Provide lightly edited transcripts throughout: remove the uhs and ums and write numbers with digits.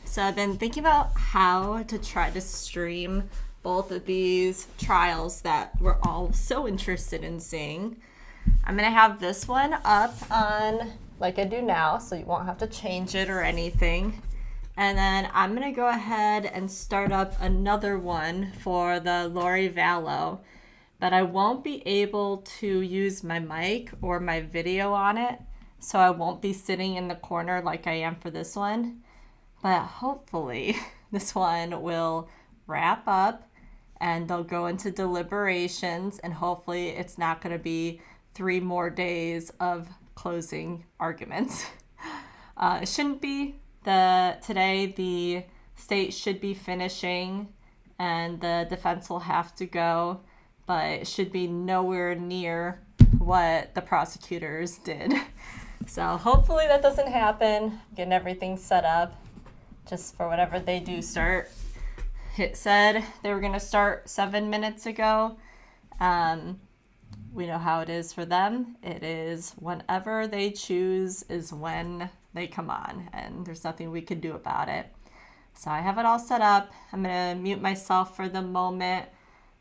So I've been thinking about how to try to stream both of these trials that we're all so interested in seeing. I'm going to have this one up on like I do now, so you won't have to change it or anything. And then I'm going to go ahead and start up another one for the Lori Vallow, but I won't be able to use my mic or my video on it, so I won't be sitting in the corner like I am for this one. But hopefully this one will wrap up and they'll go into deliberations, and hopefully it's not going to be 3 more days of closing arguments. It shouldn't be. Today the state should be finishing and the defense will have to go, but it should be nowhere near what the prosecutors did. So hopefully that doesn't happen. Getting everything set up just for whatever they do start. It said they were going to start 7 minutes ago. We know how it is for them. It is whenever they choose is when they come on, and there's nothing we can do about it. So I have it all set up. I'm going to mute myself for the moment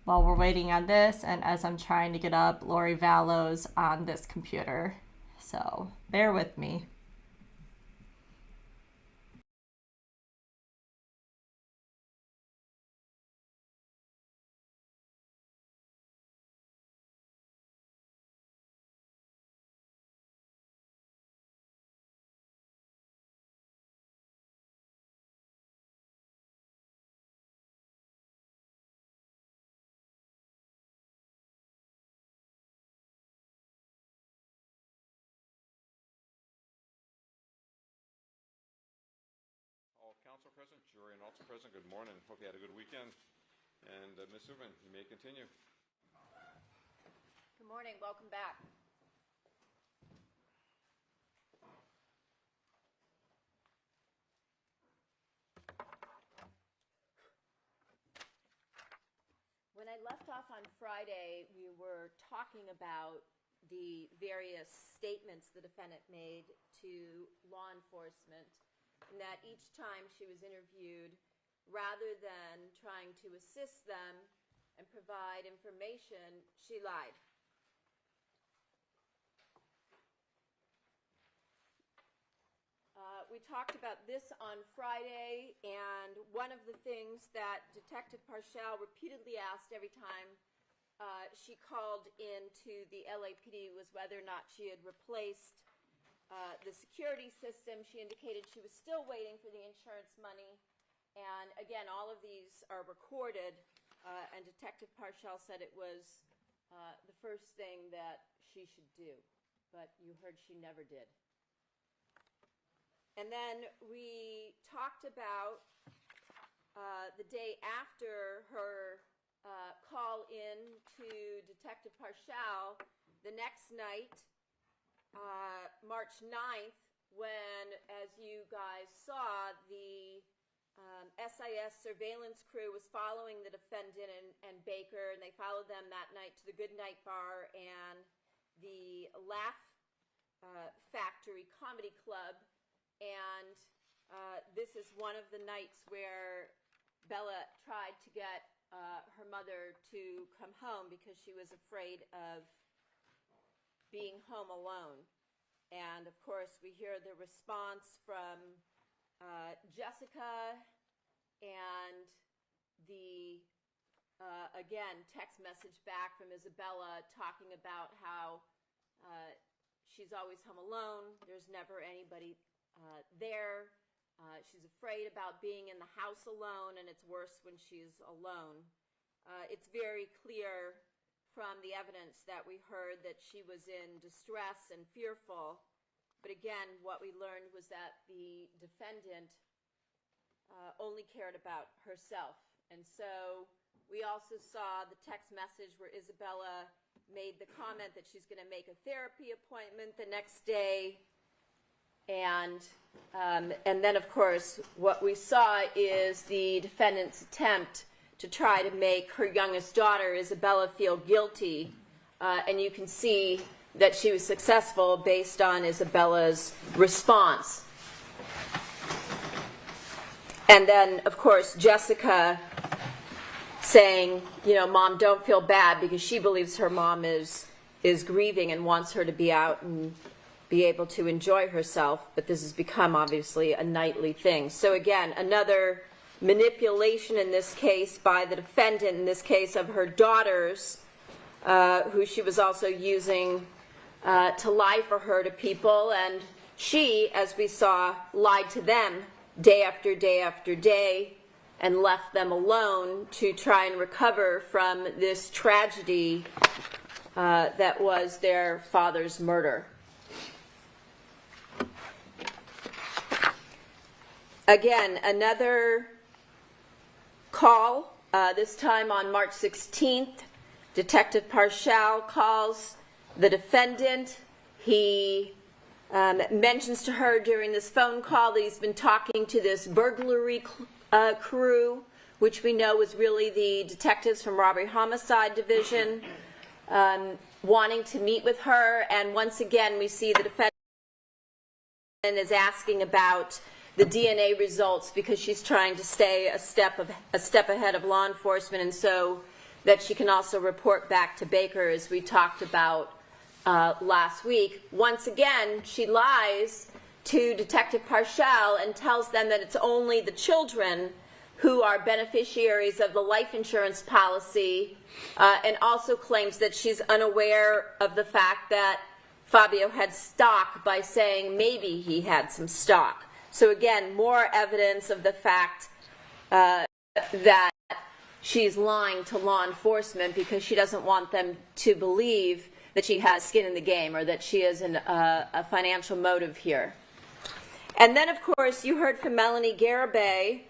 while we're waiting on this, and as I'm trying to get up Lori Vallow's on this computer. So bear with me. Council present, jury, and also present. Good morning. Hope you had a good weekend. And Ms. Subin, you may continue. Good morning. Welcome back. When I left off on Friday, we were talking about the various statements the defendant made to law enforcement, and that each time she was interviewed, rather than trying to assist them and provide information, she lied. We talked about this on Friday, and one of the things that Detective Parshall repeatedly asked every time she called into the LAPD was whether or not she had replaced the security system. She indicated she was still waiting for the insurance money. And again, all of these are recorded, and Detective Parshall said it was the first thing that she should do. But you heard she never did. And then we talked about the day after her call in to Detective Parshall, the next night, March 9th, when, as you guys saw, the SIS surveillance crew was following the defendant and Baker, and they followed them that night to the Goodnight Bar and the Laugh Factory Comedy Club. And this is one of the nights where Bella tried to get her mother to come home because she was afraid of being home alone. And of course we hear the response from Jessica and the again text message back from Isabella talking about how she's always home alone, there's never anybody there, she's afraid about being in the house alone, and it's worse when she's alone. It's very clear from the evidence that we heard that she was in distress and fearful. But again, what we learned was that the defendant only cared about herself. And so we also saw the text message where Isabella made the comment that she's going to make a therapy appointment the next day. And then, of course, what we saw is the defendant's attempt to try to make her youngest daughter, Isabella, feel guilty. And you can see that she was successful based on Isabella's response. And then, of course, Jessica saying, you know, Mom, don't feel bad, because she believes her mom is grieving and wants her to be out and be able to enjoy herself, but this has become obviously a nightly thing. So again, another manipulation in this case by the defendant, in this case of her daughters, who she was also using to lie for her to people, and she, as we saw, lied to them day after day after day and left them alone to try and recover from this tragedy that was their father's murder. Again, another call, this time on March 16th. Detective Parshall calls the defendant. He mentions to her during this phone call that he's been talking to this burglary crew, which we know was really the detectives from Robbery Homicide Division, wanting to meet with her. And once again, we see the defendant is asking about the DNA results, because she's trying to stay a step ahead of law enforcement, and so that she can also report back to Baker, as we talked about last week. Once again, she lies to Detective Parshall and tells them that it's only the children who are beneficiaries of the life insurance policy, and also claims that she's unaware of the fact that Fabio had stock by saying maybe he had some stock. So again, more evidence of the fact that she's lying to law enforcement, because she doesn't want them to believe that she has skin in the game, or that she has a financial motive here. And then, of course, you heard from Melanie Garibay,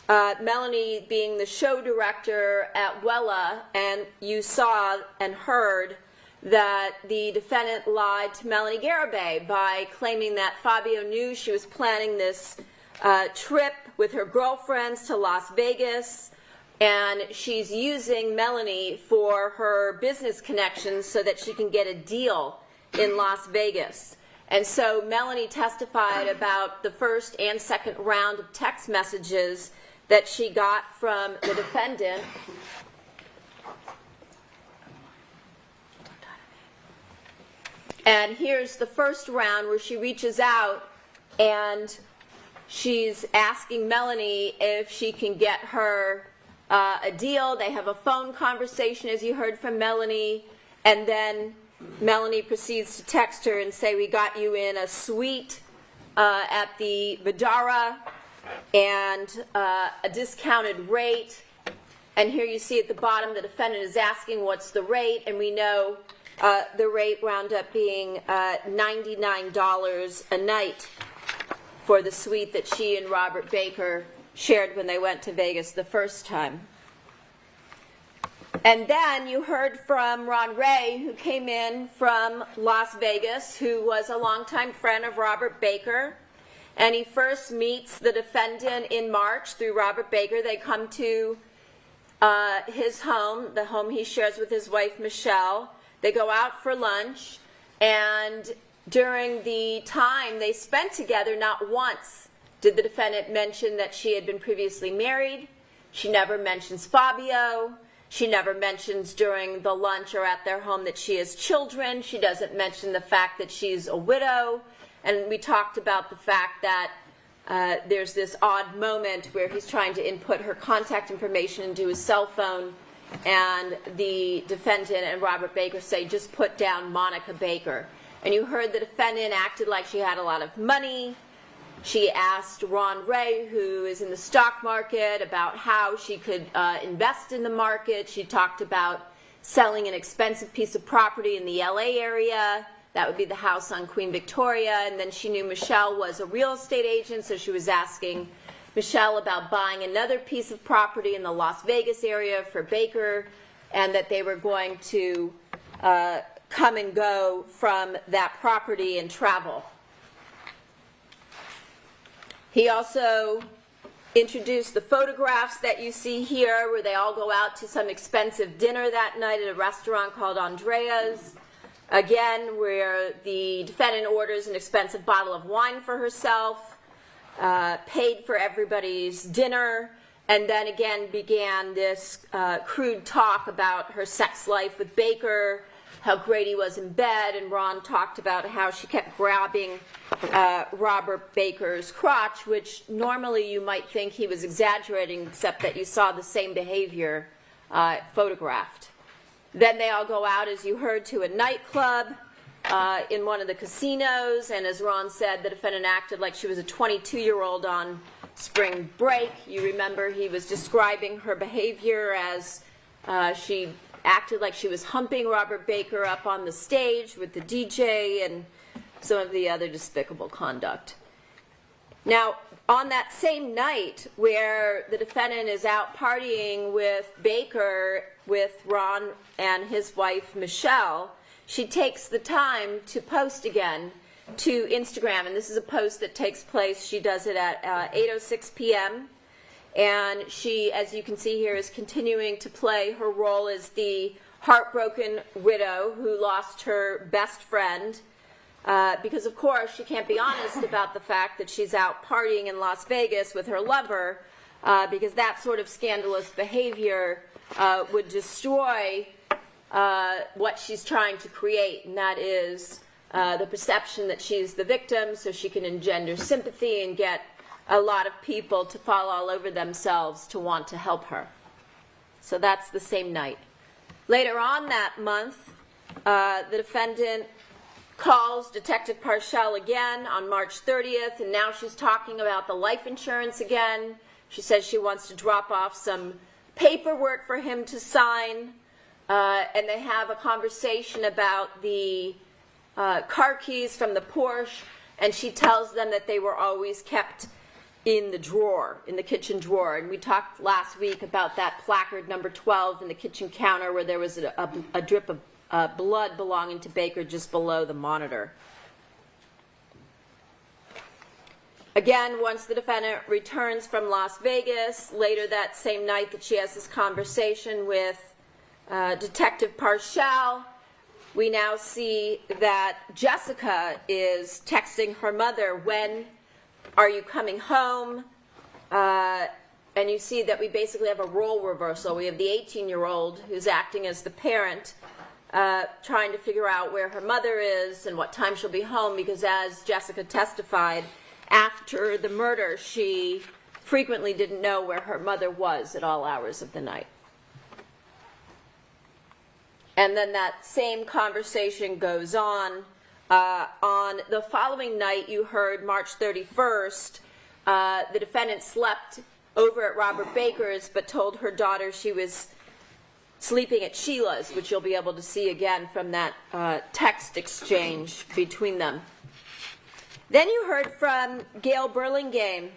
Melanie being the show director at Wella, and you saw and heard that the defendant lied to Melanie Garibay by claiming that Fabio knew she was planning this trip with her girlfriends to Las Vegas, and she's using Melanie for her business connections so that she can get a deal in Las Vegas. And so Melanie testified about the first and second round of text messages that she got from the defendant. And here's the first round where she reaches out and she's asking Melanie if she can get her a deal. They have a phone conversation, as you heard from Melanie, and then Melanie proceeds to text her and say, we got you in a suite at the Vidara and a discounted rate. And here you see at the bottom the defendant is asking what's the rate, and we know the rate wound up being $99 a night for the suite that she and Robert Baker shared when they went to Vegas the first time. And then you heard from Ron Ray, who came in from Las Vegas, who was a longtime friend of Robert Baker. And he first meets the defendant in March through Robert Baker. They come to his home, the home he shares with his wife, Michelle. They go out for lunch, and during the time they spent together, not once did the defendant mention that she had been previously married. She never mentions Fabio. She never mentions during the lunch or at their home that she has children. She doesn't mention the fact that she's a widow. And we talked about the fact that there's this odd moment where he's trying to input her contact information into his cell phone, and the defendant and Robert Baker say, just put down Monica Baker. And you heard the defendant acted like she had a lot of money. She asked Ron Ray, who is in the stock market, about how she could invest in the market. She talked about selling an expensive piece of property in the LA area. That would be the house on Queen Victoria. And then she knew Michelle was a real estate agent, so she was asking Michelle about buying another piece of property in the Las Vegas area for Baker, and that they were going to come and go from that property and travel. He also introduced the photographs that you see here, where they all go out to some expensive dinner that night at a restaurant called Andrea's. Again, where the defendant orders an expensive bottle of wine for herself. paid for everybody's dinner, and then again began this crude talk about her sex life with Baker, how great he was in bed, and Ron talked about how she kept grabbing Robert Baker's crotch, which normally you might think he was exaggerating, except that you saw the same behavior photographed. Then they all go out, as you heard, to a nightclub in one of the casinos, and as Ron said, the defendant acted like she was a 22-year-old on spring break. You remember he was describing her behavior as she acted like she was humping Robert Baker up on the stage with the DJ and some of the other despicable conduct. Now, on that same night where the defendant is out partying with Baker, with Ron and his wife Michelle, she takes the time to post again to Instagram, and this is a post that takes place, she does it at 8:06 p.m., and she, as you can see here, is continuing to play her role as the heartbroken widow who lost her best friend, because of course she can't be honest about the fact that she's out partying in Las Vegas with her lover, because that sort of scandalous behavior would destroy what she's trying to create, and that is the perception that she's the victim, so she can engender sympathy and get a lot of people to fall all over themselves to want to help her. So that's the same night. Later on that month, the defendant calls Detective Parshall again on March 30th, and now she's talking about the life insurance again. She says she wants to drop off some paperwork for him to sign, and they have a conversation about the car keys from the Porsche, and she tells them that they were always kept in the drawer, in the kitchen drawer. And we talked last week about that placard number 12 in the kitchen counter where there was a drip of blood belonging to Baker just below the monitor. Again, once the defendant returns from Las Vegas, later that same night that she has this conversation with Detective Parshall, we now see that Jessica is texting her mother, "When are you coming home?" And you see that we basically have a role reversal. We have the 18-year-old who's acting as the parent, trying to figure out where her mother is and what time she'll be home, because as Jessica testified, after the murder, she frequently didn't know where her mother was at all hours of the night. And then that same conversation goes on. On the following night, you heard March 31st, the defendant slept over at Robert Baker's but told her daughter she was sleeping at Sheila's, which you'll be able to see again from that text exchange between them. Then you heard from Gail Burlingame,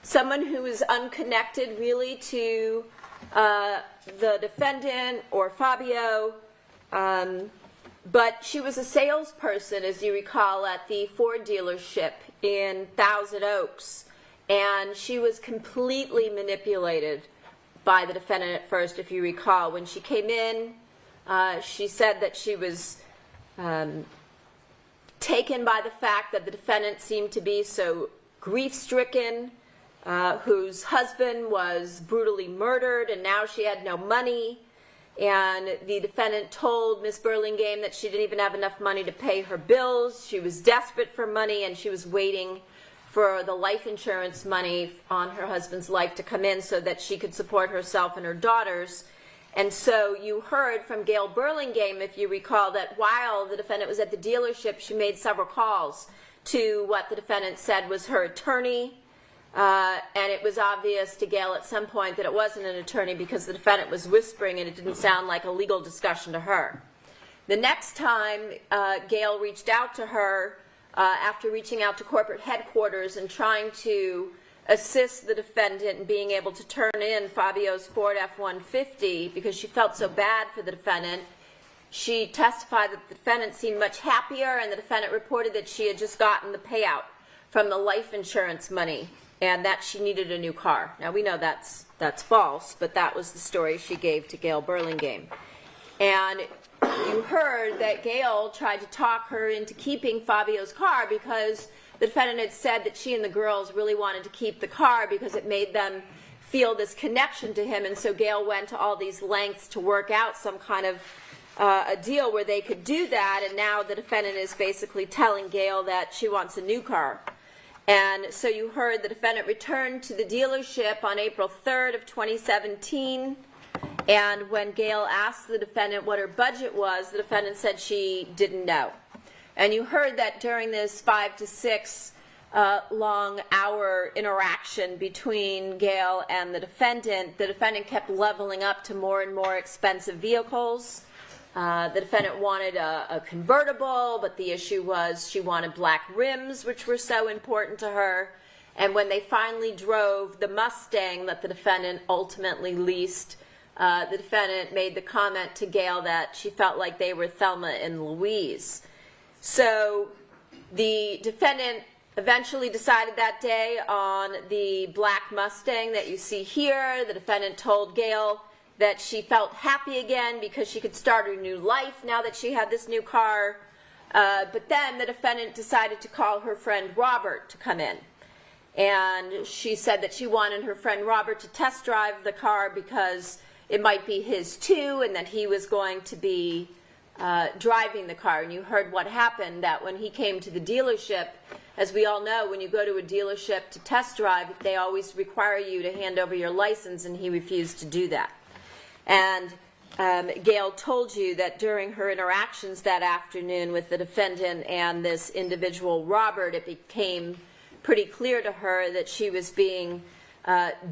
someone who is unconnected really to the defendant or Fabio, but she was a salesperson, as you recall, at the Ford dealership in Thousand Oaks, and she was completely manipulated by the defendant at first, if you recall. When she came in, she said that she was taken by the fact that the defendant seemed to be so grief-stricken, whose husband was brutally murdered, and now she had no money. And the defendant told Miss Burlingame that she didn't even have enough money to pay her bills. She was desperate for money, and she was waiting for the life insurance money on her husband's life to come in so that she could support herself and her daughters. And so you heard from Gail Burlingame, if you recall, that while the defendant was at the dealership, she made several calls to what the defendant said was her attorney. And it was obvious to Gail at some point that it wasn't an attorney because the defendant was whispering and it didn't sound like a legal discussion to her. The next time Gail reached out to her, after reaching out to corporate headquarters and trying to assist the defendant in being able to turn in Fabio's Ford F-150 because she felt so bad for the defendant, she testified that the defendant seemed much happier, and the defendant reported that she had just gotten the payout from the life insurance money and that she needed a new car. Now, we know that's false, but that was the story she gave to Gail Burlingame. And you heard that Gail tried to talk her into keeping Fabio's car because the defendant had said that she and the girls really wanted to keep the car because it made them feel this connection to him. And so Gail went to all these lengths to work out some kind of a deal where they could do that. And now the defendant is basically telling Gail that she wants a new car. And so you heard the defendant returned to the dealership on April 3rd of 2017. And when Gail asked the defendant what her budget was, the defendant said she didn't know. And you heard that during this 5 to 6 long hour interaction between Gail and the defendant kept leveling up to more and more expensive vehicles. The defendant wanted a convertible, but the issue was she wanted black rims, which were so important to her. And when they finally drove the Mustang that the defendant ultimately leased, the defendant made the comment to Gail that she felt like they were Thelma and Louise. So the defendant eventually decided that day on the black Mustang that you see here. The defendant told Gail that she felt happy again because she could start a new life now that she had this new car. But then the defendant decided to call her friend Robert to come in. And she said that she wanted her friend Robert to test drive the car because it might be his too, and that he was going to be driving the car. And you heard what happened, that when he came to the dealership, as we all know, when you go to a dealership to test drive, they always require you to hand over your license, and he refused to do that. And Gail told you that during her interactions that afternoon with the defendant and this individual Robert, it became pretty clear to her that she was being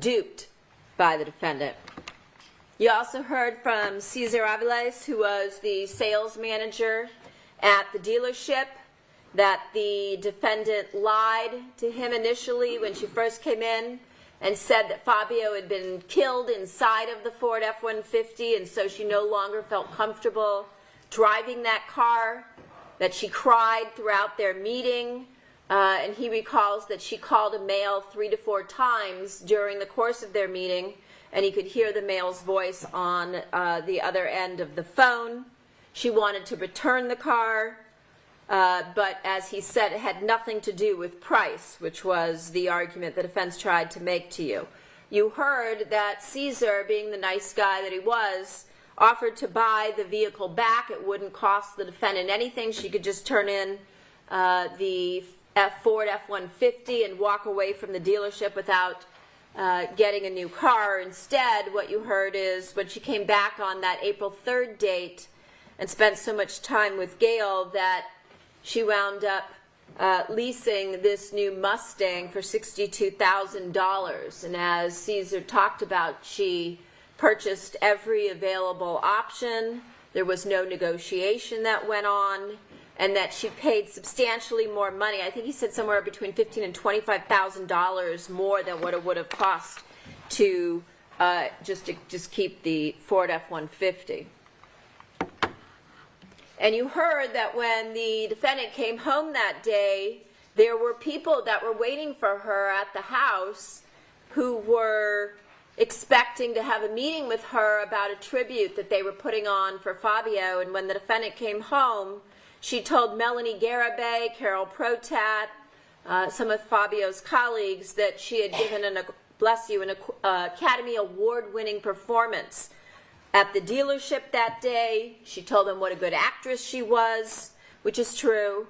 duped by the defendant. You also heard from Cesar Aviles, who was the sales manager at the dealership, that the defendant lied to him initially when she first came in and said that Fabio had been killed inside of the Ford F-150, and so she no longer felt comfortable driving that car, that she cried throughout their meeting, and he recalls that she called a male 3 to 4 times during the course of their meeting, and he could hear the male's voice on the other end of the phone. She wanted to return the car, but as he said, it had nothing to do with price, which was the argument the defense tried to make to you. You heard that Cesar, being the nice guy that he was, offered to buy the vehicle back. It wouldn't cost the defendant anything. She could just turn in the Ford F-150 and walk away from the dealership without getting a new car. Instead, what you heard is when she came back on that April 3rd date and spent so much time with Gail that she wound up leasing this new Mustang for $62,000. And as Cesar talked about, she purchased every available option. There was no negotiation that went on, and that she paid substantially more money. I think he said somewhere between $15,000 and $25,000 more than what it would have cost to just keep the Ford F-150. And you heard that when the defendant came home that day, there were people that were waiting for her at the house who were expecting to have a meeting with her about a tribute that they were putting on for Fabio. And when the defendant came home, she told Melanie Garibay, Carol Protat, some of Fabio's colleagues, that she had given an Academy Award-winning performance at the dealership that day. She told them what a good actress she was, which is true.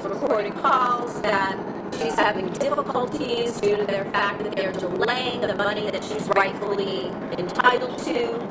recorded calls that she's having difficulties due to their fact that they're delaying the money that she's rightfully entitled to.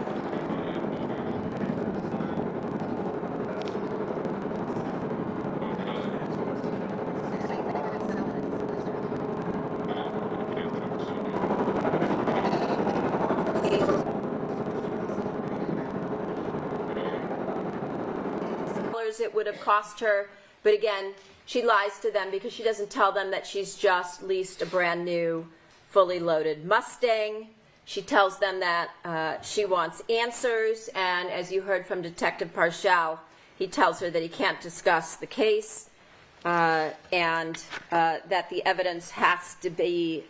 It would have cost her, but again, she lies to them because she doesn't tell them that she's just leased a brand new, fully loaded Mustang. She tells them that she wants answers, and as you heard from Detective Parshall, he tells her that he can't discuss the case and that the evidence has to be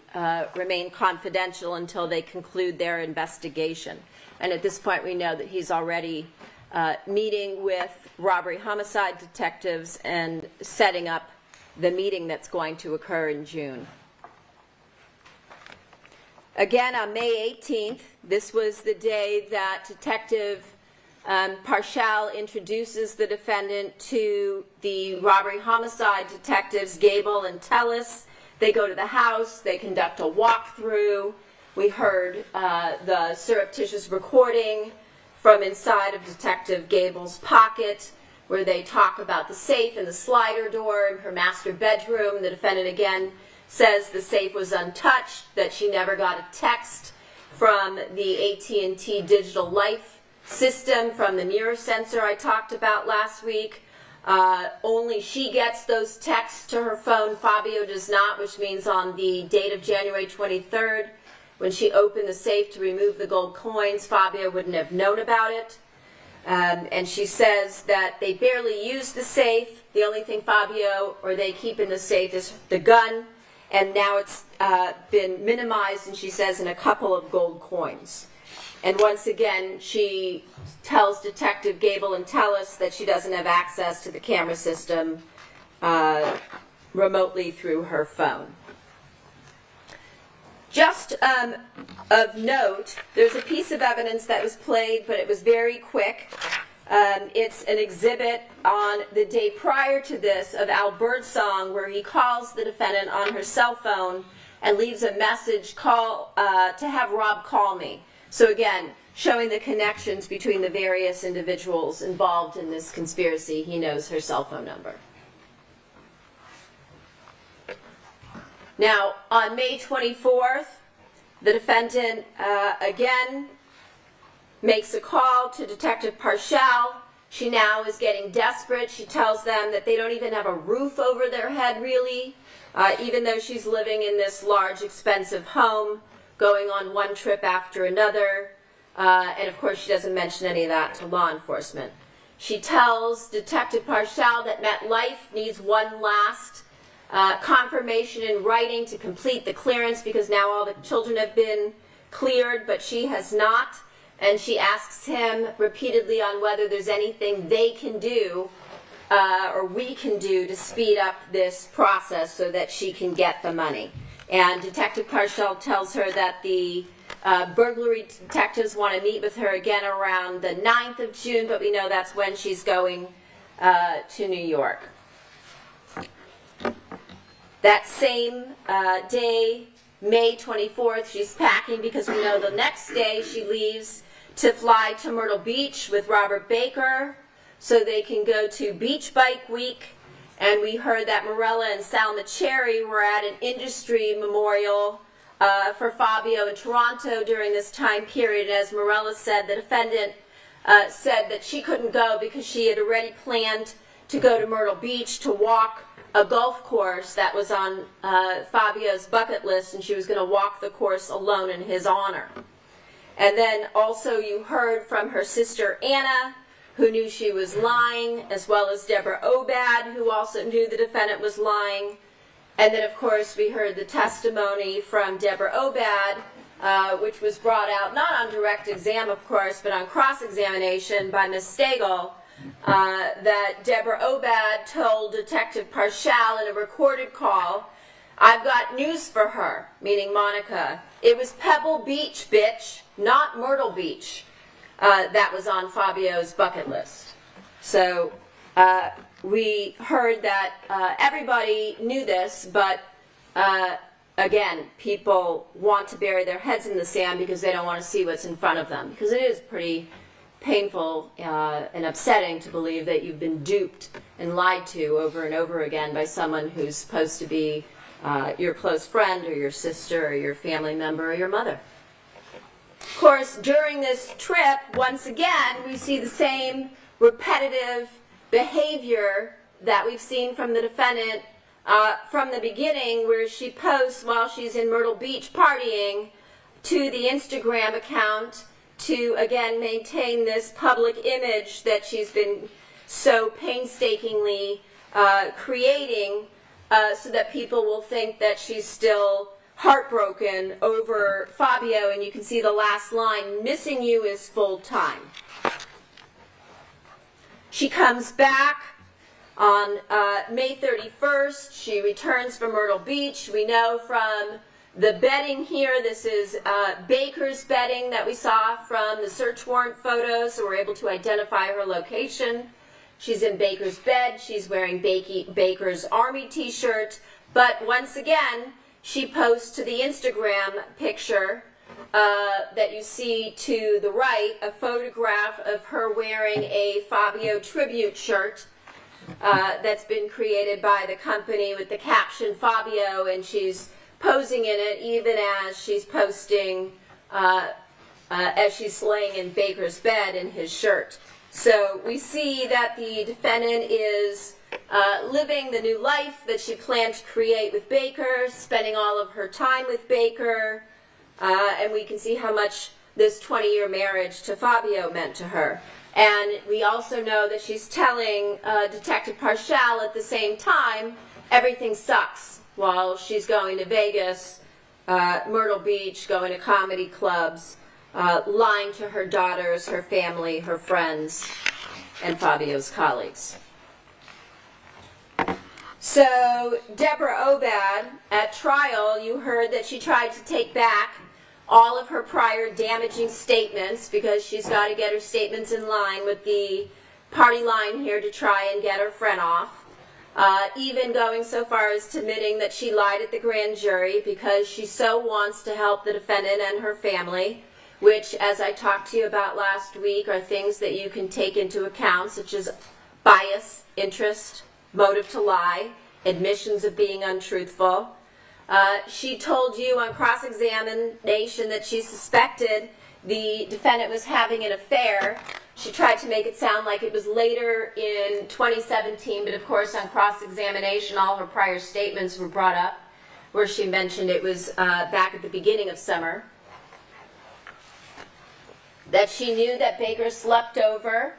remain confidential until they conclude their investigation. And at this point, we know that he's already meeting with robbery homicide detectives and setting up the meeting that's going to occur in June. Again, on May 18th, this was the day that Detective Parshall introduces the defendant to the robbery homicide detectives, Gable and Tellis. They go to the house, they conduct a walkthrough. We heard the surreptitious recording from inside of Detective Gable's pocket, where they talk about the safe and the slider door in her master bedroom. The defendant again says the safe was untouched, that she never got a text from the AT&T Digital Life system, from the mirror sensor I talked about last week. Only she gets those texts to her phone. Fabio does not, which means on the date of January 23rd, when she opened the safe to remove the gold coins, Fabio wouldn't have known about it. And she says that they barely use the safe. The only thing Fabio or they keep in the safe is the gun. And now it's been minimized, and she says, in a couple of gold coins. And once again, she tells Detective Gable and Tellis that she doesn't have access to the camera system remotely through her phone. Just of note, there's a piece of evidence that was played, but it was very quick. It's an exhibit on the day prior to this of Al Birdsong, where he calls the defendant on her cell phone and leaves a message to have Rob call me. So again, showing the connections between the various individuals involved in this conspiracy. He knows her cell phone number. Now, on May 24th, the defendant again makes a call to Detective Parshall. She now is getting desperate. She tells them that they don't even have a roof over their head, really, even though she's living in this large, expensive home, going on one trip after another. And of course, she doesn't mention any of that to law enforcement. She tells Detective Parshall that MetLife needs one last confirmation in writing to complete the clearance, because now all the children have been cleared, but she has not. And she asks him repeatedly on whether there's anything they can do or we can do to speed up this process so that she can get the money. And Detective Parshall tells her that the burglary detectives want to meet with her again around the 9th of June, but we know that's when she's going to New York. That same day, May 24th, she's packing, because we know the next day she leaves to fly to Myrtle Beach with Robert Baker so they can go to Beach Bike Week. And we heard that Morella and Salma Cherry were at an industry memorial for Fabio in Toronto during this time period. As Morella said, the defendant said that she couldn't go because she had already planned to go to Myrtle Beach to walk a golf course that was on Fabio's bucket list, and she was going to walk the course alone in his honor. And then also you heard from her sister Anna, who knew she was lying, as well as Deborah Obad, who also knew the defendant was lying. And then, of course, we heard the testimony from Deborah Obad, which was brought out not on direct exam, of course, but on cross-examination by Ms. Stagel, that Deborah Obad told Detective Parshall in a recorded call, "I've got news for her," meaning Monica. "It was Pebble Beach, bitch, not Myrtle Beach." That was on Fabio's bucket list. So we heard that everybody knew this, but again, people want to bury their heads in the sand because they don't want to see what's in front of them. Because it is pretty painful and upsetting to believe that you've been duped and lied to over and over again by someone who's supposed to be your close friend or your sister or your family member or your mother. Of course, during this trip, once again, we see the same repetitive behavior that we've seen from the defendant from the beginning, where she posts while she's in Myrtle Beach partying to the Instagram account to, again, maintain this public image that she's been so painstakingly creating so that people will think that she's still heartbroken over Fabio. And you can see the last line, "Missing you is full time." She comes back on May 31st. She returns from Myrtle Beach. We know from the bedding here, this is Baker's bedding that we saw from the search warrant photos, so we're able to identify her location. She's in Baker's bed. She's wearing Baker's Army t-shirt. But once again, she posts to the Instagram picture that you see to the right, a photograph of her wearing a Fabio tribute shirt that's been created by the company with the caption Fabio, and she's posing in it even as she's posting as she's laying in Baker's bed in his shirt. So we see that the defendant is living the new life that she planned to create with Baker, spending all of her time with Baker, and we can see how much this 20-year marriage to Fabio meant to her. And we also know that she's telling Detective Parshall at the same time, everything sucks, while she's going to Vegas, Myrtle Beach, going to comedy clubs, lying to her daughters, her family, her friends, and Fabio's colleagues. So Deborah Obad, at trial, you heard that she tried to take back all of her prior damaging statements because she's got to get her statements in line with the party line here to try and get her friend off. Even going so far as admitting that she lied at the grand jury because she so wants to help the defendant and her family, which, as I talked to you about last week, are things that you can take into account, such as bias, interest, motive to lie, admissions of being untruthful. She told you on cross-examination that she suspected the defendant was having an affair. She tried to make it sound like it was later in 2017, but of course on cross-examination all her prior statements were brought up, where she mentioned it was back at the beginning of summer. That she knew that Baker slept over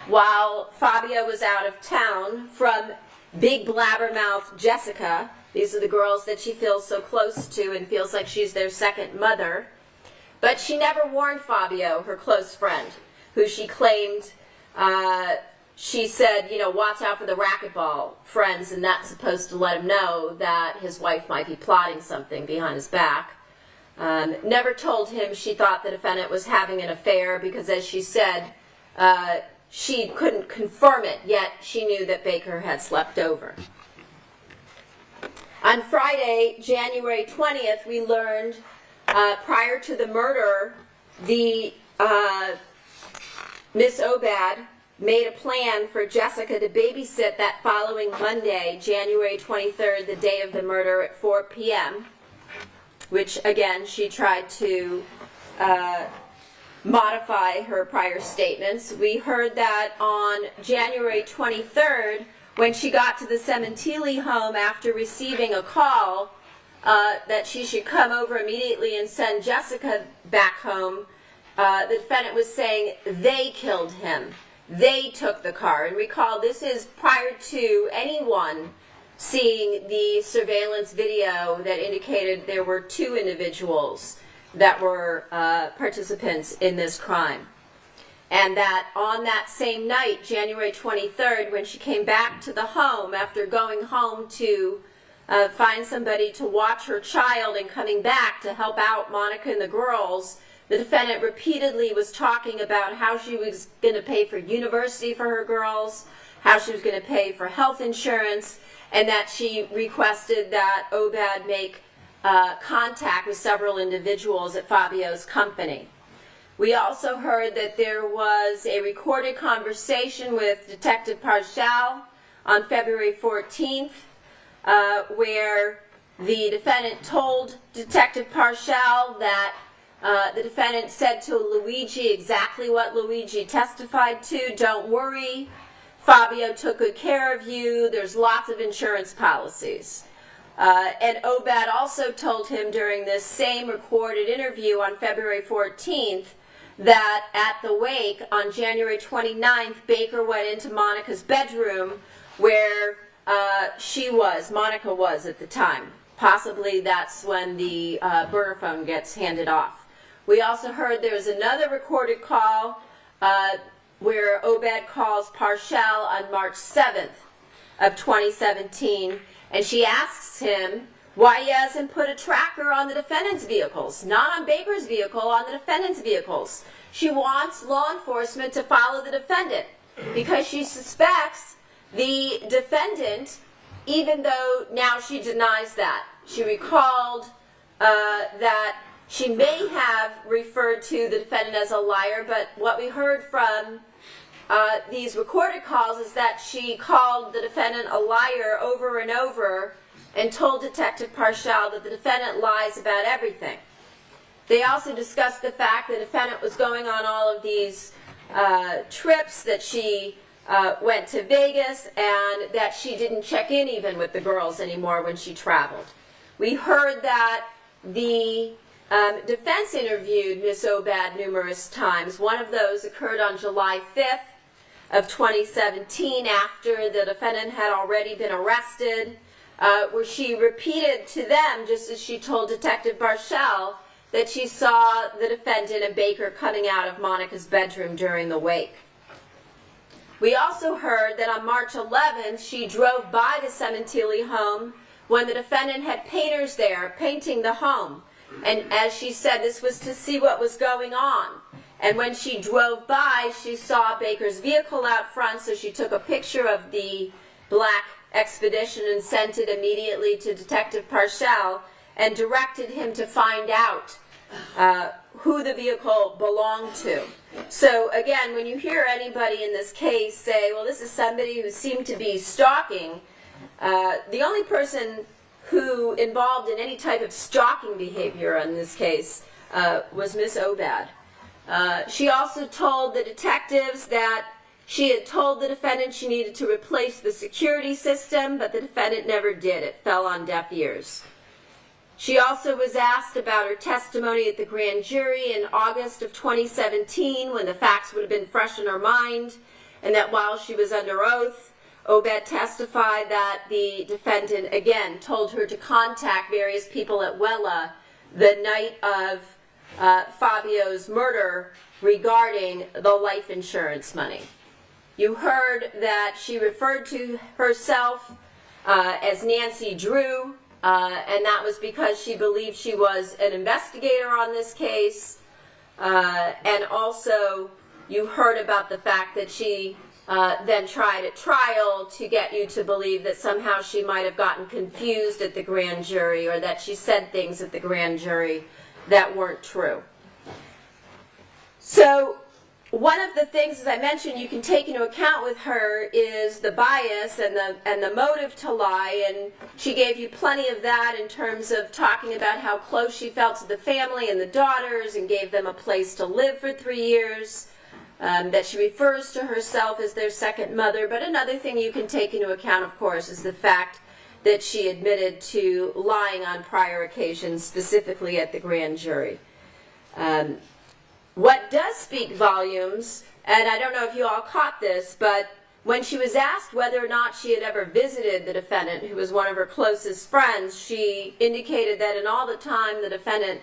while Fabio was out of town from big blabbermouth Jessica. These are the girls that she feels so close to and feels like she's their second mother. But she never warned Fabio, her close friend, who she claimed, she said, you know, watch out for the racquetball friends, and that's supposed to let him know that his wife might be plotting something behind his back. Never told him she thought the defendant was having an affair because, as she said, she couldn't confirm it, yet she knew that Baker had slept over. On Friday, January 20th, we learned prior to the murder, the Miss Obad made a plan for Jessica to babysit that following Monday, January 23rd, the day of the murder, at 4 p.m., which, again, she tried to modify her prior statements. We heard that on January 23rd, when she got to the Sementilli home after receiving a call that she should come over immediately and send Jessica back home, the defendant was saying they killed him. They took the car. And recall, this is prior to anyone seeing the surveillance video that indicated there were two individuals that were participants in this crime. And that on that same night, January 23rd, when she came back to the home after going home to find somebody to watch her child and coming back to help out Monica and the girls, the defendant repeatedly was talking about how she was going to pay for university for her girls, how she was going to pay for health insurance, and that she requested that Obad make contact with several individuals at Fabio's company. We also heard that there was a recorded conversation with Detective Parshall on February 14th, where the defendant told Detective Parshall that the defendant said to Luigi exactly what Luigi testified to. Don't worry, Fabio took good care of you. There's lots of insurance policies. And Obad also told him during this same recorded interview on February 14th that at the wake on January 29th, Baker went into Monica's bedroom where Monica was at the time. Possibly that's when the burner phone gets handed off. We also heard there was another recorded call where Obad calls Parshall on March 7th of 2017, and she asks him why he hasn't put a tracker on the defendant's vehicles, not on Baker's vehicle, on the defendant's vehicles. She wants law enforcement to follow the defendant because she suspects the defendant, even though now she denies that. She recalled that she may have referred to the defendant as a liar, but what we heard from these recorded calls is that she called the defendant a liar over and over and told Detective Parshall that the defendant lies about everything. They also discussed the fact the defendant was going on all of these trips, that she went to Vegas, and that she didn't check in even with the girls anymore when she traveled. We heard that the defense interviewed Miss Obad numerous times. One of those occurred on July 5th of 2017 after the defendant had already been arrested, where she repeated to them, just as she told Detective Parshall, that she saw the defendant and Baker coming out of Monica's bedroom during the wake. We also heard that on March 11th, she drove by the Sementilli home when the defendant had painters there painting the home. And as she said, this was to see what was going on. And when she drove by, she saw Baker's vehicle out front, so she took a picture of the black Expedition and sent it immediately to Detective Parshall and directed him to find out who the vehicle belonged to. So again, when you hear anybody in this case say, well, this is somebody who seemed to be stalking, the only person who involved in any type of stalking behavior in this case was Miss Obad. She also told the detectives that she had told the defendant she needed to replace the security system, but the defendant never did. It fell on deaf ears. She also was asked about her testimony at the grand jury in August of 2017, when the facts would have been fresh in her mind, and that while she was under oath, Obad testified that the defendant, again, told her to contact various people at Wella the night of Fabio's murder regarding the life insurance money. You heard that she referred to herself as Nancy Drew, and that was because she believed she was an investigator on this case. And also, you heard about the fact that she then tried at trial to get you to believe that somehow she might have gotten confused at the grand jury, or that she said things at the grand jury that weren't true. So one of the things, as I mentioned, you can take into account with her is the bias and the motive to lie, and she gave you plenty of that in terms of talking about how close she felt to the family and the daughters and gave them a place to live for 3 years, that she refers to herself as their second mother. But another thing you can take into account, of course, is the fact that she admitted to lying on prior occasions, specifically at the grand jury. What does speak volumes, and I don't know if you all caught this, but when she was asked whether or not she had ever visited the defendant, who was one of her closest friends, she indicated that in all the time the defendant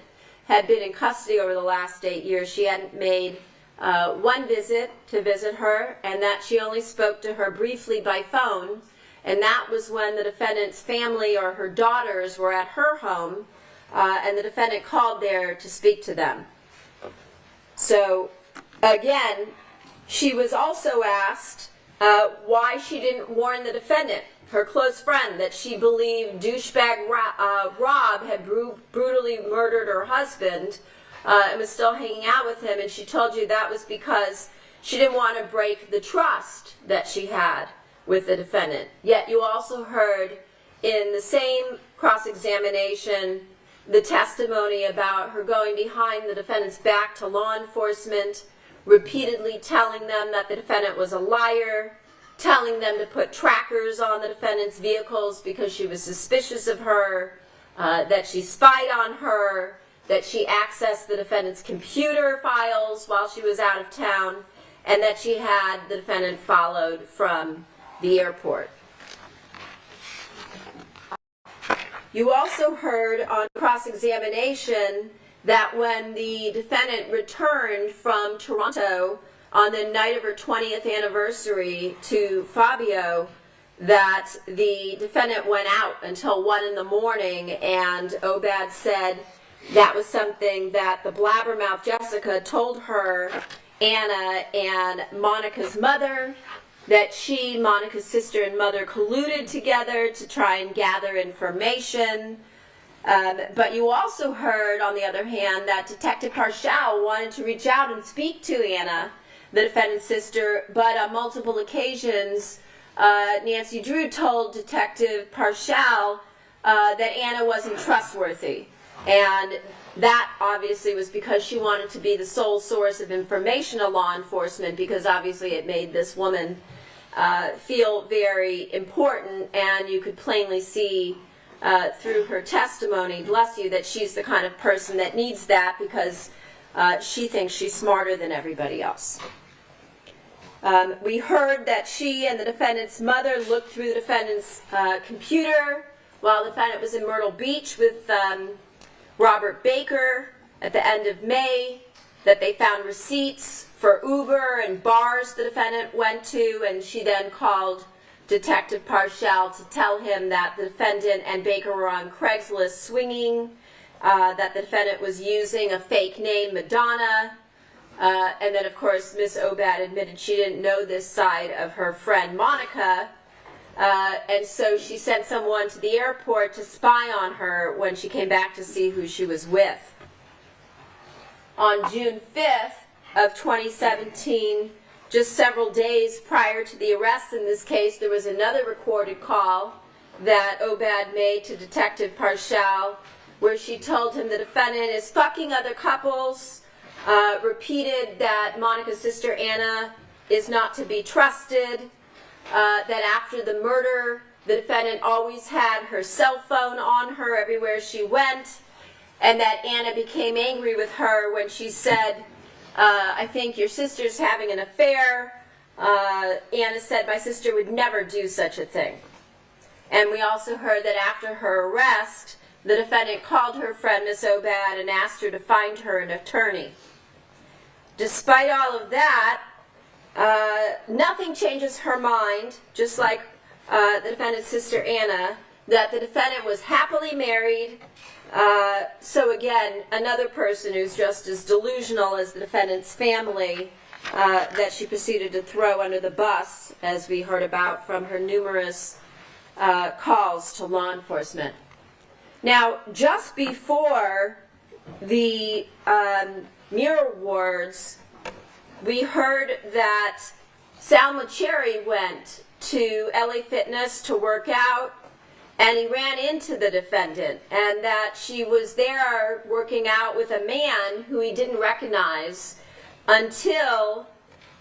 had been in custody over the last 8 years, she hadn't made one visit to visit her, and that she only spoke to her briefly by phone, and that was when the defendant's family or her daughters were at her home, and the defendant called there to speak to them. So, again, she was also asked why she didn't warn the defendant, her close friend, that she believed douchebag Rob had brutally murdered her husband and was still hanging out with him, and she told you that was because she didn't want to break the trust that she had with the defendant. Yet you also heard in the same cross-examination the testimony about her going behind the defendant's back to law enforcement, repeatedly telling them that the defendant was a liar, telling them to put trackers on the defendant's vehicles because she was suspicious of her, that she spied on her, that she accessed the defendant's computer files while she was out of town, and that she had the defendant followed from the airport. You also heard on cross-examination that when the defendant returned from Toronto on the night of her 20th anniversary to Fabio, that the defendant went out until 1 in the morning, and Obad said that was something that the blabbermouth Jessica told her, Anna and Monica's mother, that she, Monica's sister and mother, colluded together to try and gather information. But you also heard, on the other hand, that Detective Parshall wanted to reach out and speak to Anna, the defendant's sister, but on multiple occasions, Nancy Drew told Detective Parshall that Anna wasn't trustworthy. And that obviously was because she wanted to be the sole source of information to law enforcement, because obviously it made this woman feel very important, and you could plainly see through her testimony, bless you, that she's the kind of person that needs that because she thinks she's smarter than everybody else. We heard that she and the defendant's mother looked through the defendant's computer while the defendant was in Myrtle Beach with Robert Baker at the end of May, that they found receipts for Uber and bars the defendant went to, and she then called Detective Parshall to tell him that the defendant and Baker were on Craigslist swinging, that the defendant was using a fake name, Madonna, and then of course Miss Obad admitted she didn't know this side of her friend Monica, and so she sent someone to the airport to spy on her when she came back to see who she was with. On June 5th of 2017, just several days prior to the arrest in this case, there was another recorded call that Obad made to Detective Parshall where she told him the defendant is fucking other couples, repeated that Monica's sister Anna is not to be trusted, that after the murder, the defendant always had her cell phone on her everywhere she went, and that Anna became angry with her when she said, I think your sister's having an affair. Anna said, my sister would never do such a thing. And we also heard that after her arrest, the defendant called her friend Miss Obad and asked her to find her an attorney. Despite all of that, nothing changes her mind, just like the defendant's sister Anna, that the defendant was happily married. So again, another person who's just as delusional as the defendant's family, that she proceeded to throw under the bus, as we heard about from her numerous calls to law enforcement. Now, just before the Mirror Awards, we heard that Salma Cherry went to LA Fitness to work out, and he ran into the defendant, and that she was there working out with a man who he didn't recognize until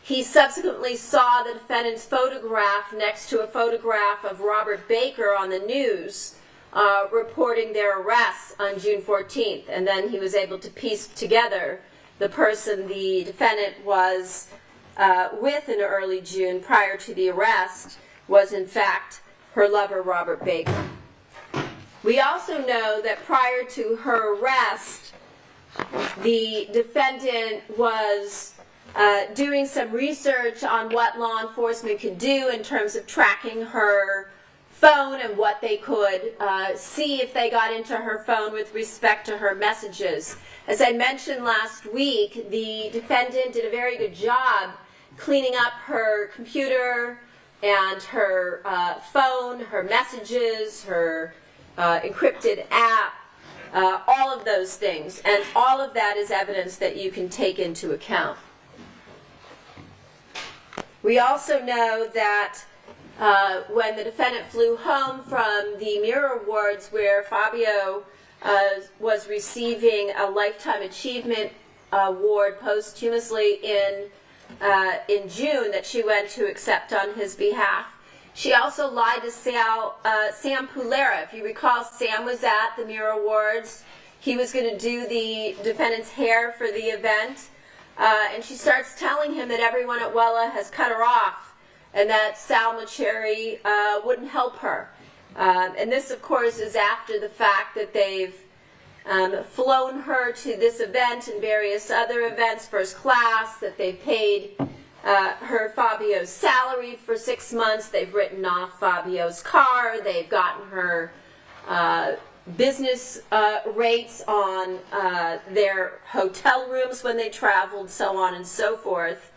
he subsequently saw the defendant's photograph next to a photograph of Robert Baker on the news, reporting their arrests on June 14th. And then he was able to piece together the person the defendant was with in early June prior to the arrest was in fact her lover, Robert Baker. We also know that prior to her arrest, the defendant was doing some research on what law enforcement could do in terms of tracking her phone and what they could see if they got into her phone with respect to her messages. As I mentioned last week, the defendant did a very good job cleaning up her computer, and her phone, her messages, her encrypted app, all of those things. And all of that is evidence that you can take into account. We also know that when the defendant flew home from the Mirror Awards, where Fabio was receiving a Lifetime Achievement Award posthumously in June that she went to accept on his behalf, she also lied to Sam Pulera. If you recall, Sam was at the Mirror Awards. He was going to do the defendant's hair for the event. And she starts telling him that everyone at Wella has cut her off and that Sal Macheri wouldn't help her. And this, of course, is after the fact that they've flown her to this event and various other events first class, that they've paid her Fabio's salary for 6 months, they've written off Fabio's car, they've gotten her business rates on their hotel rooms when they traveled, so on and so forth.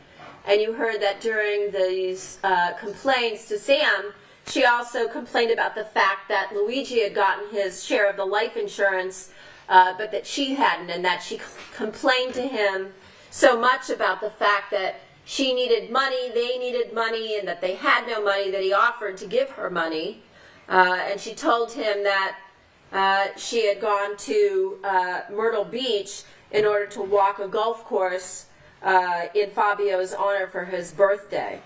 And you heard that during these complaints to Sam, she also complained about the fact that Luigi had gotten his share of the life insurance, but that she hadn't, and that she complained to him so much about the fact that she needed money, they needed money, and that they had no money, that he offered to give her money. And she told him that she had gone to Myrtle Beach in order to walk a golf course in Fabio's honor for his birthday.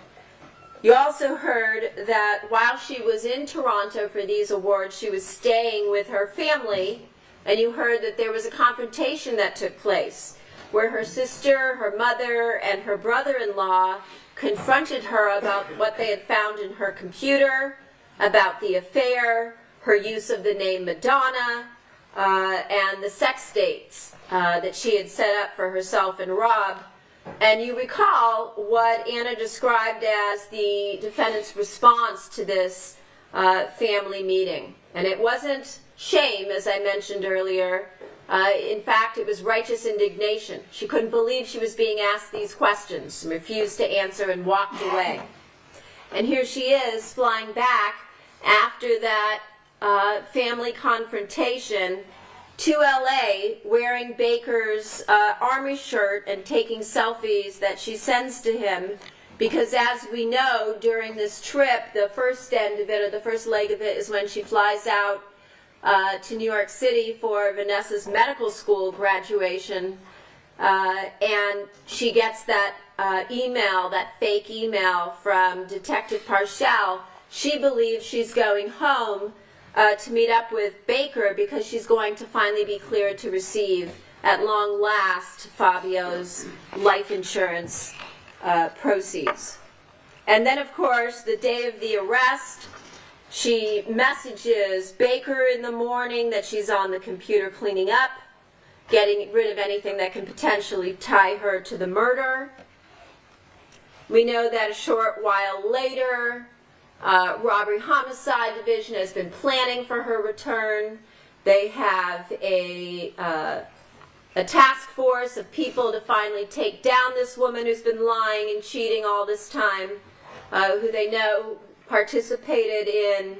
You also heard that while she was in Toronto for these awards, she was staying with her family, and you heard that there was a confrontation that took place where her sister, her mother, and her brother-in-law confronted her about what they had found in her computer, about the affair, her use of the name Madonna, and the sex dates that she had set up for herself and Rob. And you recall what Anna described as the defendant's response to this family meeting. And it wasn't shame, as I mentioned earlier. In fact, it was righteous indignation. She couldn't believe she was being asked these questions and refused to answer and walked away. And here she is flying back after that family confrontation to LA wearing Baker's army shirt and taking selfies that she sends to him because, as we know, during this trip, the first end of it, or the first leg of it, is when she flies out to New York City for Vanessa's medical school graduation, and she gets that email, that fake email from Detective Parshall. She believes she's going home to meet up with Baker because she's going to finally be cleared to receive, at long last, Fabio's life insurance proceeds. And then, of course, the day of the arrest, she messages Baker in the morning that she's on the computer cleaning up, getting rid of anything that can potentially tie her to the murder. We know that a short while later, Robbery Homicide Division has been planning for her return. They have a task force of people to finally take down this woman who's been lying and cheating all this time, who they know participated in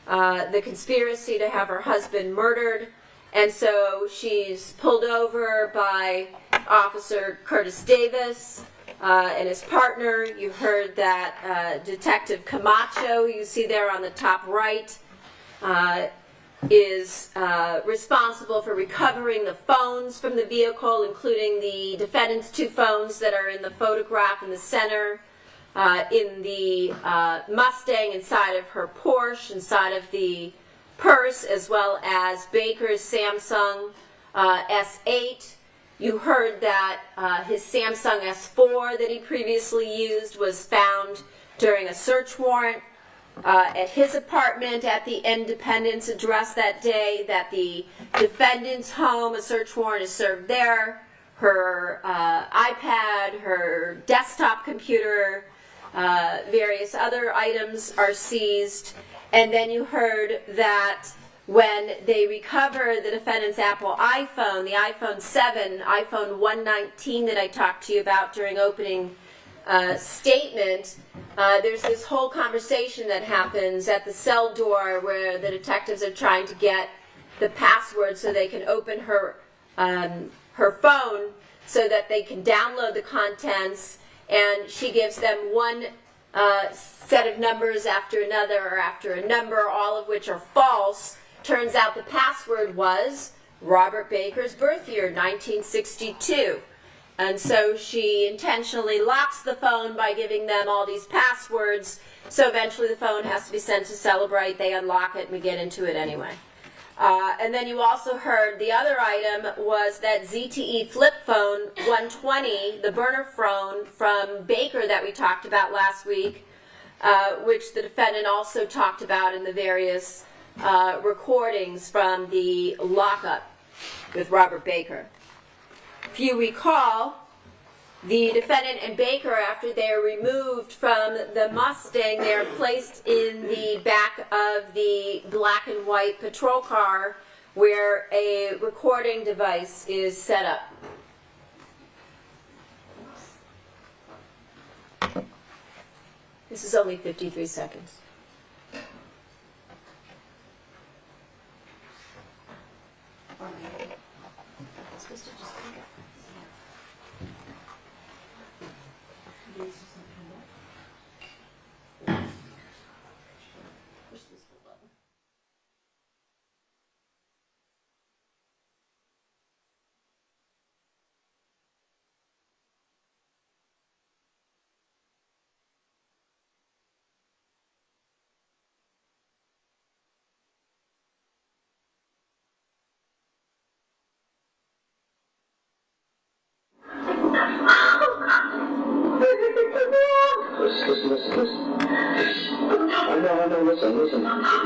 the conspiracy to have her husband murdered. And so she's pulled over by Officer Curtis Davis and his partner. You heard that Detective Camacho, you see there on the top right, is responsible for recovering the phones from the vehicle, including the defendant's 2 phones that are in the photograph in the center, in the Mustang inside of her Porsche, inside of the purse, as well as Baker's Samsung S8. You heard that his Samsung S4 that he previously used was found during a search warrant at his apartment at the Independence address that day, that the defendant's home, a search warrant is served there. Her iPad, her desktop computer, various other items are seized. And then you heard that when they recover the defendant's Apple iPhone, the iPhone 7, iPhone 119 that I talked to you about during opening statement, there's this whole conversation that happens at the cell door where the detectives are trying to get the password so they can open her phone so that they can download the contents, and she gives them one set of numbers after another or after a number, all of which are false. Turns out the password was Robert Baker's birth year, 1962. And so she intentionally locks the phone by giving them all these passwords, so eventually the phone has to be sent to Celebrite, they unlock it, and we get into it anyway. And then you also heard the other item was that ZTE flip phone 120, the burner phone from Baker that we talked about last week, which the defendant also talked about in the various recordings from the lockup with Robert Baker. If you recall, the defendant and Baker, after they're removed from the Mustang, they're placed in the back of the black and white patrol car where a recording device is set up. This is only 53 seconds.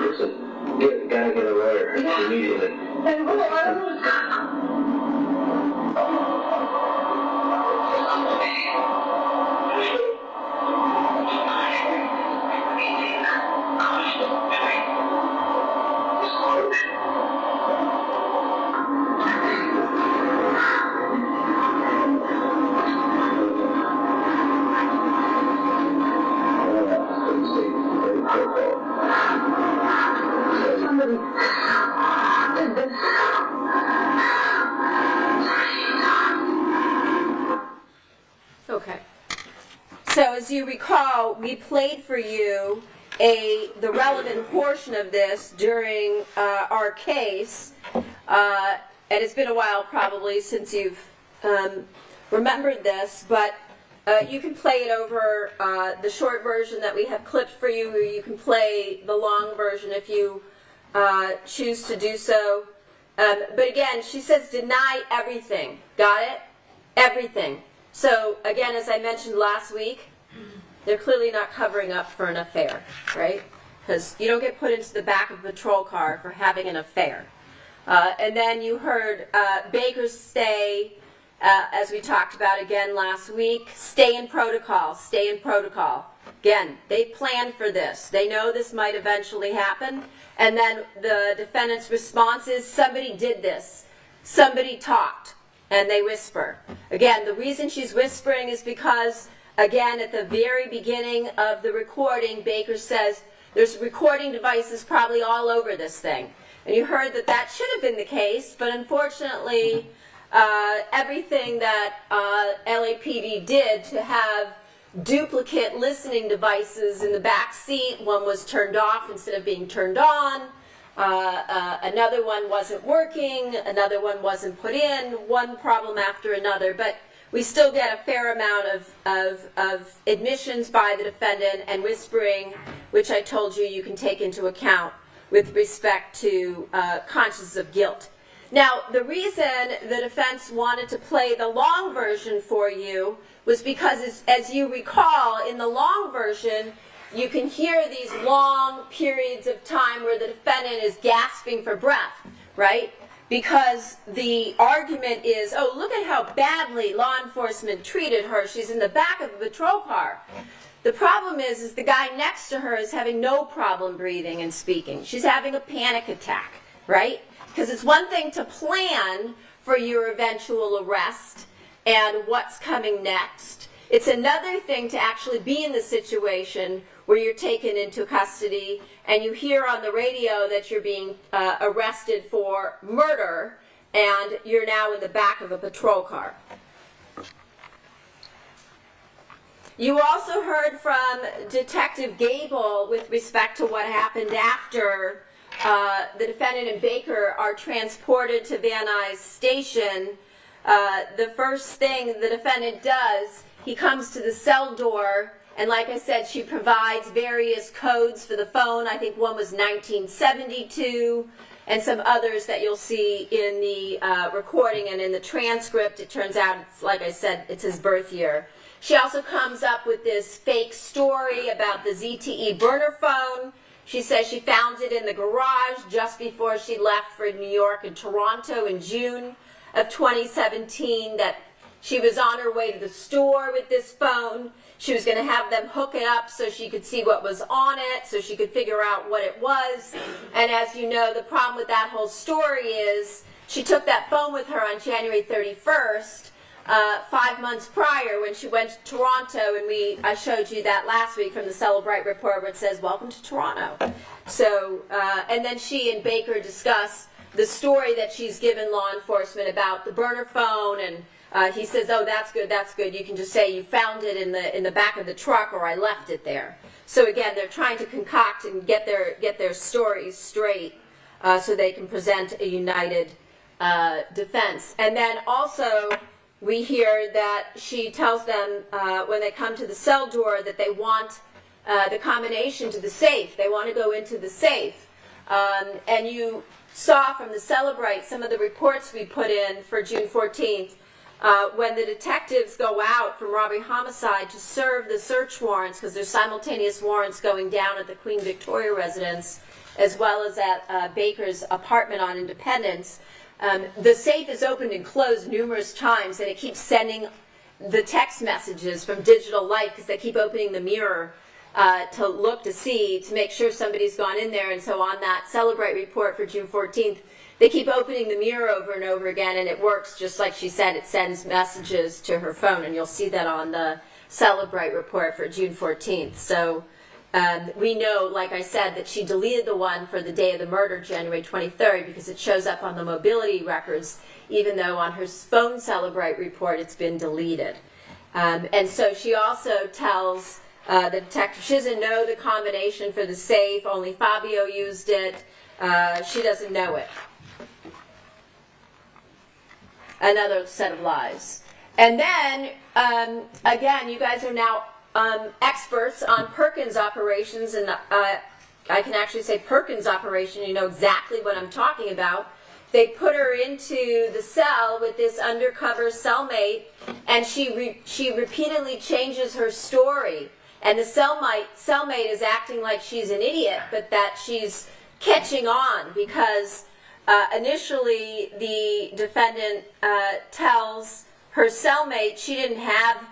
Listen. Gotta get a lawyer immediately. Okay. So as you recall, we played for you the relevant portion of this during our case, and it's been a while probably since you've remembered this, but you can play it over the short version that we have clipped for you, or you can play the long version if you choose to do so. But again, she says deny everything. Got it? Everything. So again, as I mentioned last week, they're clearly not covering up for an affair, right? Because you don't get put into the back of a patrol car for having an affair. And then you heard Baker's stay, as we talked about again last week, stay in protocol, stay in protocol. Again, they planned for this. They know this might eventually happen. And then the defendant's response is, somebody did this. Somebody talked. And they whisper. Again, the reason she's whispering is because, again, at the very beginning of the recording, Baker says, there's recording devices probably all over this thing. And you heard that that should have been the case, but unfortunately, everything that LAPD did to have duplicate listening devices in the back seat, one was turned off instead of being turned on, another one wasn't working, another one wasn't put in, one problem after another, but we still get a fair amount of admissions by the defendant and whispering, which I told you you can take into account with respect to consciousness of guilt. Now, the reason the defense wanted to play the long version for you was because, as you recall, in the long version, you can hear these long periods of time where the defendant is gasping for breath, right? Because the argument is, oh, look at how badly law enforcement treated her. She's in the back of a patrol car. The problem is the guy next to her is having no problem breathing and speaking. She's having a panic attack, right? Because it's one thing to plan for your eventual arrest and what's coming next. It's another thing to actually be in the situation where you're taken into custody and you hear on the radio that you're being arrested for murder and you're now in the back of a patrol car. You also heard from Detective Gable with respect to what happened after the defendant and Baker are transported to Van Nuys Station. The first thing the defendant does, he comes to the cell door, and like I said, she provides various codes for the phone. I think one was 1972, and some others that you'll see in the recording and in the transcript. It turns out, it's, like I said, it's his birth year. She also comes up with this fake story about the ZTE burner phone. She says she found it in the garage just before she left for New York and Toronto in June of 2017, that she was on her way to the store with this phone. She was going to have them hook it up so she could see what was on it, so she could figure out what it was. And as you know, the problem with that whole story is she took that phone with her on January 31st, 5 months prior, when she went to Toronto, and I showed you that last week from the Celebrate report where it says, "Welcome to Toronto." So, and then she and Baker discuss the story that she's given law enforcement about the burner phone, and he says, "Oh, that's good, that's good. You can just say you found it in the back of the truck, or I left it there." So again, they're trying to concoct and get their stories straight so they can present a united defense. And then also, we hear that she tells them when they come to the cell door that they want the combination to the safe. They want to go into the safe. And you saw from the Celebrate some of the reports we put in for June 14th when the detectives go out from robbery homicide to serve the search warrants, because there's simultaneous warrants going down at the Queen Victoria residence as well as at Baker's apartment on Independence. The safe is opened and closed numerous times, and it keeps sending the text messages from Digital Life because they keep opening the mirror to look to see, to make sure somebody's gone in there. And so on that Celebrate report for June 14th, they keep opening the mirror over and over again, and it works just like she said. It sends messages to her phone, and you'll see that on the Celebrate report for June 14th. So we know, like I said, that she deleted the one for the day of the murder, January 23rd, because it shows up on the mobility records, even though on her phone Celebrate report it's been deleted. And so she also tells the detective she doesn't know the combination for the safe, only Fabio used it, she doesn't know it. Another set of lies. And then, again, you guys are now experts on Perkins operations, and I can actually say Perkins operation, you know exactly what I'm talking about. They put her into the cell with this undercover cellmate, and she repeatedly changes her story. And the cellmate is acting like she's an idiot, but that she's catching on, because initially the defendant tells her cellmate she didn't have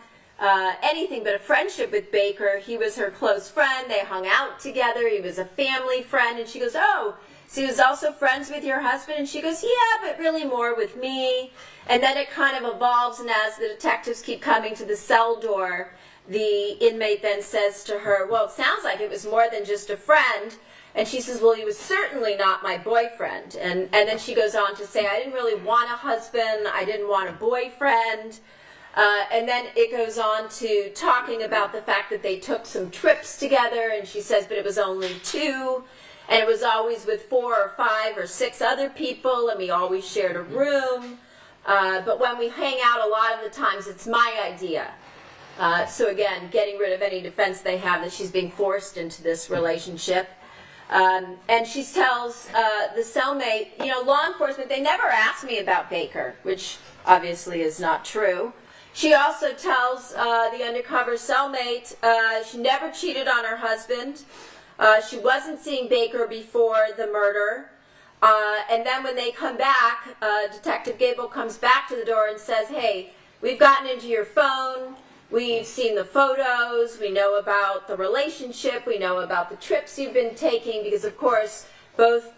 anything but a friendship with Baker. He was her close friend. They hung out together. He was a family friend. And she goes, "Oh, so he was also friends with your husband?" And she goes, "Yeah, but really more with me." And then it kind of evolves, and as the detectives keep coming to the cell door, the inmate then says to her, "Well, it sounds like it was more than just a friend." And she says, "Well, he was certainly not my boyfriend." And then she goes on to say, "I didn't really want a husband. I didn't want a boyfriend." And then it goes on to talking about the fact that they took some trips together, and she says, "But it was only 2, and it was always with 4 or 5 or 6 other people, and we always shared a room. But when we hang out, a lot of the times it's my idea." So again, getting rid of any defense they have that she's being forced into this relationship. And she tells the cellmate, you know, law enforcement, they never asked me about Baker, which obviously is not true. She also tells the undercover cellmate she never cheated on her husband. She wasn't seeing Baker before the murder. And then when they come back, Detective Gable comes back to the door and says, "Hey, we've gotten into your phone. We've seen the photos. We know about the relationship. We know about the trips you've been taking," because, of course, both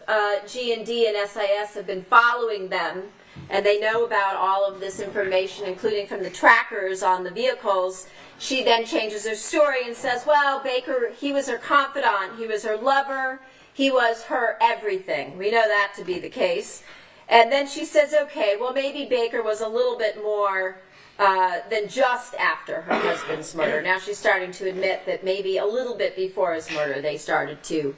G&D and SIS have been following them. and they know about all of this information, including from the trackers on the vehicles, she then changes her story and says, well, Baker, he was her confidant, he was her lover, he was her everything. We know that to be the case. And then she says, okay, well, maybe Baker was a little bit more than just after her husband's murder. Now she's starting to admit that maybe a little bit before his murder they started to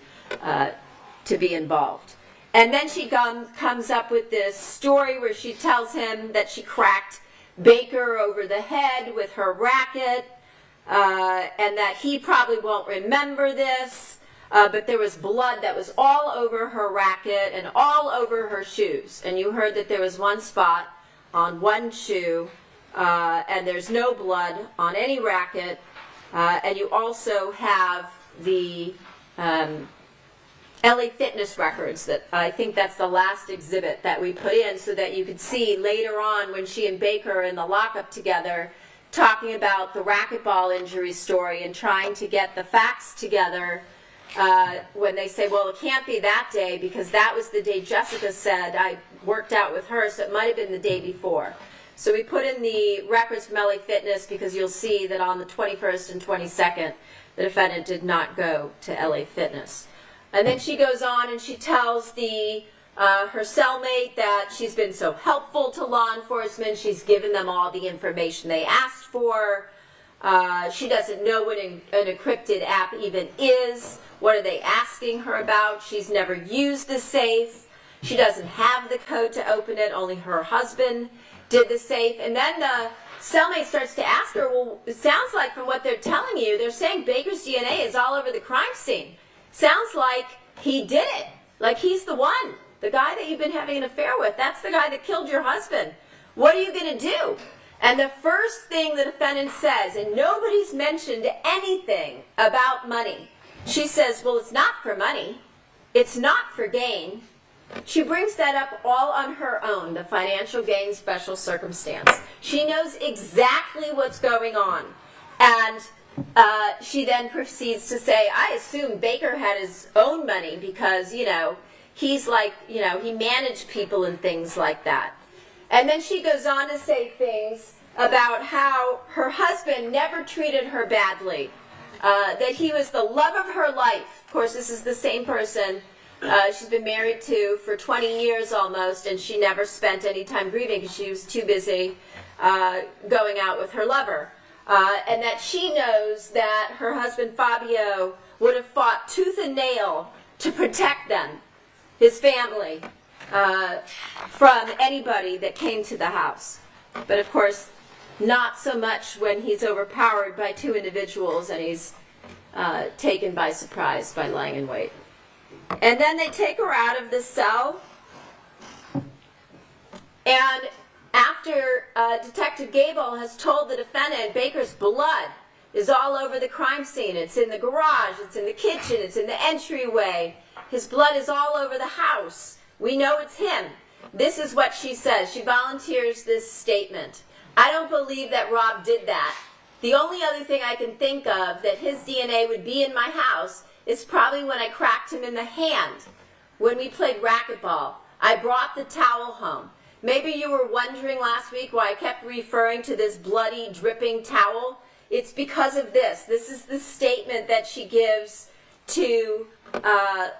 be involved. And then she comes up with this story where she tells him that she cracked Baker over the head with her racket, and that he probably won't remember this, but there was blood that was all over her racket and all over her shoes. And you heard that there was one spot on one shoe, and there's no blood on any racket, and you also have the LA Fitness records. That I think that's the last exhibit that we put in so that you could see later on when she and Baker are in the lockup together talking about the racquetball injury story and trying to get the facts together when they say, well, it can't be that day because that was the day Jessica said I worked out with her, so it might have been the day before. So we put in the records from LA Fitness because you'll see that on the 21st and 22nd the defendant did not go to LA Fitness. And then she goes on and she tells her cellmate that she's been so helpful to law enforcement. She's given them all the information they asked for. She doesn't know what an encrypted app even is. What are they asking her about? She's never used the safe. She doesn't have the code to open it. Only her husband did the safe. And then the cellmate starts to ask her, well, it sounds like from what they're telling you, they're saying Baker's DNA is all over the crime scene. Sounds like he did it. Like he's the one. The guy that you've been having an affair with. That's the guy that killed your husband. What are you going to do? And the first thing the defendant says, and nobody's mentioned anything about money. She says, well, it's not for money. It's not for gain. She brings that up all on her own, the financial gain special circumstance. She knows exactly what's going on. And she then proceeds to say, I assume Baker had his own money because, he's like, he managed people and things like that. And then she goes on to say things about how her husband never treated her badly, that he was the love of her life. Of course, this is the same person she's been married to for 20 years almost, and she never spent any time grieving because she was too busy going out with her lover. And that she knows that her husband Fabio would have fought tooth and nail to protect them, his family, from anybody that came to the house. But of course, not so much when he's overpowered by two individuals and he's taken by surprise by lying in wait. And then they take her out of the cell, and after Detective Gable has told the defendant Baker's blood is all over the crime scene, it's in the garage, it's in the kitchen, it's in the entryway, his blood is all over the house, we know it's him. This is what she says. She volunteers this statement. I don't believe that Rob did that. The only other thing I can think of that his DNA would be in my house is probably when I cracked him in the hand when we played racquetball. I brought the towel home. Maybe you were wondering last week why I kept referring to this bloody, dripping towel. It's because of this. This is the statement that she gives to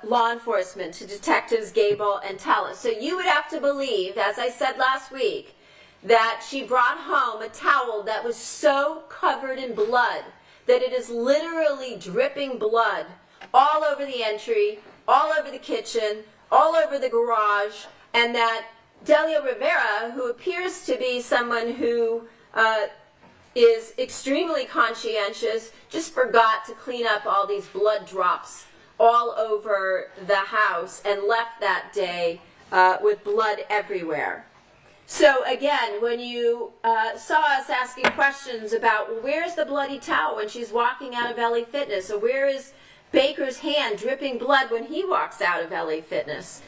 law enforcement, to Detectives Gable and Tellis. So you would have to believe, as I said last week, that she brought home a towel that was so covered in blood that it is literally dripping blood all over the entry, all over the kitchen, all over the garage, and that Delia Rivera, who appears to be someone who is extremely conscientious, just forgot to clean up all these blood drops all over the house and left that day with blood everywhere. So again, when you saw us asking questions about, well, where's the bloody towel when she's walking out of LA Fitness, or where is Baker's hand dripping blood when he walks out of LA Fitness,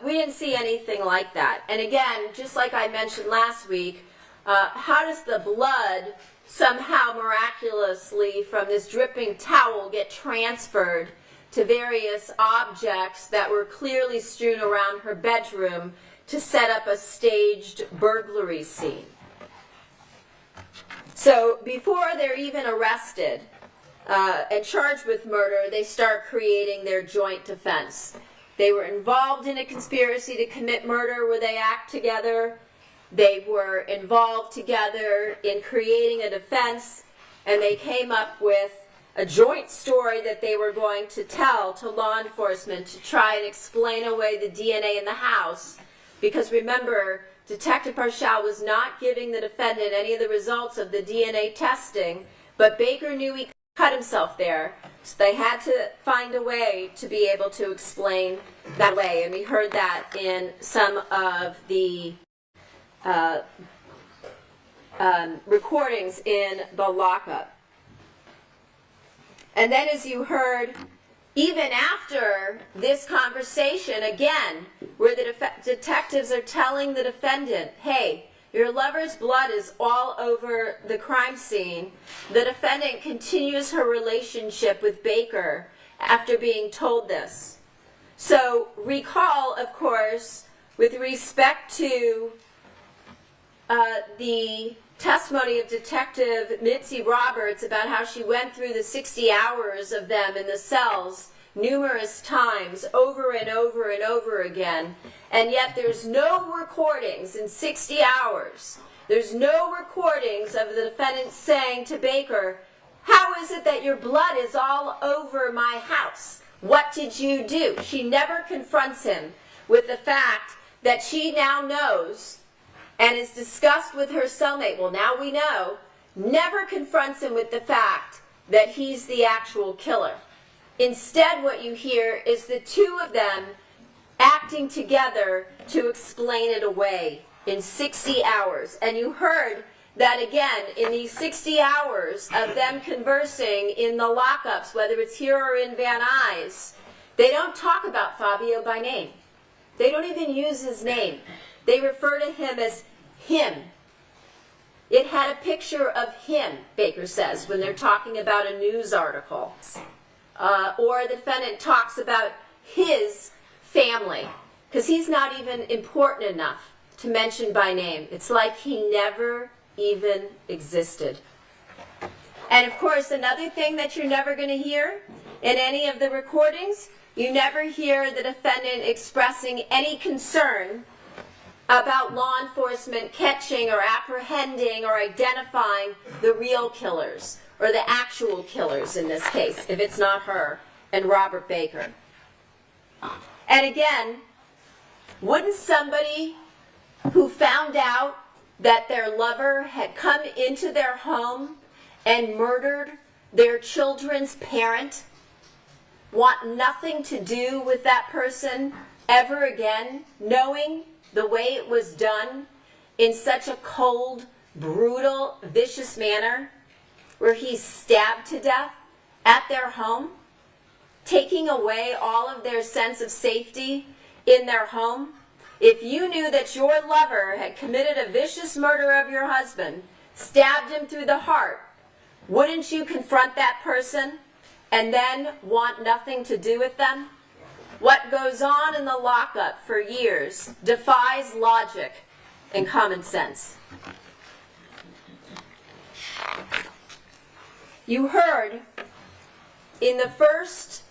we didn't see anything like that. And again, just like I mentioned last week, how does the blood somehow miraculously from this dripping towel get transferred to various objects that were clearly strewn around her bedroom to set up a staged burglary scene. So before they're even arrested and charged with murder, they start creating their joint defense. They were involved in a conspiracy to commit murder where they act together. They were involved together in creating a defense, and they came up with a joint story that they were going to tell to law enforcement to try and explain away the DNA in the house. Because remember, Detective Parshall was not giving the defendant any of the results of the DNA testing, but Baker knew he cut himself there, so they had to find a way to be able to explain that way. And we heard that in some of the recordings in the lockup. And then, as you heard, even after this conversation, again, where the detectives are telling the defendant, hey, your lover's blood is all over the crime scene, the defendant continues her relationship with Baker after being told this. So recall, of course, with respect to the testimony of Detective Mitzi Roberts about how she went through the 60 hours of them in the cells numerous times, over and over and over again, and yet there's no recordings in 60 hours. There's no recordings of the defendant saying to Baker, how is it that your blood is all over my house? What did you do? She never confronts him with the fact that she now knows and is discussed with her cellmate, well, now we know, never confronts him with the fact that he's the actual killer. Instead, what you hear is the two of them acting together to explain it away in 60 hours. And you heard that again, in these 60 hours of them conversing in the lockups, whether it's here or in Van Nuys, they don't talk about Fabio by name. They don't even use his name. They refer to him as him. It had a picture of him, Baker says, when they're talking about a news article. Or the defendant talks about his family, because he's not even important enough to mention by name. It's like he never even existed. And of course, another thing that you're never going to hear in any of the recordings, you never hear the defendant expressing any concern about law enforcement catching or apprehending or identifying the real killers, or the actual killers in this case, if it's not her and Robert Baker. And again, wouldn't somebody who found out that their lover had come into their home and murdered their children's parent want nothing to do with that person ever again, knowing the way it was done in such a cold, brutal, vicious manner, where he's stabbed to death at their home, taking away all of their sense of safety in their home? If you knew that your lover had committed a vicious murder of your husband, stabbed him through the heart, wouldn't you confront that person and then want nothing to do with them? What goes on in the lockup for years defies logic and common sense. You heard in the first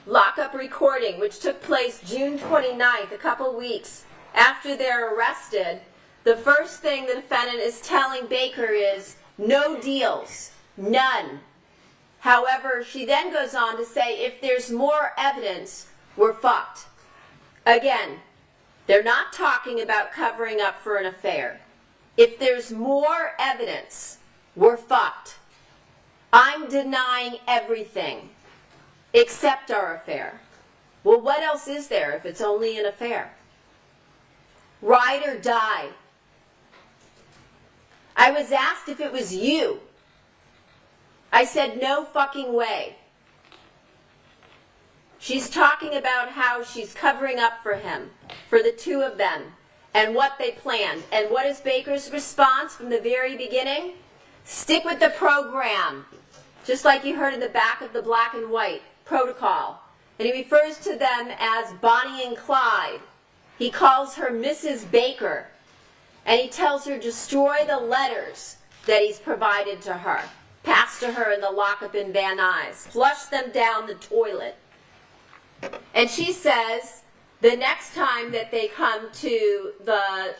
lockup recording, which took place June 29th, a couple weeks after they're arrested, the first thing the defendant is telling Baker is, no deals, none. However, she then goes on to say, if there's more evidence, we're fucked. Again, they're not talking about covering up for an affair. If there's more evidence, we're fucked. I'm denying everything except our affair. Well, what else is there if it's only an affair? Ride or die. I was asked if it was you. I said, no fucking way. She's talking about how she's covering up for him, for the two of them, and what they planned. And what is Baker's response from the very beginning? Stick with the program. Just like you heard in the back of the black and white protocol. And he refers to them as Bonnie and Clyde. he calls her Mrs. Baker, and he tells her destroy the letters that he's provided to her, passed to her in the lockup in Van Nuys, flush them down the toilet. And she says the next time that they come to the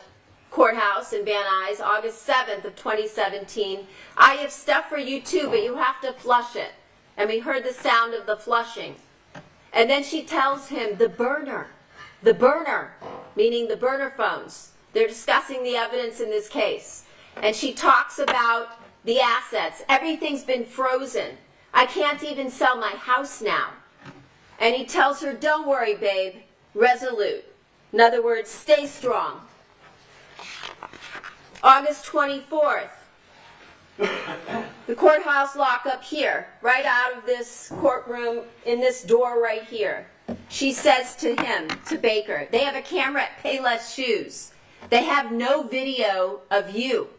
courthouse in Van Nuys, August 7th of 2017, I have stuff for you too, but you have to flush it. And we heard the sound of the flushing. And then she tells him the burner, meaning the burner phones. They're discussing the evidence in this case. And she talks about the assets. Everything's been frozen. I can't even sell my house now. And he tells her, don't worry, babe, resolute. In other words, stay strong. August 24th, the courthouse lockup here, right out of this courtroom, in this door right here. She says to him, to Baker, they have a camera at Payless Shoes. They have no video of you.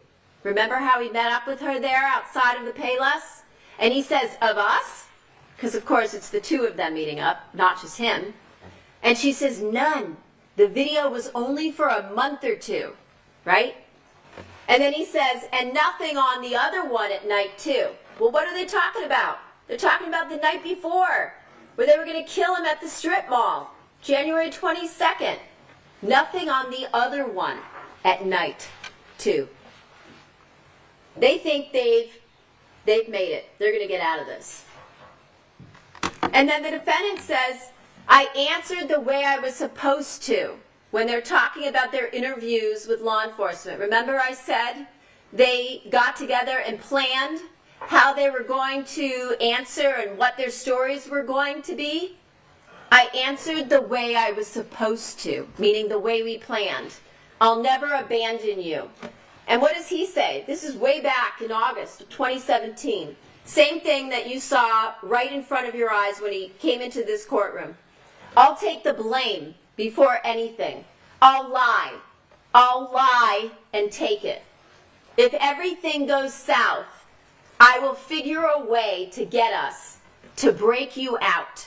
Remember how he met up with her there outside of the Payless? And he says, of us? Because of course it's the two of them meeting up, not just him. And she says, none. The video was only for a month or two, right? And then he says, and nothing on the other one at night too. Well, what are they talking about? They're talking about the night before, where they were going to kill him at the strip mall, January 22nd. Nothing on the other one at night too. They think they've made it. They're going to get out of this. And then the defendant says, I answered the way I was supposed to when they're talking about their interviews with law enforcement. Remember I said they got together and planned how they were going to answer and what their stories were going to be? I answered the way I was supposed to, meaning the way we planned. I'll never abandon you. And what does he say? This is way back in August of 2017. Same thing that you saw right in front of your eyes when he came into this courtroom. I'll take the blame before anything. I'll lie and take it. If everything goes south, I will figure a way to get us, to break you out.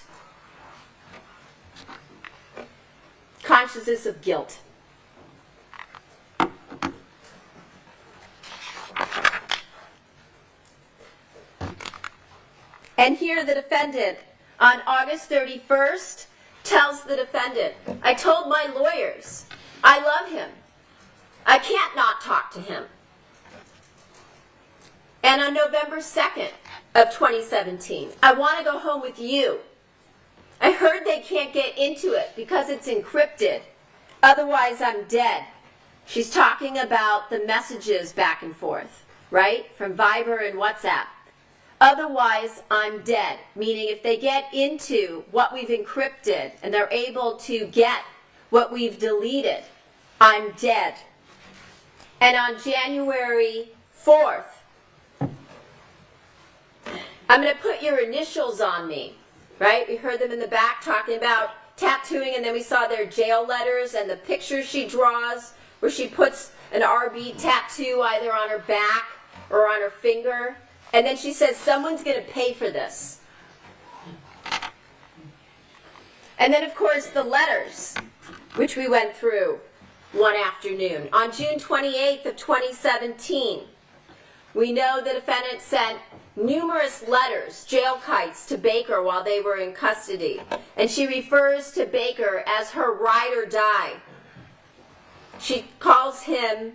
Consciousness of guilt. And here the defendant, on August 31st, tells the defendant, I told my lawyers, I love him. I can't not talk to him. And on November 2nd of 2017, I want to go home with you. I heard they can't get into it because it's encrypted. Otherwise, I'm dead. She's talking about the messages back and forth, right? From Viber and WhatsApp. Otherwise, I'm dead. Meaning if they get into what we've encrypted and they're able to get what we've deleted, I'm dead. And on January 4th, I'm going to put your initials on me, right? We heard them in the back talking about tattooing, and then we saw their jail letters and the pictures she draws where she puts an RB tattoo either on her back or on her finger. And then she says, someone's going to pay for this. And then, of course, the letters, which we went through one afternoon. On June 28th of 2017, we know the defendant sent numerous letters, jail kites, to Baker while they were in custody. And she refers to Baker as her ride or die. She calls him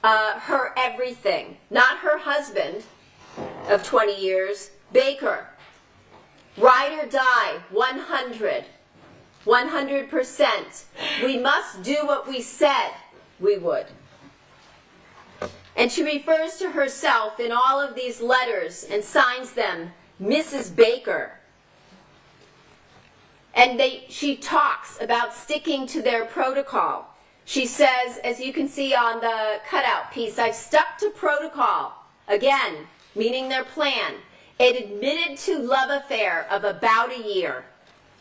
her everything, not her husband of 20 years, Baker. Ride or die, 100%. We must do what we said we would. And she refers to herself in all of these letters and signs them Mrs. Baker. And she talks about sticking to their protocol. She says, as you can see on the cutout piece, I've stuck to protocol. Again, meaning their plan. It admitted to love affair of about a year.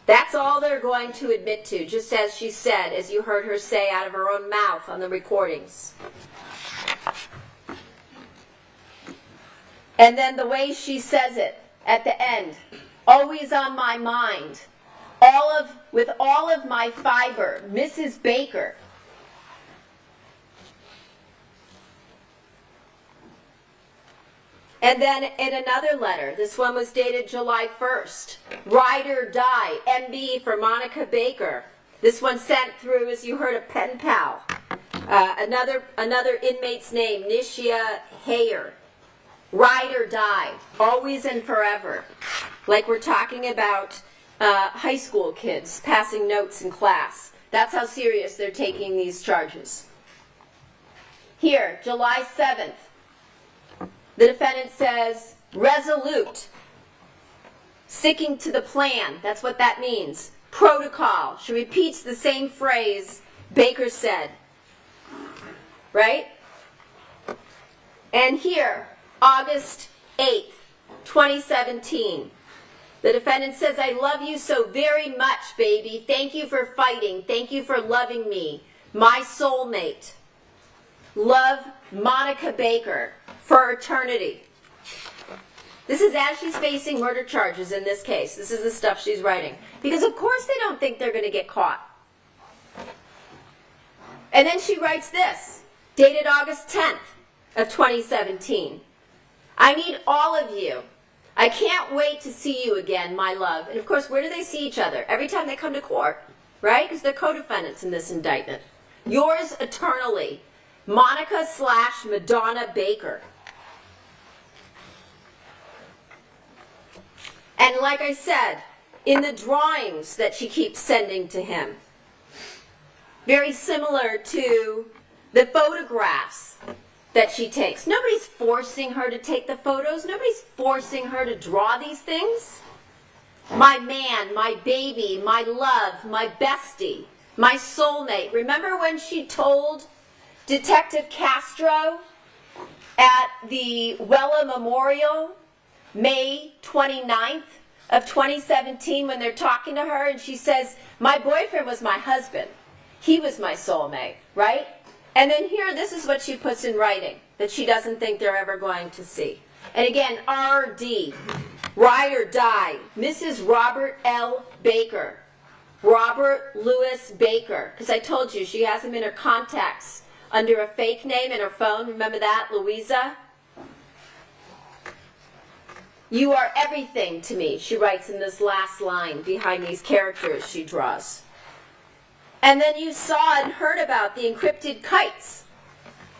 That's all they're going to admit to, just as she said, as you heard her say out of her own mouth on the recordings. And then the way she says it at the end, always on my mind. All of with all of my fiber, Mrs. Baker. And then in another letter, this one was dated July 1st, Ride or Die, MB for Monica Baker. This one sent through, as you heard, a pen pal. Another inmate's name, Nishia Hayer. Ride or die, always and forever. Like we're talking about high school kids passing notes in class. That's how serious they're taking these charges. Here, July 7th, the defendant says, resolute, sticking to the plan. That's what that means. Protocol. She repeats the same phrase Baker said. Right? And here, August 8th, 2017. The defendant says, I love you so very much, baby. Thank you for fighting. Thank you for loving me. My soulmate. Love, Monica Baker, for eternity. This is as she's facing murder charges in this case. This is the stuff she's writing. Because of course they don't think they're going to get caught. And then she writes this, dated August 10th of 2017. I need all of you. I can't wait to see you again, my love. And of course, where do they see each other? Every time they come to court, right? Because they're co-defendants in this indictment. Yours eternally, Monica/Madonna Baker. And like I said, in the drawings that she keeps sending to him, very similar to the photographs that she takes. Nobody's forcing her to take the photos. Nobody's forcing her to draw these things. My man, my baby, my love, my bestie, my soulmate. Remember when she told Detective Castro at the Wella Memorial, May 29th of 2017, when they're talking to her, and she says, my boyfriend was my husband. He was my soulmate, right? And then here, this is what she puts in writing that she doesn't think they're ever going to see. And again, R.D., Ride or Die, Mrs. Robert L. Baker, Robert Louis Baker, because I told you she has him in her contacts under a fake name in her phone. Remember that, Louisa? You are everything to me, she writes in this last line behind these characters she draws. And then you saw and heard about the encrypted kites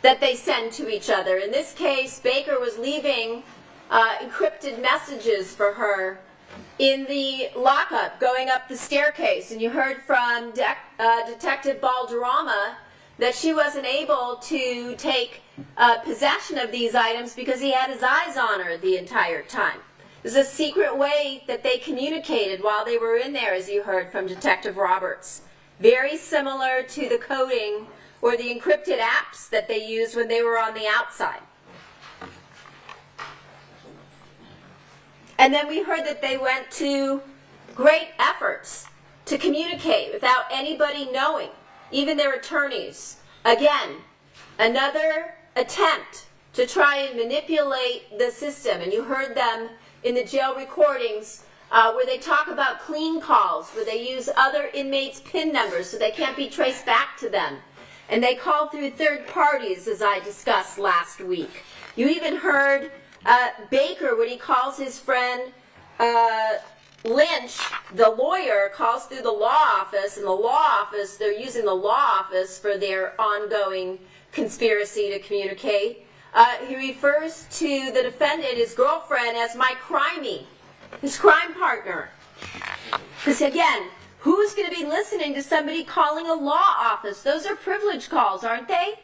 that they send to each other. In this case, Baker was leaving encrypted messages for her in the lockup going up the staircase. And you heard from Detective Balderrama that she wasn't able to take possession of these items because he had his eyes on her the entire time. There's a secret way that they communicated while they were in there, as you heard from Detective Roberts. Very similar to the coding or the encrypted apps that they used when they were on the outside. And then we heard that they went to great efforts to communicate without anybody knowing, even their attorneys. Again, another attempt to try and manipulate the system. And you heard them in the jail recordings where they talk about clean calls, where they use other inmates' PIN numbers so they can't be traced back to them. And they call through third parties, as I discussed last week. You even heard Baker, when he calls his friend Lynch, the lawyer, calls through the law office, and the law office, they're using the law office for their ongoing conspiracy to communicate. He refers to the defendant, his girlfriend, as my crimey, his crime partner. Because again, who's going to be listening to somebody calling a law office? Those are privilege calls, aren't they?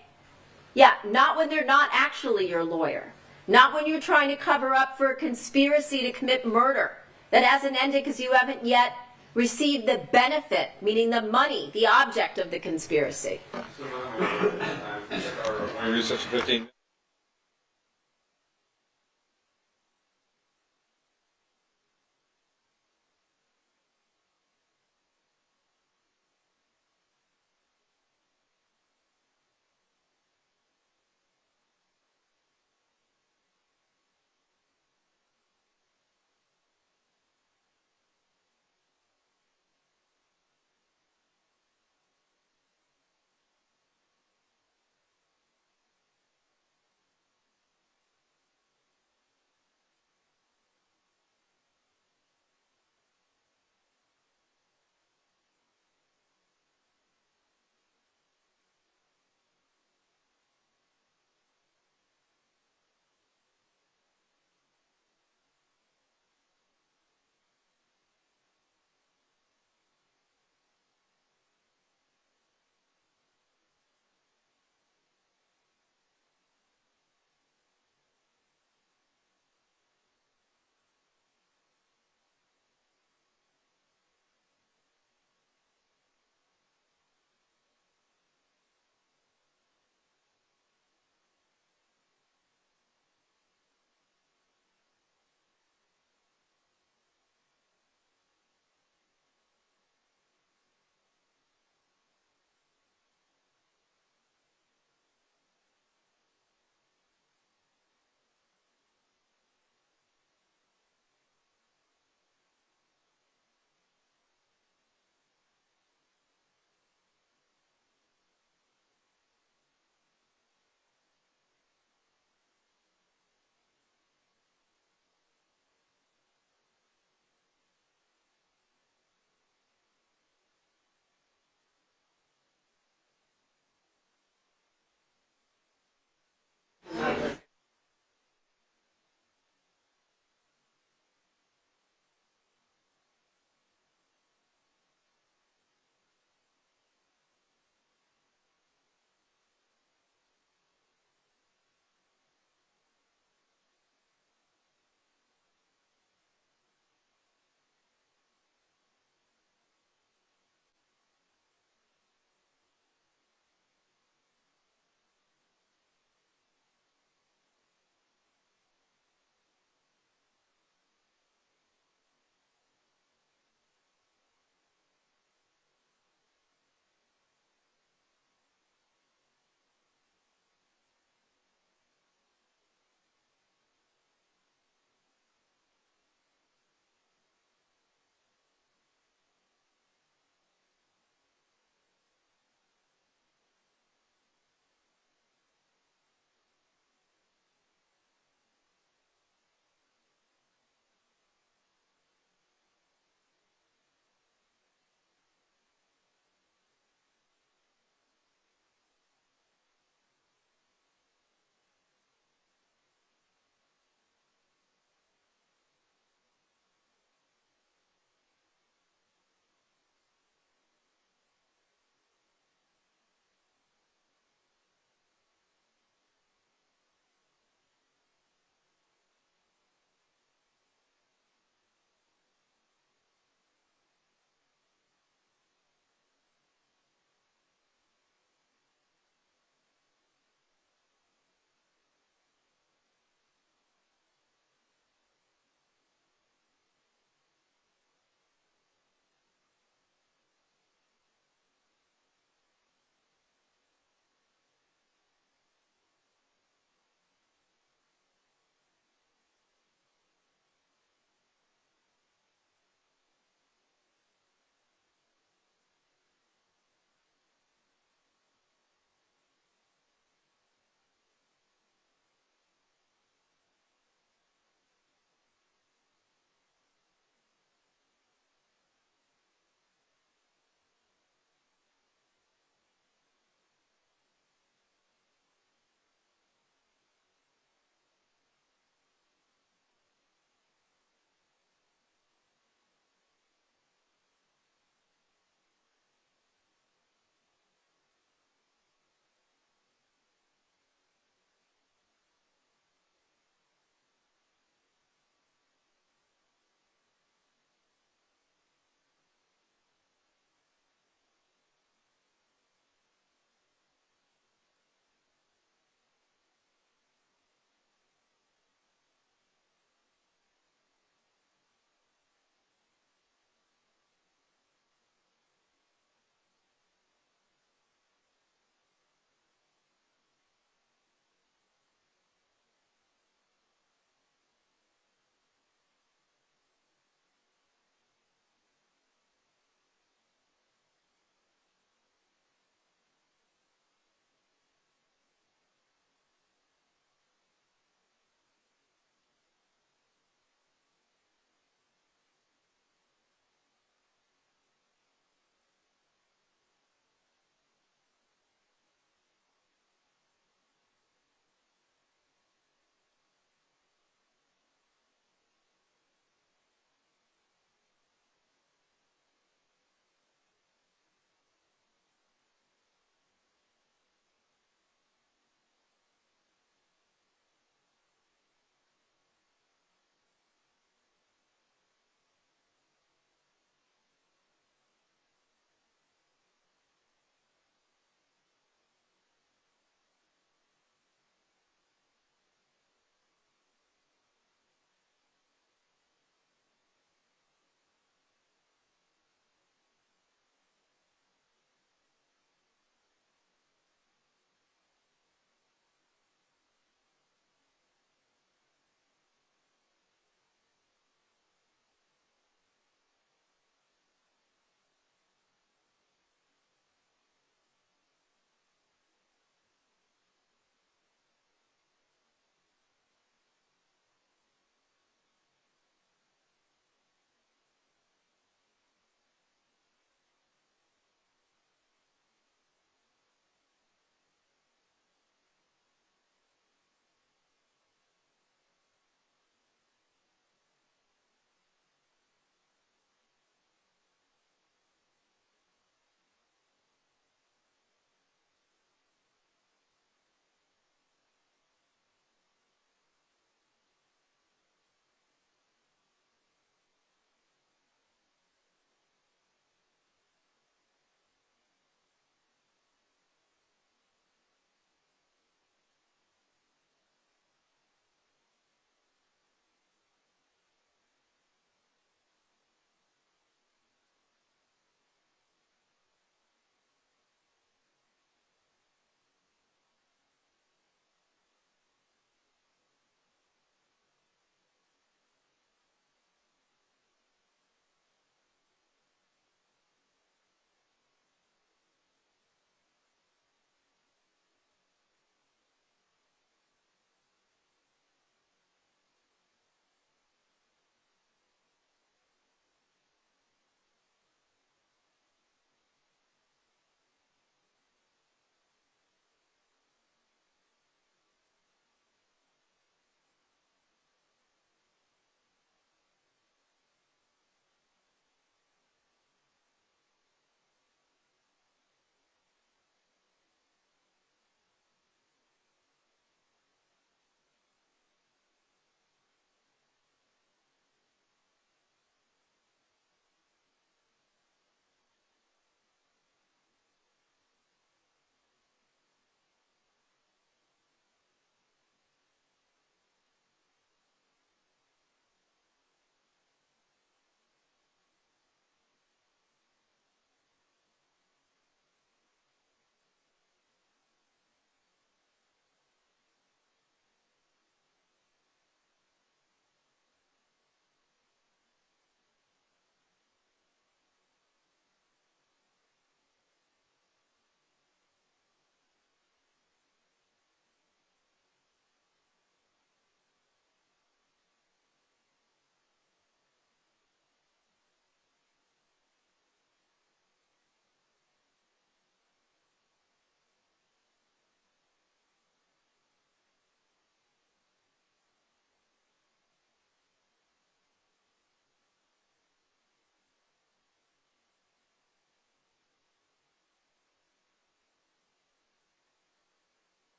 Yeah, not when they're not actually your lawyer. Not when you're trying to cover up for a conspiracy to commit murder that hasn't ended because you haven't yet received the benefit, meaning the money, the object of the conspiracy. We recess 15.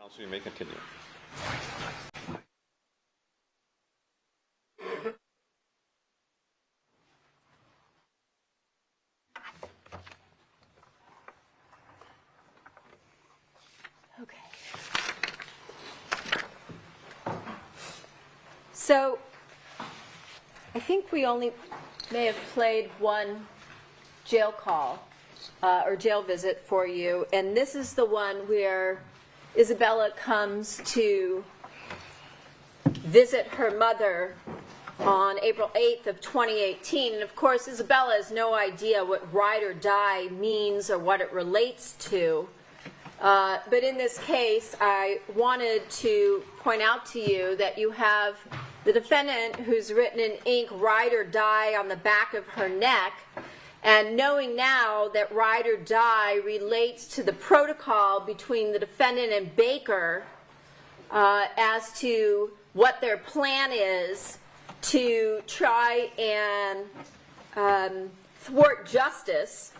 Counsel, you may continue. Okay. So, I think we only may have played one jail call or jail visit for you, and this is the one where Isabella comes to visit her mother on April 8th of 2018, and of course Isabella has no idea what ride or die means or what it relates to. But in this case, I wanted to point out to you that you have the defendant who's written in ink ride or die on the back of her neck, and knowing now that ride or die relates to the protocol between the defendant and Baker as to what their plan is to try and thwart justice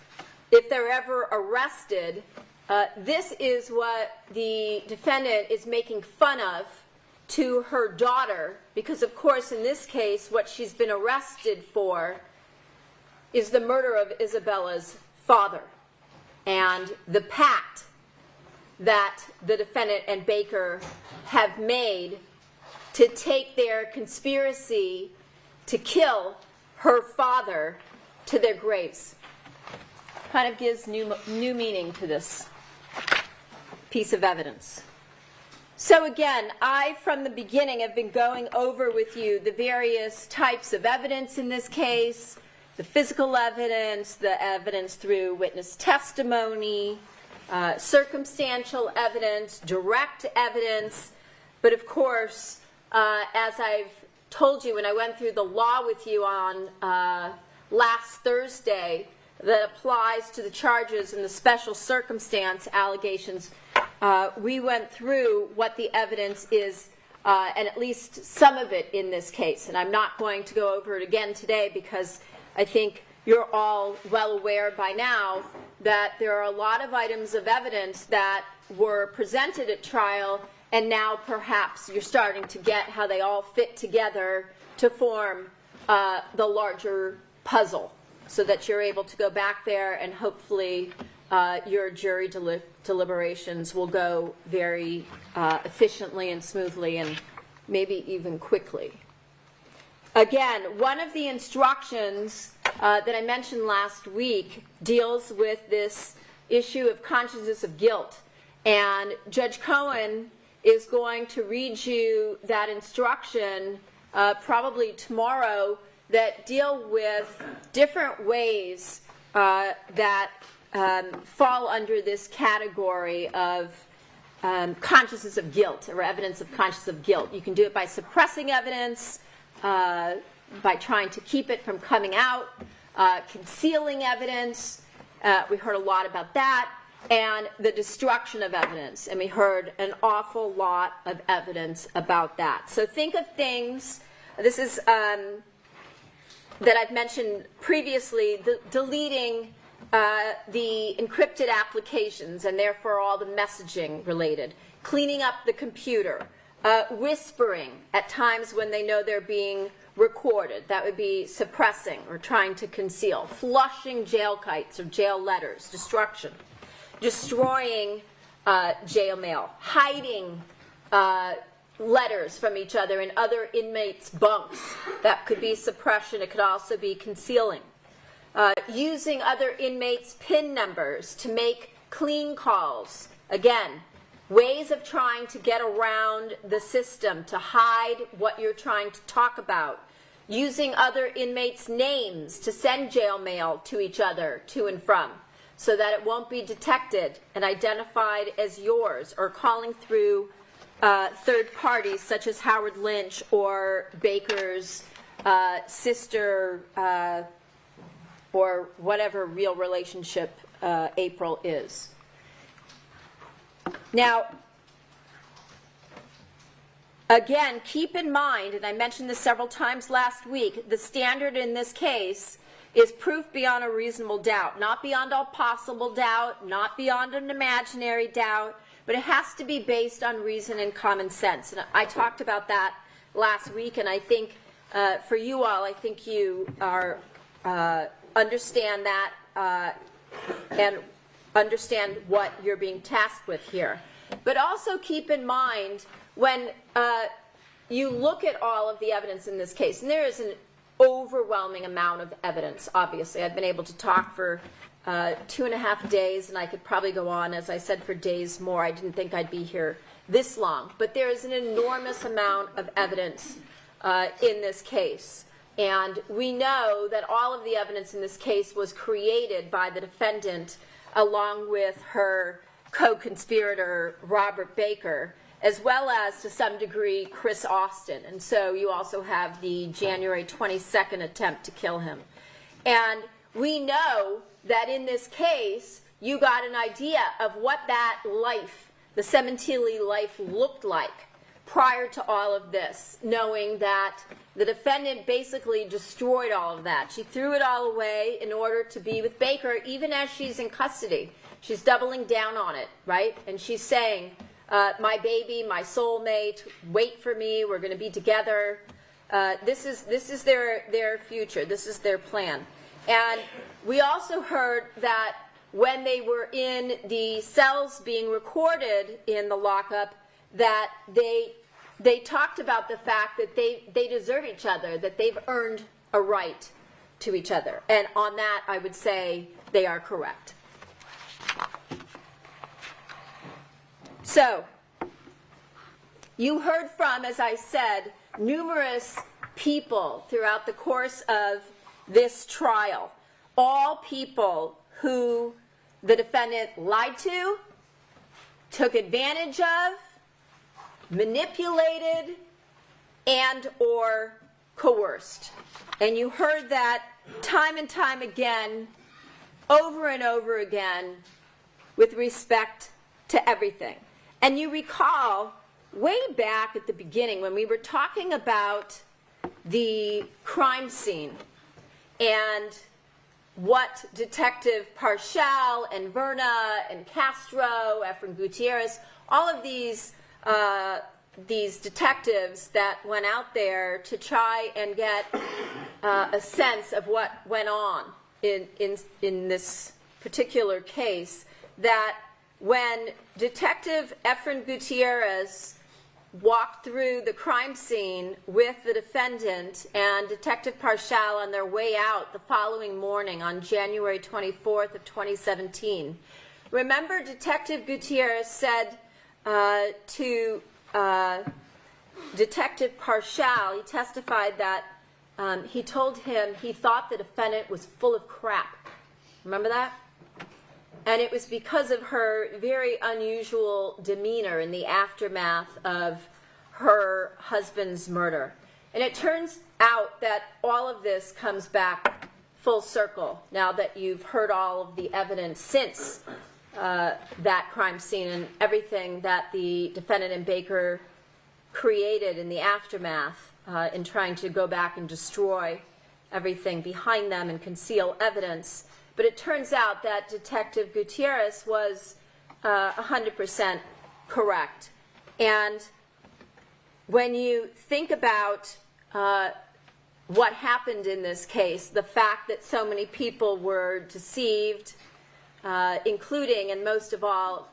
if they're ever arrested. This is what the defendant is making fun of to her daughter, because of course in this case what she's been arrested for is the murder of Isabella's father and the pact that the defendant and Baker have made to take their conspiracy to kill her father to their graves. Kind of gives new meaning to this piece of evidence. So again, I from the beginning have been going over with you the various types of evidence in this case, the physical evidence, the evidence through witness testimony, circumstantial evidence, direct evidence, but of course, as I've told you when I went through the law with you on last Thursday, that applies to the charges and the special circumstance allegations, we went through what the evidence is, and at least some of it in this case. And I'm not going to go over it again today because I think you're all well aware by now that there are a lot of items of evidence that were presented at trial, and now perhaps you're starting to get how they all fit together to form the larger puzzle, so that you're able to go back there and hopefully your jury deliberations will go very efficiently and smoothly and maybe even quickly. Again, one of the instructions that I mentioned last week deals with this issue of consciousness of guilt. And Judge Cohen is going to read you that instruction probably tomorrow that deal with different ways that fall under this category of consciousness of guilt or evidence of consciousness of guilt. You can do it by suppressing evidence, by trying to keep it from coming out, concealing evidence. We heard a lot about that. And the destruction of evidence. And we heard an awful lot of evidence about that. So think of things, this is that I've mentioned previously, deleting the encrypted applications and therefore all the messaging related, cleaning up the computer, whispering at times when they know they're being recorded. That would be suppressing or trying to conceal. Flushing jail kites or jail letters, destruction. Destroying jail mail. Hiding letters from each other in other inmates' bunks. That could be suppression. It could also be concealing. Using other inmates' PIN numbers to make clean calls. Again, ways of trying to get around the system, to hide what you're trying to talk about. Using other inmates' names to send jail mail to each other, to and from, so that it won't be detected and identified as yours, or calling through third parties such as Howard Lynch or Baker's sister or whatever real relationship April is. Now, again, keep in mind, and I mentioned this several times last week, the standard in this case is proof beyond a reasonable doubt, not beyond all possible doubt, not beyond an imaginary doubt, but it has to be based on reason and common sense. And I talked about that last week, and I think for you all, I think you are understand that and understand what you're being tasked with here. But also keep in mind when you look at all of the evidence in this case, and there is an overwhelming amount of evidence, obviously. I've been able to talk for 2.5 days, and I could probably go on, as I said, for days more. I didn't think I'd be here this long. But there is an enormous amount of evidence in this case. And we know that all of the evidence in this case was created by the defendant along with her co-conspirator, Robert Baker, as well as, to some degree, Chris Austin. And so you also have the January 22nd attempt to kill him. And we know that in this case, you got an idea of what that life, the Sementilli life, looked like prior to all of this, knowing that the defendant basically destroyed all of that. She threw it all away in order to be with Baker, even as she's in custody. She's doubling down on it, right? And she's saying, my baby, my soulmate, wait for me, we're going to be together. This is their future. This is their plan. And we also heard that when they were in the cells being recorded in the lockup, that they talked about the fact that they deserve each other, that they've earned a right to each other. And on that, I would say they are correct. So, you heard from, as I said, numerous people throughout the course of this trial, all people who the defendant lied to, took advantage of, manipulated, and or coerced. And you heard that time and time again, over and over again, with respect to everything. And you recall way back at the beginning when we were talking about the crime scene and what Detective Parshall and Verna and Castro, Efren Gutierrez, all of these detectives that went out there to try and get a sense of what went on in this particular case, that when Detective Efren Gutierrez walked through the crime scene with the defendant and Detective Parshall on their way out the following morning on January 24th of 2017, remember Detective Gutierrez said to Detective Parshall, he testified that he told him he thought the defendant was full of crap. Remember that? And it was because of her very unusual demeanor in the aftermath of her husband's murder. And it turns out that all of this comes back full circle now that you've heard all of the evidence since that crime scene and everything that the defendant and Baker created in the aftermath in trying to go back and destroy everything behind them and conceal evidence. But it turns out that Detective Gutierrez was 100% correct. And when you think about what happened in this case, the fact that so many people were deceived, including, and most of all,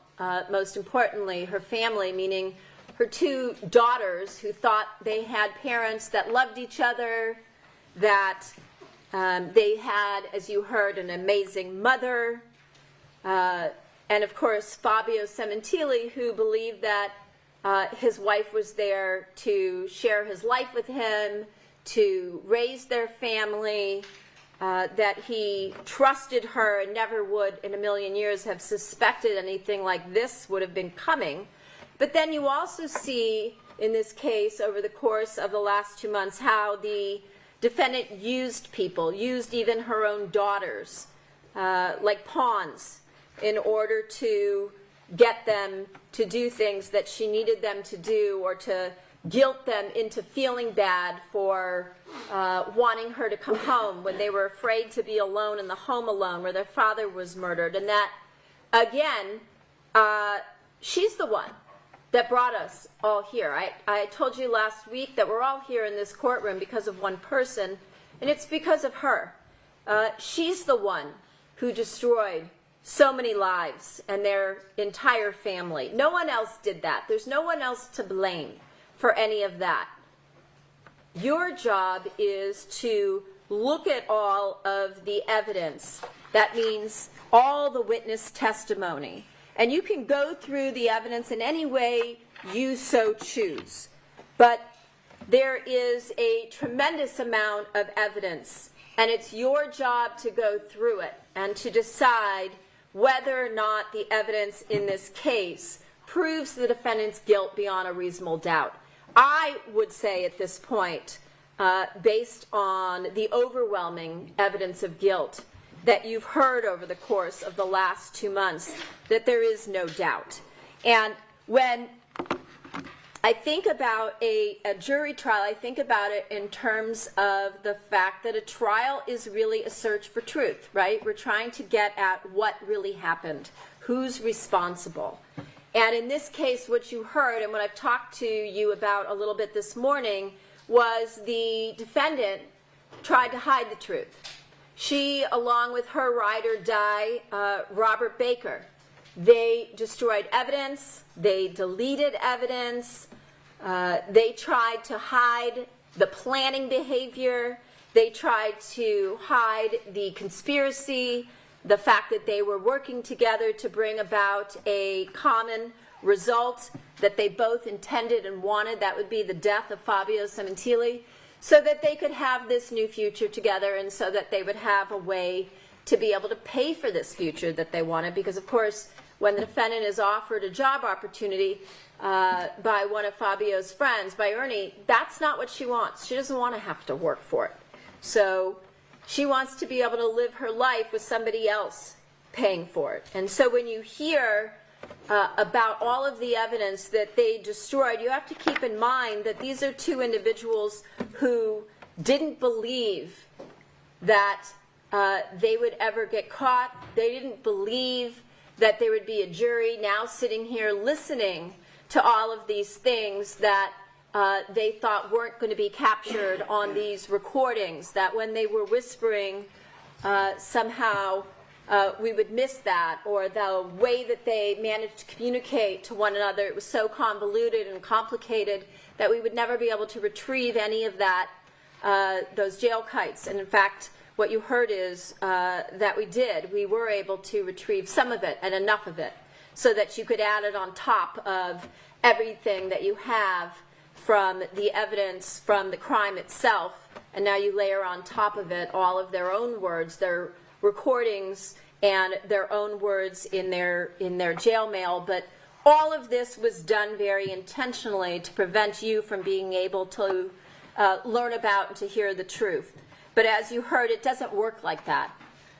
most importantly, her family, meaning her two daughters who thought they had parents that loved each other, that they had, as you heard, an amazing mother, and of course Fabio Sementilli, who believed that his wife was there to share his life with him, to raise their family, that he trusted her and never would in a million years have suspected anything like this would have been coming. But then you also see in this case over the course of the last 2 months how the defendant used people, used even her own daughters, like pawns, in order to get them to do things that she needed them to do or to guilt them into feeling bad for wanting her to come home when they were afraid to be alone in the home alone where their father was murdered. And that, again, she's the one that brought us all here. I told you last week that we're all here in this courtroom because of one person, and it's because of her. She's the one who destroyed so many lives and their entire family. No one else did that. There's no one else to blame for any of that. Your job is to look at all of the evidence. That means all the witness testimony. And you can go through the evidence in any way you so choose. But there is a tremendous amount of evidence, and it's your job to go through it and to decide whether or not the evidence in this case proves the defendant's guilt beyond a reasonable doubt. I would say at this point, based on the overwhelming evidence of guilt that you've heard over the course of the last 2 months, that there is no doubt. And when I think about a jury trial, I think about it in terms of the fact that a trial is really a search for truth, right? We're trying to get at what really happened, who's responsible. And in this case, what you heard and what I've talked to you about a little bit this morning was the defendant tried to hide the truth. She, along with her ride or die, Robert Baker, they destroyed evidence, they deleted evidence, they tried to hide the planning behavior, they tried to hide the conspiracy, the fact that they were working together to bring about a common result that they both intended and wanted. That would be the death of Fabio Sementilli, so that they could have this new future together and so that they would have a way to be able to pay for this future that they wanted. Because, of course, when the defendant is offered a job opportunity by one of Fabio's friends, by Ernie, that's not what she wants. She doesn't want to have to work for it. So she wants to be able to live her life with somebody else paying for it. And so when you hear about all of the evidence that they destroyed, you have to keep in mind that these are two individuals who didn't believe that they would ever get caught. They didn't believe that there would be a jury now sitting here listening to all of these things that they thought weren't going to be captured on these recordings, that when they were whispering, somehow we would miss that, or the way that they managed to communicate to one another, it was so convoluted and complicated that we would never be able to retrieve any of that, those jail kites. And in fact, what you heard is that we were able to retrieve some of it and enough of it so that you could add it on top of everything that you have from the evidence from the crime itself, and now you layer on top of it all of their own words, their recordings, and their own words in their jail mail. But all of this was done very intentionally to prevent you from being able to learn about and to hear the truth. But as you heard, it doesn't work like that.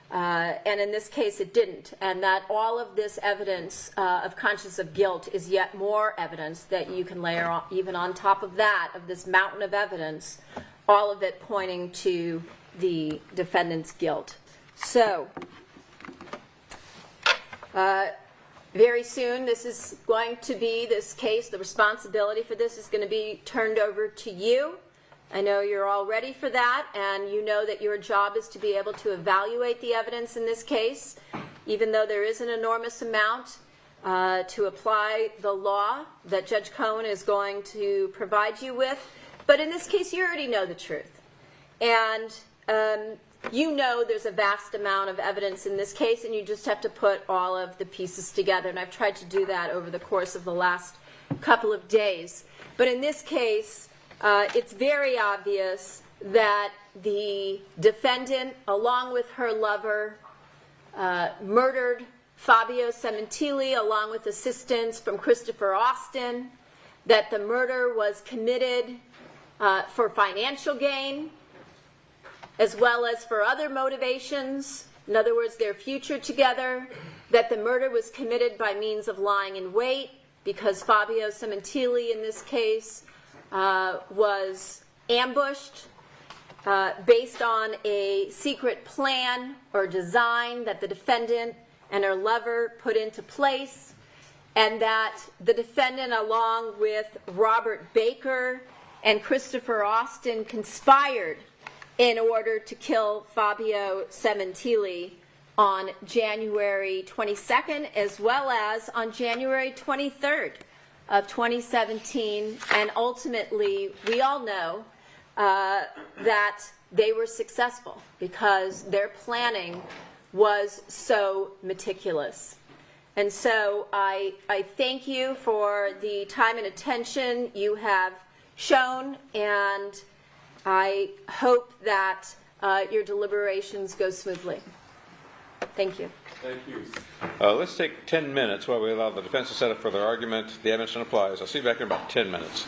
And in this case, it didn't. And that all of this evidence of conscience of guilt is yet more evidence that you can layer on, even on top of that, of this mountain of evidence, all of it pointing to the defendant's guilt. So, very soon, this is going to be, this case, the responsibility for this is going to be turned over to you. I know you're all ready for that, and you know that your job is to be able to evaluate the evidence in this case, even though there is an enormous amount, to apply the law that Judge Cohen is going to provide you with. But in this case, you already know the truth. And you know there's a vast amount of evidence in this case, and you just have to put all of the pieces together. And I've tried to do that over the course of the last couple of days. But in this case, it's very obvious that the defendant, along with her lover, murdered Fabio Sementilli along with assistance from Christopher Austin, that the murder was committed for financial gain, as well as for other motivations, in other words, their future together, that the murder was committed by means of lying in wait, because Fabio Sementilli, in this case, was ambushed based on a secret plan or design that the defendant and her lover put into place, and that the defendant, along with Robert Baker and Christopher Austin, conspired in order to kill Fabio Sementilli on January 22nd, as well as on January 23rd of 2017. And ultimately, we all know that they were successful because their planning was so meticulous. And so I thank you for the time and attention you have shown, and I hope that your deliberations go smoothly. Thank you. Thank you. Let's take 10 minutes while we allow the defense to set up for their argument. The evidence applies. I'll see you back in about 10 minutes.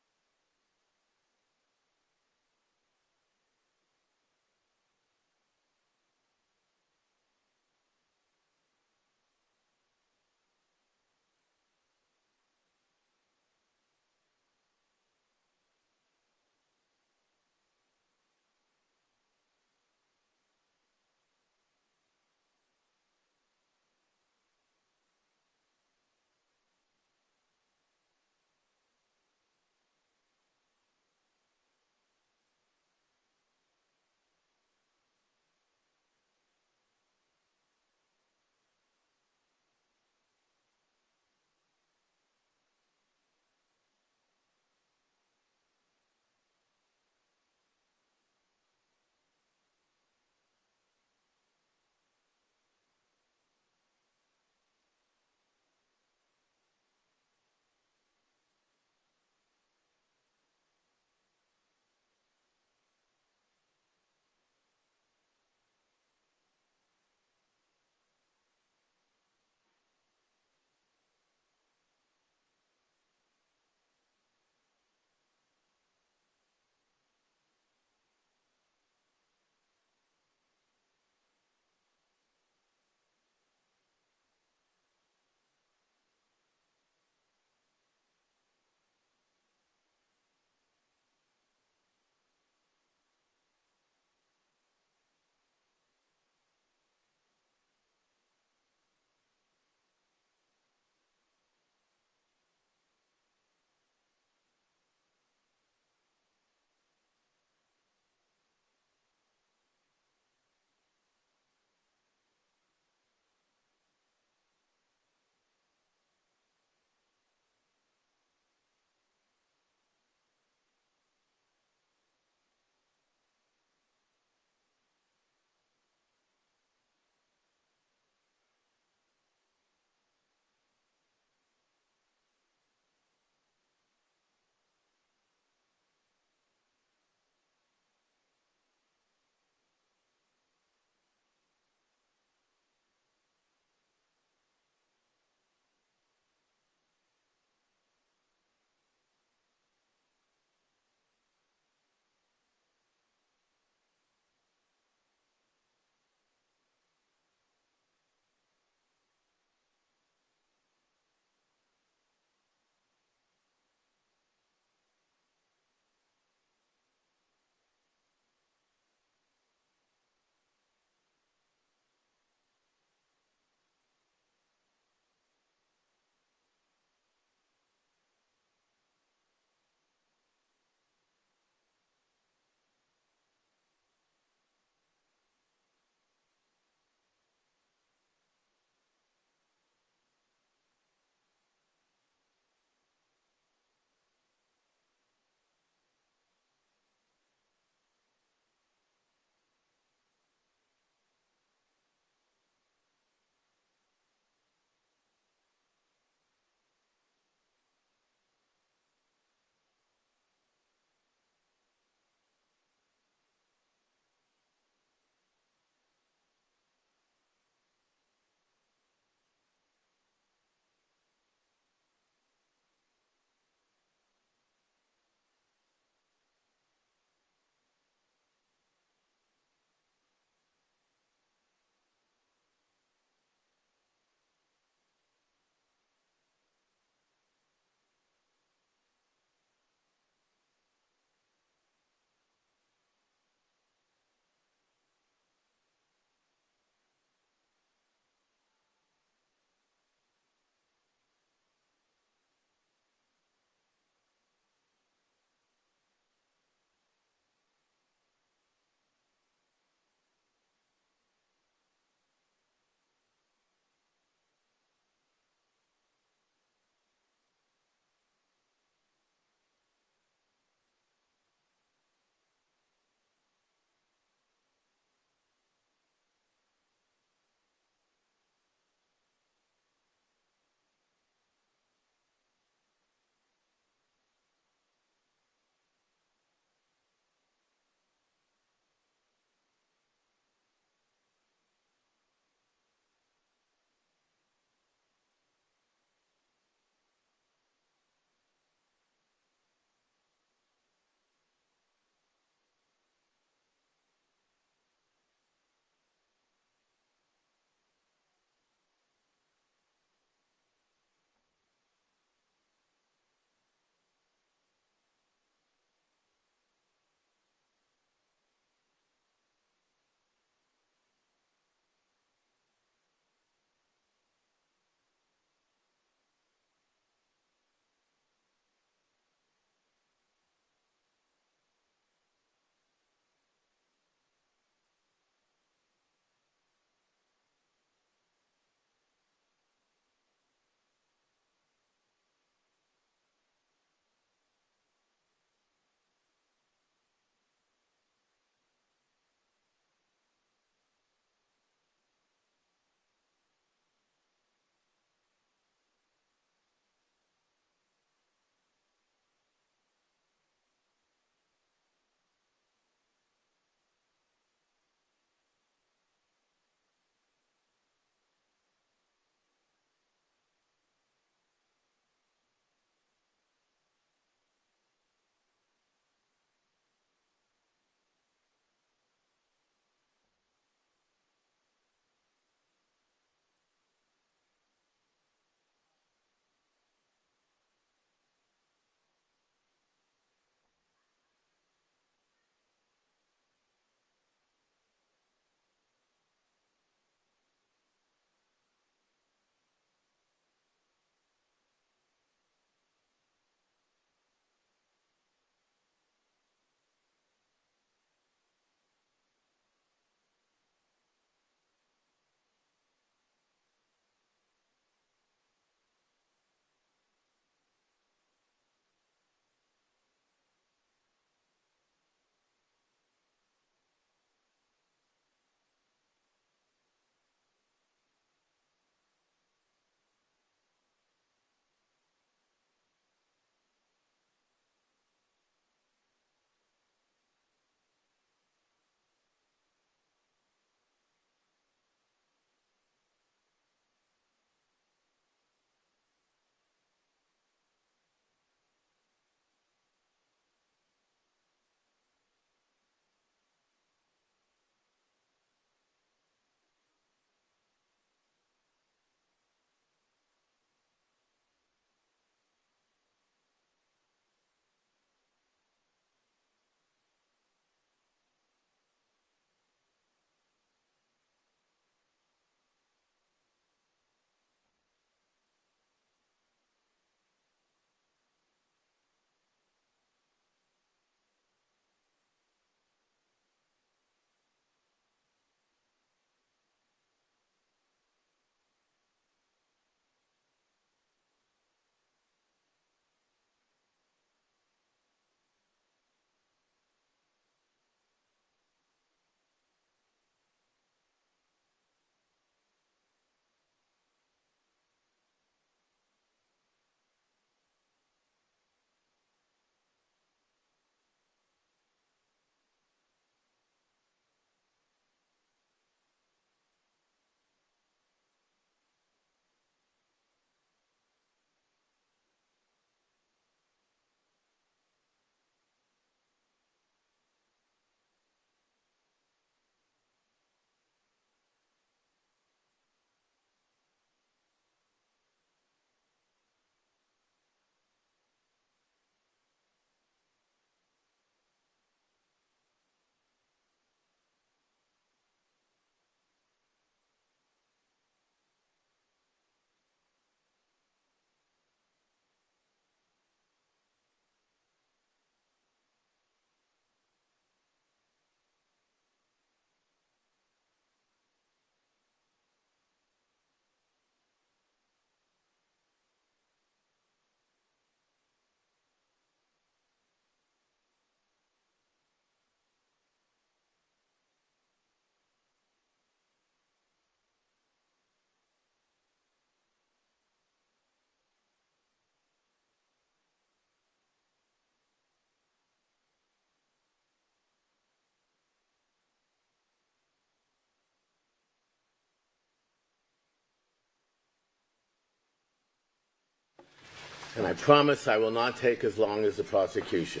And I promise I will not take as long as the prosecution.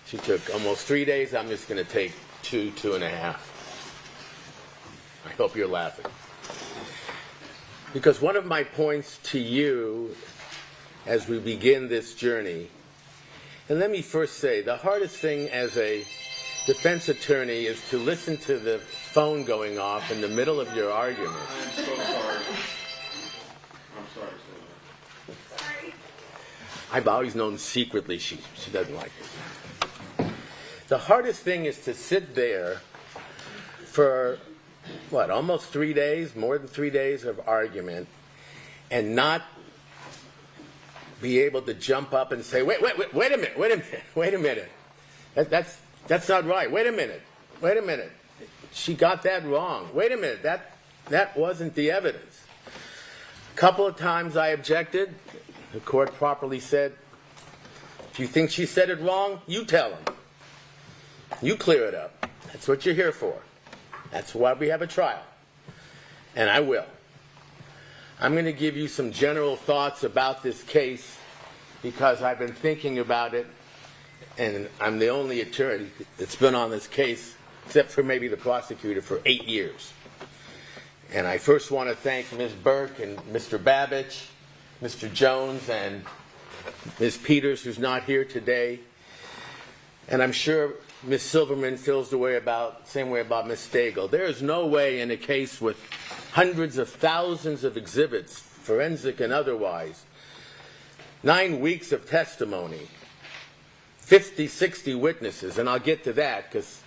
She took almost 3 days. I'm just going to take 2.5. I hope you're laughing. Because one of my points to you as we begin this journey, and let me first say, the hardest thing as a defense attorney is to listen to the phone going off in the middle of your argument. I'm so sorry. I'm sorry, Senator. Sorry. I've always known secretly she doesn't like it. The hardest thing is to sit there for, almost 3 days, more than 3 days of argument, and not be able to jump up and say, wait a minute. That's not right. Wait a minute. She got that wrong. Wait a minute. That wasn't the evidence. A couple of times I objected. The court properly said, if you think she said it wrong, you tell him. You clear it up. That's what you're here for. That's why we have a trial. And I will. I'm going to give you some general thoughts about this case because I've been thinking about it, and I'm the only attorney that's been on this case, except for maybe the prosecutor, for 8 years. And I first want to thank Ms. Burke and Mr. Babich, Mr. Jones, and Ms. Peters, who's not here today. And I'm sure Ms. Silverman feels the same way about Ms. Stagel. There is no way in a case with hundreds of thousands of exhibits, forensic and otherwise, 9 weeks of testimony, 50, 60 witnesses, and I'll get to that because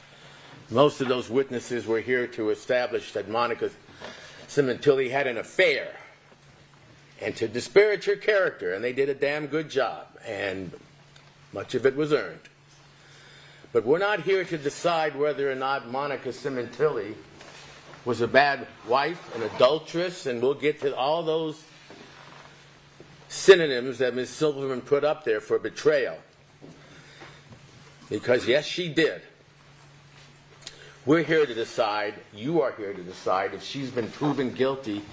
most of those witnesses were here to establish that Monica Sementilli had an affair and to disparage her character, and they did a damn good job, and much of it was earned. But we're not here to decide whether or not Monica Sementilli was a bad wife, an adulteress, and we'll get to all those synonyms that Ms. Silverman put up there for betrayal. Because yes, she did. We're here to decide, you are here to decide, if she's been proven guilty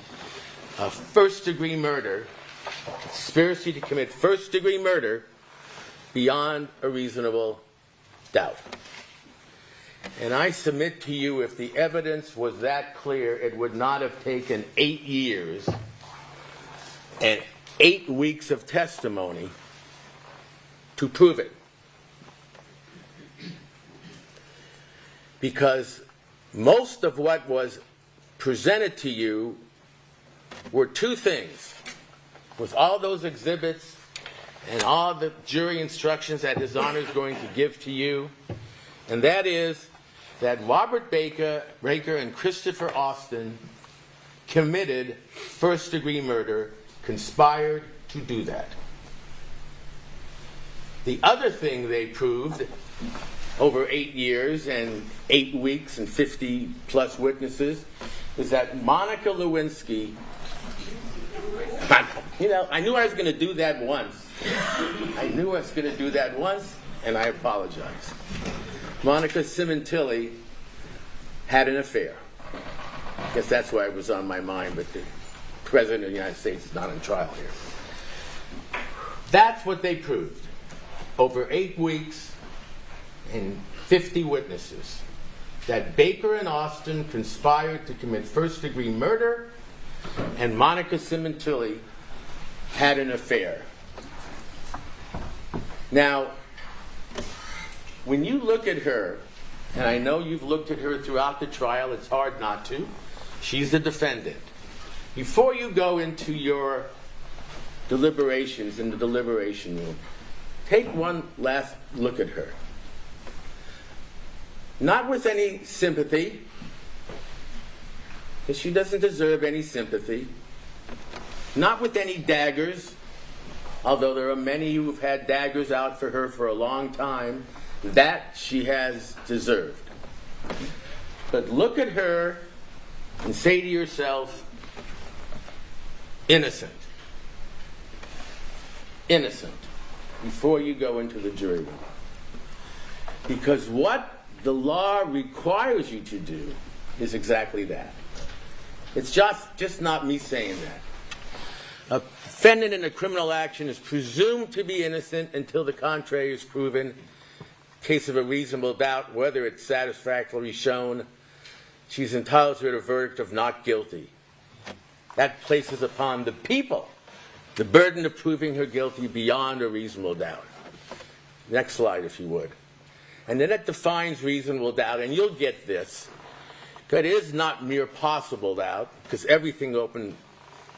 of first-degree murder, conspiracy to commit first-degree murder beyond a reasonable doubt. And I submit to you, if the evidence was that clear, it would not have taken 8 years and 8 weeks of testimony to prove it. Because most of what was presented to you were two things. With all those exhibits and all the jury instructions that His Honor is going to give to you, and that is that Robert Baker and Christopher Austin committed first-degree murder, conspired to do that. The other thing they proved over 8 years and 8 weeks and 50-plus witnesses is that Monica Lewinsky, I knew I was going to do that once. And I apologize. Monica Sementilli had an affair. I guess that's why it was on my mind, but the President of the United States is not on trial here. That's what they proved. Over 8 weeks and 50 witnesses. That Baker and Austin conspired to commit first-degree murder, and Monica Sementilli had an affair. Now, when you look at her, and I know you've looked at her throughout the trial, it's hard not to. She's the defendant. Before you go into your deliberations in the deliberation room, take one last look at her. Not with any sympathy, because she doesn't deserve any sympathy. Not with any daggers, although there are many who have had daggers out for her for a long time. That she has deserved. But look at her and say to yourself, innocent. Innocent. Before you go into the jury room. Because what the law requires you to do is exactly that. It's just not me saying that. A defendant in a criminal action is presumed to be innocent until the contrary is proven. In case of a reasonable doubt, whether it's satisfactorily shown, she's entitled to a verdict of not guilty. That places upon the people the burden of proving her guilty beyond a reasonable doubt. Next slide, if you would. And then it defines reasonable doubt, and you'll get this. It is not mere possible doubt, because everything open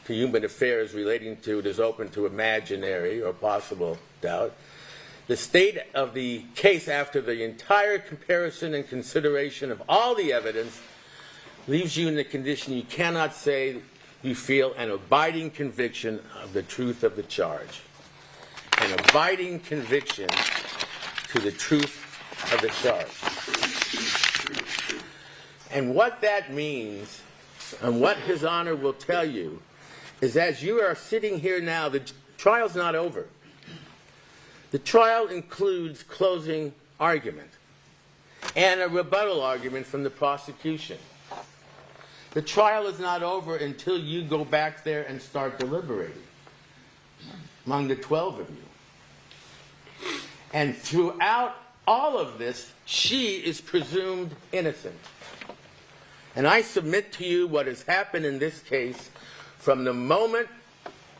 to human affairs relating to it is open to imaginary or possible doubt. The state of the case after the entire comparison and consideration of all the evidence leaves you in the condition you cannot say you feel an abiding conviction of the truth of the charge. An abiding conviction to the truth of the charge. And what that means, and what His Honor will tell you, is as you are sitting here now, the trial's not over. The trial includes closing argument and a rebuttal argument from the prosecution. The trial is not over until you go back there and start deliberating among the 12 of you. And throughout all of this, she is presumed innocent. And I submit to you what has happened in this case from the moment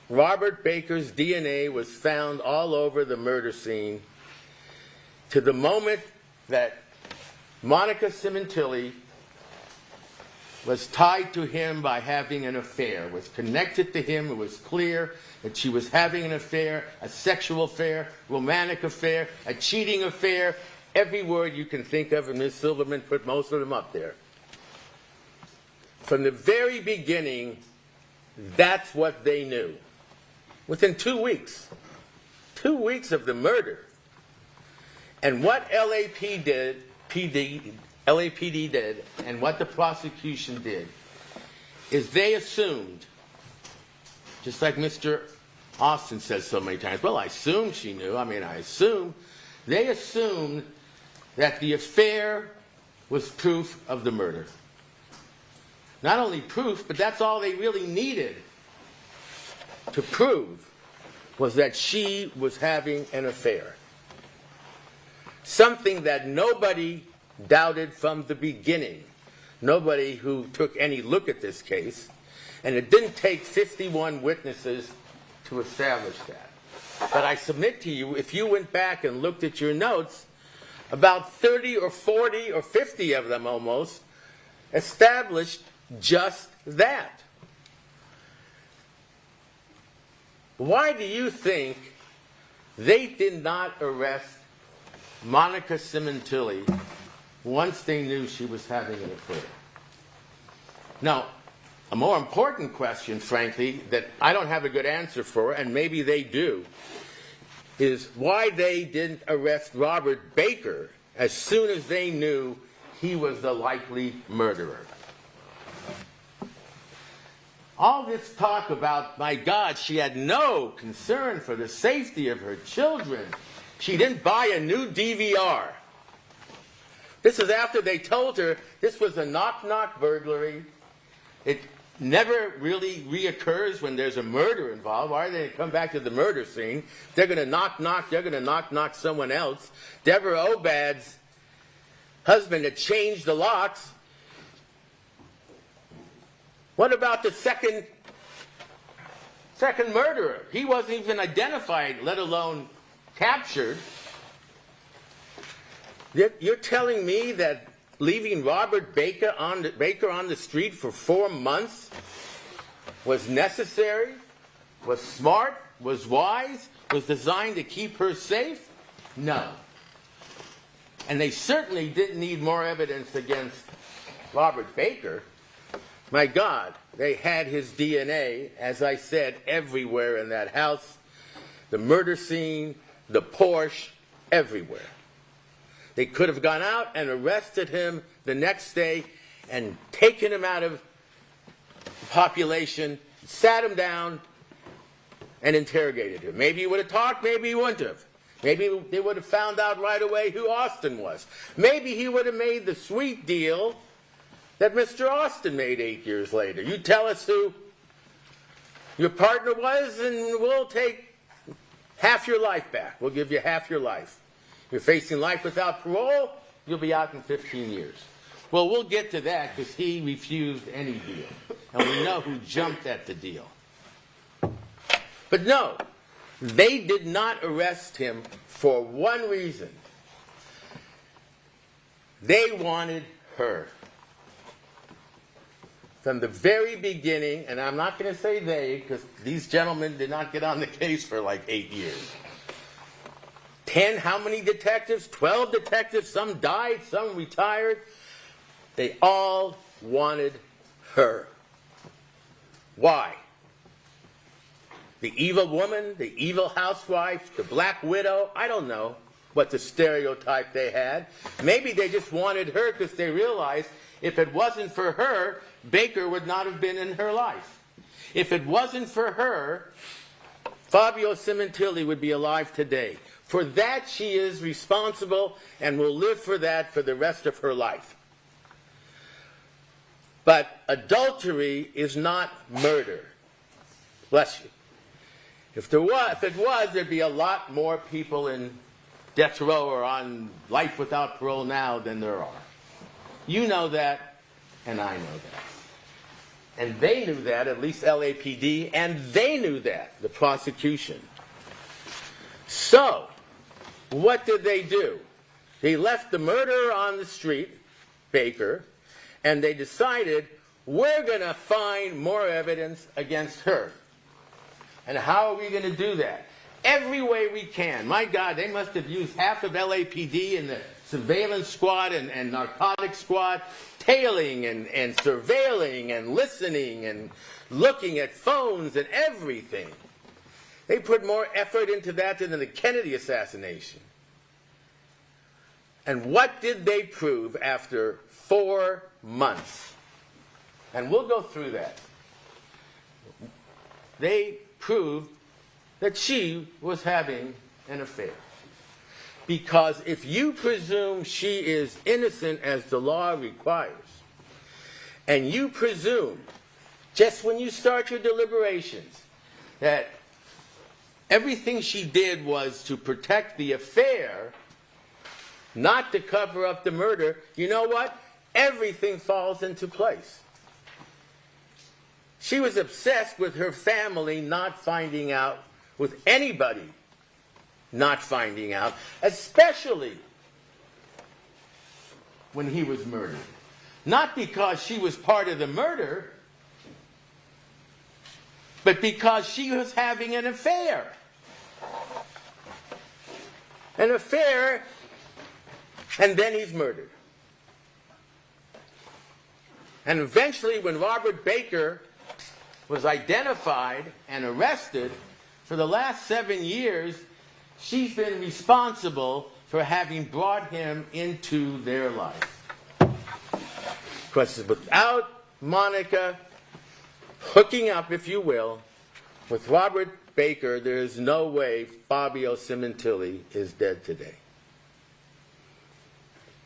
Robert Baker's DNA was found all over the murder scene to the moment that Monica Sementilli was tied to him by having an affair, was connected to him. It was clear that she was having an affair, a sexual affair, romantic affair, a cheating affair, every word you can think of, and Ms. Silverman put most of them up there. From the very beginning, that's what they knew. Within 2 weeks. 2 weeks of the murder. And what LAPD did, and what the prosecution did, is they assumed, just like Mr. Austin says so many times, well, I assumed she knew. They assumed that the affair was proof of the murder. Not only proof, but that's all they really needed to prove, was that she was having an affair. Something that nobody doubted from the beginning. Nobody who took any look at this case. And it didn't take 51 witnesses to establish that. But I submit to you, if you went back and looked at your notes, about 30 or 40 or 50 of them almost established just that. Why do you think they did not arrest Monica Sementilli once they knew she was having an affair? Now, a more important question, frankly, that I don't have a good answer for, and maybe they do, is why they didn't arrest Robert Baker as soon as they knew he was the likely murderer. All this talk about, my God, she had no concern for the safety of her children. She didn't buy a new DVR. This is after they told her this was a knock-knock burglary. It never really reoccurs when there's a murder involved. Why are they going to come back to the murder scene? If they're going to knock-knock, they're going to knock-knock someone else. Deborah Obad's husband had changed the locks. What about the second murderer? He wasn't even identified, let alone captured. You're telling me that leaving Robert Baker on the street for 4 months was necessary, was smart, was wise, was designed to keep her safe? No. And they certainly didn't need more evidence against Robert Baker. My God, they had his DNA, as I said, everywhere in that house. The murder scene, the Porsche, everywhere. They could have gone out and arrested him the next day and taken him out of the population, sat him down, and interrogated him. Maybe he would have talked, maybe he wouldn't have. Maybe they would have found out right away who Austin was. Maybe he would have made the sweet deal that Mr. Austin made 8 years later. You tell us who your partner was, and we'll take half your life back. We'll give you half your life. You're facing life without parole, you'll be out in 15 years. Well, we'll get to that because he refused any deal. And we know who jumped at the deal. But no, they did not arrest him for one reason. They wanted her. From the very beginning, and I'm not going to say they, because these gentlemen did not get on the case for like 8 years. 10, how many detectives? 12 detectives. Some died, some retired. They all wanted her. Why? The evil woman, the evil housewife, the black widow, I don't know what the stereotype they had. Maybe they just wanted her because they realized if it wasn't for her, Baker would not have been in her life. If it wasn't for her, Fabio Sementilli would be alive today. For that, she is responsible and will live for that for the rest of her life. But adultery is not murder. Bless you. If it was, there'd be a lot more people in death row or on life without parole now than there are. You know that, and I know that. And they knew that, at least LAPD, and they knew that, the prosecution. So, what did they do? They left the murderer on the street, Baker, and they decided, we're going to find more evidence against her. And how are we going to do that? Every way we can. My God, they must have used half of LAPD and the surveillance squad and narcotics squad, tailing and surveilling and listening and looking at phones and everything. They put more effort into that than the Kennedy assassination. And what did they prove after 4 months? And we'll go through that. They proved that she was having an affair. Because if you presume she is innocent as the law requires, and you presume, just when you start your deliberations, that everything she did was to protect the affair, not to cover up the murder, you know what? Everything falls into place. She was obsessed with her family not finding out, with anybody not finding out, especially when he was murdered. Not because she was part of the murder, but because she was having an affair. An affair, and then he's murdered. And eventually, when Robert Baker was identified and arrested, for the last 7 years, she's been responsible for having brought him into their life. Because without Monica hooking up, if you will, with Robert Baker, there is no way Fabio Sementilli is dead today.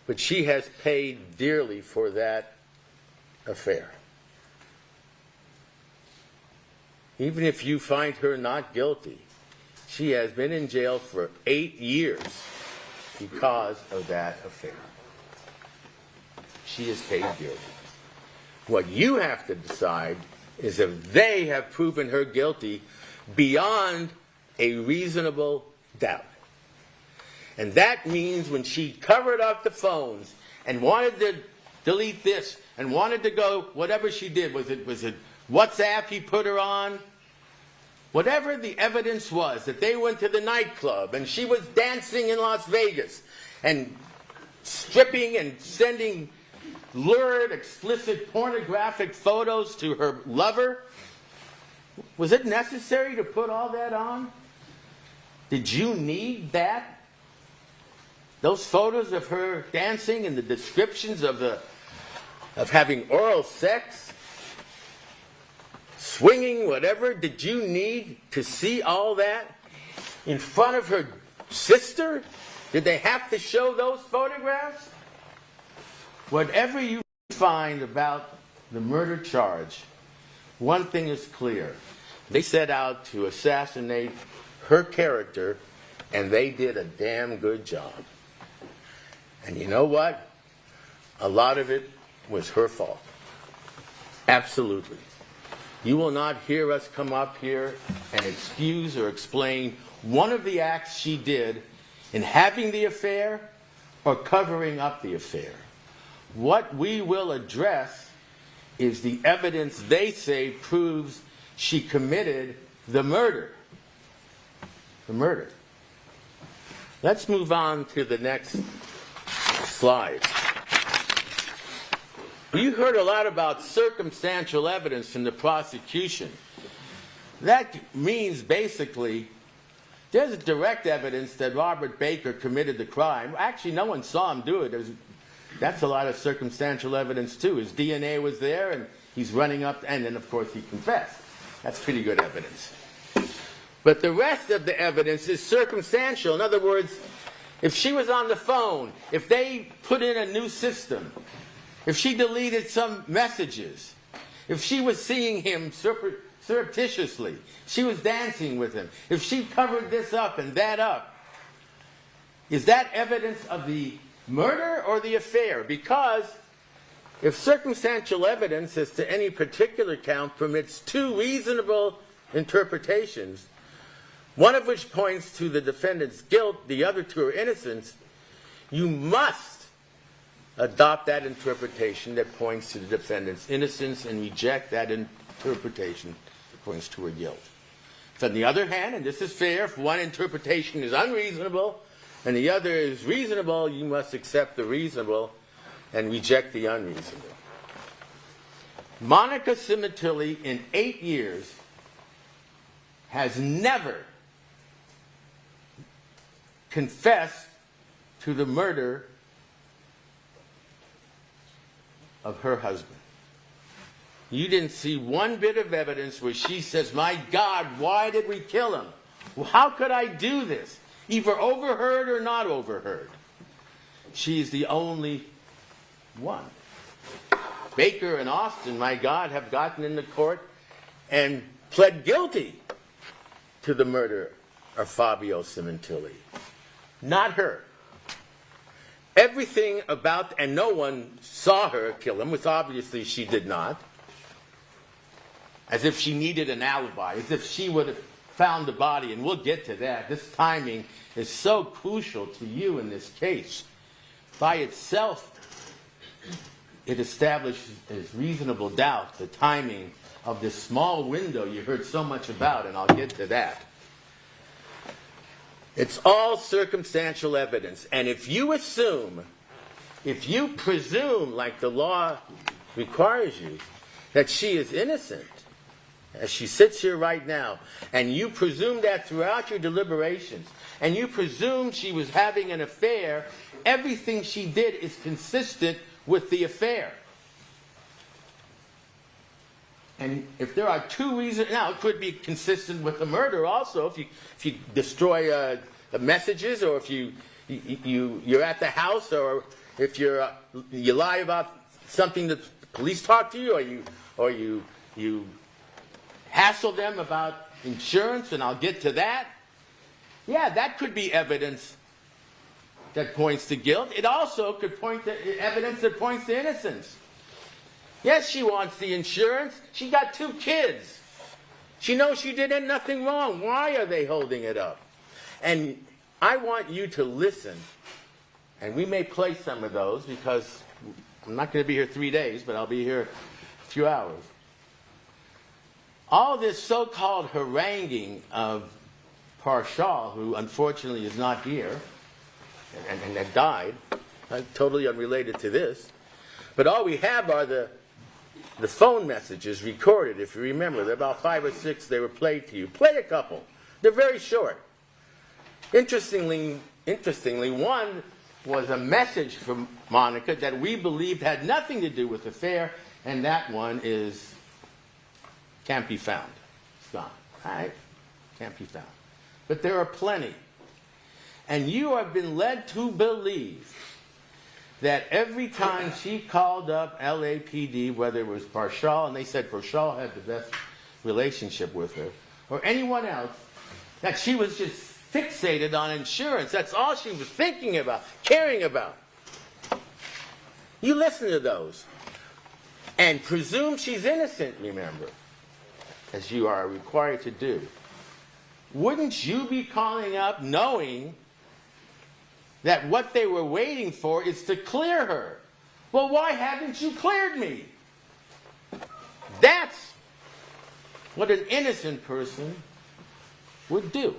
But she has paid dearly for that affair. Even if you find her not guilty, she has been in jail for 8 years because of that affair. She has paid dearly. What you have to decide is if they have proven her guilty beyond a reasonable doubt. And that means when she covered up the phones and wanted to delete this and wanted to go, whatever she did, was it WhatsApp he put her on? Whatever the evidence was, that they went to the nightclub and she was dancing in Las Vegas and stripping and sending lurid, explicit, pornographic photos to her lover. Was it necessary to put all that on? Did you need that? Those photos of her dancing and the descriptions of having oral sex? Swinging, whatever, did you need to see all that in front of her sister? Did they have to show those photographs? Whatever you find about the murder charge, one thing is clear. They set out to assassinate her character, and they did a damn good job. And you know what? A lot of it was her fault. Absolutely. You will not hear us come up here and excuse or explain one of the acts she did in having the affair or covering up the affair. What we will address is the evidence they say proves she committed the murder. The murder. Let's move on to the next slide. You heard a lot about circumstantial evidence from the prosecution. That means basically there's direct evidence that Robert Baker committed the crime. Actually, no one saw him do it. That's a lot of circumstantial evidence too. His DNA was there, and he's running up, and then of course he confessed. That's pretty good evidence. But the rest of the evidence is circumstantial. In other words, if she was on the phone, if they put in a new system, if she deleted some messages, if she was seeing him surreptitiously, she was dancing with him, if she covered this up and that up, is that evidence of the murder or the affair? Because if circumstantial evidence as to any particular count permits two reasonable interpretations, one of which points to the defendant's guilt, the other to her innocence, you must adopt that interpretation that points to the defendant's innocence and reject that interpretation that points to her guilt. If on the other hand, and this is fair, if one interpretation is unreasonable and the other is reasonable, you must accept the reasonable and reject the unreasonable. Monica Sementilli, in 8 years, has never confessed to the murder of her husband. You didn't see one bit of evidence where she says, my God, why did we kill him? Well, how could I do this? Either overheard or not overheard. She's the only one. Baker and Austin, my God, have gotten into court and pled guilty to the murder of Fabio Sementilli. Not her. Everything about, and no one saw her kill him, which obviously she did not, as if she needed an alibi, as if she would have found the body, and we'll get to that. This timing is so crucial to you in this case. By itself, it establishes as reasonable doubt the timing of this small window you heard so much about, and I'll get to that. It's all circumstantial evidence. And if you assume, if you presume, like the law requires you, that she is innocent, as she sits here right now, and you presume that throughout your deliberations, and you presume she was having an affair, everything she did is consistent with the affair. And if there are two reasons, now it could be consistent with the murder also. If you destroy the messages, or if you're at the house, or if you lie about something that the police talk to you, or you hassle them about insurance, and I'll get to that. Yeah, that could be evidence that points to guilt. It also could point to evidence that points to innocence. Yes, she wants the insurance. She got 2 kids. She knows she did nothing wrong. Why are they holding it up? And I want you to listen. And we may play some of those, because I'm not going to be here 3 days, but I'll be here a few hours. All this so-called haranguing of Parshall, who unfortunately is not here, and had died, totally unrelated to this. But all we have are the phone messages recorded, if you remember. There are about 5 or 6 they were played to you. Play a couple. They're very short. Interestingly, one was a message from Monica that we believed had nothing to do with the affair, and that one can't be found. It's gone. All right? Can't be found. But there are plenty. And you have been led to believe that every time she called up LAPD, whether it was Parshall, and they said Parshall had the best relationship with her, or anyone else that she was just fixated on insurance. That's all she was thinking about, caring about. You listen to those and presume she's innocent, remember, as you are required to do. Wouldn't you be calling up knowing that what they were waiting for is to clear her? Well, why haven't you cleared me? That's what an innocent person would do.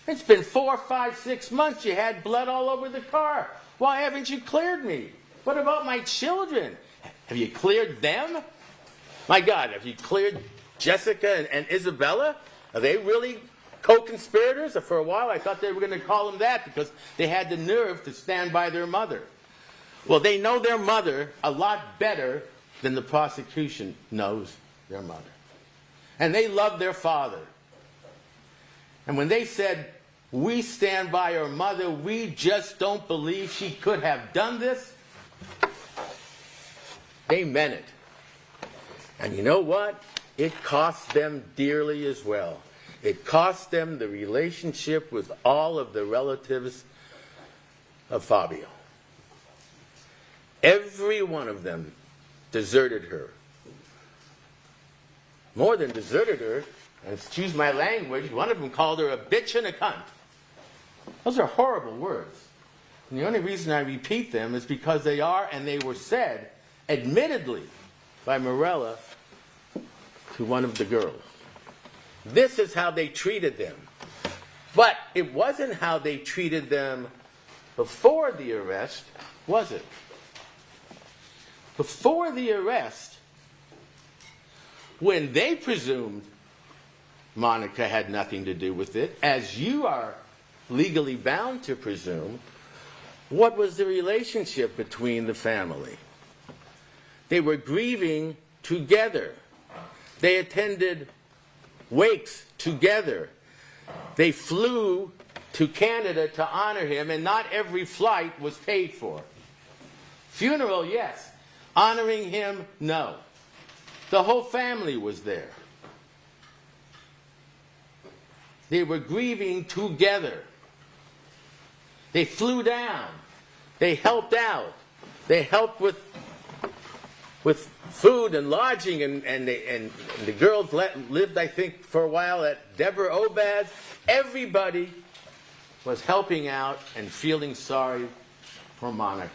It's been 4, 5, 6 months. You had blood all over the car. Why haven't you cleared me? What about my children? Have you cleared them? My God, have you cleared Jessica and Isabella? Are they really co-conspirators? For a while I thought they were going to call them that because they had the nerve to stand by their mother. Well, they know their mother a lot better than the prosecution knows their mother. And they love their father. And when they said, we stand by our mother, we just don't believe she could have done this, they meant it. And you know what? It cost them dearly as well. It cost them the relationship with all of the relatives of Fabio. Every one of them deserted her. More than deserted her, and excuse my language, one of them called her a bitch and a cunt. Those are horrible words. And the only reason I repeat them is because they are, and they were said, admittedly, by Morella to one of the girls. This is how they treated them. But it wasn't how they treated them before the arrest, was it? Before the arrest, when they presumed Monica had nothing to do with it, as you are legally bound to presume, what was the relationship between the family? They were grieving together. They attended wakes together. They flew to Canada to honor him, and not every flight was paid for. Funeral, yes. Honoring him, no. The whole family was there. They were grieving together. They flew down. They helped out. They helped with food and lodging, and the girls lived, I think, for a while at Deborah Obad's. Everybody was helping out and feeling sorry for Monica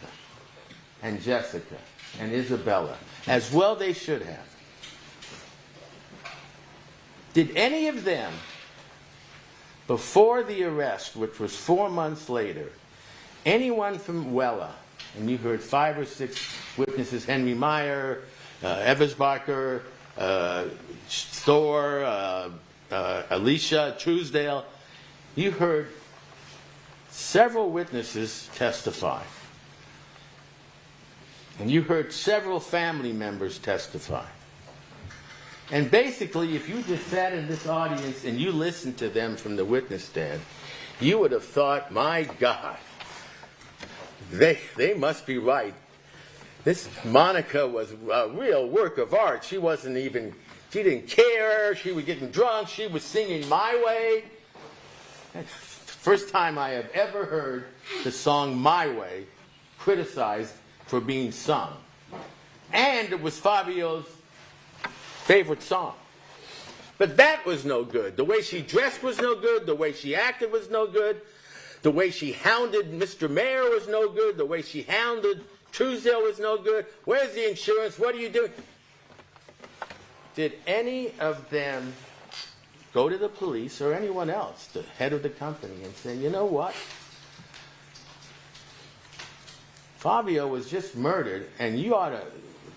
and Jessica and Isabella, as well they should have. Did any of them, before the arrest, which was 4 months later, anyone from Wella, and you heard 5 or 6 witnesses, Henry Meyer, Eversbacher, Thor, Alicia Truesdale, you heard several witnesses testify. And you heard several family members testify. And basically, if you just sat in this audience and you listened to them from the witness stand, you would have thought, my God, they must be right. This Monica was a real work of art. She didn't care. She was getting drunk. She was singing My Way. First time I have ever heard the song My Way criticized for being sung. And it was Fabio's favorite song. But that was no good. The way she dressed was no good. The way she acted was no good. The way she hounded Mr. Mayor was no good. The way she hounded Truesdale was no good. Where's the insurance? What are you doing? Did any of them go to the police or anyone else, the head of the company, and say, you know what? Fabio was just murdered, and you ought to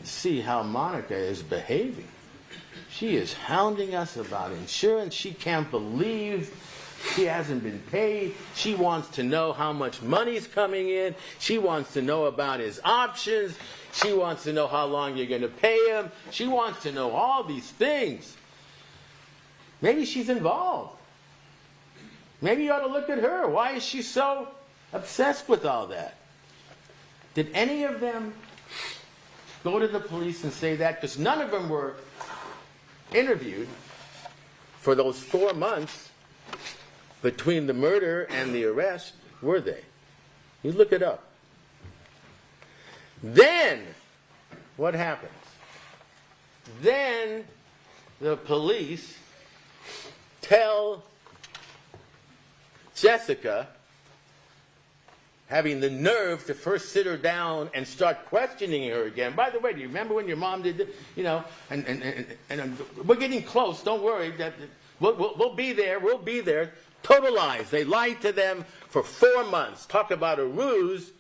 see how Monica is behaving. She is hounding us about insurance. She can't believe she hasn't been paid. She wants to know how much money's coming in. She wants to know about his options. She wants to know how long you're going to pay him. She wants to know all these things. Maybe she's involved. Maybe you ought to look at her. Why is she so obsessed with all that? Did any of them go to the police and say that? Because none of them were interviewed for those 4 months between the murder and the arrest were they? You look it up. Then, what happens? Then the police tell Jessica, having the nerve to first sit her down and start questioning her again. By the way, do you remember when your mom did this? You know, and we're getting close. Don't worry. We'll be there. We'll be there. Total lies. They lied to them for 4 months. Talk about a ruse.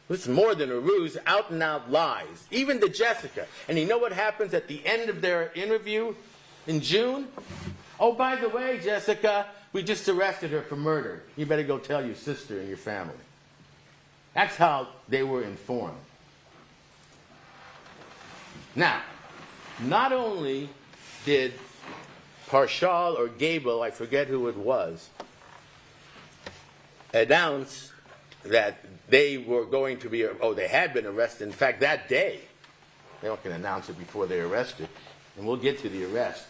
This is more than a ruse, out and out lies. Even to Jessica. And you know what happens at the end of their interview in June? Oh, by the way, Jessica, we just arrested her for murder. You better go tell your sister and your family. That's how they were informed. Now, not only did Parshall or Gable, I forget who it was, announce that they were going to be, they had been arrested. In fact, that day, they don't can announce it before they're arrested, and we'll get to the arrest.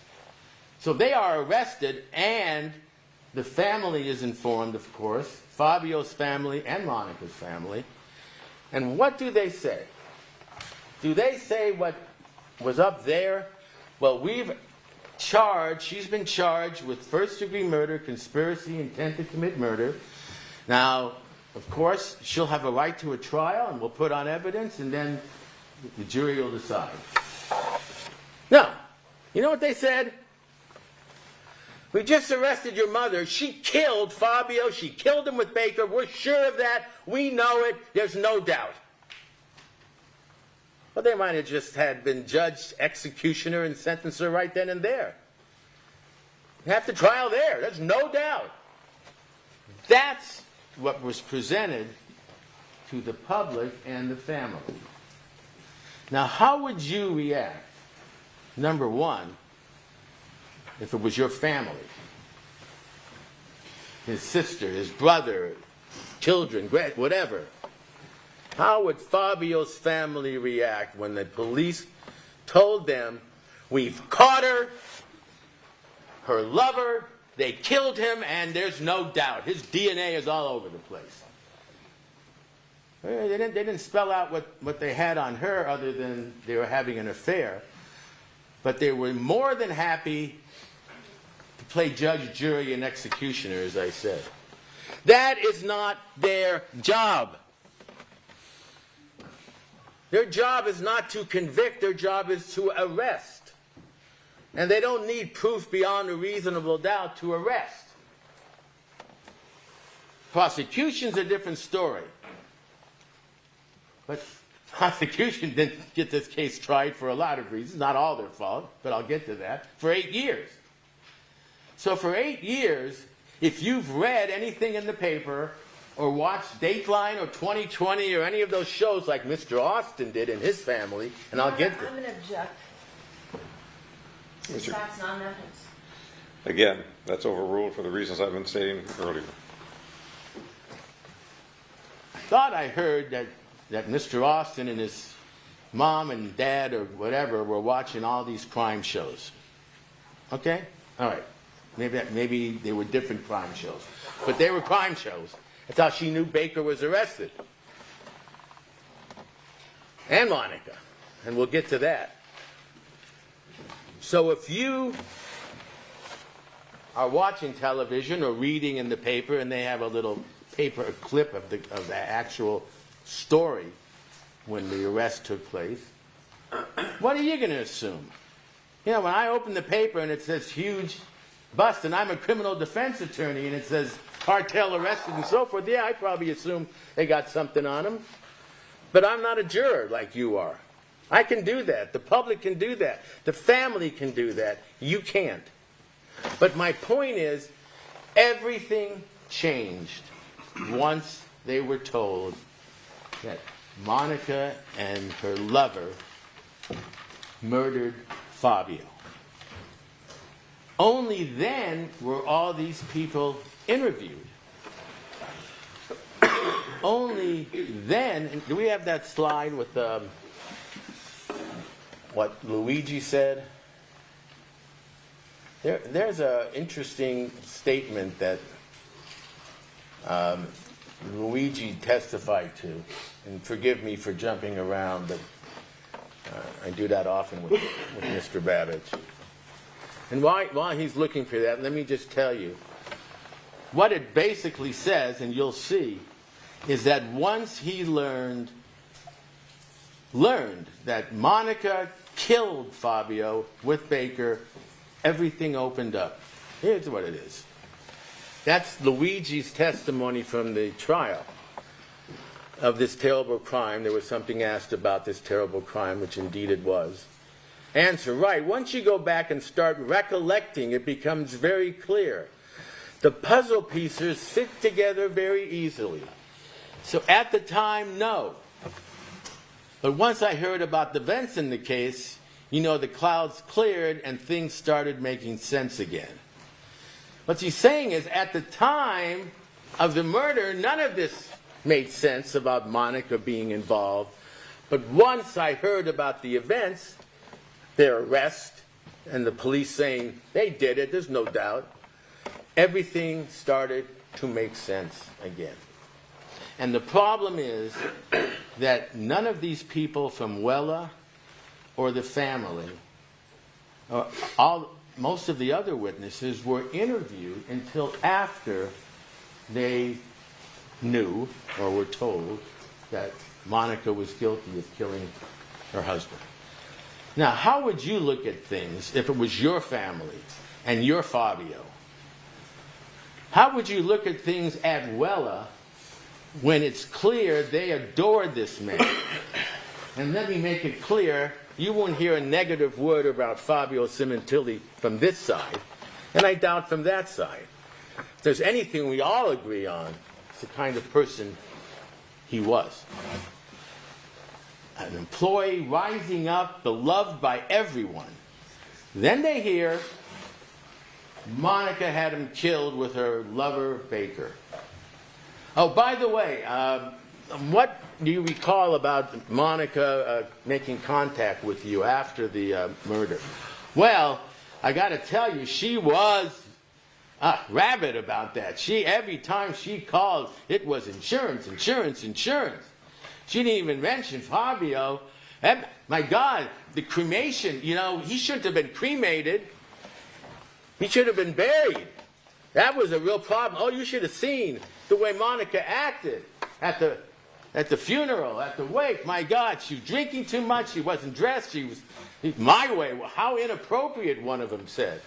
So they are arrested, and the family is informed, of course, Fabio's family and Monica's family. And what do they say? Do they say what was up there? Well, she's been charged with first-degree murder, conspiracy, intent to commit murder. Now, of course, she'll have a right to a trial, and we'll put on evidence, and then the jury will decide. No. You know what they said? We just arrested your mother. She killed Fabio. She killed him with Baker. We're sure of that. We know it. There's no doubt. Well, they might have just been judged executioner and sentenced her right then and there. Have the trial there. There's no doubt. That's what was presented to the public and the family. Now, how would you react? Number one, if it was your family, his sister, his brother, children, whatever. How would Fabio's family react when the police told them, we've caught her lover, they killed him, and there's no doubt. His DNA is all over the place. They didn't spell out what they had on her other than they were having an affair. But they were more than happy to play judge, jury, and executioner, as I said. That is not their job. Their job is not to convict. Their job is to arrest. And they don't need proof beyond a reasonable doubt to arrest. Prosecution's a different story. But prosecution didn't get this case tried for a lot of reasons. Not all their fault, but I'll get to that. For 8 years. So for 8 years, if you've read anything in the paper or watched Dateline or 2020 or any of those shows like Mr. Austin did and his family, and I'll get to I'm going to object. Mr. That's non-evidence. Again, that's overruled for the reasons I've been stating earlier. I thought I heard that Mr. Austin and his mom and dad or whatever were watching all these crime shows. Okay? All right. Maybe they were different crime shows. But they were crime shows. That's how she knew Baker was arrested. And Monica. And we'll get to that. So if you are watching television or reading in the paper and they have a little paper clip of the actual story when the arrest took place, what are you going to assume? You know, when I open the paper and it says huge bust and I'm a criminal defense attorney and it says cartel arrested and so forth, yeah, I probably assume they got something on them. But I'm not a juror like you are. I can do that. The public can do that. The family can do that. You can't. But my point is, everything changed once they were told that Monica and her lover murdered Fabio. Only then were all these people interviewed. Only then, and do we have that slide with what Luigi said? There's an interesting statement that Luigi testified to, and forgive me for jumping around, but I do that often with Mr. Babbage. And while he's looking for that, let me just tell you, what it basically says, and you'll see, is that once he learned that Monica killed Fabio with Baker, everything opened up. Here's what it is. That's Luigi's testimony from the trial of this terrible crime. There was something asked about this terrible crime, which indeed it was. Answer, right. Once you go back and start recollecting, it becomes very clear. The puzzle pieces fit together very easily. So at the time, no. But once I heard about the events in the case, you know, the clouds cleared and things started making sense again. What he's saying is, at the time of the murder, none of this made sense about Monica being involved. But once I heard about the events, their arrest, and the police saying they did it, there's no doubt, everything started to make sense again. And the problem is that none of these people from Wella or the family, most of the other witnesses were interviewed until after they knew or were told that Monica was guilty of killing her husband. Now, how would you look at things if it was your family and your Fabio? How would you look at things at Wella when it's clear they adored this man? And let me make it clear, you won't hear a negative word about Fabio Sementilli from this side, and I doubt from that side. If there's anything we all agree on, it's the kind of person he was. An employee rising up, beloved by everyone. Then they hear Monica had him killed with her lover, Baker. Oh, by the way, what do you recall about Monica making contact with you after the murder? Well, I got to tell you, she was rabid about that. Every time she called, it was insurance, insurance, insurance. She didn't even mention Fabio. My God, the cremation, you know, he shouldn't have been cremated. He should have been buried. That was a real problem. Oh, you should have seen the way Monica acted at the funeral, at the wake. My God, she was drinking too much. She wasn't dressed. She was my way. How inappropriate, one of them said.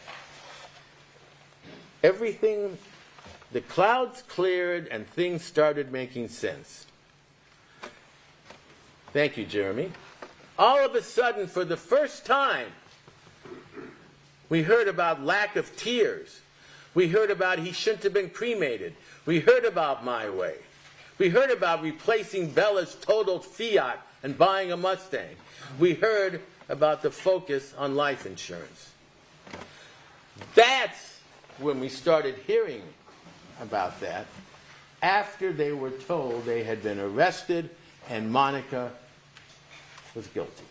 Everything, the clouds cleared and things started making sense. Thank you, Jeremy. All of a sudden, for the first time, we heard about lack of tears. We heard about he shouldn't have been cremated. We heard about My Way. We heard about replacing Bella's totaled Fiat and buying a Mustang. We heard about the focus on life insurance. That's when we started hearing about that, after they were told they had been arrested and Monica was guilty.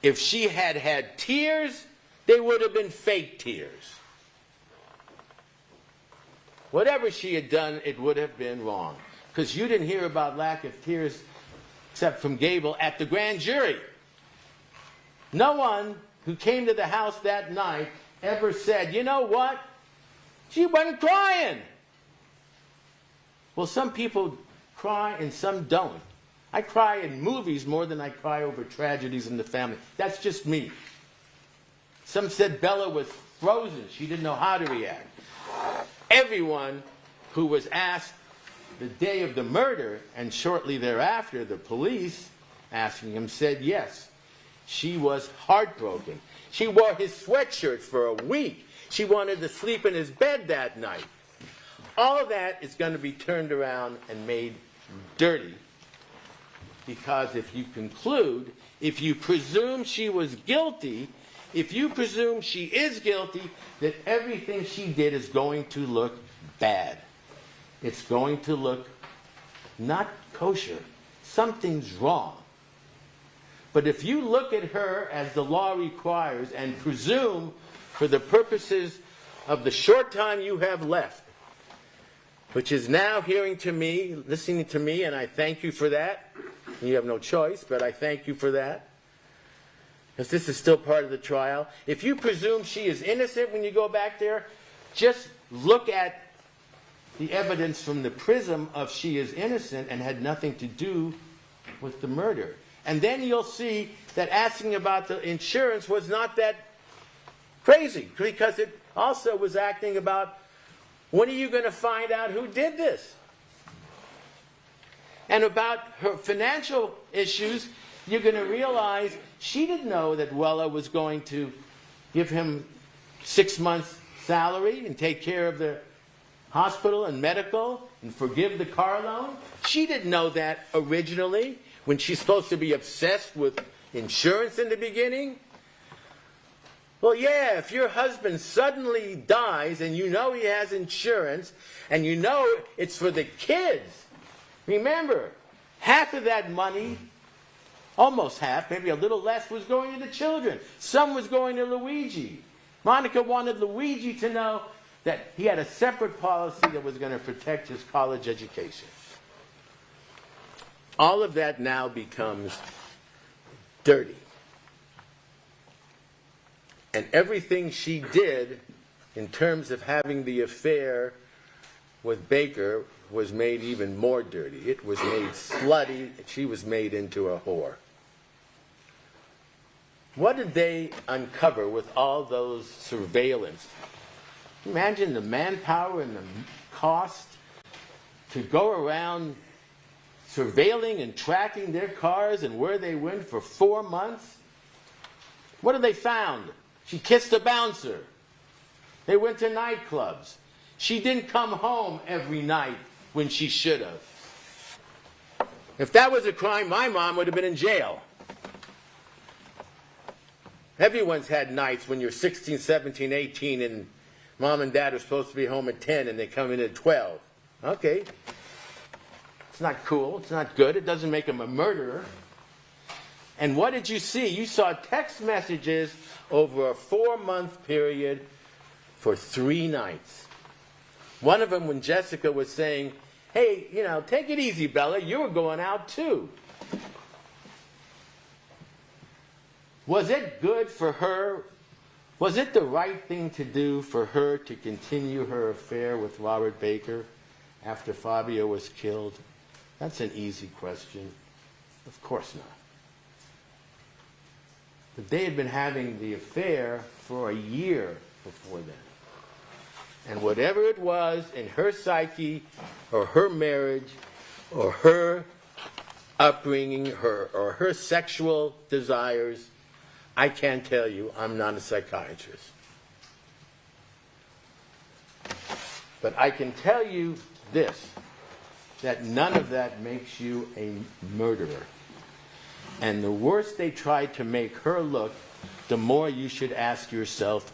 If she had had tears, they would have been fake tears. Whatever she had done, it would have been wrong. Because you didn't hear about lack of tears except from Gable at the grand jury. No one who came to the house that night ever said, you know what? She wasn't crying. Well, some people cry and some don't. I cry in movies more than I cry over tragedies in the family. That's just me. Some said Bella was frozen. She didn't know how to react. Everyone who was asked the day of the murder and shortly thereafter, the police asking him said yes. She was heartbroken. She wore his sweatshirt for a week. She wanted to sleep in his bed that night. All of that is going to be turned around and made dirty. Because if you conclude, if you presume she was guilty, if you presume she is guilty, that everything she did is going to look bad. It's going to look not kosher. Something's wrong. But if you look at her as the law requires and presume for the purposes of the short time you have left, which is now hearing to me, listening to me, and I thank you for that. You have no choice, but I thank you for that. Because this is still part of the trial. If you presume she is innocent when you go back there, just look at the evidence from the prism of she is innocent and had nothing to do with the murder. And then you'll see that asking about the insurance was not that crazy, because it also was acting about, when are you going to find out who did this? And about her financial issues, you're going to realize she didn't know that Wella was going to give him 6 months' salary and take care of the hospital and medical and forgive the car loan. She didn't know that originally, when she's supposed to be obsessed with insurance in the beginning. Well, yeah, if your husband suddenly dies and you know he has insurance and you know it's for the kids, remember, half of that money, almost half, maybe a little less, was going to the children. Some was going to Luigi. Monica wanted Luigi to know that he had a separate policy that was going to protect his college education. All of that now becomes dirty. And everything she did in terms of having the affair with Baker was made even more dirty. It was made slutty. She was made into a whore. What did they uncover with all those surveillance? Imagine the manpower and the cost to go around surveilling and tracking their cars and where they went for 4 months. What have they found? She kissed a bouncer. They went to nightclubs. She didn't come home every night when she should have. If that was a crime, my mom would have been in jail. Everyone's had nights when you're 16, 17, 18 and mom and dad are supposed to be home at 10 and they come in at 12. Okay. It's not cool. It's not good. It doesn't make him a murderer. And what did you see? You saw text messages over a 4-month period for 3 nights. One of them when Jessica was saying, hey, take it easy, Bella. You were going out too. Was it good for her? Was it the right thing to do for her to continue her affair with Robert Baker after Fabio was killed? That's an easy question. Of course not. But they had been having the affair for a year before then. And whatever it was in her psyche or her marriage or her upbringing or her sexual desires, I can't tell you. I'm not a psychiatrist. But I can tell you this, that none of that makes you a murderer. And the worse they try to make her look, the more you should ask yourself,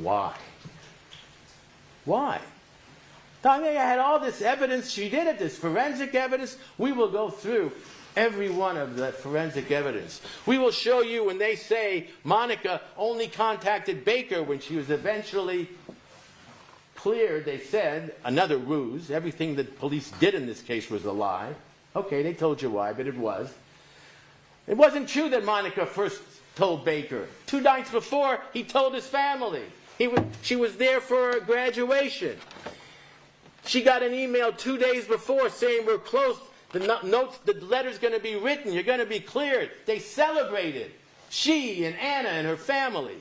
why? Why? I mean, I had all this evidence. She did it, this forensic evidence. We will go through every one of the forensic evidence. We will show you when they say Monica only contacted Baker when she was eventually cleared. They said, another ruse. Everything that police did in this case was a lie. Okay, they told you why, but it was. It wasn't true that Monica first told Baker. 2 nights before, he told his family. She was there for graduation. She got an email 2 days before saying, we're close. The letter's going to be written. You're going to be cleared. They celebrated. She and Anna and her family.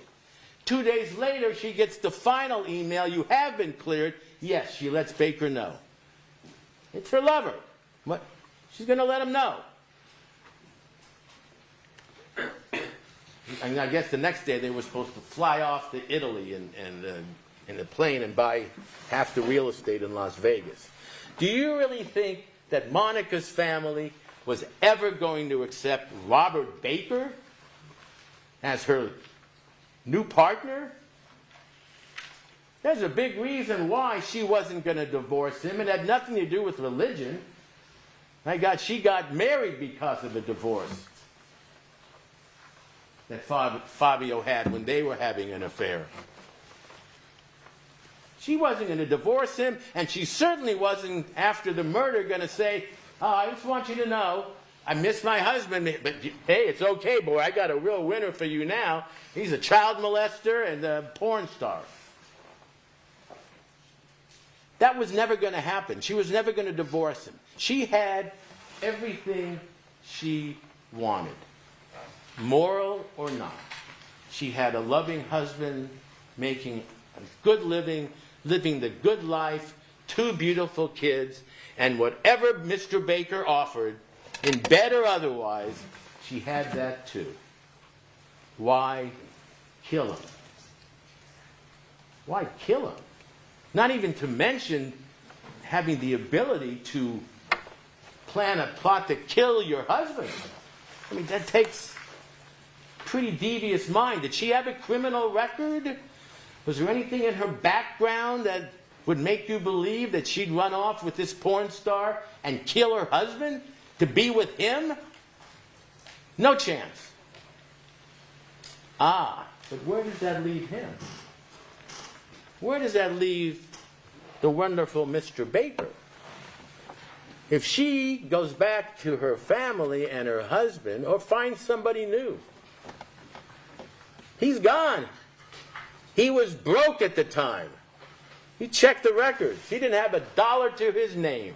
2 days later, she gets the final email. You have been cleared. Yes, she lets Baker know. It's her lover. What? She's going to let him know. And I guess the next day they were supposed to fly off to Italy in a plane and buy half the real estate in Las Vegas. Do you really think that Monica's family was ever going to accept Robert Baker as her new partner? There's a big reason why she wasn't going to divorce him. It had nothing to do with religion. My God, she got married because of a divorce that Fabio had when they were having an affair. She wasn't going to divorce him, and she certainly wasn't, after the murder, going to say, oh, I just want you to know, I miss my husband, but hey, it's okay, boy, I got a real winner for you now. He's a child molester and a porn star. That was never going to happen. She was never going to divorce him. She had everything she wanted, moral or not. She had a loving husband, making a good living, living the good life, 2 beautiful kids, and whatever Mr. Baker offered, in bed or otherwise, she had that too. Why kill him? Why kill him? Not even to mention having the ability to plan a plot to kill your husband. I mean, that takes pretty devious mind. Did she have a criminal record? Was there anything in her background that would make you believe that she'd run off with this porn star and kill her husband to be with him? No chance. Ah, but where does that leave him? Where does that leave the wonderful Mr. Baker? If she goes back to her family and her husband or finds somebody new, he's gone. He was broke at the time. You check the records. He didn't have $1 to his name.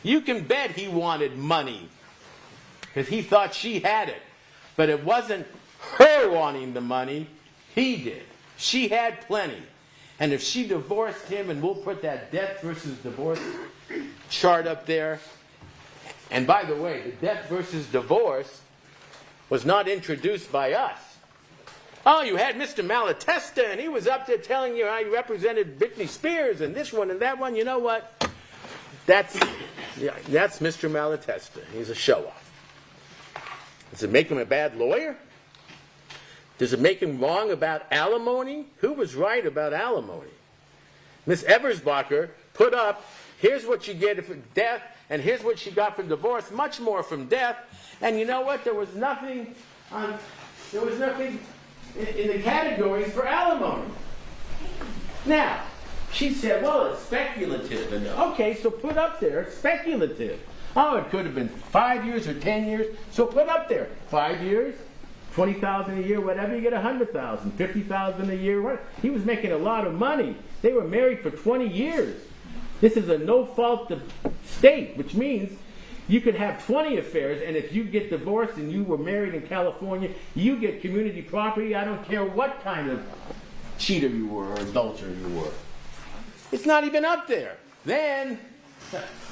You can bet he wanted money because he thought she had it. But it wasn't her wanting the money. He did. She had plenty. And if she divorced him, and we'll put that death versus divorce chart up there. And by the way, the death versus divorce was not introduced by us. Oh, you had Mr. Malatesta, and he was up there telling you how he represented Britney Spears and this one and that one. You know what? That's Mr. Malatesta. He's a show-off. Does it make him a bad lawyer? Does it make him wrong about alimony? Who was right about alimony? Miss Eversbacher put up, here's what you get for death, and here's what she got from divorce, much more from death. And you know what? There was nothing in the categories for alimony. Now, she said, well, it's speculative. And okay, so put up there, speculative. Oh, it could have been 5 years or 10 years. So put up there, 5 years, $20,000 a year, whatever, you get $100,000, $50,000 a year. He was making a lot of money. They were married for 20 years. This is a no-fault state, which means you could have 20 affairs, and if you get divorced and you were married in California, you get community property. I don't care what kind of cheater you were or adulterer you were. It's not even up there. Then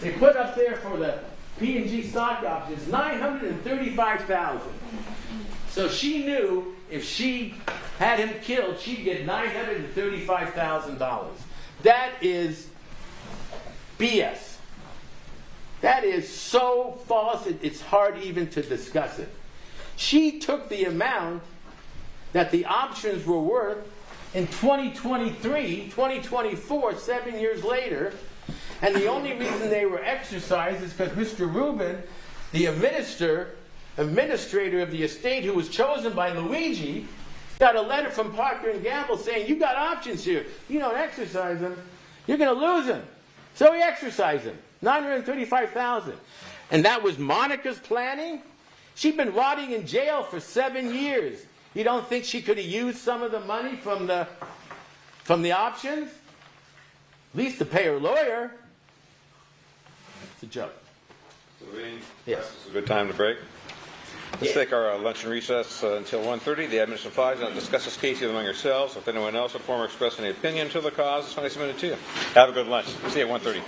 they put up there for the P&G stock options $935,000. So she knew if she had him killed, she'd get $935,000. That is BS. That is so false, it's hard even to discuss it. She took the amount that the options were worth in 2023, 2024, 7 years later, and the only reason they were exercised is because Mr. Rubin, the administrator of the estate who was chosen by Luigi, got a letter from Procter & Gamble saying, you got options here. You don't exercise them, you're going to lose them. So he exercised them. $935,000. And that was Monica's planning? She'd been rotting in jail for 7 years. You don't think she could have used some of the money from the options? At least to pay her lawyer. It's a joke. Levine? Yes. This is a good time to break. Let's take our lunch and recess until 1:30. The admin applies and discuss this case among yourselves. If anyone else would form or express any opinion to the cause, it's when I submit it to you. Have a good lunch. See you at 1:30.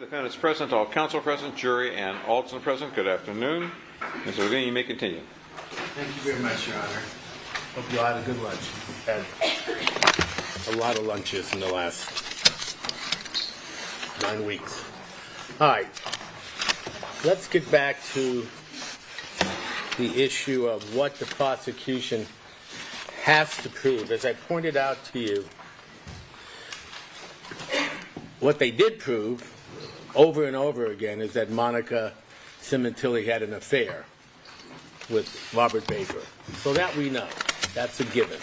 Defendants present, all counsel present, jury and Alderson present. Good afternoon. Mr. Levine, you may continue. Thank you very much, Your Honor. Hope you all had a good lunch. Had a lot of lunches in the last 9 weeks. All right. Let's get back to the issue of what the prosecution has to prove. As I pointed out to you, what they did prove over and over again is that Monica Sementilli had an affair with Robert Baker. So that we know. That's a given.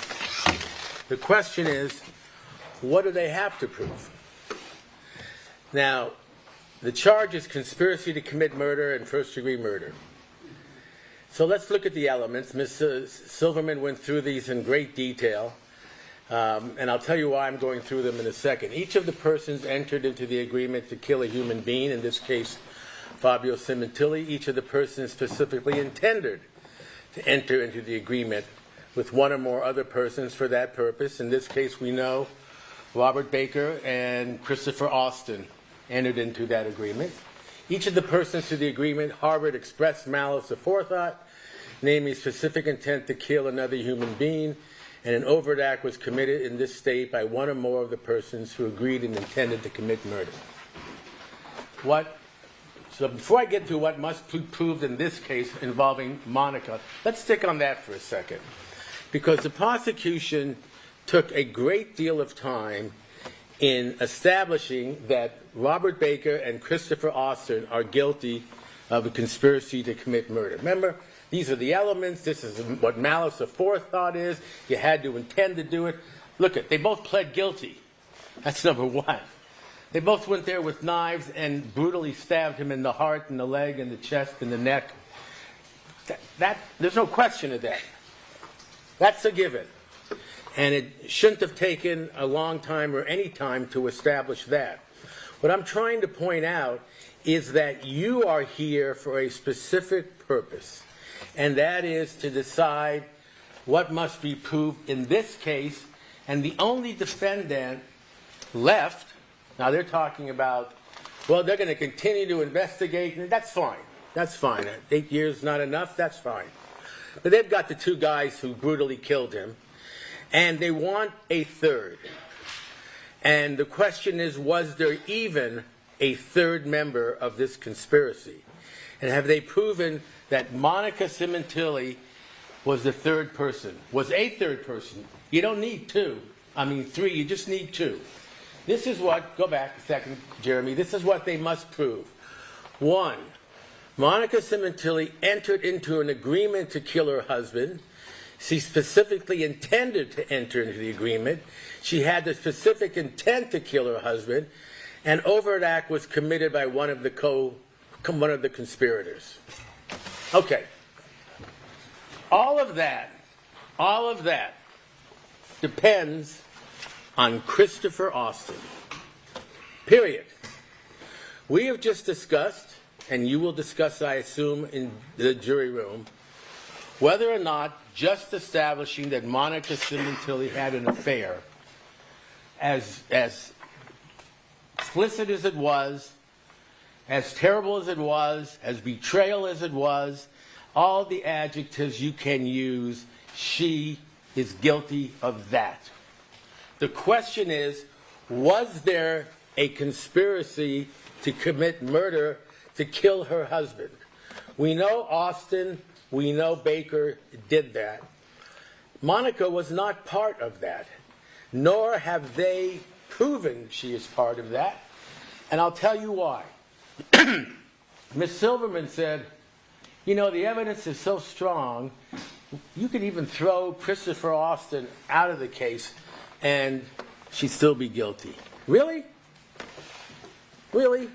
The question is, what do they have to prove? Now, the charge is conspiracy to commit murder and first-degree murder. So let's look at the elements. Ms. Silverman went through these in great detail, and I'll tell you why I'm going through them in a second. Each of the persons entered into the agreement to kill a human being, in this case, Fabio Sementilli. Each of the persons specifically intended to enter into the agreement with one or more other persons for that purpose. In this case, we know Robert Baker and Christopher Austin entered into that agreement. Each of the persons to the agreement harbored express malice aforethought, namely specific intent to kill another human being, and an overt act was committed in this state by one or more of the persons who agreed and intended to commit murder. So before I get to what must be proved in this case involving Monica, let's stick on that for a second. Because the prosecution took a great deal of time in establishing that Robert Baker and Christopher Austin are guilty of a conspiracy to commit murder. Remember, these are the elements. This is what malice aforethought is. You had to intend to do it. Look, they both pled guilty. That's number one. They both went there with knives and brutally stabbed him in the heart and the leg and the chest and the neck. There's no question of that. That's a given. And it shouldn't have taken a long time or any time to establish that. What I'm trying to point out is that you are here for a specific purpose, and that is to decide what must be proved in this case, and the only defendant left, now they're talking about, well, they're going to continue to investigate, and that's fine. That's fine. 8 years not enough, that's fine. But they've got the two guys who brutally killed him, and they want a third. And the question is, was there even a third member of this conspiracy? And have they proven that Monica Sementilli was the third person, was a third person? You don't need three, you just need two. This is what, go back a second, Jeremy, this is what they must prove. One, Monica Sementilli entered into an agreement to kill her husband. She specifically intended to enter into the agreement. She had the specific intent to kill her husband. An overt act was committed by one of the conspirators. Okay. All of that depends on Christopher Austin. Period. We have just discussed, and you will discuss, I assume, in the jury room, whether or not just establishing that Monica Sementilli had an affair, as explicit as it was, as terrible as it was, as betrayal as it was, all the adjectives you can use, she is guilty of that. The question is, was there a conspiracy to commit murder to kill her husband? We know Austin, we know Baker did that. Monica was not part of that, nor have they proven she is part of that. And I'll tell you why. Ms. Silverman said, you know, the evidence is so strong, you could even throw Christopher Austin out of the case and she'd still be guilty. Really? Really?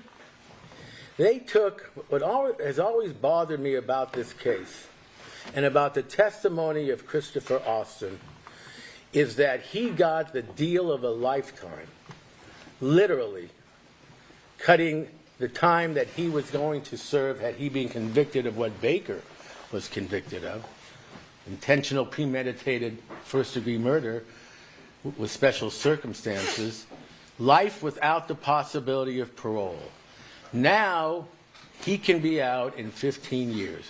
They took, what has always bothered me about this case and about the testimony of Christopher Austin is that he got the deal of a lifetime, literally cutting the time that he was going to serve had he been convicted of what Baker was convicted of, intentional premeditated first-degree murder with special circumstances, life without the possibility of parole. Now he can be out in 15 years.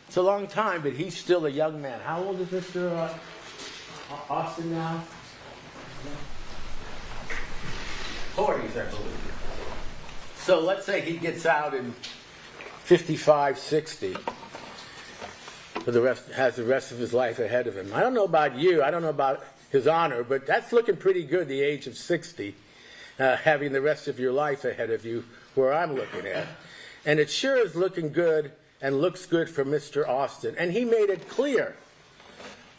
It's a long time, but he's still a young man. How old is Mr. Austin now? 40s, I believe. So let's say he gets out in 55, 60. For the rest, has the rest of his life ahead of him. I don't know about you, I don't know about His Honor, but that's looking pretty good, the age of 60, having the rest of your life ahead of you, where I'm looking at. And it sure is looking good and looks good for Mr. Austin. And he made it clear.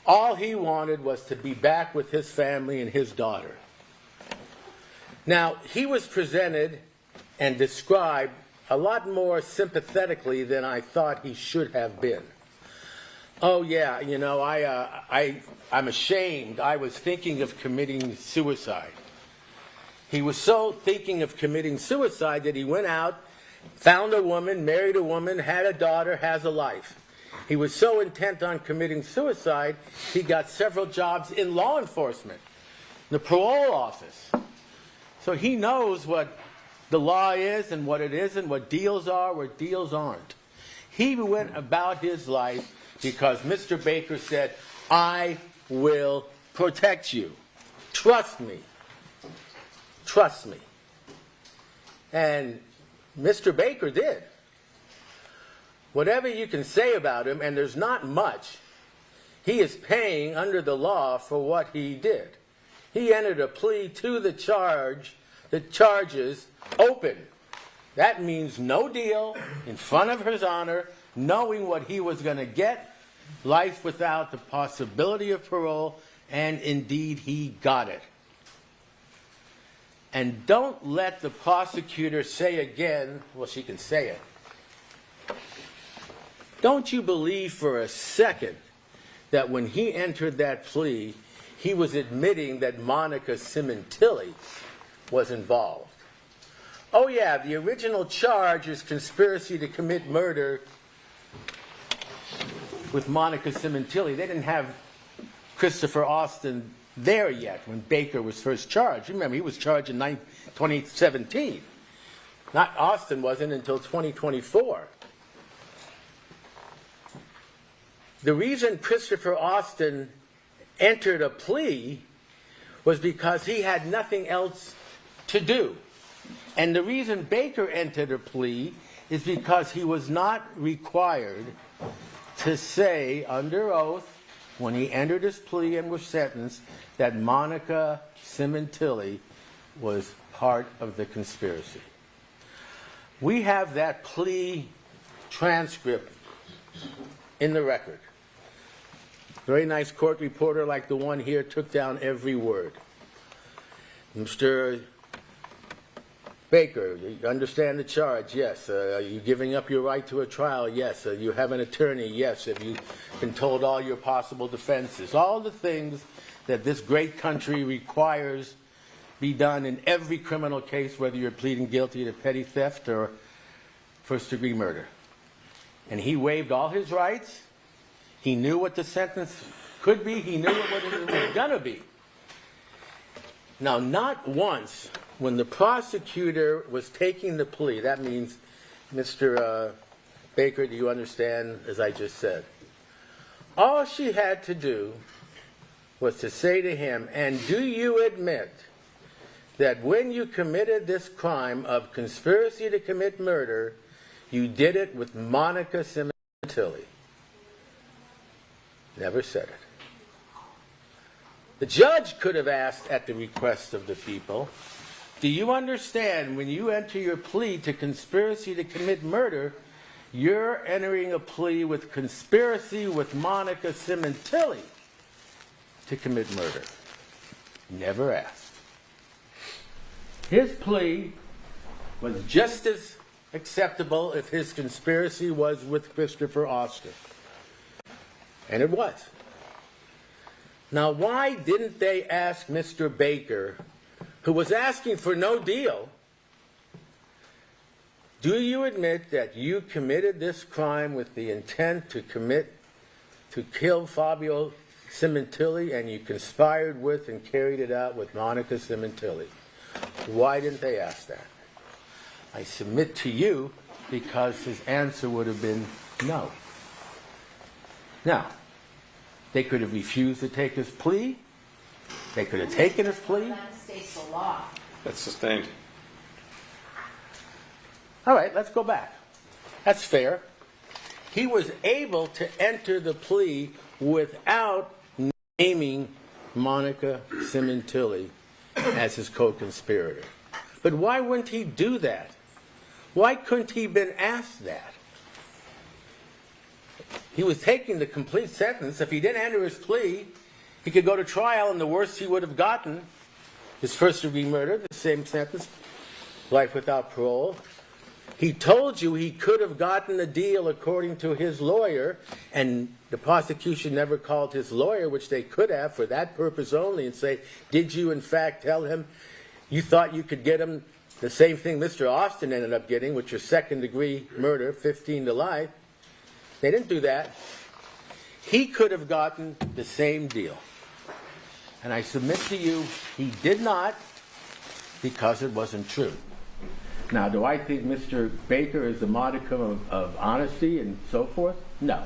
All he wanted was to be back with his family and his daughter. Now, he was presented and described a lot more sympathetically than I thought he should have been. Oh yeah, you know, I'm ashamed. I was thinking of committing suicide. He was so thinking of committing suicide that he went out, found a woman, married a woman, had a daughter, has a life. He was so intent on committing suicide, he got several jobs in law enforcement, the parole office. So he knows what the law is and what it isn't, what deals are, what deals aren't. He went about his life because Mr. Baker said, I will protect you. Trust me. Trust me. And Mr. Baker did. Whatever you can say about him, and there's not much, he is paying under the law for what he did. He entered a plea to the charges open. That means no deal, in front of His Honor, knowing what he was going to get, life without the possibility of parole, and indeed he got it. And don't let the prosecutor say again, well, she can say it. Don't you believe for a second that when he entered that plea, he was admitting that Monica Sementilli was involved. Oh yeah, the original charge is conspiracy to commit murder with Monica Sementilli. They didn't have Christopher Austin there yet when Baker was first charged. Remember, he was charged in 2017. Not Austin wasn't until 2024. The reason Christopher Austin entered a plea was because he had nothing else to do. And the reason Baker entered a plea is because he was not required to say under oath when he entered his plea and was sentenced that Monica Sementilli was part of the conspiracy. We have that plea transcript in the record. Very nice court reporter like the one here took down every word. Mr. Baker, you understand the charge? Yes. Are you giving up your right to a trial? Yes. You have an attorney? Yes. Have you been told all your possible defenses? All the things that this great country requires be done in every criminal case, whether you're pleading guilty to petty theft or first-degree murder. And he waived all his rights. He knew what the sentence could be. He knew what it was going to be. Now, not once, when the prosecutor was taking the plea, that means, Mr. Baker, do you understand, as I just said? All she had to do was to say to him, and do you admit that when you committed this crime of conspiracy to commit murder, you did it with Monica Sementilli? Never said it. The judge could have asked at the request of the people, do you understand when you enter your plea to conspiracy to commit murder, you're entering a plea with conspiracy with Monica Sementilli to commit murder? Never asked. His plea was just as acceptable if his conspiracy was with Christopher Austin. And it was. Now, why didn't they ask Mr. Baker, who was asking for no deal, do you admit that you committed this crime with the intent to kill Fabio Sementilli, and you conspired with and carried it out with Monica Sementilli? Why didn't they ask that? I submit to you because his answer would have been no. Now, they could have refused to take his plea. They could have taken his plea. That states the law. That's sustained. All right, let's go back. That's fair. He was able to enter the plea without naming Monica Sementilli as his co-conspirator. But why wouldn't he do that? Why couldn't he have been asked that? He was taking the complete sentence. If he didn't enter his plea, he could go to trial, and the worst he would have gotten is first-degree murder, the same sentence, life without parole. He told you he could have gotten a deal according to his lawyer, and the prosecution never called his lawyer, which they could have for that purpose only, and say, did you in fact tell him you thought you could get him the same thing Mr. Austin ended up getting, which was second-degree murder, 15 to life? They didn't do that. He could have gotten the same deal. And I submit to you, he did not, because it wasn't true. Now, do I think Mr. Baker is the modicum of honesty and so forth? No,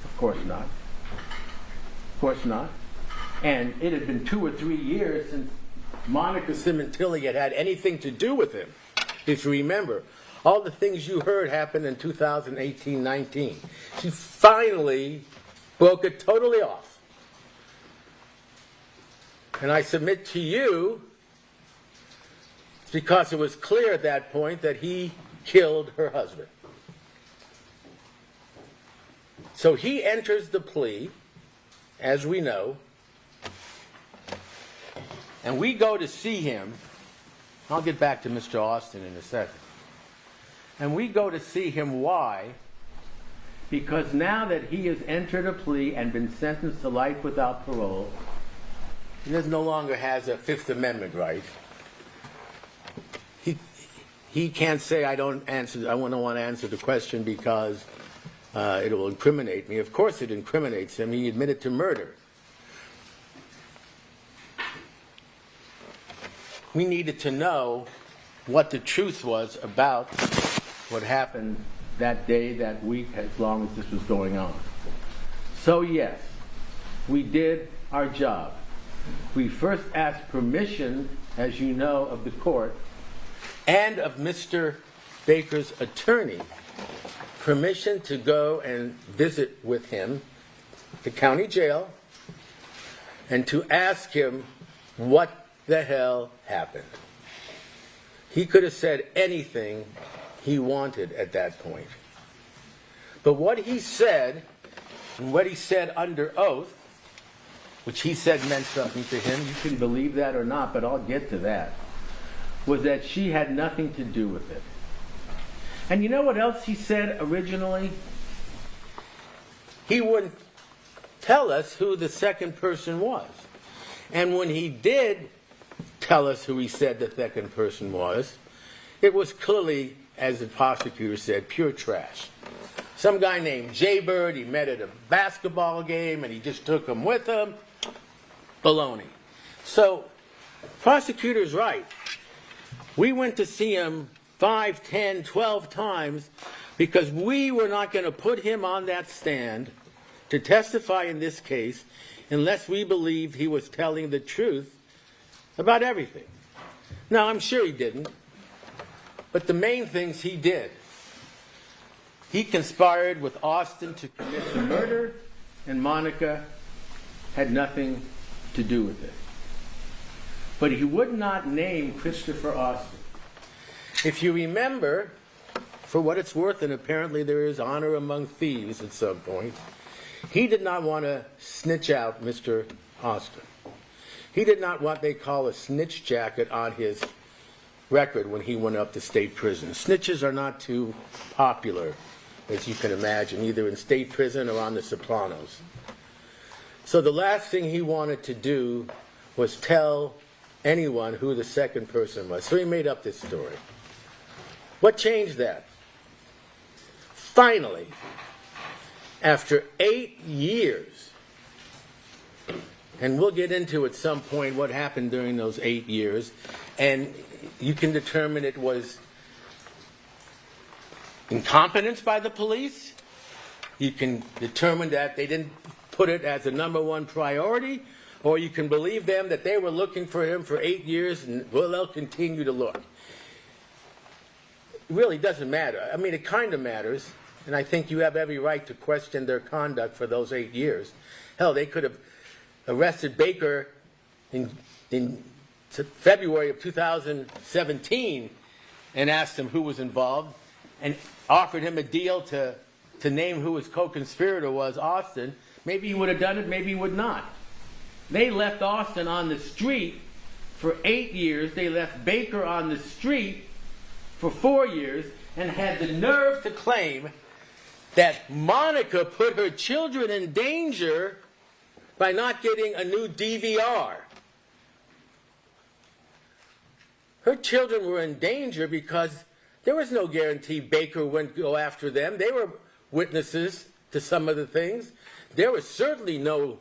of course not. Of course not. And it had been 2 or 3 years since Monica Sementilli had anything to do with him. If you remember, all the things you heard happened in 2018-19. She finally broke it totally off. And I submit to you, it's because it was clear at that point that he killed her husband. So he enters the plea, as we know, and we go to see him. I'll get back to Mr. Austin in a second. And we go to see him. Why? Because now that he has entered a plea and been sentenced to life without parole, he no longer has a Fifth Amendment right. He can't say, I don't want to answer the question because it will incriminate me. Of course it incriminates him. He admitted to murder. We needed to know what the truth was about what happened that day, that week, as long as this was going on. So yes, we did our job. We first asked permission, as you know, of the court and of Mr. Baker's attorney, permission to go and visit with him, the county jail, and to ask him what the hell happened. He could have said anything he wanted at that point. But what he said, and what he said under oath, which he said meant something to him, you can believe that or not, but I'll get to that, was that she had nothing to do with it. And you know what else he said originally? He wouldn't tell us who the second person was. And when he did tell us who he said the second person was, it was clearly, as the prosecutor said, pure trash. Some guy named Jay Bird, he met at a basketball game and he just took him with him. Baloney. So, prosecutor's right. We went to see him 5, 10, 12 times because we were not going to put him on that stand to testify in this case unless we believed he was telling the truth about everything. Now, I'm sure he didn't, but the main things he did. He conspired with Austin to commit the murder, and Monica had nothing to do with it. But he would not name Christopher Austin. If you remember, for what it's worth, and apparently there is honor among thieves at some point, he did not want to snitch out Mr. Austin. He did not want what they call a snitch jacket on his record when he went up to state prison. Snitches are not too popular, as you can imagine, either in state prison or on The Sopranos. So the last thing he wanted to do was tell anyone who the second person was. So he made up this story. What changed that? Finally, after 8 years, and we'll get into at some point what happened during those 8 years, and you can determine it was incompetence by the police. You can determine that they didn't put it as a number one priority, or you can believe them that they were looking for him for 8 years and well, they'll continue to look. It really doesn't matter. I mean, it kind of matters, and I think you have every right to question their conduct for those 8 years. Hell, they could have arrested Baker in February of 2017 and asked him who was involved and offered him a deal to name who his co-conspirator was, Austin. Maybe he would have done it, maybe he would not. They left Austin on the street for 8 years. They left Baker on the street for 4 years and had the nerve to claim that Monica put her children in danger by not getting a new DVR. Her children were in danger because there was no guarantee Baker wouldn't go after them. They were witnesses to some of the things. There was certainly no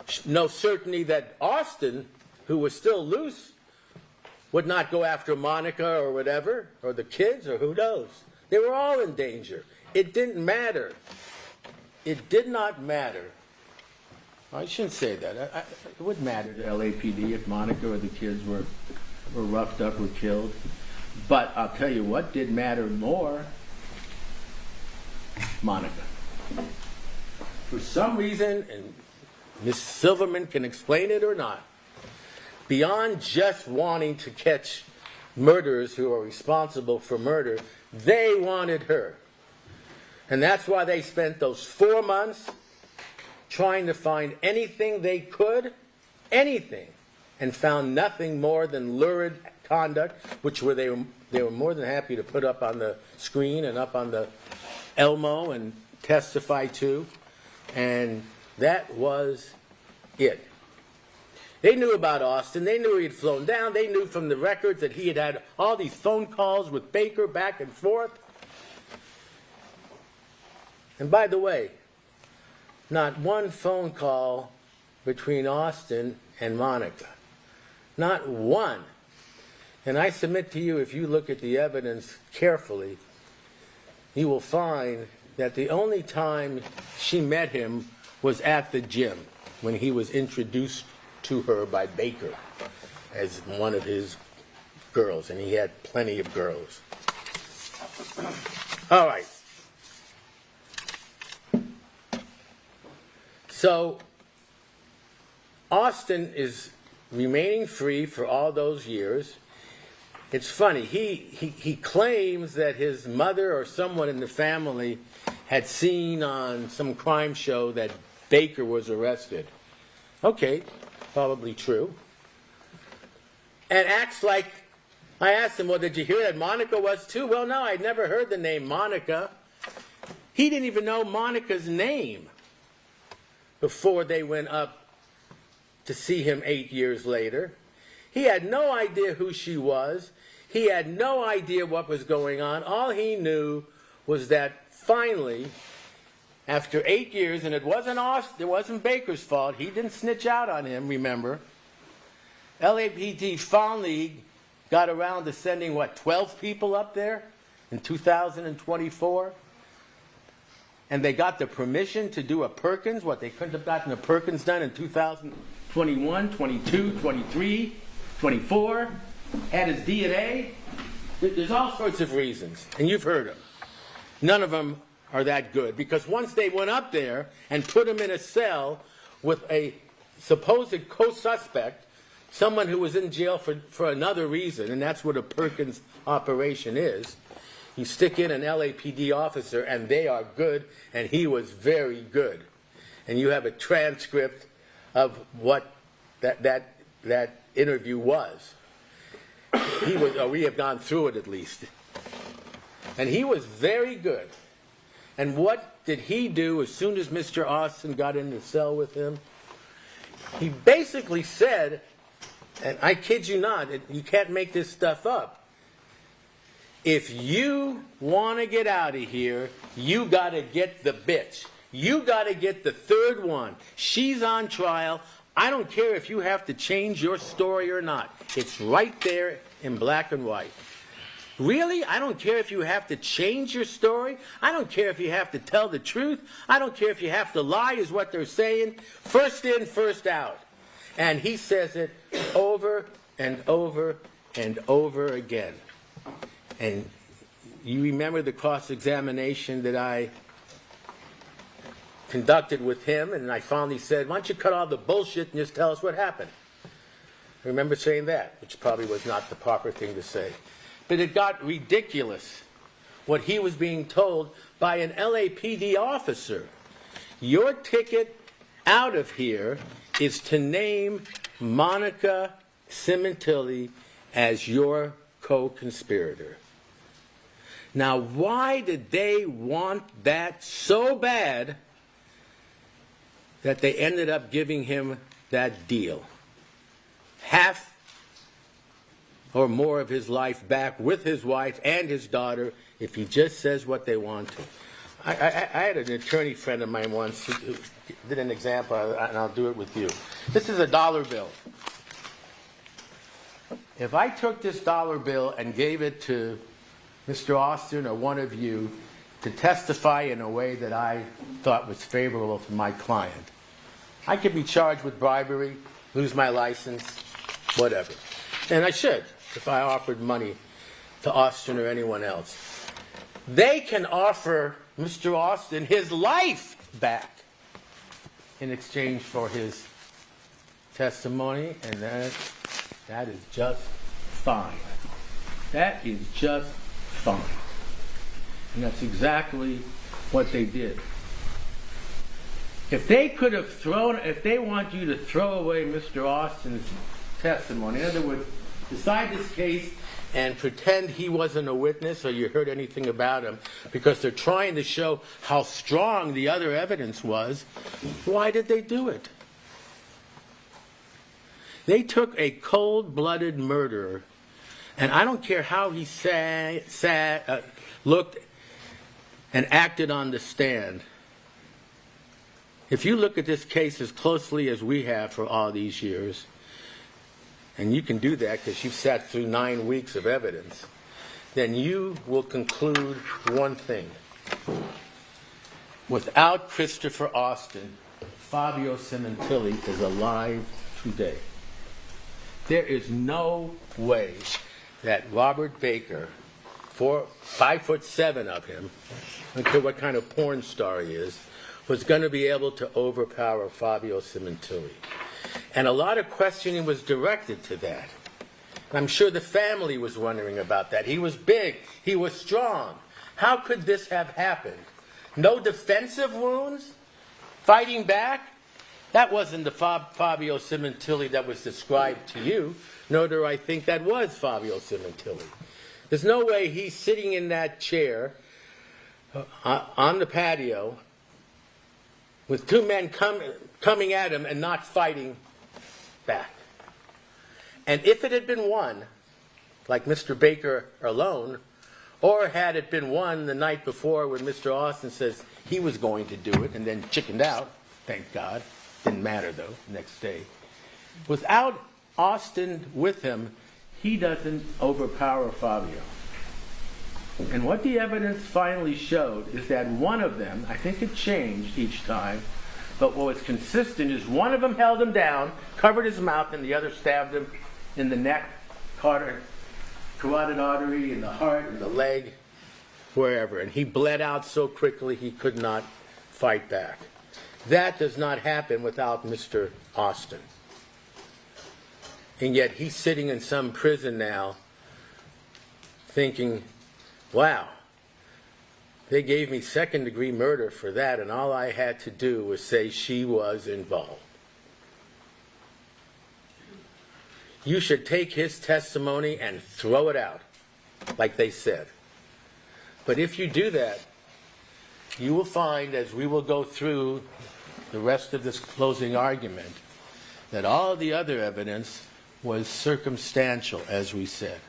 certainty that Austin, who was still loose, would not go after Monica or whatever, or the kids, or who knows. They were all in danger. It didn't matter. It did not matter. I shouldn't say that. It wouldn't matter to LAPD if Monica or the kids were roughed up or killed. But I'll tell you what did matter more. Monica. For some reason, and Miss Silverman can explain it or not, beyond just wanting to catch murderers who are responsible for murder, they wanted her. And that's why they spent those 4 months trying to find anything they could, anything, and found nothing more than lurid conduct, which they were more than happy to put up on the screen and up on the Elmo and testify to. And that was it. They knew about Austin. They knew he had flown down. They knew from the records that he had had all these phone calls with Baker back and forth. And by the way, not one phone call between Austin and Monica. Not one. And I submit to you, if you look at the evidence carefully, you will find that the only time she met him was at the gym when he was introduced to her by Baker as one of his girls, and he had plenty of girls. All right. So Austin is remaining free for all those years. It's funny, he claims that his mother or someone in the family had seen on some crime show that Baker was arrested. Okay, probably true. And acts like, I asked him, well, did you hear that Monica was too? Well, no, I'd never heard the name Monica. He didn't even know Monica's name before they went up to see him 8 years later. He had no idea who she was. He had no idea what was going on. All he knew was that finally, after 8 years, and it wasn't Baker's fault. He didn't snitch out on him, remember. LAPD finally got around to sending, 12 people up there in 2024? And they got the permission to do a Perkins. They couldn't have gotten a Perkins done in 2021, 22, 23, 24. Had his DNA. There's all sorts of reasons, and you've heard them. None of them are that good, because once they went up there and put him in a cell with a supposed co-suspect, someone who was in jail for another reason, and that's what a Perkins operation is, you stick in an LAPD officer, and they are good, and he was very good. And you have a transcript of what that interview was. We have gone through it at least. And he was very good. And what did he do as soon as Mr. Austin got in the cell with him? He basically said, and I kid you not, you can't make this stuff up. If you want to get out of here, you got to get the bitch. You got to get the third one. She's on trial. I don't care if you have to change your story or not. It's right there in black and white. Really? I don't care if you have to change your story. I don't care if you have to tell the truth. I don't care if you have to lie, is what they're saying. First in, first out. And he says it over and over and over again. And you remember the cross-examination that I conducted with him, and I finally said, why don't you cut all the bullshit and just tell us what happened? I remember saying that, which probably was not the proper thing to say. But it got ridiculous, what he was being told by an LAPD officer. Your ticket out of here is to name Monica Sementilli as your co-conspirator. Now, why did they want that so bad that they ended up giving him that deal? Half or more of his life back with his wife and his daughter if he just says what they want to. I had an attorney friend of mine once who did an example, and I'll do it with you. This is a dollar bill. If I took this dollar bill and gave it to Mr. Austin or one of you to testify in a way that I thought was favorable to my client, I could be charged with bribery, lose my license, whatever. And I should, if I offered money to Austin or anyone else. They can offer Mr. Austin his life back in exchange for his testimony, and that is just fine. That is just fine. And that's exactly what they did. If they could have if they want you to throw away Mr. Austin's testimony, in other words, decide this case and pretend he wasn't a witness or you heard anything about him because they're trying to show how strong the other evidence was, why did they do it? They took a cold-blooded murderer, and I don't care how he looked and acted on the stand. If you look at this case as closely as we have for all these years, and you can do that because you've sat through 9 weeks of evidence, then you will conclude one thing. Without Christopher Austin, Fabio Sementilli is alive today. There is no way that Robert Baker, 5'7" of him, I don't care what kind of porn star he is, was going to be able to overpower Fabio Sementilli. And a lot of questioning was directed to that. I'm sure the family was wondering about that. He was big. He was strong. How could this have happened? No defensive wounds? Fighting back? That wasn't the Fabio Sementilli that was described to you, nor do I think that was Fabio Sementilli. There's no way he's sitting in that chair on the patio with two men coming at him and not fighting back. And if it had been one, like Mr. Baker alone, or had it been one the night before when Mr. Austin says he was going to do it and then chickened out, thank God, didn't matter though, next day. Without Austin with him, he doesn't overpower Fabio. And what the evidence finally showed is that one of them, I think it changed each time, but what was consistent is one of them held him down, covered his mouth, and the other stabbed him in the neck, carotid artery, in the heart, in the leg, wherever. And he bled out so quickly he could not fight back. That does not happen without Mr. Austin. And yet he's sitting in some prison now thinking, wow, they gave me second-degree murder for that, and all I had to do was say she was involved. You should take his testimony and throw it out, like they said. But if you do that, you will find, as we will go through the rest of this closing argument, that all the other evidence was circumstantial, as we said.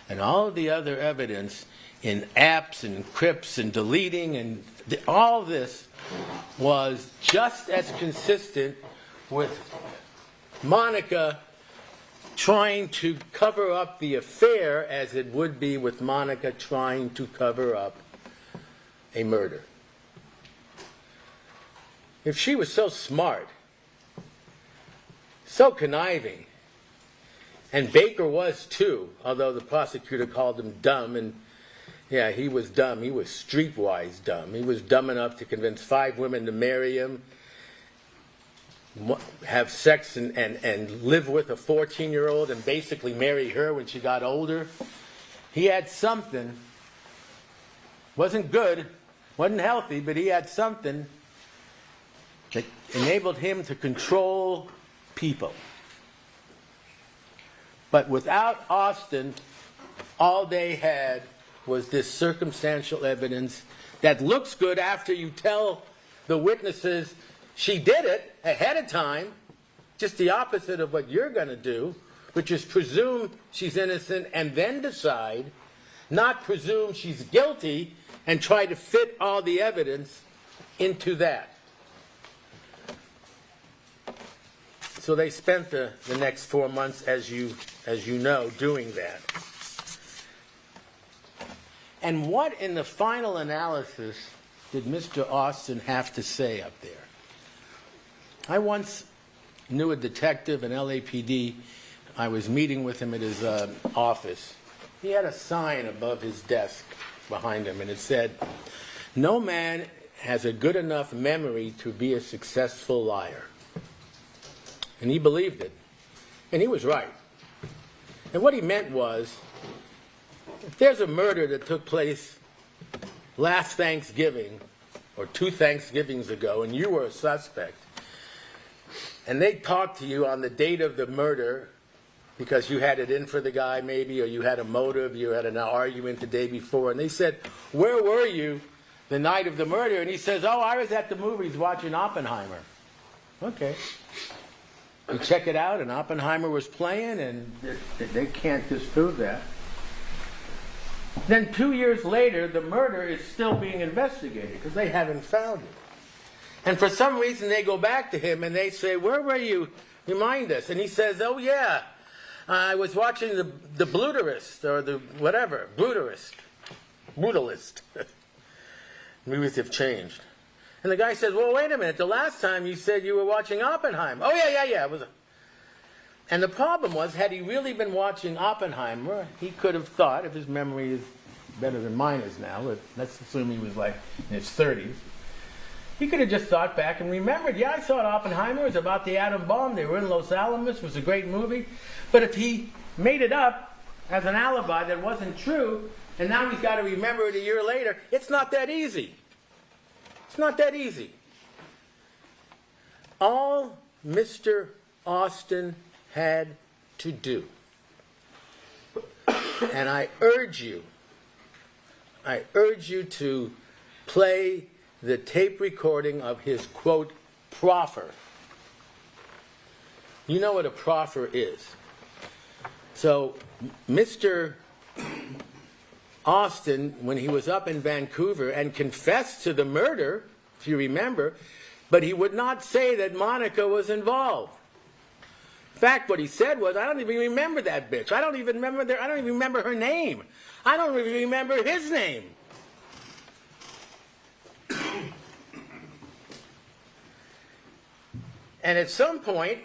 And all of the other evidence in apps and crypts and deleting and all this was just as consistent with Monica trying to cover up the affair as it would be with Monica trying to cover up a murder. If she was so smart, so conniving, and Baker was too, although the prosecutor called him dumb, and yeah, he was dumb. He was streetwise dumb. He was dumb enough to convince 5 women to marry him, have sex and live with a 14-year-old and basically marry her when she got older. He had something. Wasn't good, wasn't healthy, but he had something that enabled him to control people. But without Austin, all they had was this circumstantial evidence that looks good after you tell the witnesses she did it ahead of time, just the opposite of what you're going to do, which is presume she's innocent and then decide, not presume she's guilty and try to fit all the evidence into that. So they spent the next 4 months, as you know, doing that. And what in the final analysis did Mr. Austin have to say up there? I once knew a detective in LAPD. I was meeting with him at his office. He had a sign above his desk behind him, and it said, "No man has a good enough memory to be a successful liar." And he believed it. And he was right. And what he meant was, if there's a murder that took place last Thanksgiving or 2 Thanksgivings ago and you were a suspect, and they talked to you on the date of the murder because you had it in for the guy maybe, or you had a motive, you had an argument the day before, and they said, "Where were you the night of the murder?" And he says, "Oh, I was at the movies watching Oppenheimer." Okay. You check it out, and Oppenheimer was playing, and they can't disprove that. Then 2 years later, the murder is still being investigated because they haven't found it. And for some reason, they go back to him and they say, "Where were you? Remind us." And he says, "Oh, yeah, I was watching the Bluterist, or the whatever, Brutalist. Movies have changed." And the guy says, "Well, wait a minute. The last time you said you were watching Oppenheimer." "Oh, yeah. It was." And the problem was, had he really been watching Oppenheimer, he could have thought, if his memory is better than mine is now, but let's assume he was like in his 30s, he could have just thought back and remembered, "Yeah, I saw it, Oppenheimer. It was about the atom bomb. They were in Los Alamos. It was a great movie." But if he made it up as an alibi that wasn't true, and now he's got to remember it a year later, it's not that easy. It's not that easy. All Mr. Austin had to do, and I urge you to play the tape recording of his, quote, proffer. You know what a proffer is. So Mr. Austin, when he was up in Vancouver and confessed to the murder, if you remember, but he would not say that Monica was involved. In fact, what he said was, "I don't even remember that bitch. I don't even remember her name. I don't even remember his name." And at some point,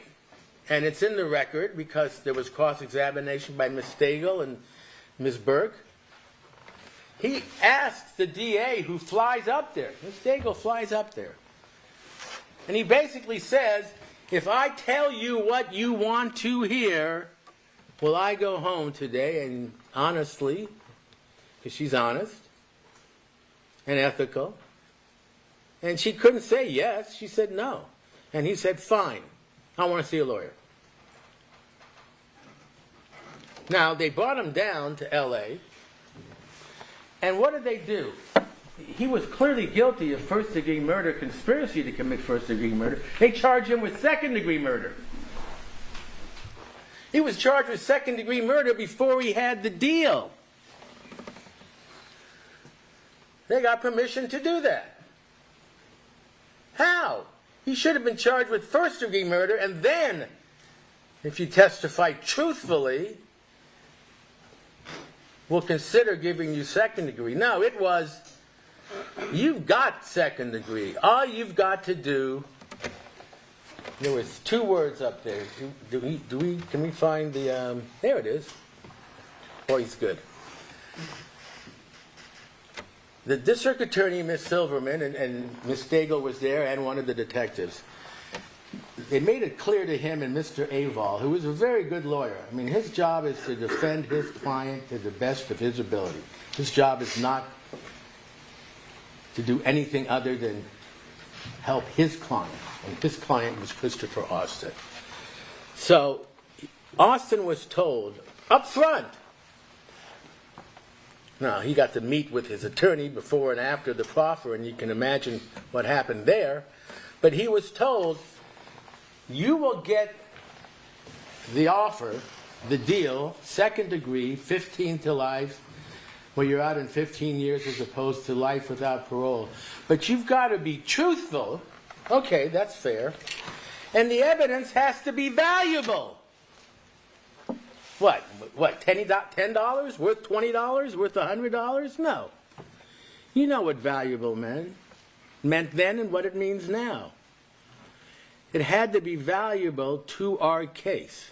and it's in the record because there was cross-examination by Ms. Stagel and Ms. Burke, he asks the DA who flies up there. Ms. Stagel flies up there. And he basically says, "If I tell you what you want to hear, will I go home today?" And honestly, because she's honest and ethical, and she couldn't say yes, she said no. And he said, "Fine, I want to see a lawyer." Now, they brought him down to L.A., and what did they do? He was clearly guilty of first-degree murder, conspiracy to commit first-degree murder. They charged him with second-degree murder. He was charged with second-degree murder before he had the deal. They got permission to do that. How? He should have been charged with first-degree murder, and then if you testify truthfully, we'll consider giving you second degree. No, it was, you've got second degree. All you've got to do, there was 2 words up there. Can we find the, there it is. Oh, he's good. The district attorney, Miss Silverman, and Miss Stagel was there, and one of the detectives. They made it clear to him and Mr. Aval, who was a very good lawyer. I mean, his job is to defend his client to the best of his ability. His job is not to do anything other than help his client. And his client was Christopher Austin. So, Austin was told up front. Now, he got to meet with his attorney before and after the proffer, and you can imagine what happened there. But he was told, you will get the offer, the deal, second degree, 15 to life, where you're out in 15 years as opposed to life without parole. But you've got to be truthful. Okay, that's fair. And the evidence has to be valuable. What, $10? Worth $20? Worth $100? No. You know what valuable meant then and what it means now. It had to be valuable to our case.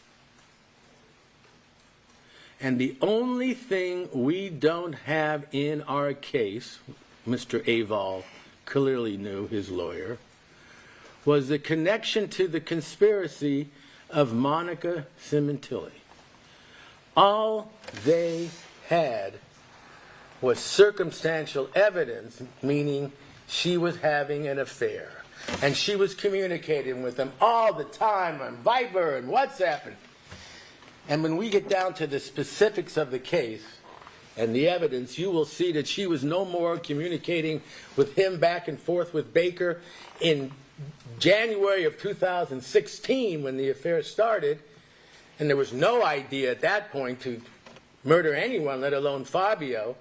And the only thing we don't have in our case, Mr. Aval clearly knew, his lawyer, was the connection to the conspiracy of Monica Sementilli. All they had was circumstantial evidence, meaning she was having an affair. And she was communicating with them all the time on Viber and WhatsApp. And when we get down to the specifics of the case and the evidence, you will see that she was no more communicating with him back and forth with Baker in January of 2016 when the affair started. And there was no idea at that point to murder anyone, let alone Fabio.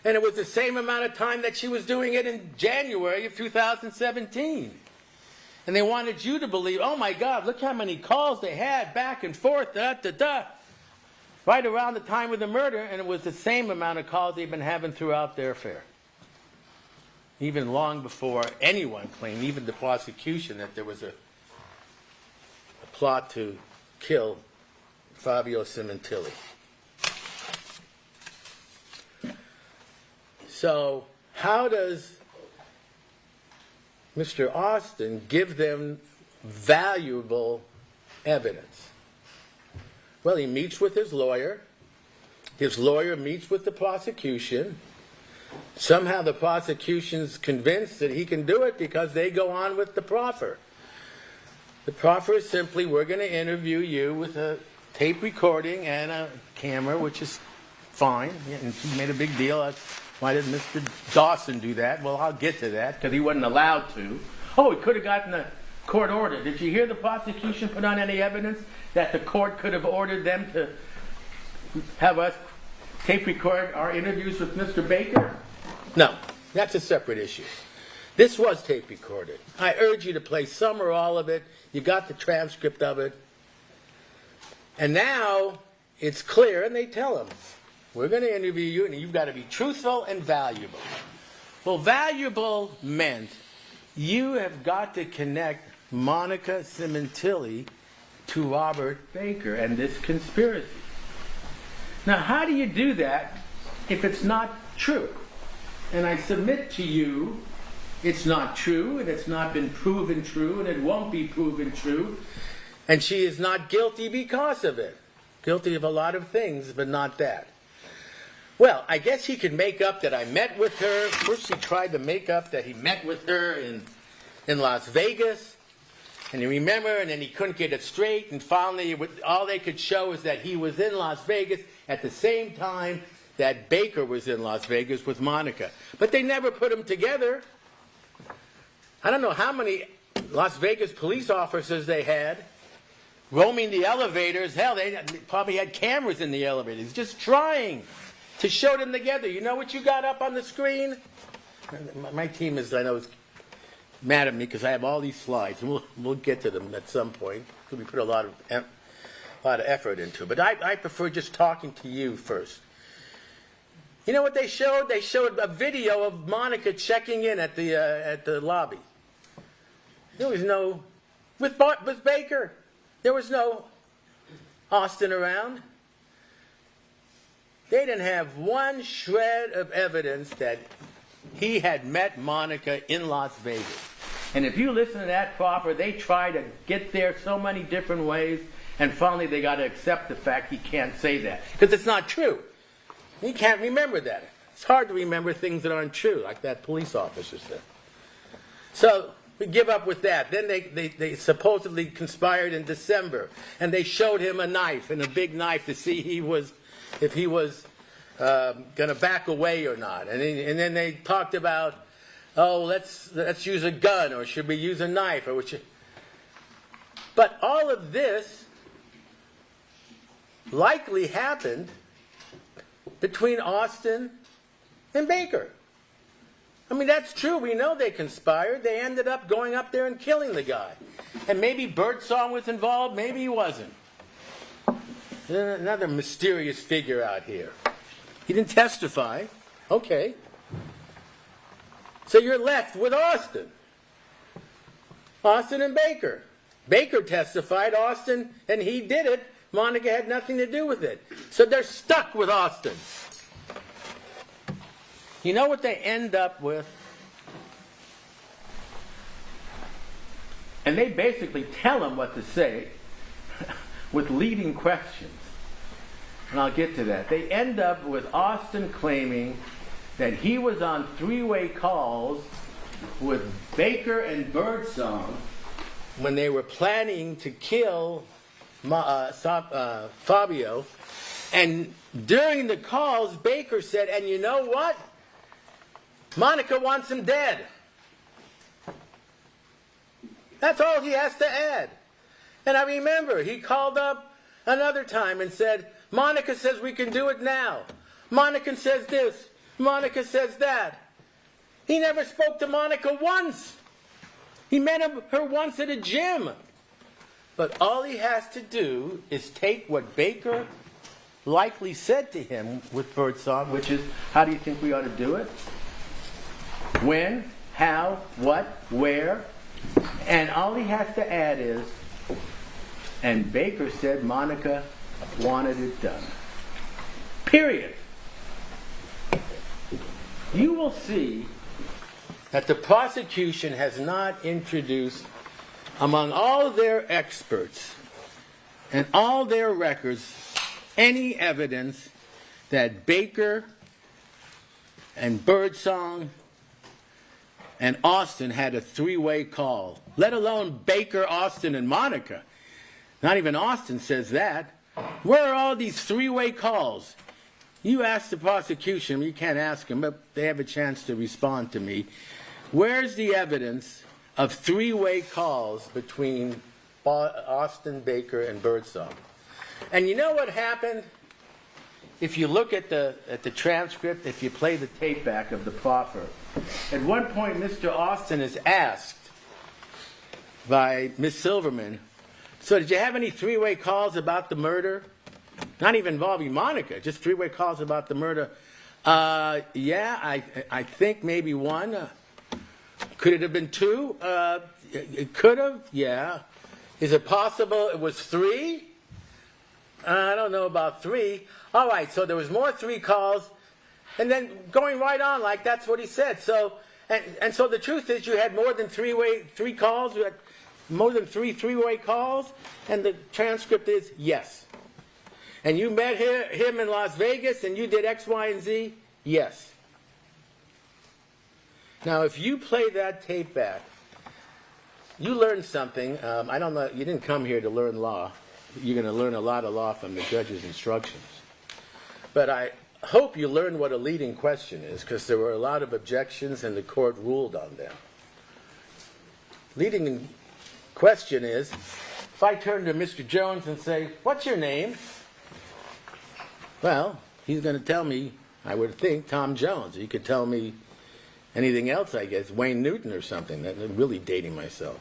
And it was the same amount of time that she was doing it in January of 2017. And they wanted you to believe, oh my God, look how many calls they had back and forth, right around the time of the murder, and it was the same amount of calls they've been having throughout their affair. Even long before anyone claimed, even the prosecution, that there was a plot to kill Fabio Sementilli. So, how does Mr. Austin give them valuable evidence? Well, he meets with his lawyer. His lawyer meets with the prosecution. Somehow the prosecution's convinced that he can do it because they go on with the proffer. The proffer is simply, we're going to interview you with a tape recording and a camera, which is fine. And he made a big deal. Why did Mr. Dawson do that? Well, I'll get to that, because he wasn't allowed to. Oh, he could have gotten a court order. Did you hear the prosecution put on any evidence that the court could have ordered them to have us tape record our interviews with Mr. Baker? No, that's a separate issue. This was tape recorded. I urge you to play some or all of it. You got the transcript of it. And now it's clear, and they tell him, we're going to interview you, and you've got to be truthful and valuable. Well, valuable meant you have got to connect Monica Sementilli to Robert Baker and this conspiracy. Now, how do you do that if it's not true? And I submit to you, it's not true, and it's not been proven true, and it won't be proven true. And she is not guilty because of it. Guilty of a lot of things, but not that. Well, I guess he could make up that I met with her. First he tried to make up that he met with her in Las Vegas. And you remember, and then he couldn't get it straight. And finally, all they could show is that he was in Las Vegas at the same time that Baker was in Las Vegas with Monica. But they never put them together. I don't know how many Las Vegas police officers they had roaming the elevators. Hell, they probably had cameras in the elevators, just trying to show them together. You know what you got up on the screen? My team is, I know, is mad at me because I have all these slides, and we'll get to them at some point. We put a lot of lot of effort into it. But I prefer just talking to you first. You know what they showed? They showed a video of Monica checking in at the lobby. There was no, with Baker, there was no Austin around. They didn't have one shred of evidence that he had met Monica in Las Vegas. And if you listen to that proffer, they try to get there so many different ways, and finally they got to accept the fact he can't say that. Because it's not true. He can't remember that. It's hard to remember things that aren't true, like that police officer said. So we give up with that. Then they supposedly conspired in December, and they showed him a knife, and a big knife, to see if he was going to back away or not. And then they talked about, oh, let's use a gun, or should we use a knife, or which. But all of this likely happened between Austin and Baker. I mean, that's true. We know they conspired. They ended up going up there and killing the guy. And maybe Birdsong was involved, maybe he wasn't. Another mysterious figure out here. He didn't testify. Okay. So you're left with Austin. Austin and Baker. Baker testified, Austin, and he did it. Monica had nothing to do with it. So they're stuck with Austin. You know what they end up with? And they basically tell him what to say with leading questions. And I'll get to that. They end up with Austin claiming that he was on three-way calls with Baker and Birdsong when they were planning to kill Fabio. And during the calls, Baker said, and you know what? Monica wants him dead. That's all he has to add. And I remember he called up another time and said, Monica says we can do it now. Monica says this. Monica says that. He never spoke to Monica once. He met her once at a gym. But all he has to do is take what Baker likely said to him with Birdsong, which is, how do you think we ought to do it? When, how, what, where. And all he has to add is, and Baker said Monica wanted it done. Period. You will see that the prosecution has not introduced, among all their experts and all their records, any evidence that Baker and Birdsong and Austin had a three-way call, let alone Baker, Austin, and Monica. Not even Austin says that. Where are all these three-way calls? You ask the prosecution, you can't ask them, but they have a chance to respond to me. Where's the evidence of three-way calls between Austin, Baker, and Birdsong? And you know what happened? If you look at the transcript, if you play the tape back of the proffer, at one point Mr. Austin is asked by Miss Silverman, so did you have any three-way calls about the murder? Not even involving Monica, just three-way calls about the murder. Yeah, I think maybe one. Could it have been two? It could have, yeah. Is it possible it was three? I don't know about three. All right, so there was more three calls, and then going right on like that's what he said. So, and so the truth is you had more than three calls, you had more than three-way calls, and the transcript is yes. And you met him in Las Vegas, and you did X, Y, and Z? Yes. Now, if you play that tape back, you learn something. I don't know, you didn't come here to learn law. You're going to learn a lot of law from the judge's instructions. But I hope you learn what a leading question is, because there were a lot of objections, and the court ruled on them. Leading question is, if I turn to Mr. Jones and say, what's your name? Well, he's going to tell me, I would think, Tom Jones. He could tell me anything else, I guess, Wayne Newton or something. I'm really dating myself.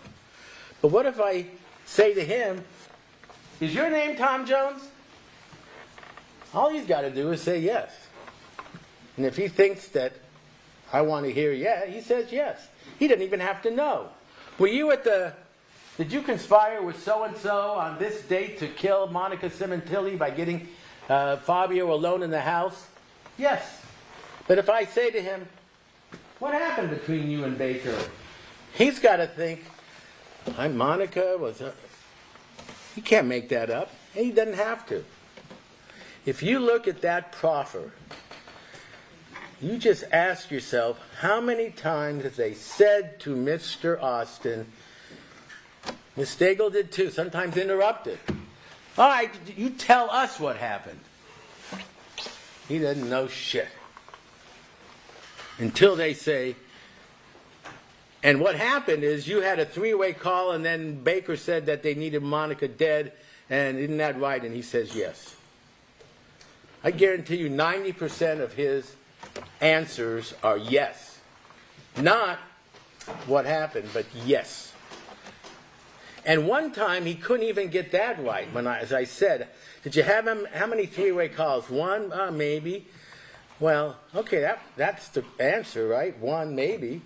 But what if I say to him, is your name Tom Jones? All he's got to do is say yes. And if he thinks that I want to hear yeah, he says yes. He doesn't even have to know. Did you conspire with so-and-so on this date to kill Monica Sementilli by getting Fabio alone in the house? Yes. But if I say to him, what happened between you and Baker? He's got to think, Monica was... He can't make that up. And he doesn't have to. If you look at that proffer, you just ask yourself, how many times have they said to Mr. Austin, Miss Stagel did too, sometimes interrupted. All right, you tell us what happened. He doesn't know shit. Until they say, and what happened is you had a three-way call and then Baker said that they needed Monica dead, and isn't that right? And he says yes. I guarantee you 90% of his answers are yes. Not what happened, but yes. And one time he couldn't even get that right. As I said, did you have him? How many three-way calls? One, maybe. Well, okay, that's the answer, right? One, maybe.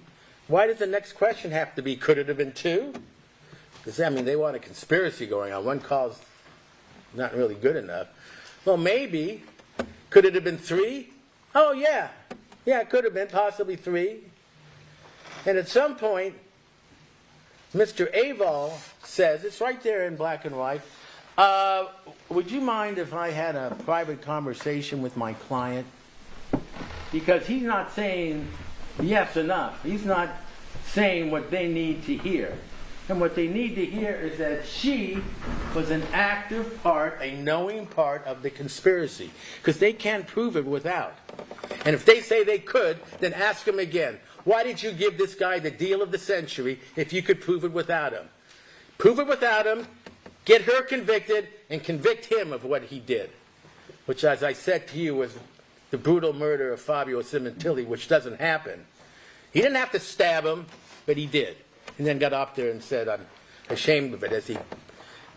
Why does the next question have to be? Could it have been two? Because they want a conspiracy going on. One call's not really good enough. Well, maybe. Could it have been three? Oh, yeah. Yeah, it could have been possibly three. And at some point, Mr. Aval says, it's right there in black and white, would you mind if I had a private conversation with my client? Because he's not saying yes enough. He's not saying what they need to hear. And what they need to hear is that she was an active part, a knowing part of the conspiracy. Because they can't prove it without. And if they say they could, then ask them again. Why did you give this guy the deal of the century if you could prove it without him? Prove it without him, get her convicted, and convict him of what he did. Which, as I said to you, was the brutal murder of Fabio Sementilli, which doesn't happen. He didn't have to stab him, but he did. And then got up there and said, I'm ashamed of it, as he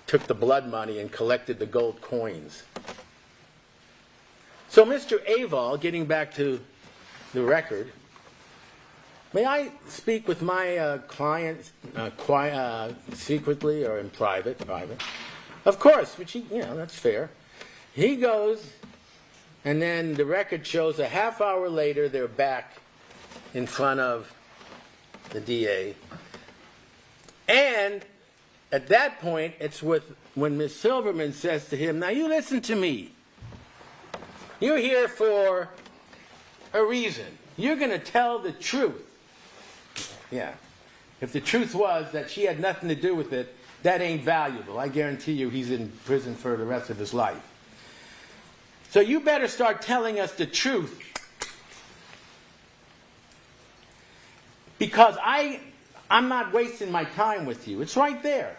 took the blood money and collected the gold coins. So Mr. Aval, getting back to the record, may I speak with my client secretly or in private? Private. Of course, which that's fair. He goes, and then the record shows a half hour later they're back in front of the DA. And at that point, it's when Ms. Silverman says to him, now you listen to me. You're here for a reason. You're going to tell the truth. Yeah. If the truth was that she had nothing to do with it, that ain't valuable. I guarantee you he's in prison for the rest of his life. So you better start telling us the truth. Because I'm not wasting my time with you. It's right there.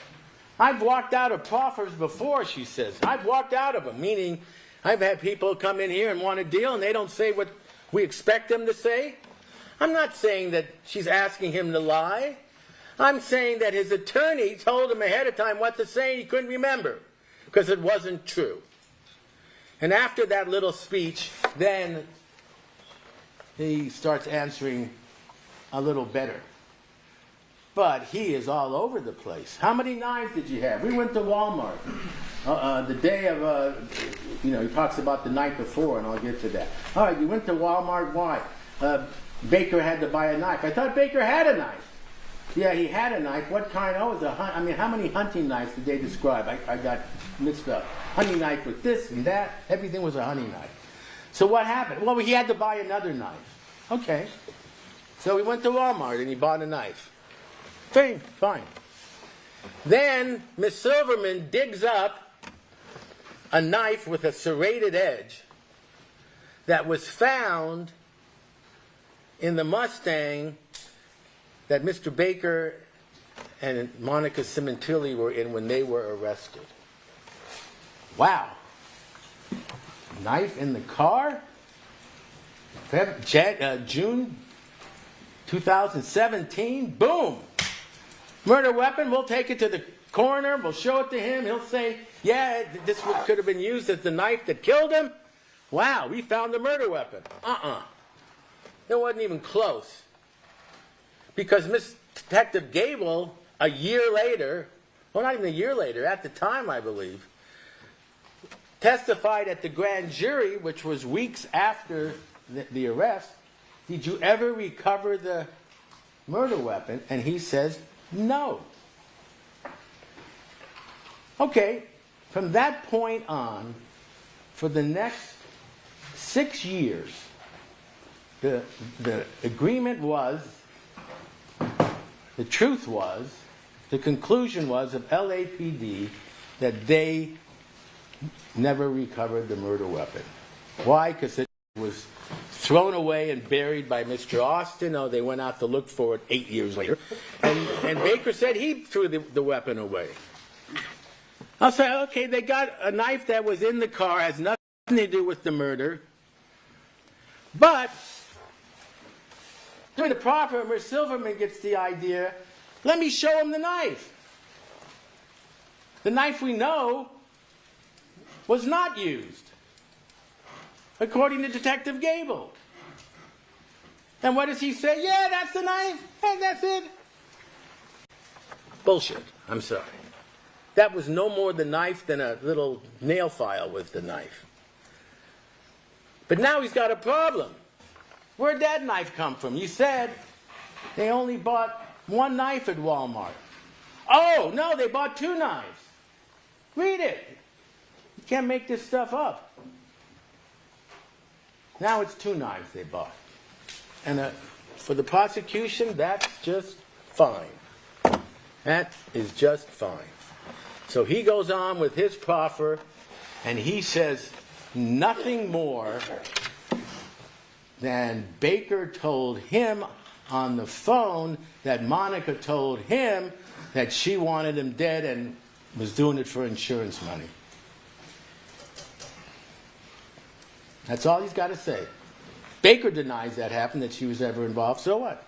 I've walked out of proffers before, she says. I've walked out of them, meaning I've had people come in here and want a deal and they don't say what we expect them to say. I'm not saying that she's asking him to lie. I'm saying that his attorney told him ahead of time what to say and he couldn't remember because it wasn't true. And after that little speech, then he starts answering a little better. But he is all over the place. How many knives did you have? We went to Walmart the day of, he talks about the night before, and I'll get to that. All right, you went to Walmart. Why? Baker had to buy a knife. I thought Baker had a knife. Yeah, he had a knife. What kind? Oh, it was how many hunting knives did they describe? I got mixed up. Hunting knife with this and that. Everything was a hunting knife. So what happened? Well, he had to buy another knife. Okay. So we went to Walmart and he bought a knife. Fine. Then Miss Silverman digs up a knife with a serrated edge that was found in the Mustang that Mr. Baker and Monica Sementilli were in when they were arrested. Wow. Knife in the car? June 2017? Boom! Murder weapon, we'll take it to the coroner, we'll show it to him, he'll say Yeah, this could have been used as the knife that killed him. Wow, we found the murder weapon. It wasn't even close. Because Miss Detective Gable, a year later, well, not even a year later, at the time, I believe, testified at the grand jury, which was weeks after the arrest, did you ever recover the murder weapon? And he says, no. Okay, from that point on, for the next 6 years, the agreement was, the truth was, the conclusion was of LAPD that they never recovered the murder weapon. Why? Because it was thrown away and buried by Mr. Austin. Oh, they went out to look for it 8 years later. And Baker said he threw the weapon away. I'll say, okay, they got a knife that was in the car, has nothing to do with the murder. But during the proffer, Ms. Silverman gets the idea, let me show him the knife. The knife we know was not used, according to Detective Gable. And what does he say? Yeah, that's the knife. Hey, that's it. Bullshit. I'm sorry. That was no more the knife than a little nail file was the knife. But now he's got a problem. Where'd that knife come from? You said they only bought one knife at Walmart. Oh, no, they bought 2 knives. Read it. You can't make this stuff up. Now it's 2 knives they bought. And for the prosecution, that's just fine. That is just fine. So he goes on with his proffer, and he says nothing more than Baker told him on the phone that Monica told him that she wanted him dead and was doing it for insurance money. That's all he's got to say. Baker denies that happened, that she was ever involved. So what?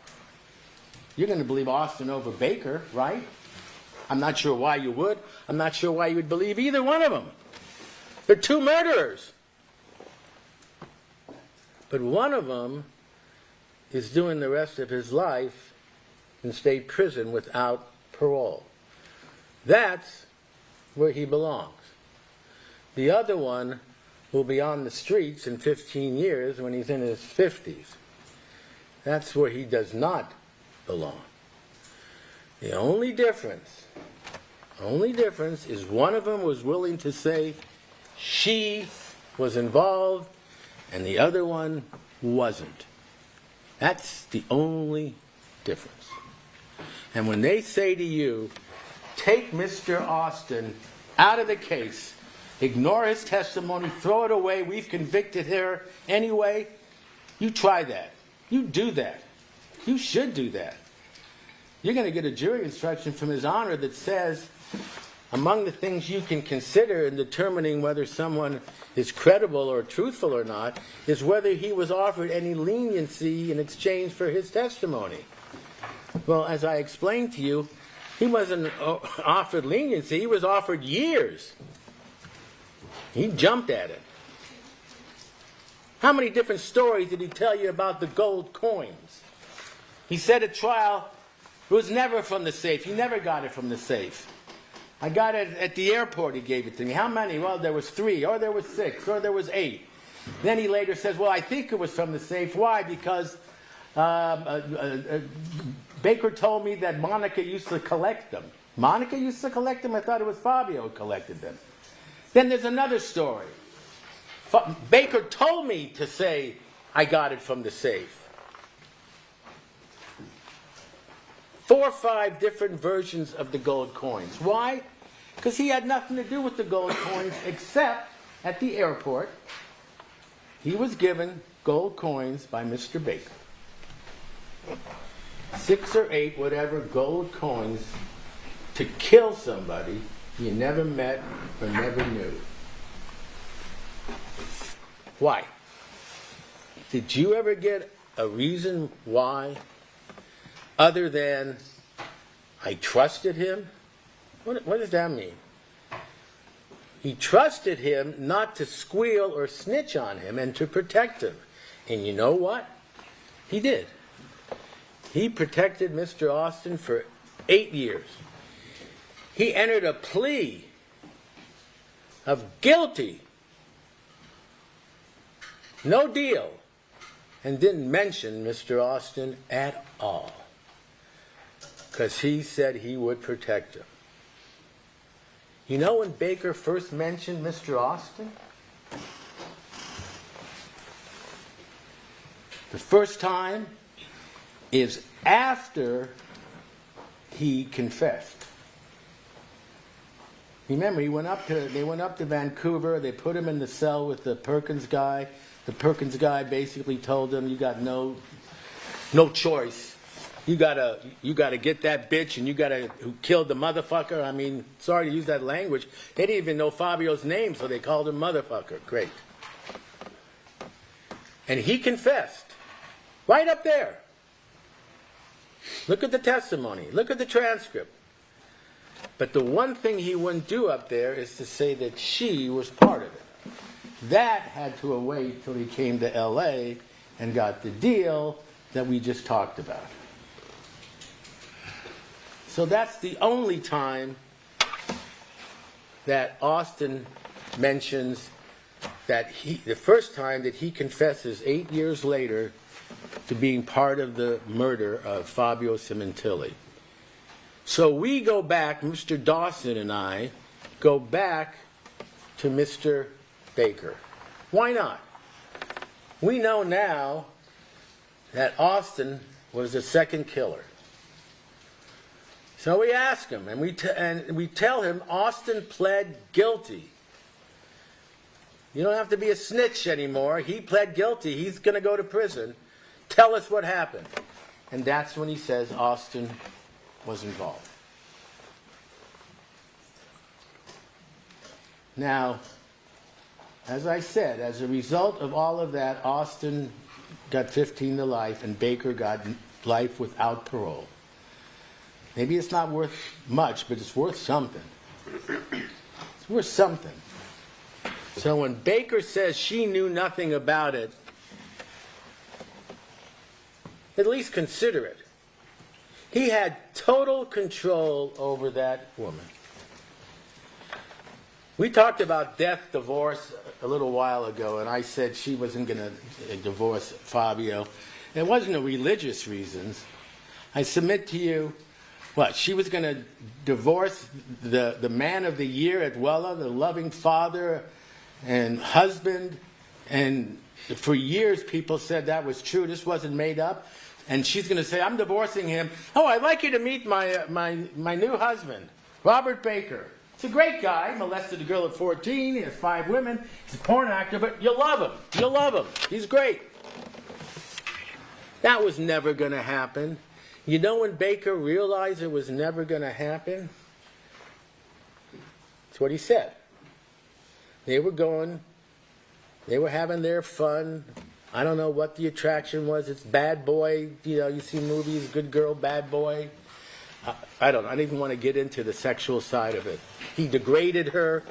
You're going to believe Austin over Baker, right? I'm not sure why you would. I'm not sure why you would believe either one of them. They're 2 murderers. But one of them is doing the rest of his life in state prison without parole. That's where he belongs. The other one will be on the streets in 15 years when he's in his 50s. That's where he does not belong. The only difference is one of them was willing to say she was involved and the other one wasn't. That's the only difference. And when they say to you, take Mr. Austin out of the case, ignore his testimony, throw it away, we've convicted her anyway, you try that. You do that. You should do that. You're going to get a jury instruction from His Honor that says, among the things you can consider in determining whether someone is credible or truthful or not, is whether he was offered any leniency in exchange for his testimony. Well, as I explained to you, he wasn't offered leniency, he was offered years. He jumped at it. How many different stories did he tell you about the gold coins? He said at trial, it was never from the safe. He never got it from the safe. I got it at the airport, he gave it to me. How many? Well, there was 3, or there was 6, or there was 8. Then he later says, well, I think it was from the safe. Why? Because Baker told me that Monica used to collect them. Monica used to collect them? I thought it was Fabio who collected them. Then there's another story. Baker told me to say I got it from the safe. 4 or 5 different versions of the gold coins. Why? Because he had nothing to do with the gold coins except at the airport. He was given gold coins by Mr. Baker. 6 or 8, whatever, gold coins to kill somebody you never met or never knew. Why? Did you ever get a reason why? Other than, I trusted him? What does that mean? He trusted him not to squeal or snitch on him and to protect him. And you know what? He did. He protected Mr. Austin for 8 years. He entered a plea of guilty, no deal, and didn't mention Mr. Austin at all, because he said he would protect him. You know when Baker first mentioned Mr. Austin? The first time is after he confessed. Remember, they went up to Vancouver. They put him in the cell with the Perkins guy. The Perkins guy basically told him, "You got no choice. You gotta get that bitch, and who killed the motherfucker." I mean, sorry to use that language. They didn't even know Fabio's name, so they called him motherfucker. Great. And he confessed, right up there. Look at the testimony. Look at the transcript. But the one thing he wouldn't do up there is to say that she was part of it. That had to wait till he came to L.A. and got the deal that we just talked about. So that's the only time that Austin mentions that the first time that he confesses 8 years later to being part of the murder of Fabio Sementilli. So we go back, Mr. Dawson and I go back to Mr. Baker. Why not? We know now that Austin was the second killer. So we ask him, and we tell him Austin pled guilty. You don't have to be a snitch anymore. He pled guilty. He's going to go to prison. Tell us what happened. And that's when he says Austin was involved. Now, as I said, as a result of all of that, Austin got 15 to life and Baker got life without parole. Maybe it's not worth much, but it's worth something. It's worth something. So when Baker says she knew nothing about it, at least consider it. He had total control over that woman. We talked about death, divorce a little while ago, and I said she wasn't going to divorce Fabio. It wasn't for religious reasons. I submit to you, she was going to divorce the man of the year at Wella, the loving father and husband, and for years people said that was true. This wasn't made up. And she's going to say, "I'm divorcing him. Oh, I'd like you to meet my new husband, Robert Baker. He's a great guy. Molested a girl at 14. He has 5 women. He's a porn actor, but you'll love him. You'll love him. He's great." That was never going to happen. You know when Baker realized it was never going to happen? That's what he said. They were having their fun. I don't know what the attraction was. It's bad boy. You see movies, good girl, bad boy. I don't even want to get into the sexual side of it. He degraded her.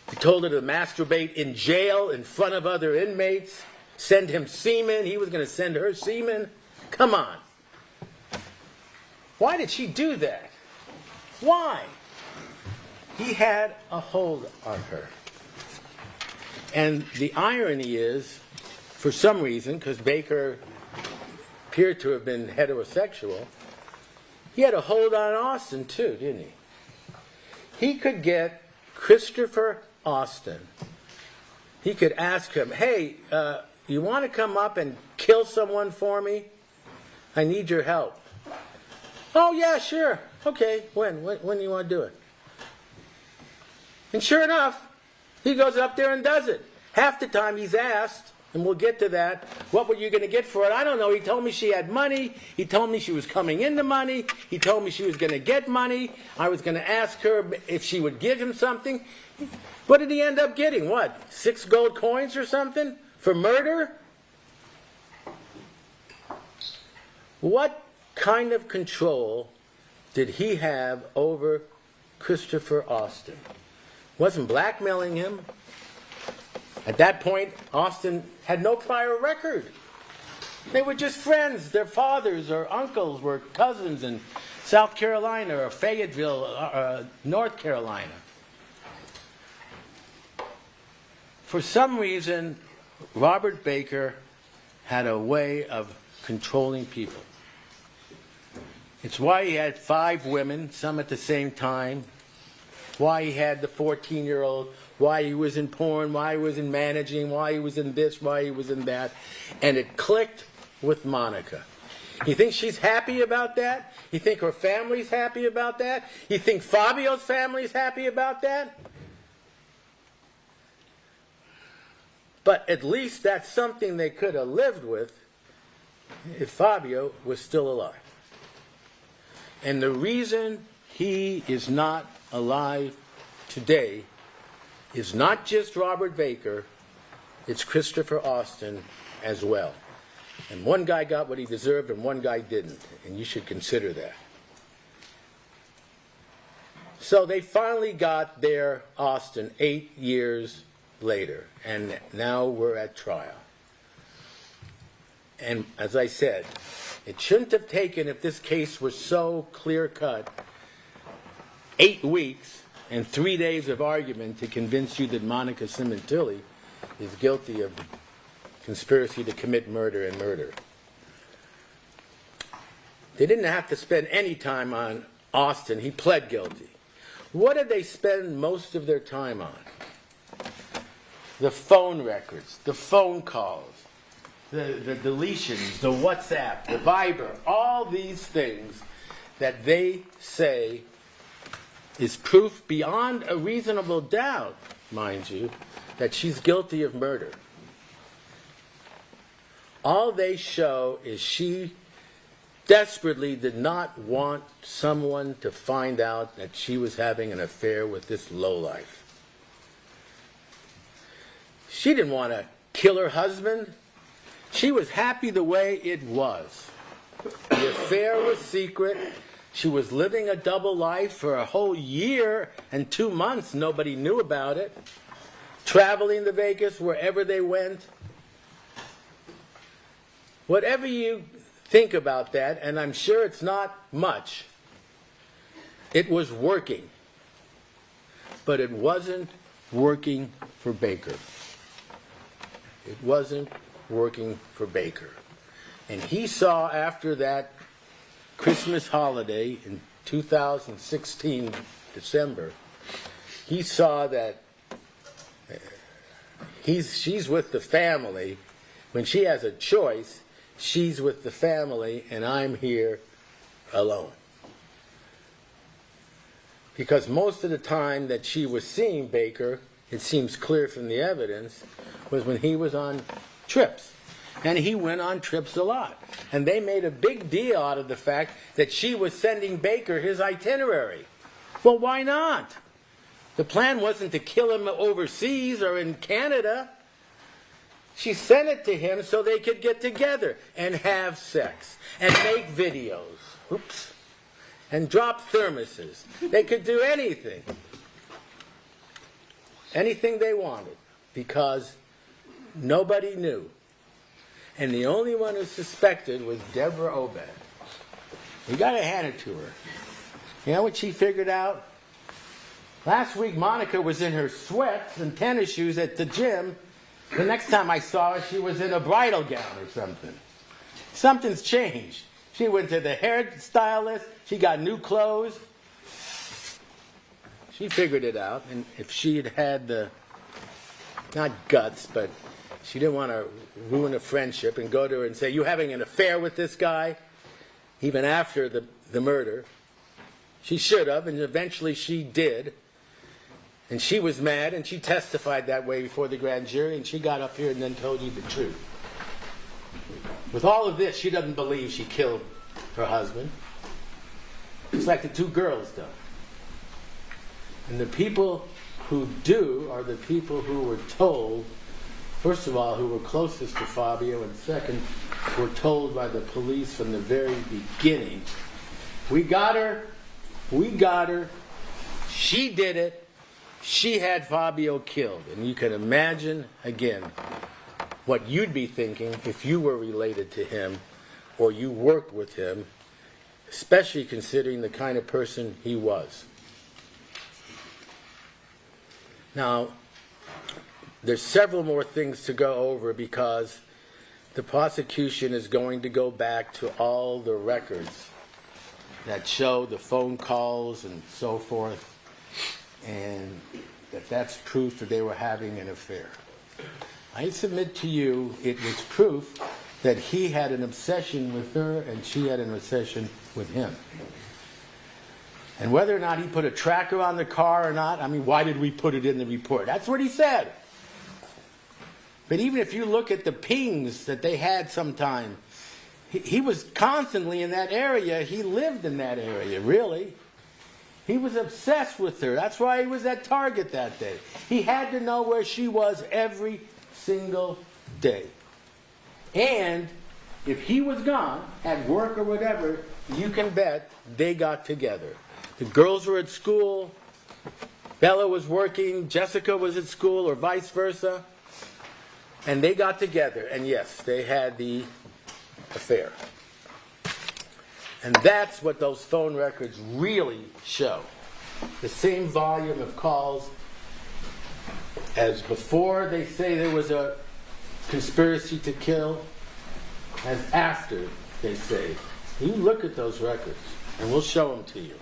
He told her to masturbate in jail in front of other inmates. Send him semen. He was going to send her semen. Come on. Why did she do that? Why? He had a hold on her. And the irony is, for some reason, because Baker appeared to have been heterosexual, he had a hold on Austin too, didn't he? He could get Christopher Austin. He could ask him, "Hey, you want to come up and kill someone for me? I need your help." "Oh, yeah, sure. Okay, when do you want to do it?" And sure enough, he goes up there and does it. Half the time he's asked, and we'll get to that, "What were you going to get for it?" "I don't know. He told me she had money. He told me she was coming into money. He told me she was going to get money. I was going to ask her if she would give him something." What did he end up getting? 6 gold coins or something? For murder? What kind of control did he have over Christopher Austin? wasn't blackmailing him. At that point, Austin had no prior record. They were just friends. Their fathers or uncles were cousins in South Carolina or Fayetteville, North Carolina. For some reason, Robert Baker had a way of controlling people. It's why he had 5 women, some at the same time, why he had the 14-year-old, why he was in porn, why he was in managing, why he was in this, why he was in that. And it clicked with Monica. You think she's happy about that? You think her family's happy about that? You think Fabio's family's happy about that? But at least that's something they could have lived with if Fabio was still alive. And the reason he is not alive today is not just Robert Baker, it's Christopher Austin as well. And one guy got what he deserved and one guy didn't, and you should consider that. So they finally got their Austin 8 years later, and now we're at trial. And as I said, it shouldn't have taken, if this case was so clear-cut, 8 weeks and 3 days of argument to convince you that Monica Sementilli is guilty of conspiracy to commit murder and murder. They didn't have to spend any time on Austin. He pled guilty. What did they spend most of their time on? The phone records, the phone calls, the deletions, the WhatsApp, the Viber, all these things that they say is proof beyond a reasonable doubt, mind you, that she's guilty of murder. All they show is she desperately did not want someone to find out that she was having an affair with this lowlife. She didn't want to kill her husband. She was happy the way it was. The affair was secret. She was living a double life for a whole year and 2 months. Nobody knew about it. Traveling to Vegas wherever they went. Whatever you think about that, and I'm sure it's not much, it was working. But it wasn't working for Baker. It wasn't working for Baker. And he saw after that Christmas holiday in 2016, December, he saw that she's with the family. When she has a choice, she's with the family and I'm here alone. Because most of the time that she was seeing Baker, it seems clear from the evidence, was when he was on trips. And he went on trips a lot. And they made a big deal out of the fact that she was sending Baker his itinerary. Well, why not? The plan wasn't to kill him overseas or in Canada. She sent it to him so they could get together and have sex and make videos. Oops. And drop thermoses. They could do anything. Anything they wanted. Because nobody knew. And the only one who suspected was Deborah Obed. You got to hand it to her. You know what she figured out? Last week, Monica was in her sweats and tennis shoes at the gym. The next time I saw her, she was in a bridal gown or something. Something's changed. She went to the hairstylist. She got new clothes. She figured it out. And if she had had the, not guts, but she didn't want to ruin a friendship and go to her and say, "You having an affair with this guy?" Even after the murder. She should have, and eventually she did. And she was mad, and she testified that way before the grand jury, and she got up here and then told you the truth. With all of this, she doesn't believe she killed her husband. It's like the 2 girls do. And the people who do are the people who were told, first of all, who were closest to Fabio, and second, were told by the police from the very beginning, "We got her, she did it, she had Fabio killed. And you can imagine, again, what you'd be thinking if you were related to him or you worked with him, especially considering the kind of person he was. Now, there's several more things to go over because the prosecution is going to go back to all the records that show the phone calls and so forth, and that's proof that they were having an affair. I submit to you it was proof that he had an obsession with her and she had an obsession with him. And whether or not he put a tracker on the car or not, I mean, why did we put it in the report? That's what he said. But even if you look at the pings that they had sometime, he was constantly in that area. He lived in that area, really. He was obsessed with her. That's why he was at Target that day. He had to know where she was every single day. And if he was gone, at work or whatever, you can bet they got together. The girls were at school, Bella was working, Jessica was at school, or vice versa. And they got together, and yes, they had the affair. And that's what those phone records really show. The same volume of calls as before they say there was a conspiracy to kill, as after they say. You look at those records, and we'll show them to you.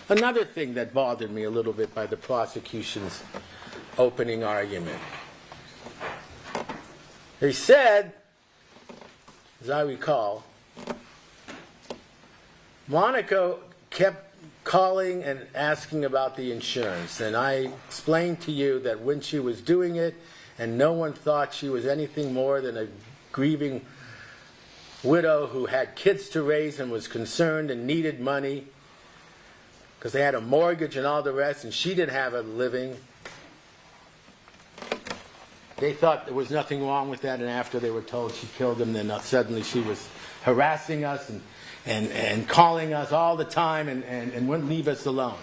Another thing that bothered me a little bit by the prosecution's opening argument. They said, as I recall, Monica kept calling and asking about the insurance. And I explained to you that when she was doing it, and no one thought she was anything more than a grieving widow who had kids to raise and was concerned and needed money because they had a mortgage and all the rest, and she didn't have a living. They thought there was nothing wrong with that, and after they were told she killed him, then suddenly she was harassing us and calling us all the time and wouldn't leave us alone.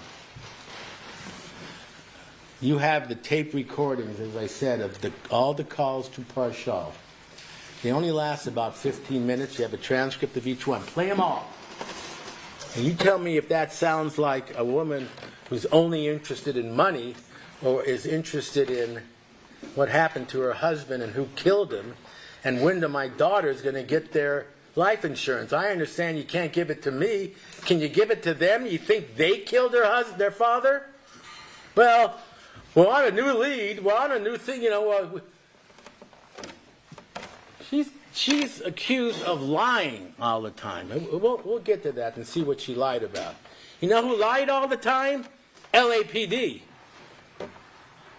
You have the tape recordings, as I said, of all the calls to Parshall. They only last about 15 minutes. You have a transcript of each one. Play them all. And you tell me if that sounds like a woman who's only interested in money or is interested in what happened to her husband and who killed him, and when my daughter's going to get their life insurance. I understand you can't give it to me. Can you give it to them? You think they killed their father? Well, we're on a new lead. We're on a new thing, She's accused of lying all the time. We'll get to that and see what she lied about. You know who lied all the time? LAPD.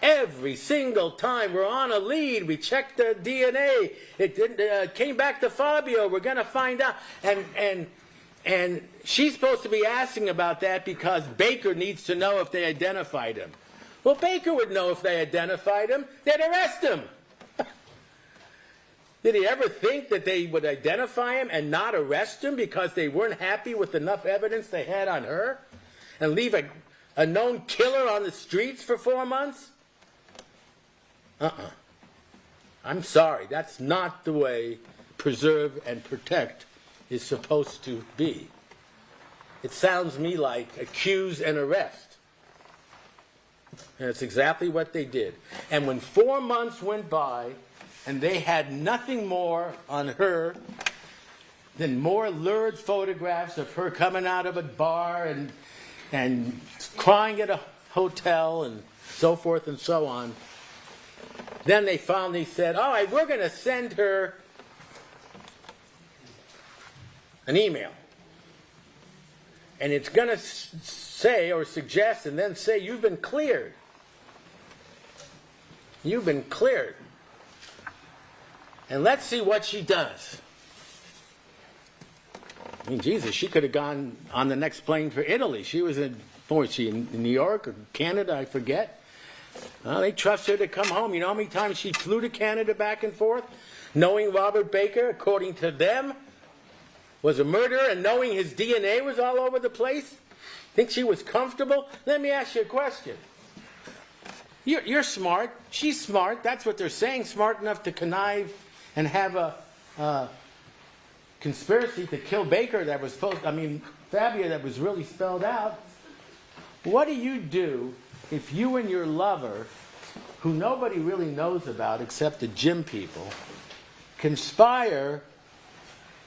Every single time we're on a lead, we check the DNA. It came back to Fabio. We're going to find out. And she's supposed to be asking about that because Baker needs to know if they identified him. Well, Baker would know if they identified him. They'd arrest him. Did he ever think that they would identify him and not arrest him because they weren't happy with enough evidence they had on her? And leave a known killer on the streets for 4 months? I'm sorry, that's not the way preserve and protect is supposed to be. It sounds to me like accuse and arrest. And it's exactly what they did. And when 4 months went by and they had nothing more on her than more lurid photographs of her coming out of a bar and crying at a hotel and so forth and so on, then they finally said, all right, we're going to send her an email. And it's going to say or suggest and then say, you've been cleared. You've been cleared. And let's see what she does. I mean, Jesus, she could have gone on the next plane for Italy. She was in New York or Canada, I forget. Well, they trust her to come home. You know how many times she flew to Canada back and forth? Knowing Robert Baker, according to them, was a murderer, and knowing his DNA was all over the place? Think she was comfortable? Let me ask you a question. You're smart. She's smart. That's what they're saying. Smart enough to connive and have a conspiracy to kill Baker that was Fabio that was really spelled out. What do you do if you and your lover, who nobody really knows about except the gym people, conspire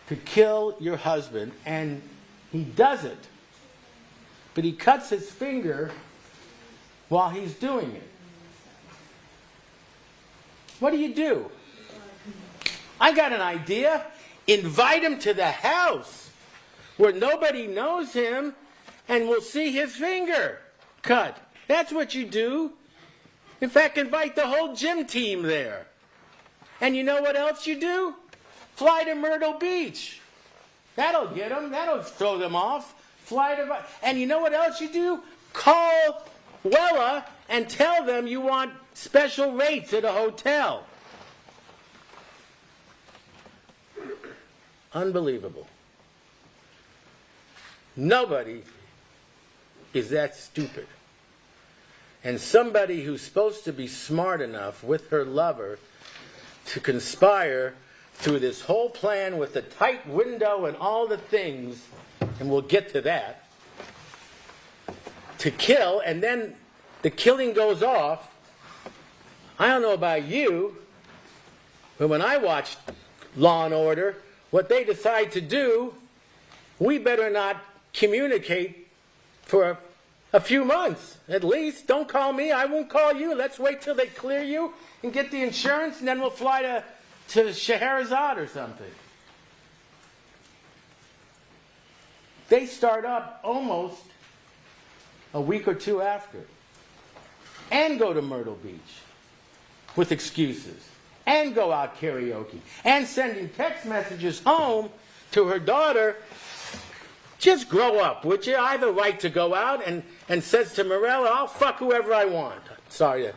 to kill your husband, and he does it, but he cuts his finger while he's doing it? What do? I got an idea. Invite him to the house where nobody knows him, and we'll see his finger cut. That's what you do. In fact, invite the whole gym team there. And you know what else you do? Fly to Myrtle Beach. That'll get them. That'll throw them off. And you know what else you do? Call Wella and tell them you want special rates at a hotel. Unbelievable. Nobody is that stupid. And somebody who's supposed to be smart enough with her lover to conspire through this whole plan with the tight window and all the things, and we'll get to that, to kill, and then the killing goes off. I don't know about you, but when I watch Law and Order, what they decide to do, we better not communicate for a few months at least. Don't call me, I won't call you. Let's wait till they clear you and get the insurance, and then we'll fly to Scheherazade or something. They start up almost a week or two after, and go to Myrtle Beach with excuses, and go out karaoke, and sending text messages home to her daughter. Just grow up, would you? I have a right to go out, and says to Morella, I'll fuck whoever I want. Sorry,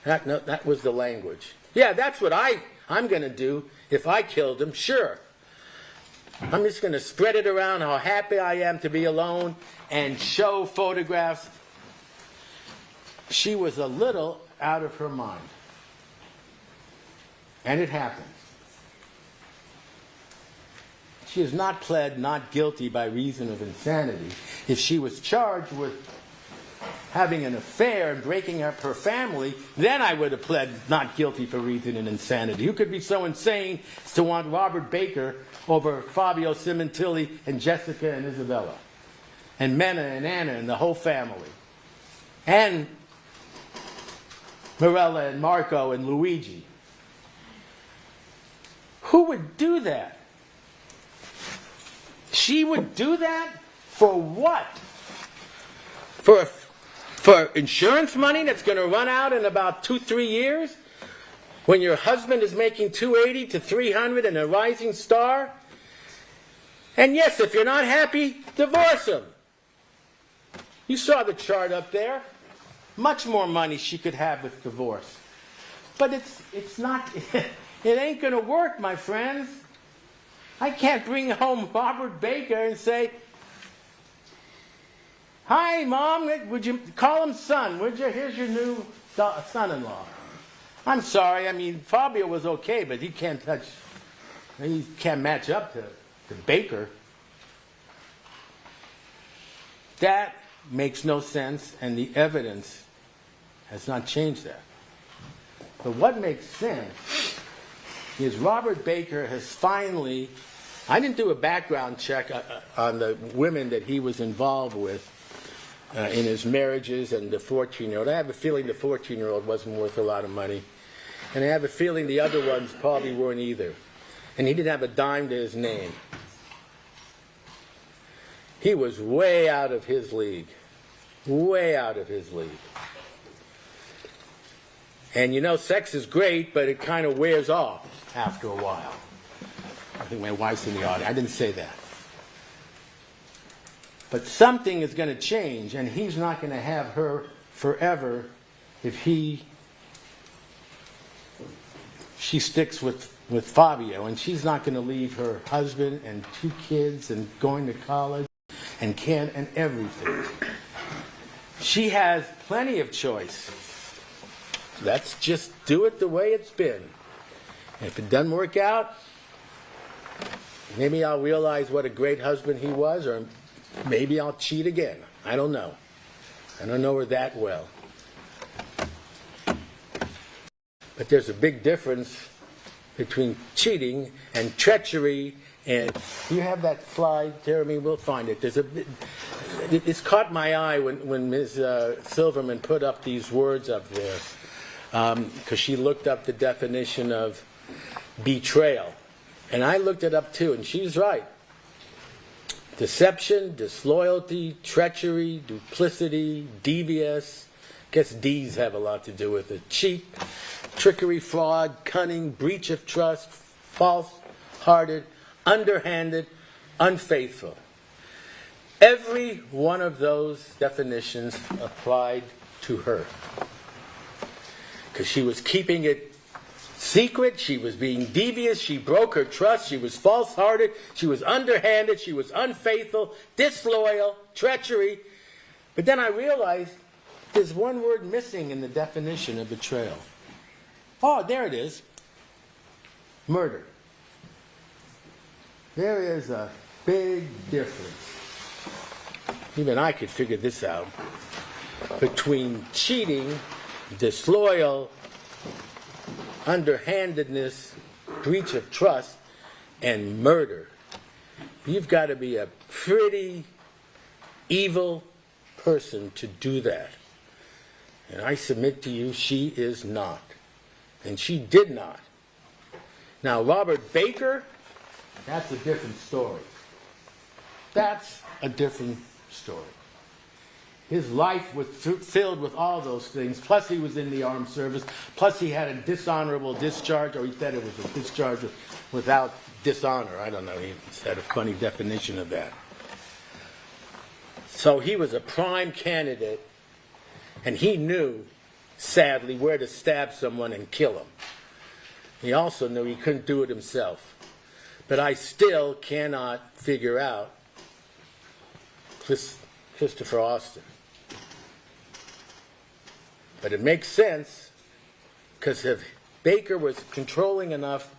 that was the language. Yeah, that's what I'm going to do if I killed him, sure. I'm just going to spread it around how happy I am to be alone and show photographs. She was a little out of her mind. And it happens. She is not pled not guilty by reason of insanity. If she was charged with having an affair and breaking up her family, then I would have pled not guilty for reason of insanity. Who could be so insane as to want Robert Baker over Fabio Sementilli and Jessica and Isabella? And Mena and Anna and the whole family. And Morella and Marco and Luigi. Who would do that? She would do that? For what? For insurance money that's going to run out in about 2-3 years? When your husband is making $280 to $300 and a rising star? And yes, if you're not happy, divorce him. You saw the chart up there. Much more money she could have with divorce. But it's not, it ain't going to work, my friends. I can't bring home Robert Baker and say, hi, Mom, would you call him son, would you? Here's your new son-in-law. I'm sorry, I mean, Fabio was okay, but he can't match up to Baker. That makes no sense, and the evidence has not changed that. But what makes sense is Robert Baker has finally, I didn't do a background check on the women that he was involved with in his marriages and the 14-year-old. I have a feeling the 14-year-old wasn't worth a lot of money. And I have a feeling the other ones probably weren't either. And he didn't have a dime to his name. He was way out of his league. Way out of his league. And you know, sex is great, but it kind of wears off after a while. I think my wife's in the audience. I didn't say that. But something is going to change, and he's not going to have her forever if she sticks with Fabio, and she's not going to leave her husband and 2 kids and going to college and everything. She has plenty of choice. let's just do it the way it's been. And if it doesn't work out, maybe I'll realize what a great husband he was, or maybe I'll cheat again. I don't know. I don't know her that well. But there's a big difference between cheating and treachery. And do you have that slide, Jeremy? We'll find it. It's caught my eye when Ms. Silverman put up these words up there, because she looked up the definition of betrayal. And I looked it up too, and she's right. Deception, disloyalty, treachery, duplicity, devious. I guess D's have a lot to do with it. Cheat, trickery, fraud, cunning, breach of trust, false-hearted, underhanded, unfaithful. Every one of those definitions applied to her. Because she was keeping it secret, she was being devious, she broke her trust, she was false-hearted, she was underhanded, she was unfaithful, disloyal, treachery. But then I realized there's one word missing in the definition of betrayal. Oh, there it is. Murder. There is a big difference. Even I could figure this out. Between cheating, disloyal, underhandedness, breach of trust, and murder. You've got to be a pretty evil person to do that. And I submit to you, she is not. And she did not. Now, Robert Baker, that's a different story. That's a different story. His life was filled with all those things. Plus he was in the armed service. Plus he had a dishonorable discharge, or he said it was a discharge without dishonor. I don't know. He had a funny definition of that. So he was a prime candidate, and he knew, sadly, where to stab someone and kill him. He also knew he couldn't do it himself. But I still cannot figure out Christopher Austin. But it makes sense, because if Baker was controlling enough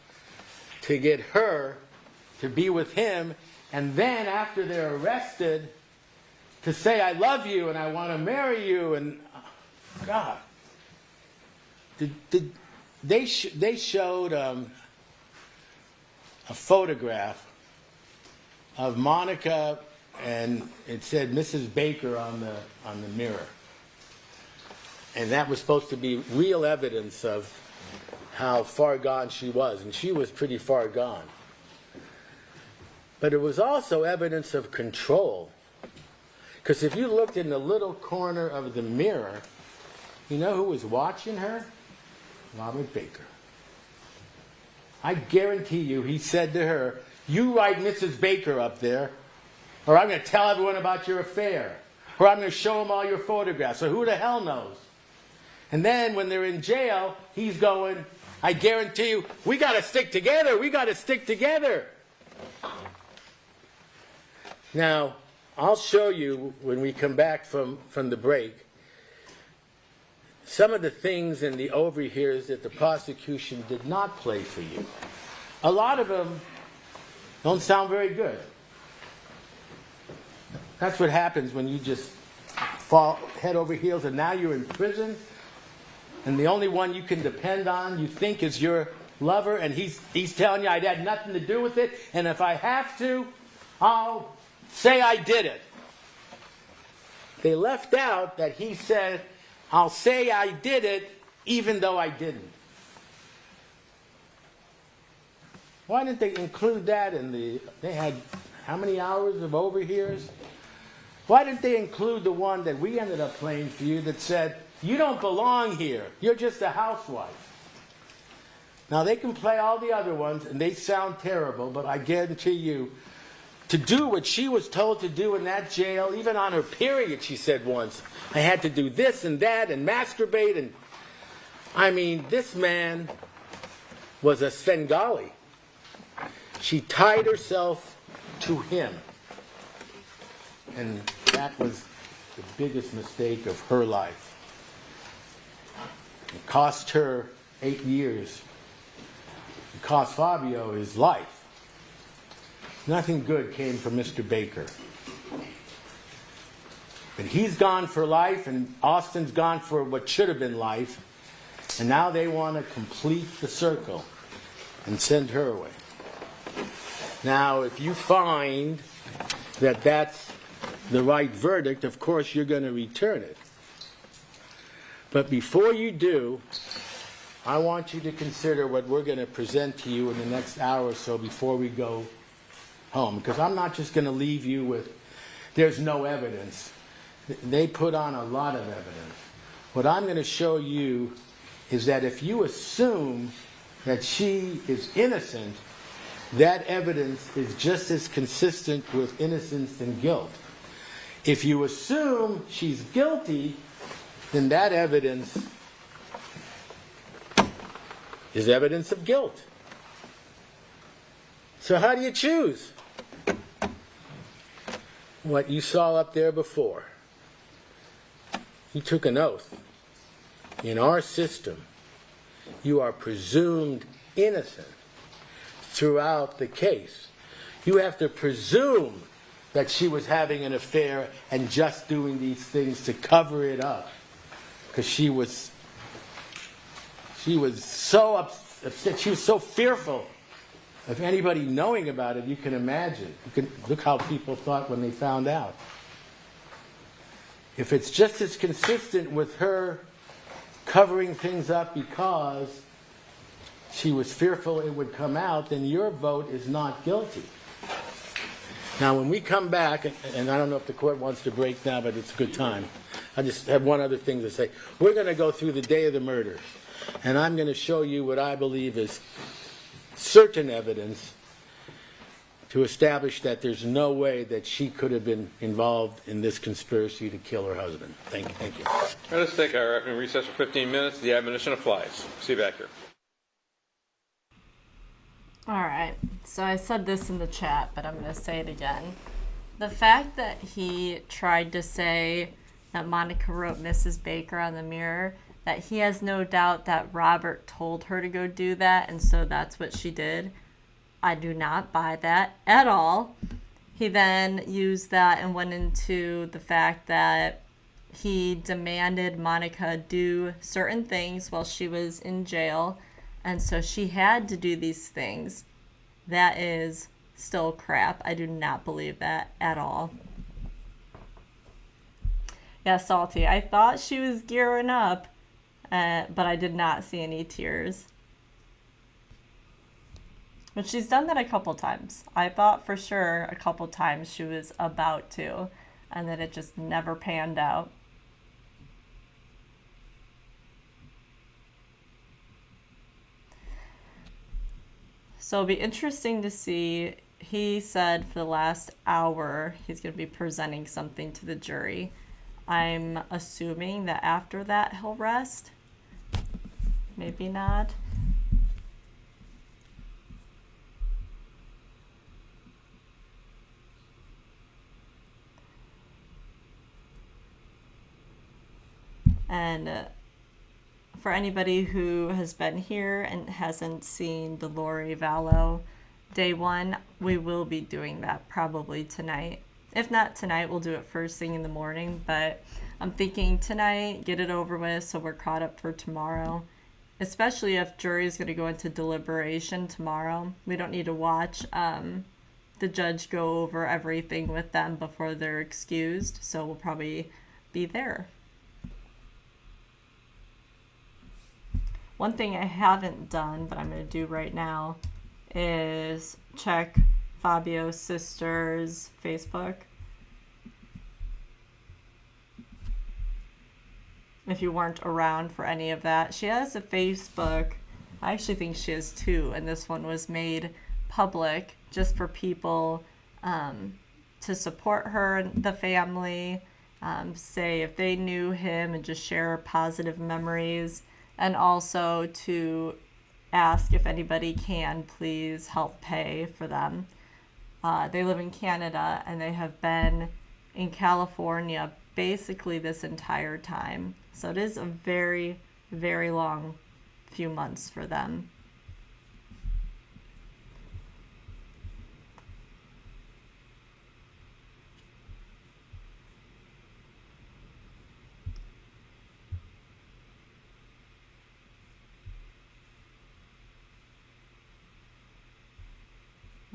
to get her to be with him, and then after they're arrested, to say, I love you and I want to marry you, and God. They showed a photograph of Monica, and it said Mrs. Baker on the mirror. And that was supposed to be real evidence of how far gone she was. And she was pretty far gone. But it was also evidence of control. Because if you looked in the little corner of the mirror, you know who was watching her? Robert Baker. I guarantee you he said to her, you write Mrs. Baker up there, or I'm going to tell everyone about your affair, or I'm going to show them all your photographs, or who the hell knows. And then when they're in jail, he's going, I guarantee you, we got to stick together, we got to stick together. Now, I'll show you when we come back from the break some of the things in the overhears that the prosecution did not play for you. A lot of them don't sound very good. That's what happens when you just fall head over heels and now you're in prison, and the only one you can depend on you think is your lover, and he's telling you, I had nothing to do with it, and if I have to, I'll say I did it. They left out that he said, I'll say I did it even though I didn't. Why didn't they include that in they had how many hours of overhears? Why didn't they include the one that we ended up playing for you that said, you don't belong here, you're just a housewife? Now they can play all the other ones and they sound terrible, but I guarantee you, to do what she was told to do in that jail, even on her period, she said once, I had to do this and that and masturbate, and I mean, this man was a Svengali. She tied herself to him. And that was the biggest mistake of her life. It cost her 8 years. It cost Fabio his life. Nothing good came from Mr. Baker. But he's gone for life, and Austin's gone for what should have been life. And now they want to complete the circle and send her away. Now, if you find that that's the right verdict, of course you're going to return it. But before you do, I want you to consider what we're going to present to you in the next hour or so before we go home. Because I'm not just going to leave you with, there's no evidence. They put on a lot of evidence. What I'm going to show you is that if you assume that she is innocent, that evidence is just as consistent with innocence and guilt. If you assume she's guilty, then that evidence is evidence of guilt. So how do you choose? What you saw up there before. You took an oath. In our system, you are presumed innocent throughout the case. You have to presume that she was having an affair and just doing these things to cover it up. Because she was so upset, she was so fearful of anybody knowing about it. You can imagine. You can look how people thought when they found out. If it's just as consistent with her covering things up because she was fearful it would come out, then your vote is not guilty. Now, when we come back, and I don't know if the court wants to break now, but it's a good time. I just have one other thing to say. We're going to go through the day of the murder, and I'm going to show you what I believe is certain evidence to establish that there's no way that she could have been involved in this conspiracy to kill her husband. Thank you. All right, let's take our afternoon recess for 15 minutes. The admonition applies. See you back here. All right, so I said this in the chat, but I'm going to say it again. The fact that he tried to say that Monica wrote Mrs. Baker on the mirror, that he has no doubt that Robert told her to go do that, and so that's what she did, I do not buy that at all. He then used that and went into the fact that he demanded Monica do certain things while she was in jail, and so she had to do these things. That is still crap. I do not believe that at all. Yeah, Salty. I thought she was gearing up, but I did not see any tears. But she's done that a couple times. I thought for sure a couple times she was about to, and then it just never panned out. So it'll be interesting to see. He said for the last hour he's going to be presenting something to the jury. I'm assuming that after that he'll rest. Maybe not. And for anybody who has been here and hasn't seen the Lori Vallow day one, we will be doing that probably tonight. If not tonight, we'll do it first thing in the morning, but I'm thinking tonight, get it over with so we're caught up for tomorrow. Especially if jury is going to go into deliberation tomorrow. We don't need to watch the judge go over everything with them before they're excused, so we'll probably be there. One thing I haven't done, but I'm going to do right now, is check Fabio's sister's Facebook. If you weren't around for any of that. She has a Facebook. I actually think she has two, and this one was made public just for people to support her and the family, say if they knew him and just share positive memories. And also to ask if anybody can please help pay for them. They live in Canada and they have been in California basically this entire time. So it is a very, very long few months for them.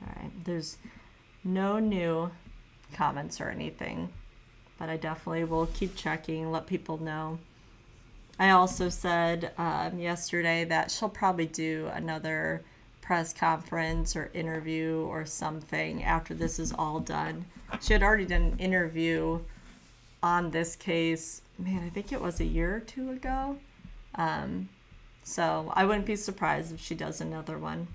All right, there's no new comments or anything, but I definitely will keep checking, let people know. I also said yesterday that she'll probably do another press conference or interview or something after this is all done. She had already done an interview on this case, man, I think it was a year or two ago. So I wouldn't be surprised if she does another one.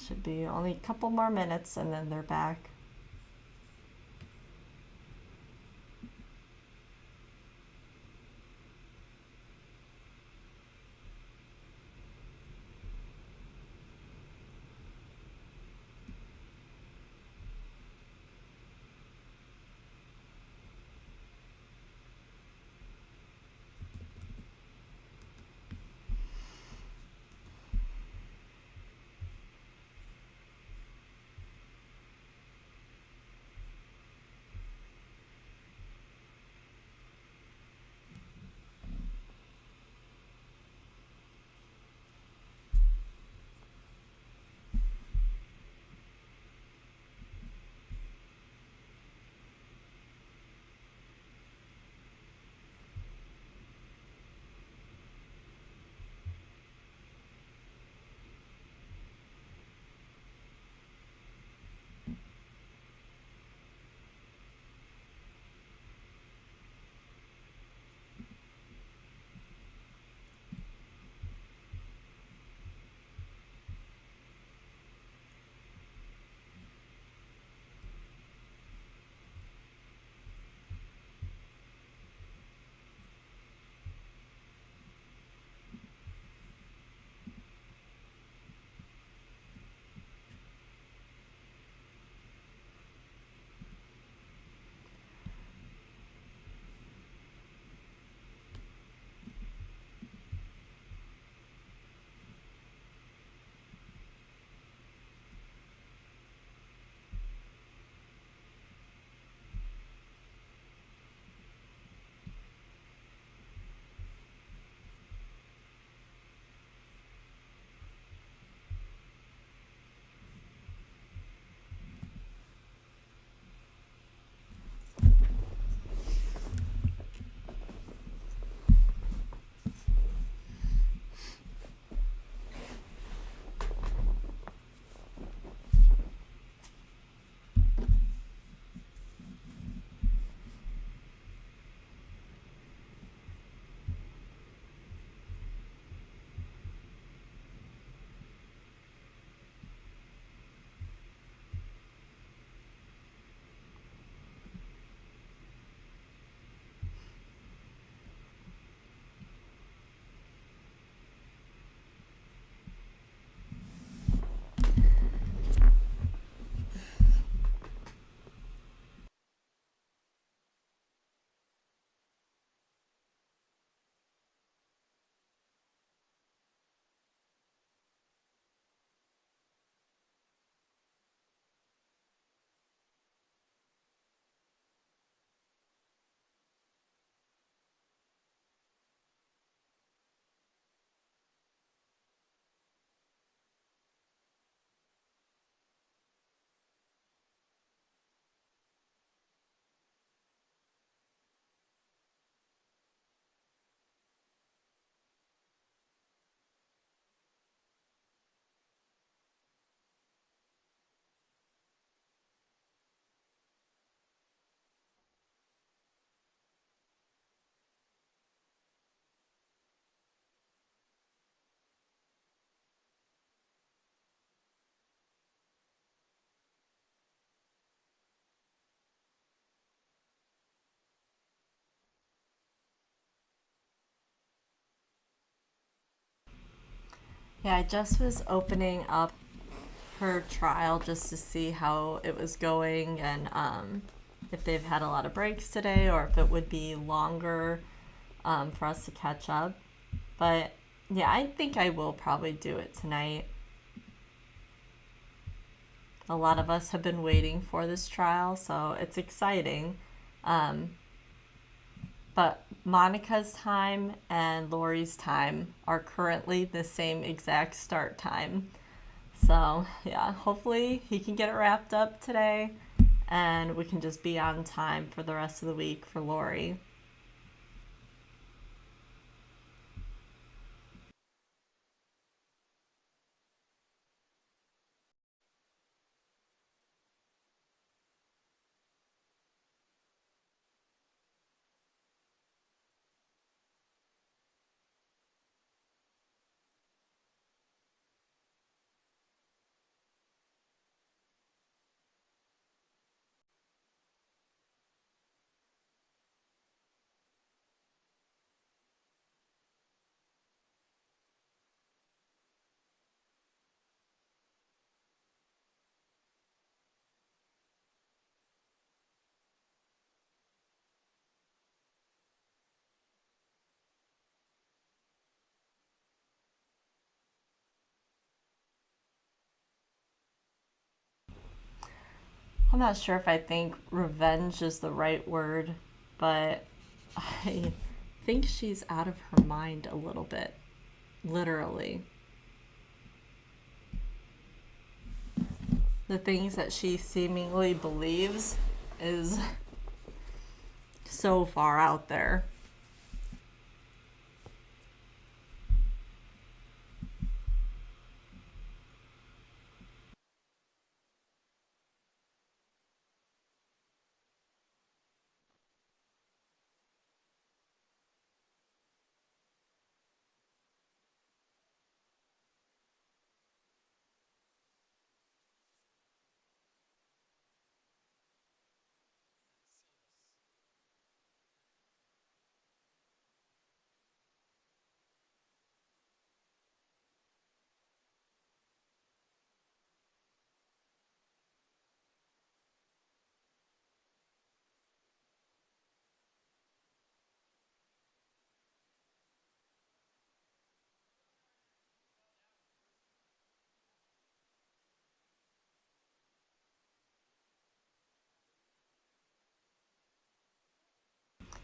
Should be only a couple more minutes and then they're back. Yeah, I just was opening up her trial just to see how it was going and if they've had a lot of breaks today or if it would be longer for us to catch up. But yeah, I think I will probably do it tonight. A lot of us have been waiting for this trial, so it's exciting. But Monica's time and Lori's time are currently the same exact start time. So, yeah, hopefully he can get it wrapped up today and we can just be on time for the rest of the week for Lori. I'm not sure if I think revenge is the right word, but I think she's out of her mind a little bit, literally. The things that she seemingly believes is so far out there.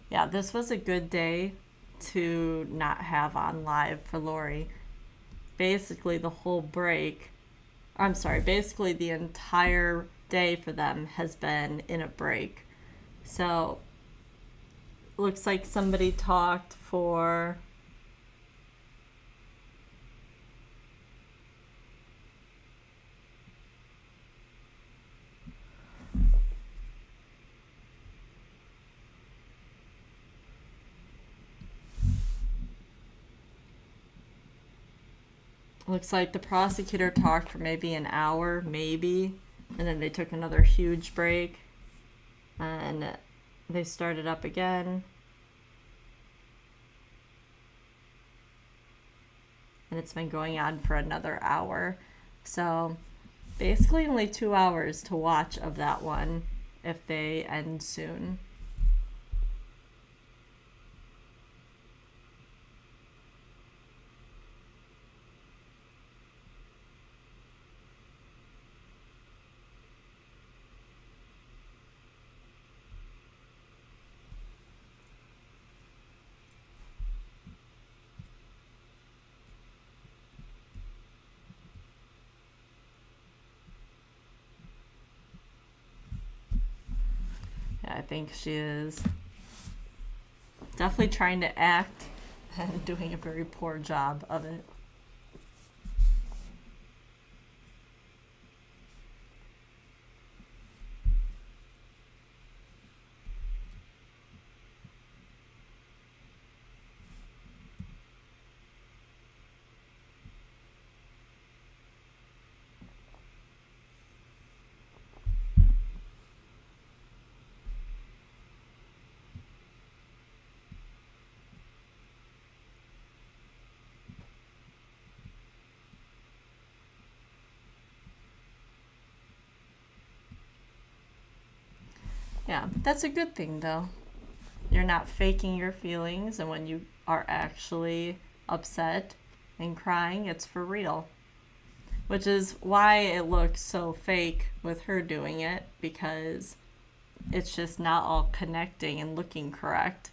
Yeah, this was a good day to not have on live for Lori. Basically, the whole break, I'm sorry, basically the entire day for them has been in a break. So, looks like somebody talked for looks like the prosecutor talked for maybe an hour, maybe, and then they took another huge break and they started up again. And it's been going on for another hour. So basically only 2 hours to watch of that one if they end soon. Yeah, I think she is definitely trying to act and doing a very poor job of it. Yeah, that's a good thing though. You're not faking your feelings, and when you are actually upset and crying, it's for real. Which is why it looks so fake with her doing it, because it's just not all connecting and looking correct.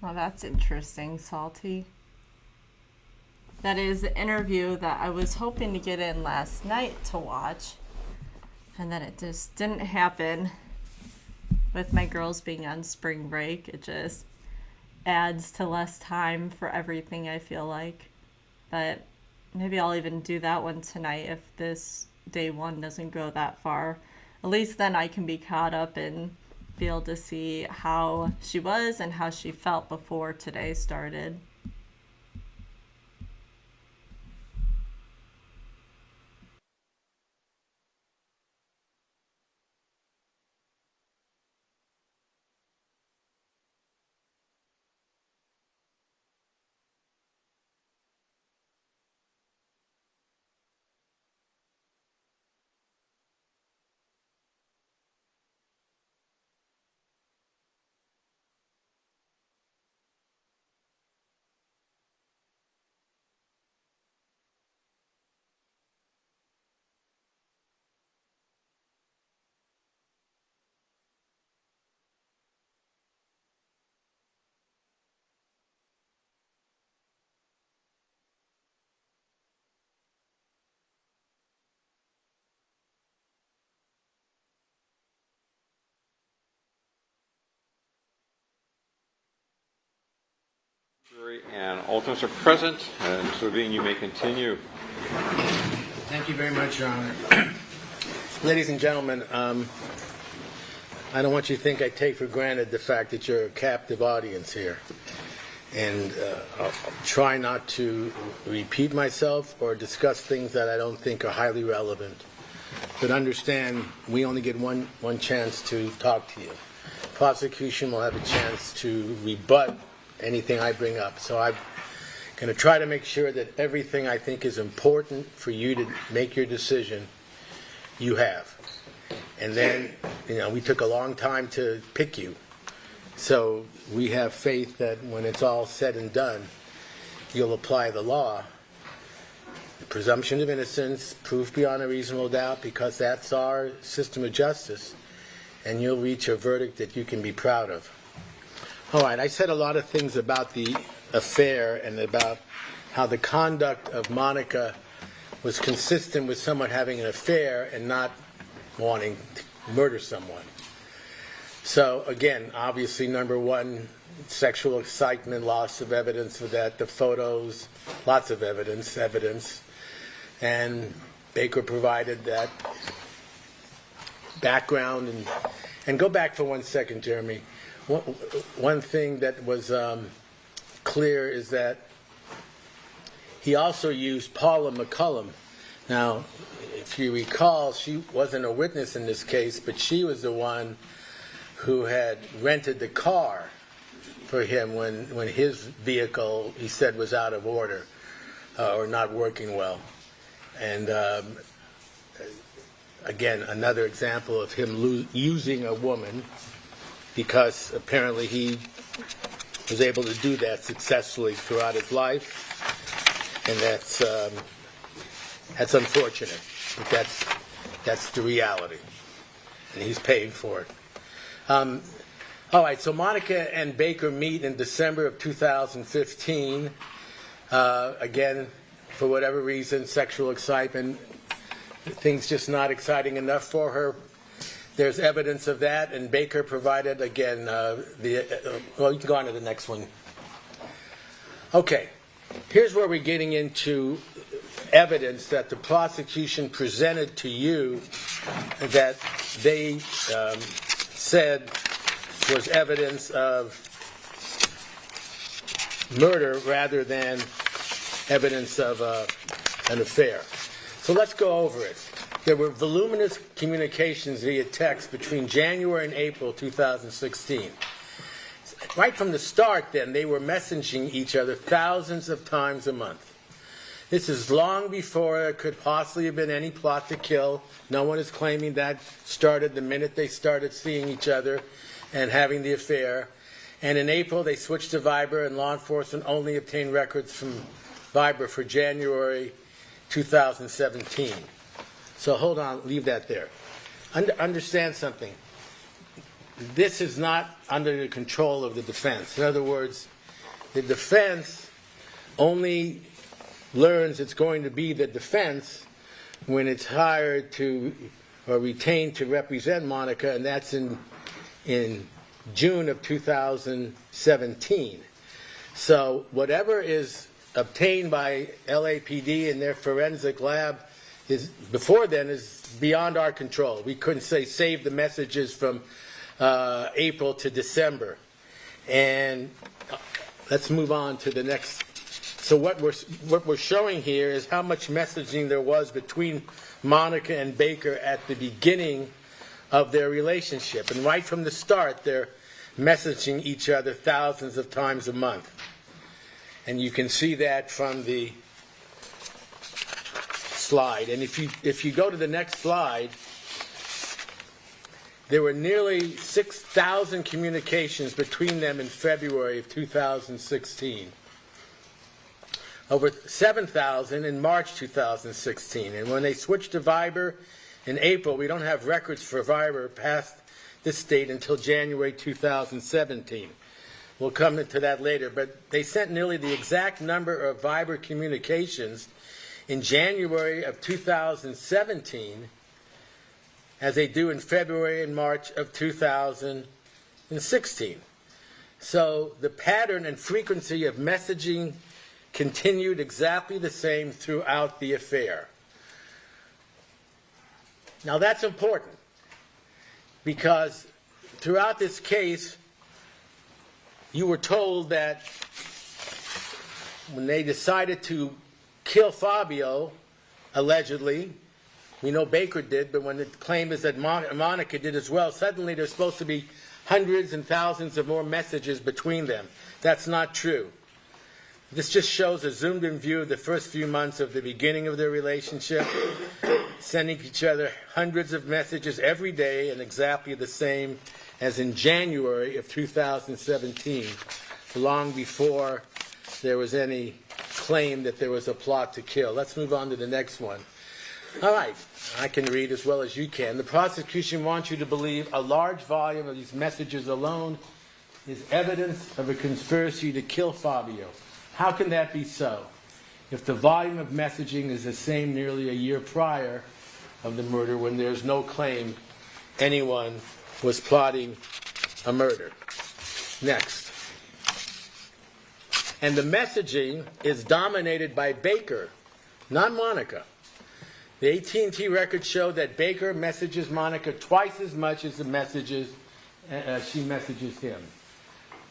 Well, that's interesting, Salty. That is the interview that I was hoping to get in last night to watch, and then it just didn't happen with my girls being on spring break. It just adds to less time for everything, I feel like. But maybe I'll even do that one tonight if this day one doesn't go that far. At least then I can be caught up and be able to see how she was and how she felt before today started. And alternates are present, and so being you may continue. Thank you very much, Your Honor. Ladies and gentlemen, I don't want you to think I take for granted the fact that you're a captive audience here. And I'll try not to repeat myself or discuss things that I don't think are highly relevant. But understand, we only get one chance to talk to you. Prosecution will have a chance to rebut anything I bring up. So I'm going to try to make sure that everything I think is important for you to make your decision, you have. And then, we took a long time to pick you. So we have faith that when it's all said and done, you'll apply the law. The presumption of innocence, proof beyond a reasonable doubt, because that's our system of justice, and you'll reach a verdict that you can be proud of. All right, I said a lot of things about the affair and about how the conduct of Monica was consistent with someone having an affair and not wanting to murder someone. So again, obviously, number one, sexual excitement, loss of evidence for that, the photos, lots of evidence, and Baker provided that background. And go back for 1 second, Jeremy. One thing that was clear is that he also used Paula McCullum. Now, if you recall, she wasn't a witness in this case, but she was the one who had rented the car for him when his vehicle, he said, was out of order or not working well. And again, another example of him using a woman, because apparently he was able to do that successfully throughout his life. And that's unfortunate, but that's the reality, and he's paying for it. All right, so Monica and Baker meet in December of 2015. Again, for whatever reason, sexual excitement, things just not exciting enough for her. There's evidence of that, and Baker provided, again, well, you can go on to the next one. Okay, here's where we're getting into evidence that the prosecution presented to you that they said was evidence of murder rather than evidence of an affair. So let's go over it. There were voluminous communications via text between January and April 2016. Right from the start, then, they were messaging each other thousands of times a month. This is long before there could possibly have been any plot to kill. No one is claiming that started the minute they started seeing each other and having the affair. And in April, they switched to Viber, and law enforcement only obtained records from Viber for January 2017. So hold on, leave that there. Understand something. This is not under the control of the defense. In other words, the defense only learns it's going to be the defense when it's hired to or retained to represent Monica, and that's in June of 2017. So whatever is obtained by LAPD in their forensic lab is before then is beyond our control. We couldn't say save the messages from April to December. And let's move on to the next. So what we're showing here is how much messaging there was between Monica and Baker at the beginning of their relationship. And right from the start, they're messaging each other thousands of times a month. And you can see that from the slide. And if you go to the next slide, there were nearly 6,000 communications between them in February of 2016. Over 7,000 in March 2016. And when they switched to Viber in April, we don't have records for Viber past this date until January 2017. We'll come into that later. But they sent nearly the exact number of Viber communications in January of 2017 as they do in February and March of 2016. So the pattern and frequency of messaging continued exactly the same throughout the affair. Now that's important because throughout this case, you were told that when they decided to kill Fabio, allegedly, we know Baker did, but when the claim is that Monica did as well, suddenly there's supposed to be hundreds and thousands of more messages between them. That's not true. This just shows a zoomed-in view of the first few months of the beginning of their relationship, sending each other hundreds of messages every day in exactly the same as in January of 2017, long before there was any claim that there was a plot to kill. Let's move on to the next one. All right, I can read as well as you can. The prosecution wants you to believe a large volume of these messages alone is evidence of a conspiracy to kill Fabio. How can that be so? If the volume of messaging is the same nearly a year prior of the murder, when there's no claim anyone was plotting a murder. Next. And the messaging is dominated by Baker, not Monica. The AT&T records show that Baker messages Monica twice as much as she messages him.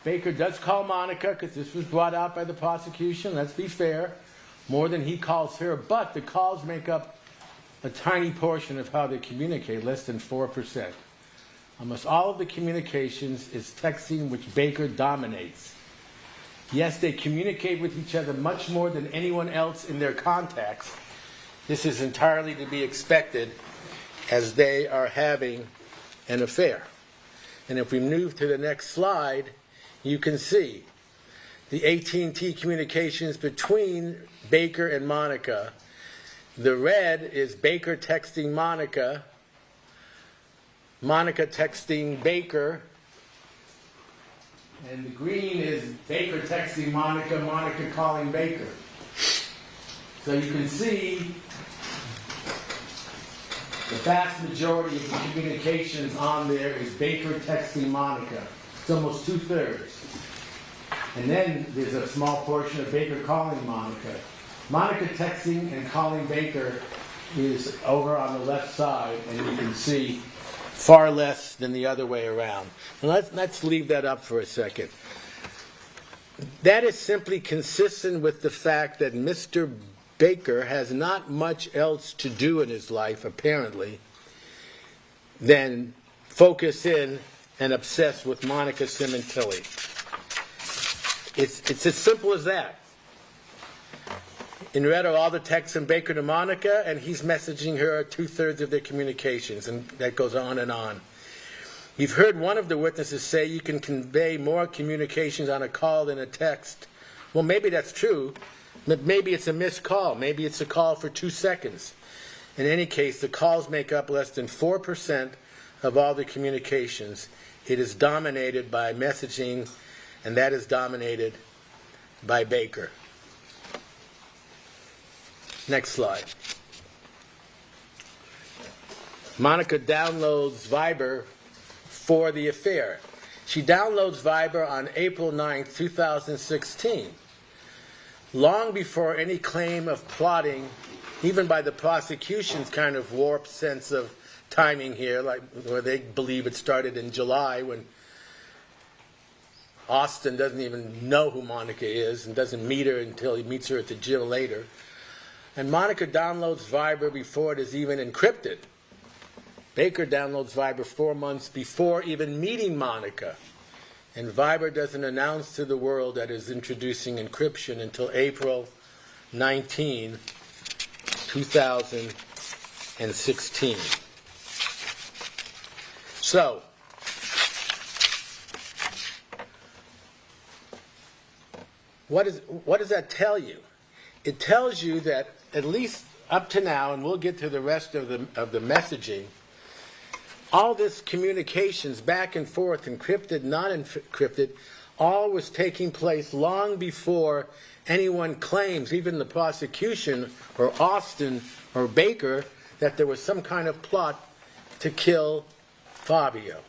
Baker does call Monica, because this was brought out by the prosecution, let's be fair, more than he calls her, but the calls make up a tiny portion of how they communicate, less than 4%. Almost all of the communications is texting, which Baker dominates. Yes, they communicate with each other much more than anyone else in their contacts. This is entirely to be expected as they are having an affair. And if we move to the next slide, you can see the AT&T communications between Baker and Monica. The red is Baker texting Monica, Monica texting Baker, and the green is Baker texting Monica, Monica calling Baker. So you can see the vast majority of the communications on there is Baker texting Monica. It's almost 2/3. And then there's a small portion of Baker calling Monica. Monica texting and calling Baker is over on the left side, and you can see far less than the other way around. Now let's leave that up for a second. That is simply consistent with the fact that Mr. Baker has not much else to do in his life, apparently, than focus in and obsess with Monica Sementilli. It's as simple as that. In red are all the texts from Baker to Monica, and he's messaging her 2/3 of their communications, and that goes on and on. You've heard one of the witnesses say you can convey more communications on a call than a text. Well, maybe that's true, but maybe it's a missed call. Maybe it's a call for 2 seconds. In any case, the calls make up less than 4% of all the communications. It is dominated by messaging, and that is dominated by Baker. Next slide. Monica downloads Viber for the affair. She downloads Viber on April 9th, 2016. Long before any claim of plotting, even by the prosecution's kind of warped sense of timing here, like where they believe it started in July when Austin doesn't even know who Monica is and doesn't meet her until he meets her at the gym later. And Monica downloads Viber before it is even encrypted. Baker downloads Viber 4 months before even meeting Monica. And Viber doesn't announce to the world that it's introducing encryption until April 19, 2016. So, what does that tell you? It tells you that at least up to now, and we'll get to the rest of the messaging, all this communications back and forth, encrypted, not encrypted, all was taking place long before anyone claims, even the prosecution or Austin or Baker, that there was some kind of plot to kill Fabio.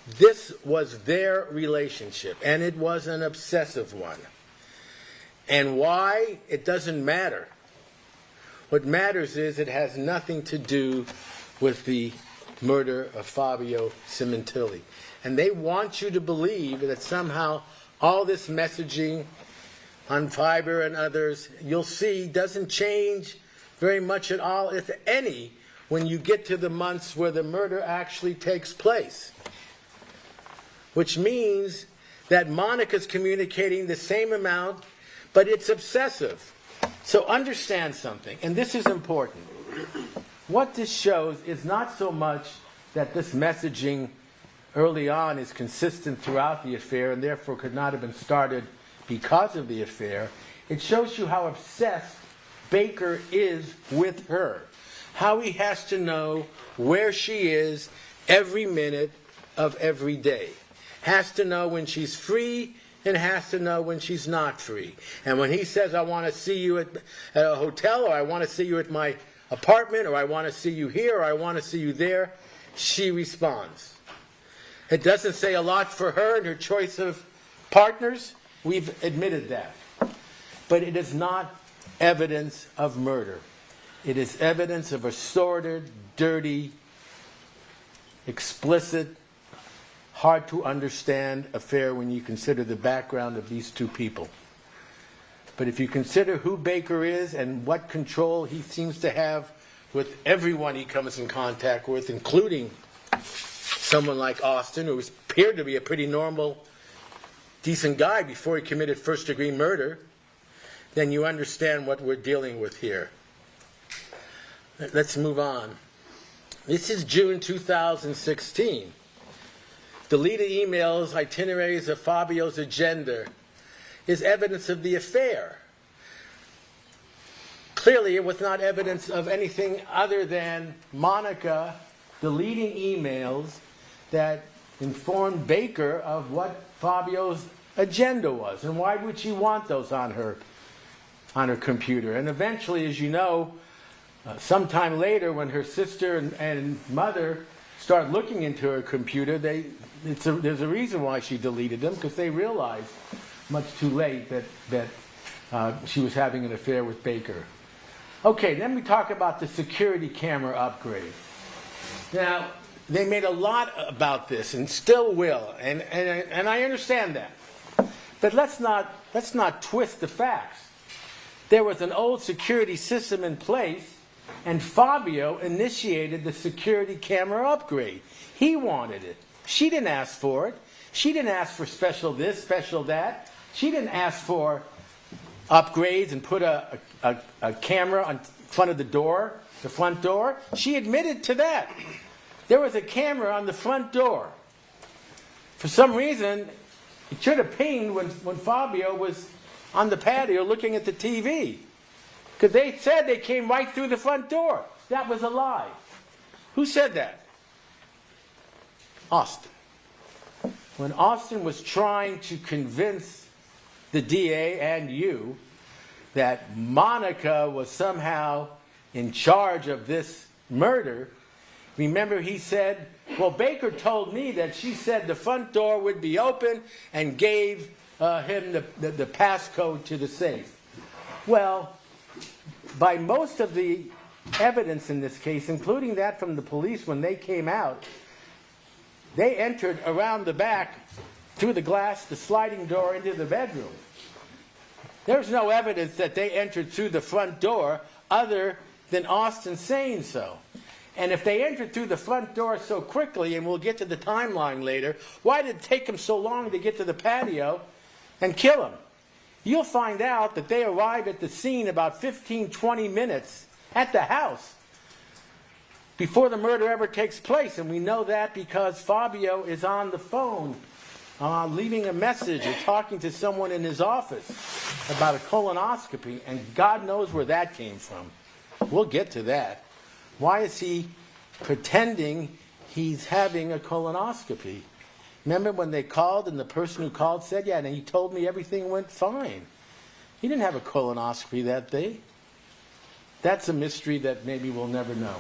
This was their relationship, and it was an obsessive one. And why? It doesn't matter. What matters is it has nothing to do with the murder of Fabio Sementilli. And they want you to believe that somehow all this messaging on Viber and others, you'll see, doesn't change very much at all, if any, when you get to the months where the murder actually takes place. Which means that Monica's communicating the same amount, but it's obsessive. So understand something, and this is important. What this shows is not so much that this messaging early on is consistent throughout the affair and therefore could not have been started because of the affair, it shows you how obsessed Baker is with her. How he has to know where she is every minute of every day. Has to know when she's free and has to know when she's not free. And when he says, I want to see you at a hotel, or I want to see you at my apartment, or I want to see you here, or I want to see you there, she responds. It doesn't say a lot for her and her choice of partners. We've admitted that. But it is not evidence of murder. It is evidence of a sordid, dirty, explicit, hard to understand affair when you consider the background of these two people. But if you consider who Baker is and what control he seems to have with everyone he comes in contact with, including someone like Austin, who appeared to be a pretty normal, decent guy before he committed first-degree murder, then you understand what we're dealing with here. Let's move on. This is June 2016. Deleted emails, itineraries of Fabio's agenda is evidence of the affair. Clearly, it was not evidence of anything other than Monica deleting emails that informed Baker of what Fabio's agenda was. And why would she want those on her computer? And eventually, as you know, sometime later, when her sister and mother start looking into her computer, there's a reason why she deleted them, because they realized much too late that she was having an affair with Baker. Okay, then we talk about the security camera upgrade. Now, they made a lot about this and still will, and I understand that. But let's not twist the facts. There was an old security system in place, and Fabio initiated the security camera upgrade. He wanted it. She didn't ask for it. She didn't ask for special this, special that. She didn't ask for upgrades and put a camera on front of the front door. She admitted to that. There was a camera on the front door. For some reason, it should have pinged when Fabio was on the patio looking at the TV. Because they said they came right through the front door. That was a lie. Who said that? Austin. When Austin was trying to convince the DA and you that Monica was somehow in charge of this murder, remember he said, well, Baker told me that she said the front door would be open and gave him the passcode to the safe. Well, by most of the evidence in this case, including that from the police when they came out, they entered around the back through the glass, the sliding door into the bedroom. There's no evidence that they entered through the front door other than Austin saying so. And if they entered through the front door so quickly, and we'll get to the timeline later, why did it take them so long to get to the patio and kill him? You'll find out that they arrive at the scene about 15, 20 minutes at the house before the murder ever takes place. And we know that because Fabio is on the phone leaving a message or talking to someone in his office about a colonoscopy, and God knows where that came from. We'll get to that. Why is he pretending he's having a colonoscopy? Remember when they called and the person who called said, yeah, and he told me everything went fine. He didn't have a colonoscopy that day. That's a mystery that maybe we'll never know.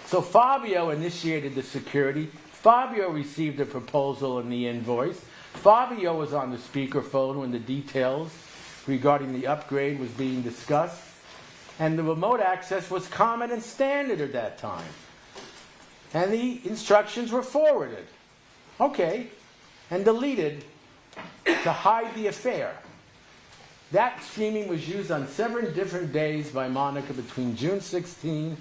So Fabio initiated the security. Fabio received a proposal and the invoice. Fabio was on the speakerphone when the details regarding the upgrade was being discussed. And the remote access was common and standard at that time. And the instructions were forwarded. Okay. And deleted to hide the affair. That streaming was used on 7 different days by Monica between June 16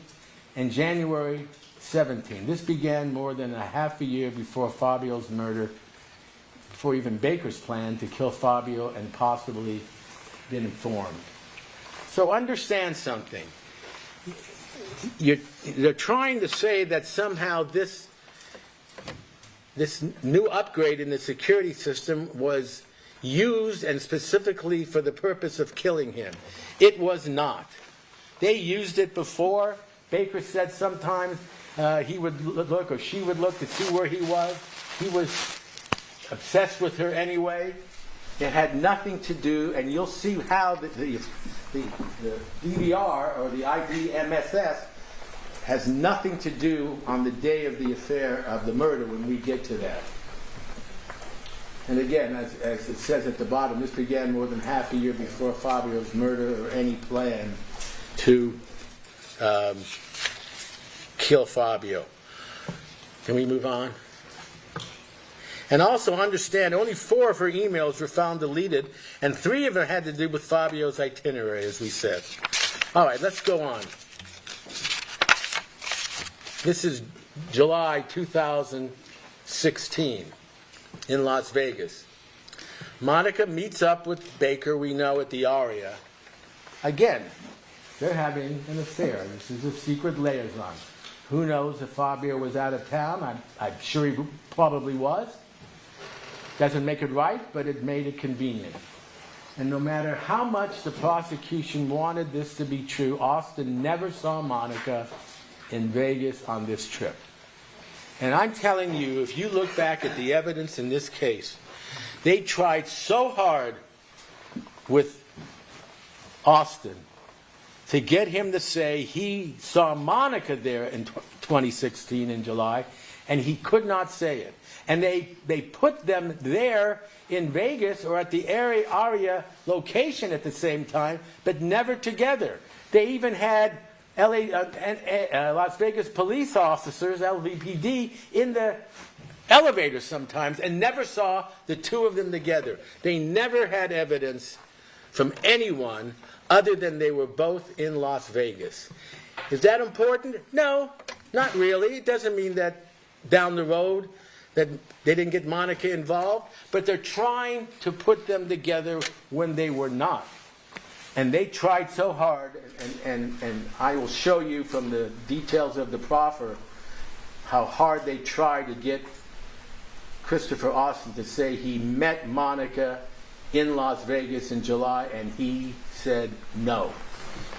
and January 17. This began more than a half a year before Fabio's murder, before even Baker's plan to kill Fabio and possibly been informed. So understand something. They're trying to say that somehow this this new upgrade in the security system was used and specifically for the purpose of killing him. It was not. They used it before. Baker said sometimes he would look or she would look to see where he was. He was obsessed with her anyway. It had nothing to do, and you'll see how the DVR or the IDMSS has nothing to do on the day of the affair of the murder when we get to that. And again, as it says at the bottom, this began more than half a year before Fabio's murder or any plan to kill Fabio. Can we move on? And also understand, only 4 of her emails were found deleted, and 3 of them had to do with Fabio's itinerary, as we said. All right, let's go on. This is July 2016 in Las Vegas. Monica meets up with Baker, we know, at the Aria. Again, they're having an affair. This is a secret liaison. Who knows if Fabio was out of town? I'm sure he probably was. Doesn't make it right, but it made it convenient. And no matter how much the prosecution wanted this to be true, Austin never saw Monica in Vegas on this trip. And I'm telling you, if you look back at the evidence in this case, they tried so hard with Austin to get him to say he saw Monica there in 2016 in July, and he could not say it. And they put them there in Vegas or at the Aria location at the same time, but never together. They even had Las Vegas police officers, LVPD, in the elevator sometimes and never saw the 2 of them together. They never had evidence from anyone other than they were both in Las Vegas. Is that important? No, not really. It doesn't mean that down the road that they didn't get Monica involved, but they're trying to put them together when they were not. And they tried so hard, and I will show you from the details of the proffer how hard they tried to get Christopher Austin to say he met Monica in Las Vegas in July, and he said no.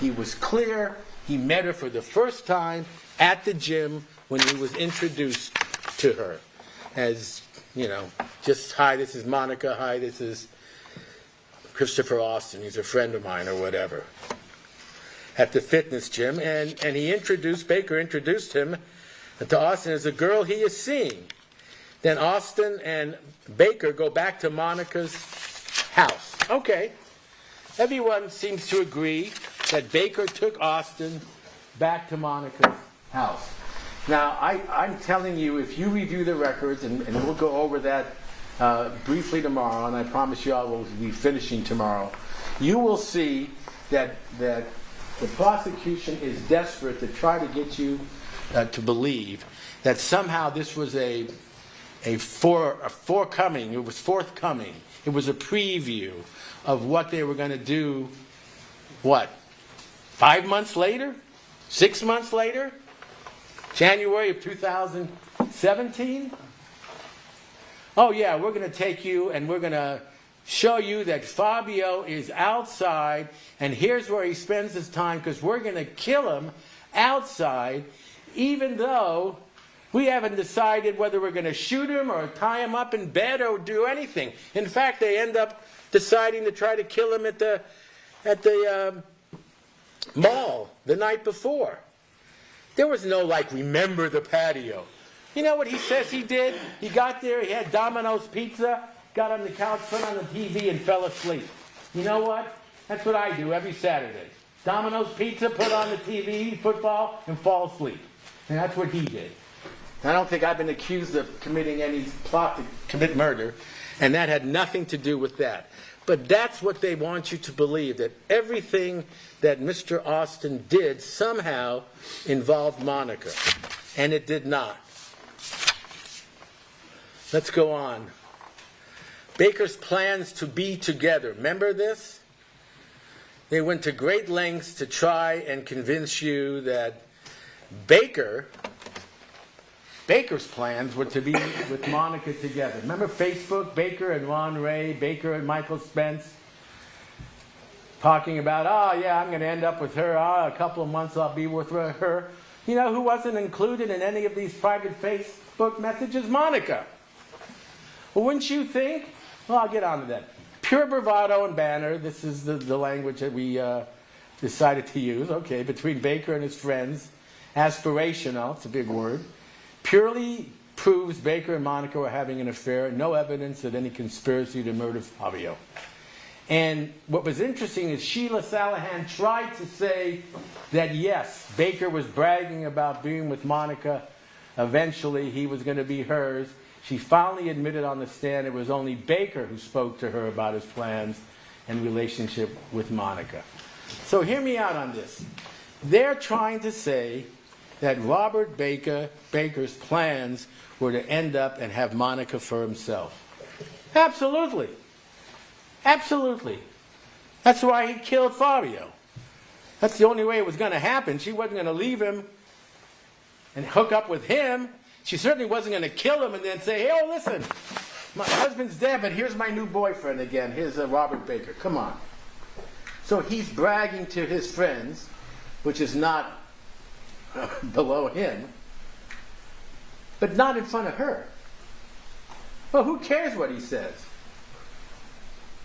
He was clear. He met her for the first time at the gym when he was introduced to her. As, you know, just, hi, this is Monica, hi, this is Christopher Austin, he's a friend of mine or whatever, at the fitness gym. And Baker introduced him to Austin as a girl he is seeing. Then Austin and Baker go back to Monica's house. Okay. Everyone seems to agree that Baker took Austin back to Monica's house. Now, I'm telling you, if you review the records, and we'll go over that briefly tomorrow, and I promise you I will be finishing tomorrow, you will see that the prosecution is desperate to try to get you to believe that somehow this was a forthcoming. It was forthcoming. It was a preview of what they were going to do, 5 months later? 6 months later? January of 2017? Oh yeah, we're going to take you and we're going to show you that Fabio is outside, and here's where he spends his time, because we're going to kill him outside, even though we haven't decided whether we're going to shoot him or tie him up in bed or do anything. In fact, they end up deciding to try to kill him at the mall the night before. There was no, remember the patio. You know what he says he did? He got there, he had Domino's pizza, got on the couch, put on the TV, and fell asleep. You know what? That's what I do every Saturday. Domino's pizza, put on the TV, football, and fall asleep. And that's what he did. I don't think I've been accused of committing any plot to commit murder, and that had nothing to do with that. But that's what they want you to believe, that everything that Mr. Austin did somehow involved Monica. And it did not. Let's go on. Baker's plans to be together. Remember this? They went to great lengths to try and convince you that Baker Baker's plans were to be with Monica together. Remember Facebook, Baker and Ron Ray, Baker and Michael Spence, talking about, oh yeah, I'm going to end up with her. Oh, a couple of months I'll be with her. You know who wasn't included in any of these private Facebook messages? Monica. Well, wouldn't you think? Well, I'll get on to that. Pure bravado and banter. This is the language that we decided to use. Okay, between Baker and his friends. Aspirational, it's a big word. Purely proves Baker and Monica were having an affair. No evidence of any conspiracy to murder Fabio. And what was interesting is Sheila Salahan tried to say that yes, Baker was bragging about being with Monica. Eventually, he was going to be hers. She finally admitted on the stand it was only Baker who spoke to her about his plans and relationship with Monica. So hear me out on this. They're trying to say that Robert Baker's plans were to end up and have Monica for himself. Absolutely. Absolutely. That's why he killed Fabio. That's the only way it was going to happen. She wasn't going to leave him and hook up with him. She certainly wasn't going to kill him and then say, hey, oh, listen, my husband's dead, but here's my new boyfriend again. Here's Robert Baker. Come on. So he's bragging to his friends, which is not below him, but not in front of her. Well, who cares what he says?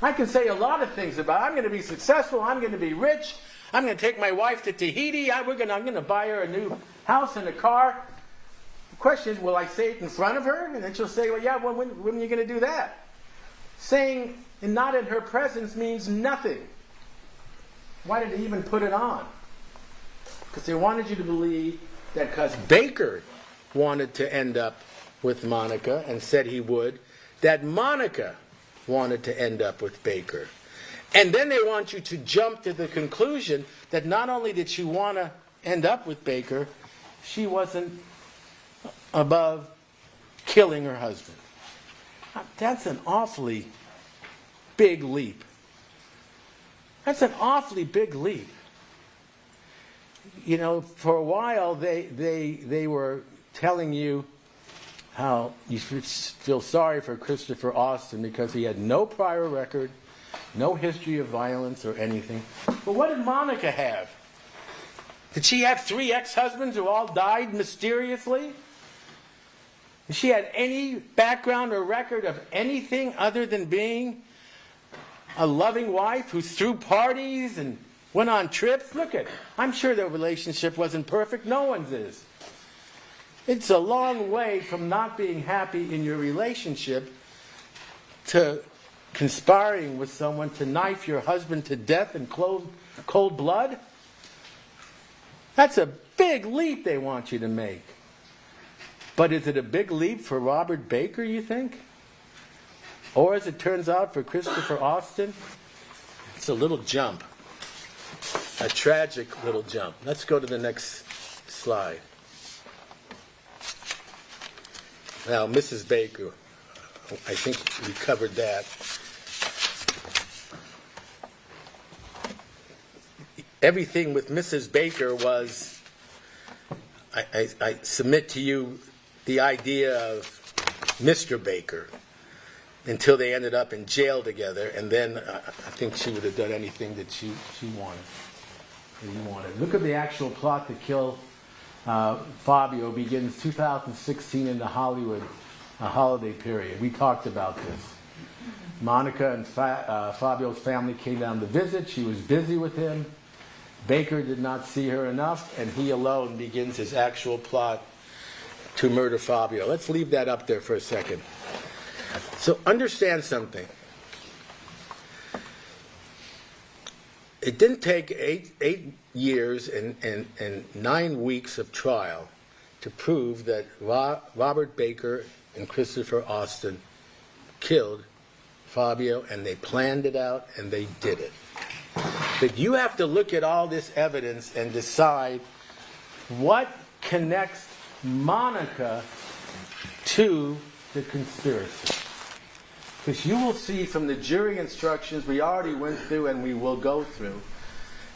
I can say a lot of things about, I'm going to be successful, I'm going to be rich, I'm going to take my wife to Tahiti, I'm going to buy her a new house and a car. The question is, will I say it in front of her? And then she'll say, well, yeah, when are you going to do that? Saying and not in her presence means nothing. Why did they even put it on? Because they wanted you to believe that because Baker wanted to end up with Monica and said he would, that Monica wanted to end up with Baker. And then they want you to jump to the conclusion that not only did she want to end up with Baker, she wasn't above killing her husband. That's an awfully big leap. That's an awfully big leap. You know, for a while they were telling you how you should feel sorry for Christopher Austin because he had no prior record, no history of violence or anything. But what did Monica have? Did she have 3 ex-husbands who all died mysteriously? Did she have any background or record of anything other than being a loving wife who threw parties and went on trips? Look at, I'm sure their relationship wasn't perfect. No one's is. It's a long way from not being happy in your relationship to conspiring with someone to knife your husband to death in cold blood. That's a big leap they want you to make. But is it a big leap for Robert Baker, you think? Or as it turns out for Christopher Austin, it's a little jump. A tragic little jump. Let's go to the next slide. Now, Mrs. Baker, I think we covered that. Everything with Mrs. Baker was, I submit to you the idea of Mr. Baker until they ended up in jail together, and then I think she would have done anything that she wanted. Look at the actual plot to kill Fabio begins 2016 in the Hollywood holiday period. We talked about this. Monica and Fabio's family came down to visit. She was busy with him. Baker did not see her enough, and he alone begins his actual plot to murder Fabio. Let's leave that up there for a second. So understand something. It didn't take eight years and 9 weeks of trial to prove that Robert Baker and Christopher Austin killed Fabio, and they planned it out and they did it. But you have to look at all this evidence and decide what connects Monica to the conspiracy. Because you will see from the jury instructions we already went through and we will go through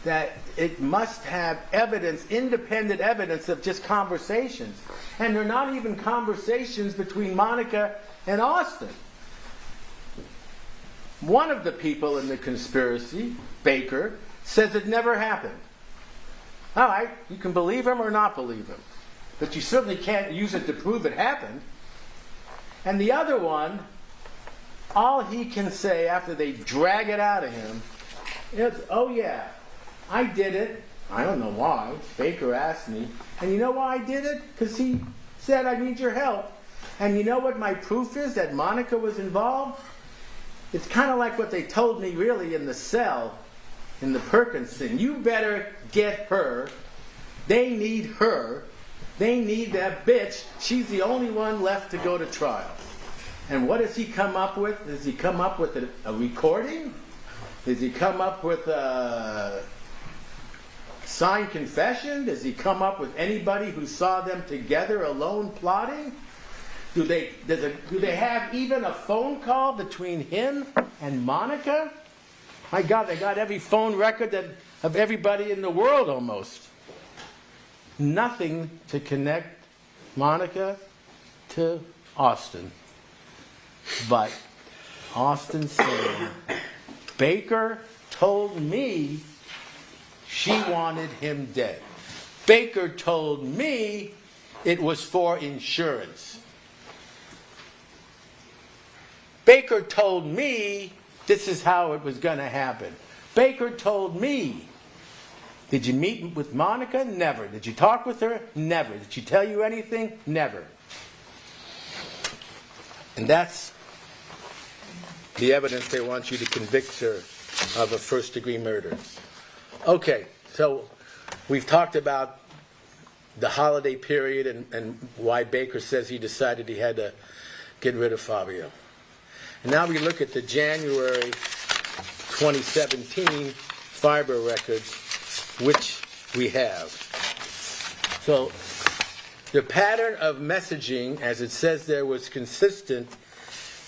that it must have evidence, independent evidence of just conversations. And they're not even conversations between Monica and Austin. One of the people in the conspiracy, Baker, says it never happened. All right, you can believe him or not believe him, but you certainly can't use it to prove it happened. And the other one, all he can say after they drag it out of him is, oh yeah, I did it. I don't know why. Baker asked me. And you know why I did it? Because he said, I need your help. And you know what my proof is that Monica was involved? It's kind of like what they told me really in the cell, in the Perkins thing. You better get her. They need her. They need that bitch. She's the only one left to go to trial. And what does he come up with? Does he come up with a recording? Does he come up with a signed confession? Does he come up with anybody who saw them together alone plotting? Do they have even a phone call between him and Monica? My God, they got every phone record of everybody in the world almost. Nothing to connect Monica to Austin. But Austin said, Baker told me she wanted him dead. Baker told me it was for insurance. Baker told me this is how it was going to happen. Baker told me. Did you meet with Monica? Never. Did you talk with her? Never. Did she tell you anything? Never. And that's the evidence they want you to convict her of a first-degree murder. Okay, so we've talked about the holiday period and why Baker says he decided he had to get rid of Fabio. And now we look at the January 2017 fiber records, which we have. So the pattern of messaging, as it says there, was consistent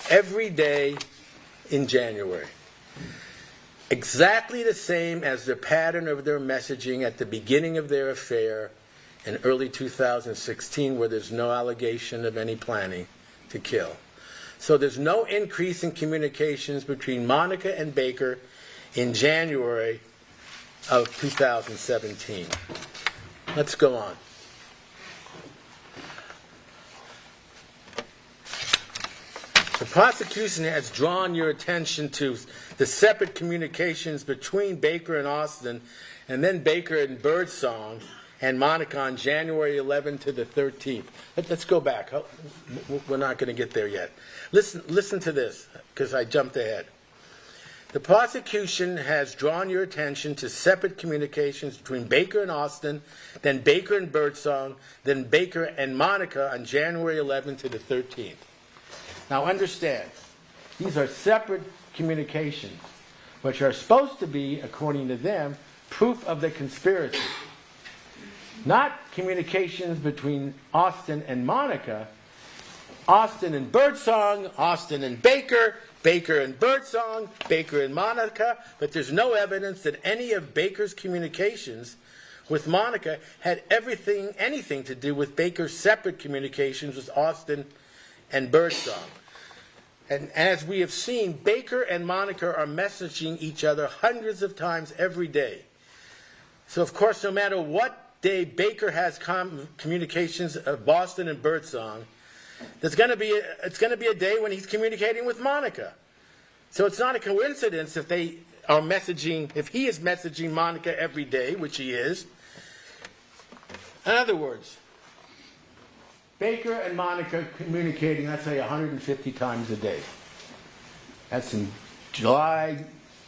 every day in January. Exactly the same as the pattern of their messaging at the beginning of their affair in early 2016, where there's no allegation of any planning to kill. So there's no increase in communications between Monica and Baker in January of 2017. Let's go on. The prosecution has drawn your attention to the separate communications between Baker and Austin, and then Baker and Birdsong and Monica on January 11th to the 13th. Let's go back. We're not going to get there yet. Listen to this, because I jumped ahead. The prosecution has drawn your attention to separate communications between Baker and Austin, then Baker and Birdsong, then Baker and Monica on January 11th to the 13th. Now understand, these are separate communications, which are supposed to be, according to them, proof of the conspiracy. Not communications between Austin and Monica, Austin and Birdsong, Austin and Baker, Baker and Birdsong, Baker and Monica, but there's no evidence that any of Baker's communications with Monica had anything to do with Baker's separate communications with Austin and Birdsong. And as we have seen, Baker and Monica are messaging each other hundreds of times every day. So of course, no matter what day Baker has communications of Boston and Birdsong, it's going to be a day when he's communicating with Monica. So it's not a coincidence if he is messaging Monica every day, which he is. In other words, Baker and Monica communicating, let's say, 150 times a day. That's in July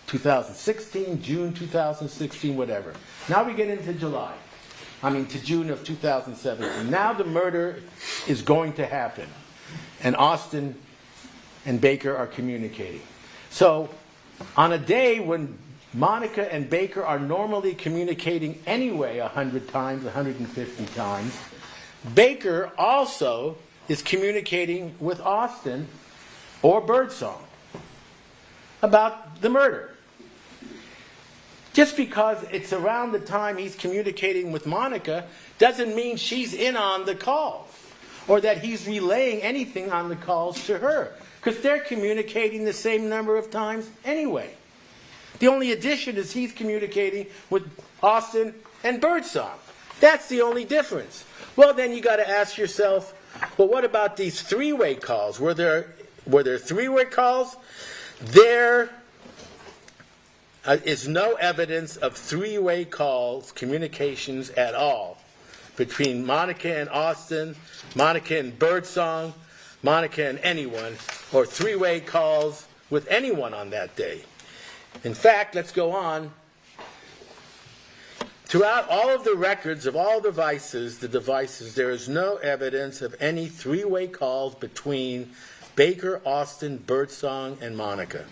2016, June 2016, whatever. Now we get into to June of 2017. Now the murder is going to happen. And Austin and Baker are communicating. So on a day when Monica and Baker are normally communicating anyway 100 times, 150 times, Baker also is communicating with Austin or Birdsong about the murder. Just because it's around the time he's communicating with Monica doesn't mean she's in on the calls or that he's relaying anything on the calls to her, because they're communicating the same number of times anyway. The only addition is he's communicating with Austin and Birdsong. That's the only difference. Well, then you got to ask yourself, well, what about these three-way calls? Were there three-way calls? There is no evidence of three-way calls, communications at all, between Monica and Austin, Monica and Birdsong, Monica and anyone, or three-way calls with anyone on that day. In fact, let's go on. Throughout all of the records of all the devices, there is no evidence of any three-way calls between Baker, Austin, Birdsong, and Monica.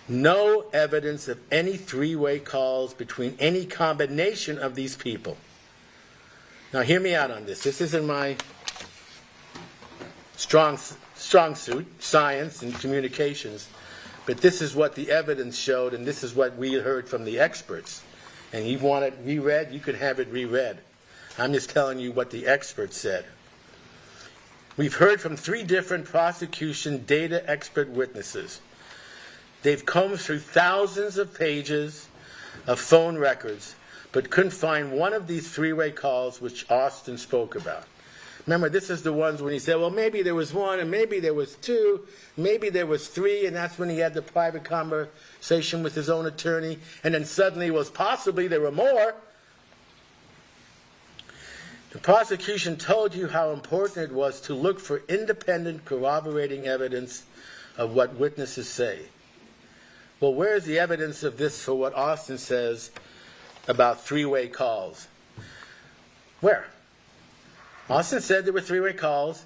No evidence of any three-way calls between any combination of these people. Now hear me out on this. This isn't my strong suit, science and communications, but this is what the evidence showed, and this is what we heard from the experts. And you want it reread, you can have it reread. I'm just telling you what the experts said. We've heard from 3 different prosecution data expert witnesses. They've combed through thousands of pages of phone records, but couldn't find one of these three-way calls which Austin spoke about. Remember, this is the ones when he said, well, maybe there was 1, and maybe there was 2, maybe there was 3, and that's when he had the private conversation with his own attorney, and then suddenly it was possibly there were more. The prosecution told you how important it was to look for independent corroborating evidence of what witnesses say. Well, where is the evidence of this for what Austin says about three-way calls? Where? Austin said there were three-way calls.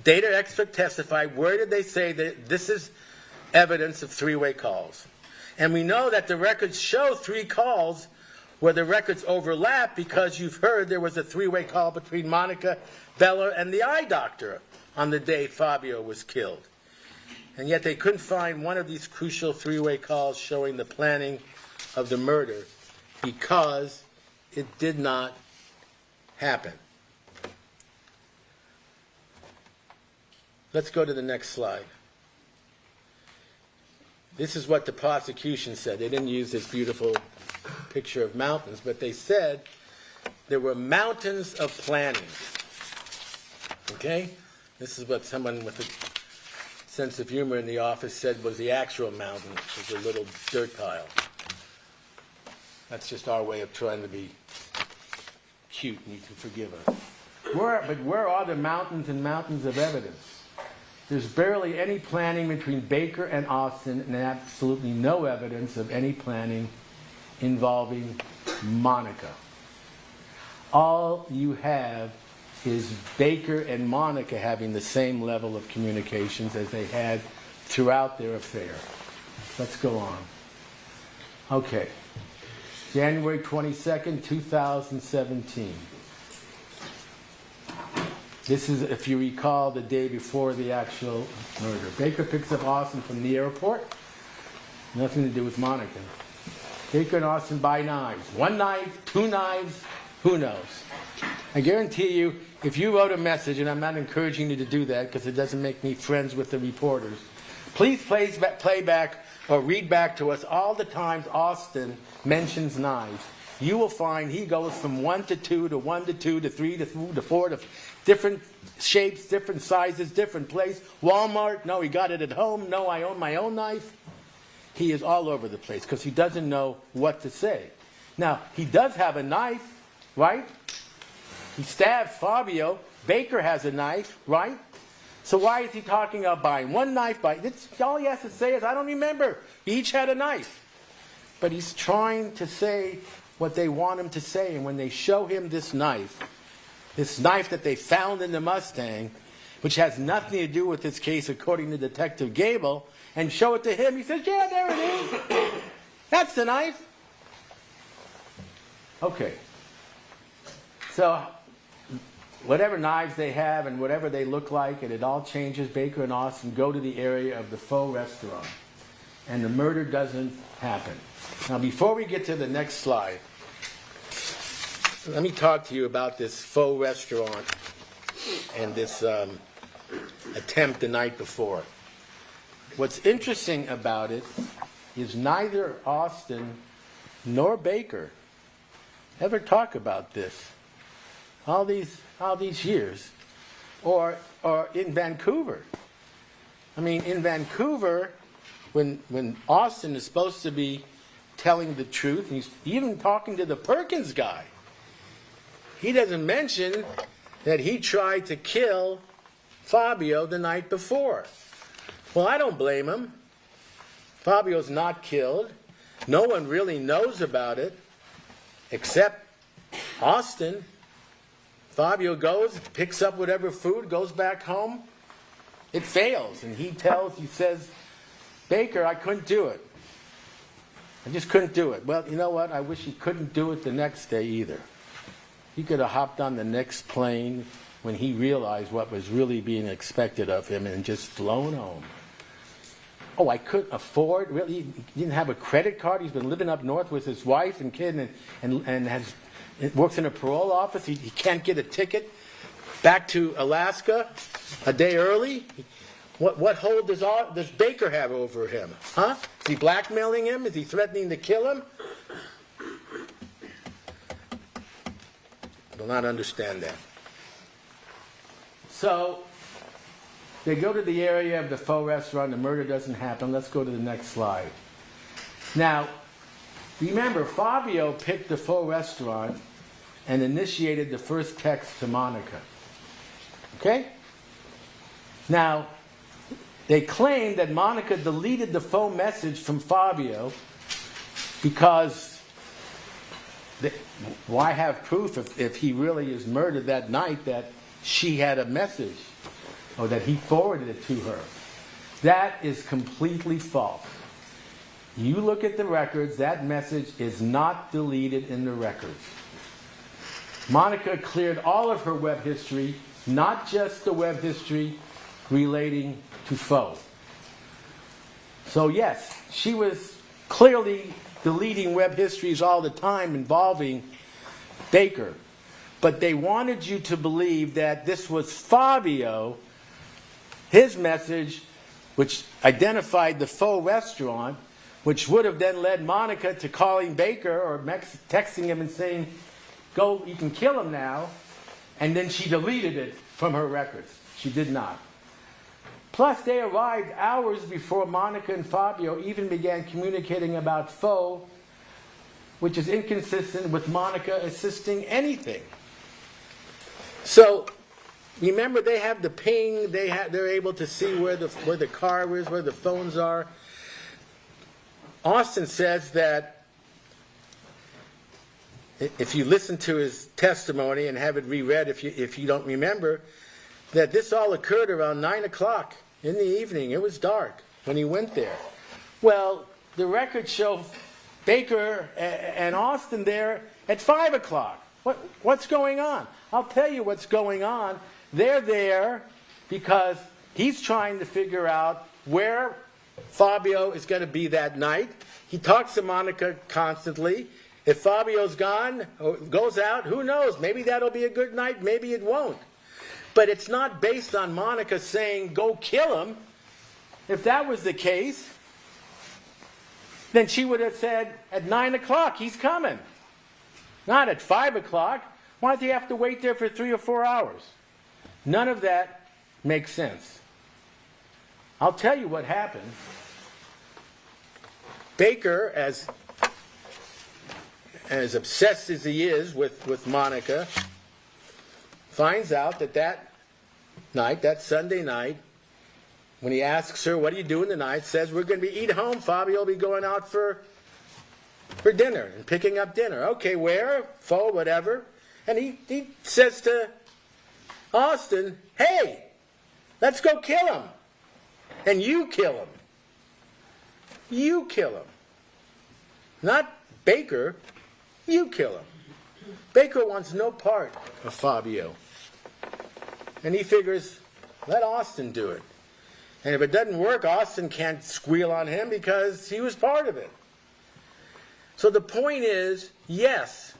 Data expert testified. Where did they say that this is evidence of three-way calls? And we know that the records show 3 calls where the records overlap, because you've heard there was a three-way call between Monica, Bella, and the eye doctor on the day Fabio was killed. And yet they couldn't find one of these crucial three-way calls showing the planning of the murder because it did not happen. Let's go to the next slide. This is what the prosecution said. They didn't use this beautiful picture of mountains, but they said there were mountains of planning. Okay? This is what someone with a sense of humor in the office said was the actual mountain, which was a little dirt pile. That's just our way of trying to be cute, and you can forgive us. But where are the mountains and mountains of evidence? There's barely any planning between Baker and Austin, and absolutely no evidence of any planning involving Monica. All you have is Baker and Monica having the same level of communications as they had throughout their affair. Let's go on. Okay. January 22nd, 2017. This is, if you recall, the day before the actual murder. Baker picks up Austin from the airport. Nothing to do with Monica. Baker and Austin buy knives. 1 knife, 2 knives, who knows? I guarantee you, if you wrote a message, and I'm not encouraging you to do that because it doesn't make me friends with the reporters, please play back or read back to us all the times Austin mentions knives. You will find he goes from 1 to 2 to 1 to 2 to 3 to 4 to different shapes, different sizes, different place. Walmart, no, he got it at home. No, I own my own knife. He is all over the place because he doesn't know what to say. Now, he does have a knife, right? He stabs Fabio. Baker has a knife, right? So why is he talking about buying 1 knife? All he has to say is, I don't remember. We each had a knife. But he's trying to say what they want him to say. And when they show him this knife that they found in the Mustang, which has nothing to do with this case according to Detective Gable, and show it to him, he says, yeah, there it is. That's the knife. Okay. So whatever knives they have and whatever they look like, and it all changes, Baker and Austin go to the area of the faux restaurant. and the murder doesn't happen. Now, before we get to the next slide, let me talk to you about this faux restaurant and this attempt the night before. What's interesting about it is neither Austin nor Baker ever talk about this all these years, or in Vancouver. I mean, in Vancouver, when Austin is supposed to be telling the truth, and he's even talking to the Perkins guy, he doesn't mention that he tried to kill Fabio the night before. Well, I don't blame him. Fabio's not killed. No one really knows about it except Austin. Fabio goes, picks up whatever food, goes back home. It fails, and he says, Baker, I couldn't do it. I just couldn't do it. Well, you know what? I wish he couldn't do it the next day either. He could have hopped on the next plane when he realized what was really being expected of him and just flown home. Oh, I couldn't afford, really? He didn't have a credit card. He's been living up north with his wife and kid and works in a parole office. He can't get a ticket back to Alaska a day early. What hold does Baker have over him? Huh? Is he blackmailing him? Is he threatening to kill him? I will not understand that. So, they go to the area of the faux restaurant. The murder doesn't happen. Let's go to the next slide. Now, remember, Fabio picked the faux restaurant and initiated the first text to Monica. Okay? Now, they claim that Monica deleted the faux message from Fabio because why have proof if he really is murdered that night that she had a message or that he forwarded it to her? That is completely false. You look at the records, that message is not deleted in the records. Monica cleared all of her web history, not just the web history relating to Faux. So yes, she was clearly deleting web histories all the time involving Baker. But they wanted you to believe that this was Fabio, his message, which identified the faux restaurant, which would have then led Monica to calling Baker or texting him and saying, go, you can kill him now. And then she deleted it from her records. She did not. Plus, they arrived hours before Monica and Fabio even began communicating about Faux, which is inconsistent with Monica assisting anything. So, remember, they have the ping. They're able to see where the car is, where the phones are. Austin says that if you listen to his testimony and have it reread, if you don't remember, that this all occurred around 9 o'clock in the evening. It was dark when he went there. Well, the records show Baker and Austin there at 5 o'clock. What's going on? I'll tell you what's going on. They're there because he's trying to figure out where Fabio is going to be that night. He talks to Monica constantly. If Fabio's gone or goes out, who knows? Maybe that'll be a good night, maybe it won't. But it's not based on Monica saying, go kill him. If that was the case, then she would have said, at 9 o'clock, he's coming. Not at 5 o'clock. Why does he have to wait there for 3 or 4 hours? None of that makes sense. I'll tell you what happened. Baker, as obsessed as he is with Monica, finds out that night, that Sunday night, when he asks her, what are you doing tonight, says, we're going to be eating home. Fabio will be going out for dinner and picking up dinner. Okay, where? Faux, whatever. And he says to Austin, hey, let's go kill him. And you kill him. You kill him. Not Baker. You kill him. Baker wants no part of Fabio. And he figures, let Austin do it. And if it doesn't work, Austin can't squeal on him because he was part of it. So the point is, yes,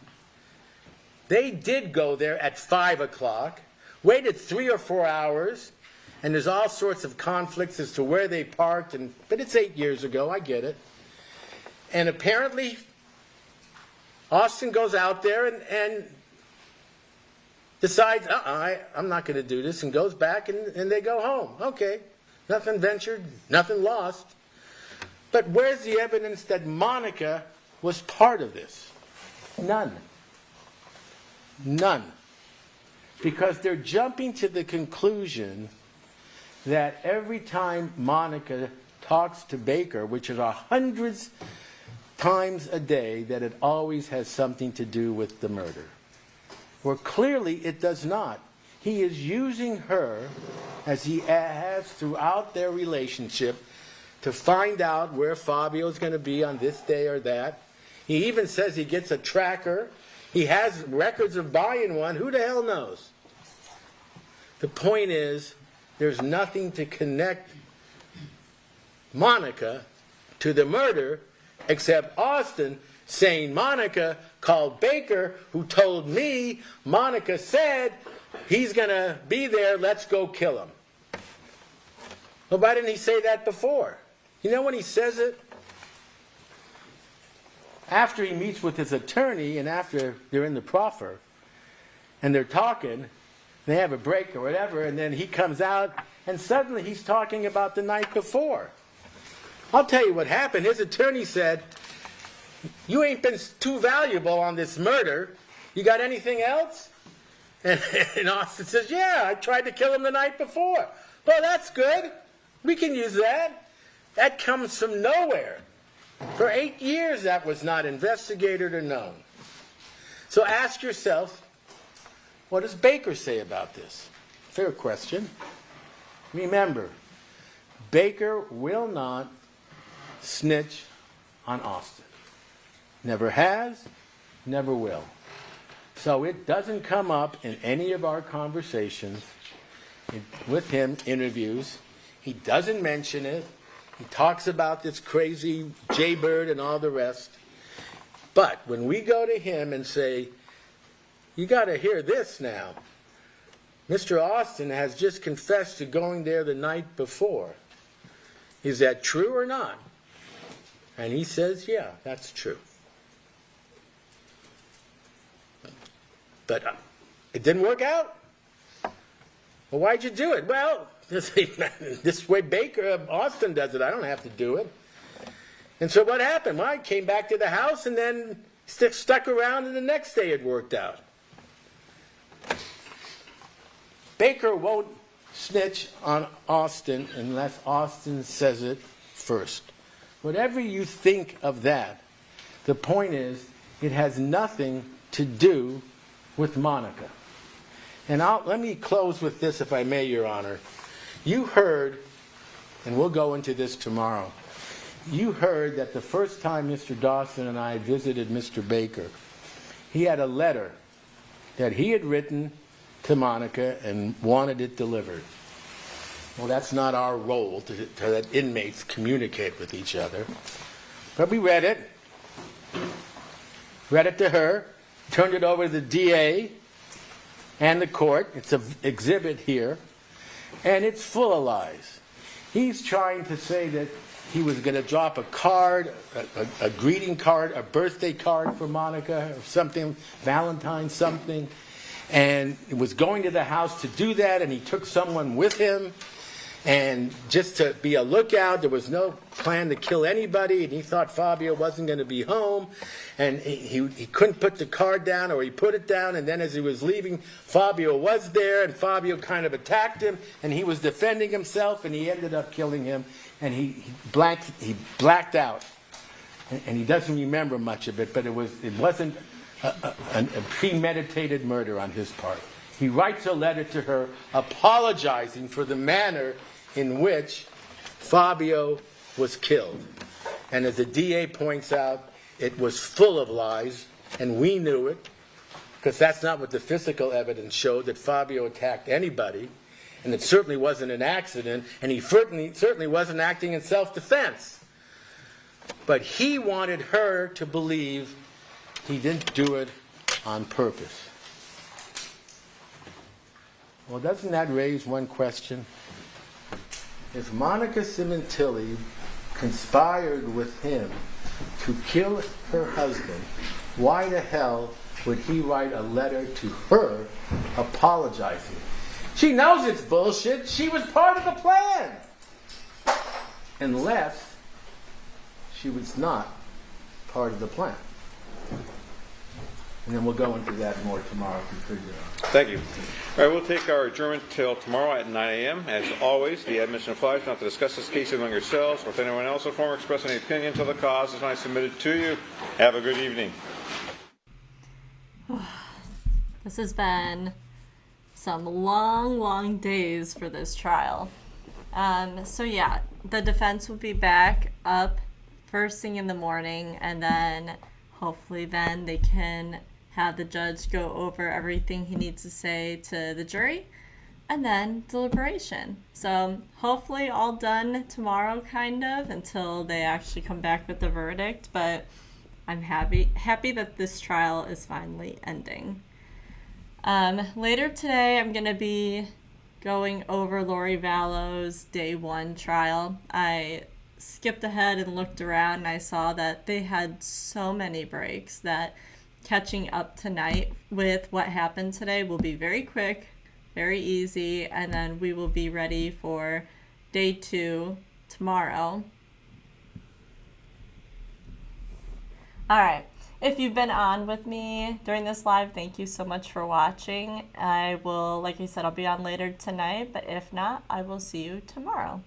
they did go there at 5 o'clock, waited 3 or 4 hours, and there's all sorts of conflicts as to where they parked, but it's 8 years ago, I get it. And apparently, Austin goes out there and decides, I'm not going to do this, and goes back and they go home. Okay, nothing ventured, nothing lost. But where's the evidence that Monica was part of this? None. None. Because they're jumping to the conclusion that every time Monica talks to Baker, which is hundreds times a day, that it always has something to do with the murder. Well, clearly it does not. He is using her, as he has throughout their relationship, to find out where Fabio's going to be on this day or that. He even says he gets a tracker. He has records of buying one. Who the hell knows? The point is, there's nothing to connect Monica to the murder except Austin saying Monica called Baker, who told me Monica said he's going to be there, let's go kill him. Well, why didn't he say that before? You know when he says it? After he meets with his attorney and after they're in the proffer and they're talking, they have a break or whatever, and then he comes out and suddenly he's talking about the night before. I'll tell you what happened. His attorney said, you ain't been too valuable on this murder. You got anything else? And Austin says, yeah, I tried to kill him the night before. Well, that's good. We can use that. That comes from nowhere. For 8 years, that was not investigated or known. So ask yourself, what does Baker say about this? Fair question. Remember, Baker will not snitch on Austin. Never has, never will. So it doesn't come up in any of our conversations with him, interviews. He doesn't mention it. He talks about this crazy jaybird and all the rest. But when we go to him and say, you got to hear this now. Mr. Austin has just confessed to going there the night before. Is that true or not? And he says, yeah, that's true. But it didn't work out. Well, why'd you do it? Well, this way Austin does it. I don't have to do it. And so what happened? Well, I came back to the house and then stuck around, and the next day it worked out. Baker won't snitch on Austin unless Austin says it first. Whatever you think of that, the point is it has nothing to do with Monica. And let me close with this, if I may, Your Honor. You heard, and we'll go into this tomorrow, you heard that the first time Mr. Dawson and I visited Mr. Baker, he had a letter that he had written to Monica and wanted it delivered. Well, that's not our role to let inmates communicate with each other. But we read it to her, turned it over to the DA and the court. It's an exhibit here, and it's full of lies. He's trying to say that he was going to drop a card, a greeting card, a birthday card for Monica or something, Valentine something, and was going to the house to do that, and he took someone with him, and just to be a lookout. There was no plan to kill anybody, and he thought Fabio wasn't going to be home, and he couldn't put the card down, or he put it down, and then as he was leaving, Fabio was there, and Fabio kind of attacked him, and he was defending himself, and he ended up killing him, and he blacked out, and he doesn't remember much of it, but it wasn't a premeditated murder on his part. He writes a letter to her apologizing for the manner in which Fabio was killed. And as the DA points out, it was full of lies, and we knew it, because that's not what the physical evidence showed, that Fabio attacked anybody. and it certainly wasn't an accident, and he certainly wasn't acting in self-defense. But he wanted her to believe he didn't do it on purpose. Well, doesn't that raise one question? If Monica Sementilli conspired with him to kill her husband, why the hell would he write a letter to her apologizing? She knows it's bullshit. She was part of the plan. Unless she was not part of the plan. And then we'll go into that more tomorrow if we figure it out. Thank you. All right, we'll take our adjournment till tomorrow at 9 a.m. As always, the admonition applies not to discuss this case among yourselves or with anyone else in form or express any opinion until the cause is not submitted to you. Have a good evening. This has been some long days for this trial. So yeah, the defense will be back up first thing in the morning, and then hopefully then they can have the judge go over everything he needs to say to the jury, and then deliberation. So hopefully all done tomorrow, kind of, until they actually come back with the verdict. But I'm happy that this trial is finally ending. Later today, I'm going to be going over Lori Vallow's day 1 trial. I skipped ahead and looked around, and I saw that they had so many breaks that catching up tonight with what happened today will be very quick, very easy, and then we will be ready for day 2 tomorrow. All right. If you've been on with me during this live, thank you so much for watching. I will, like I said, I'll be on later tonight, but if not, I will see you tomorrow.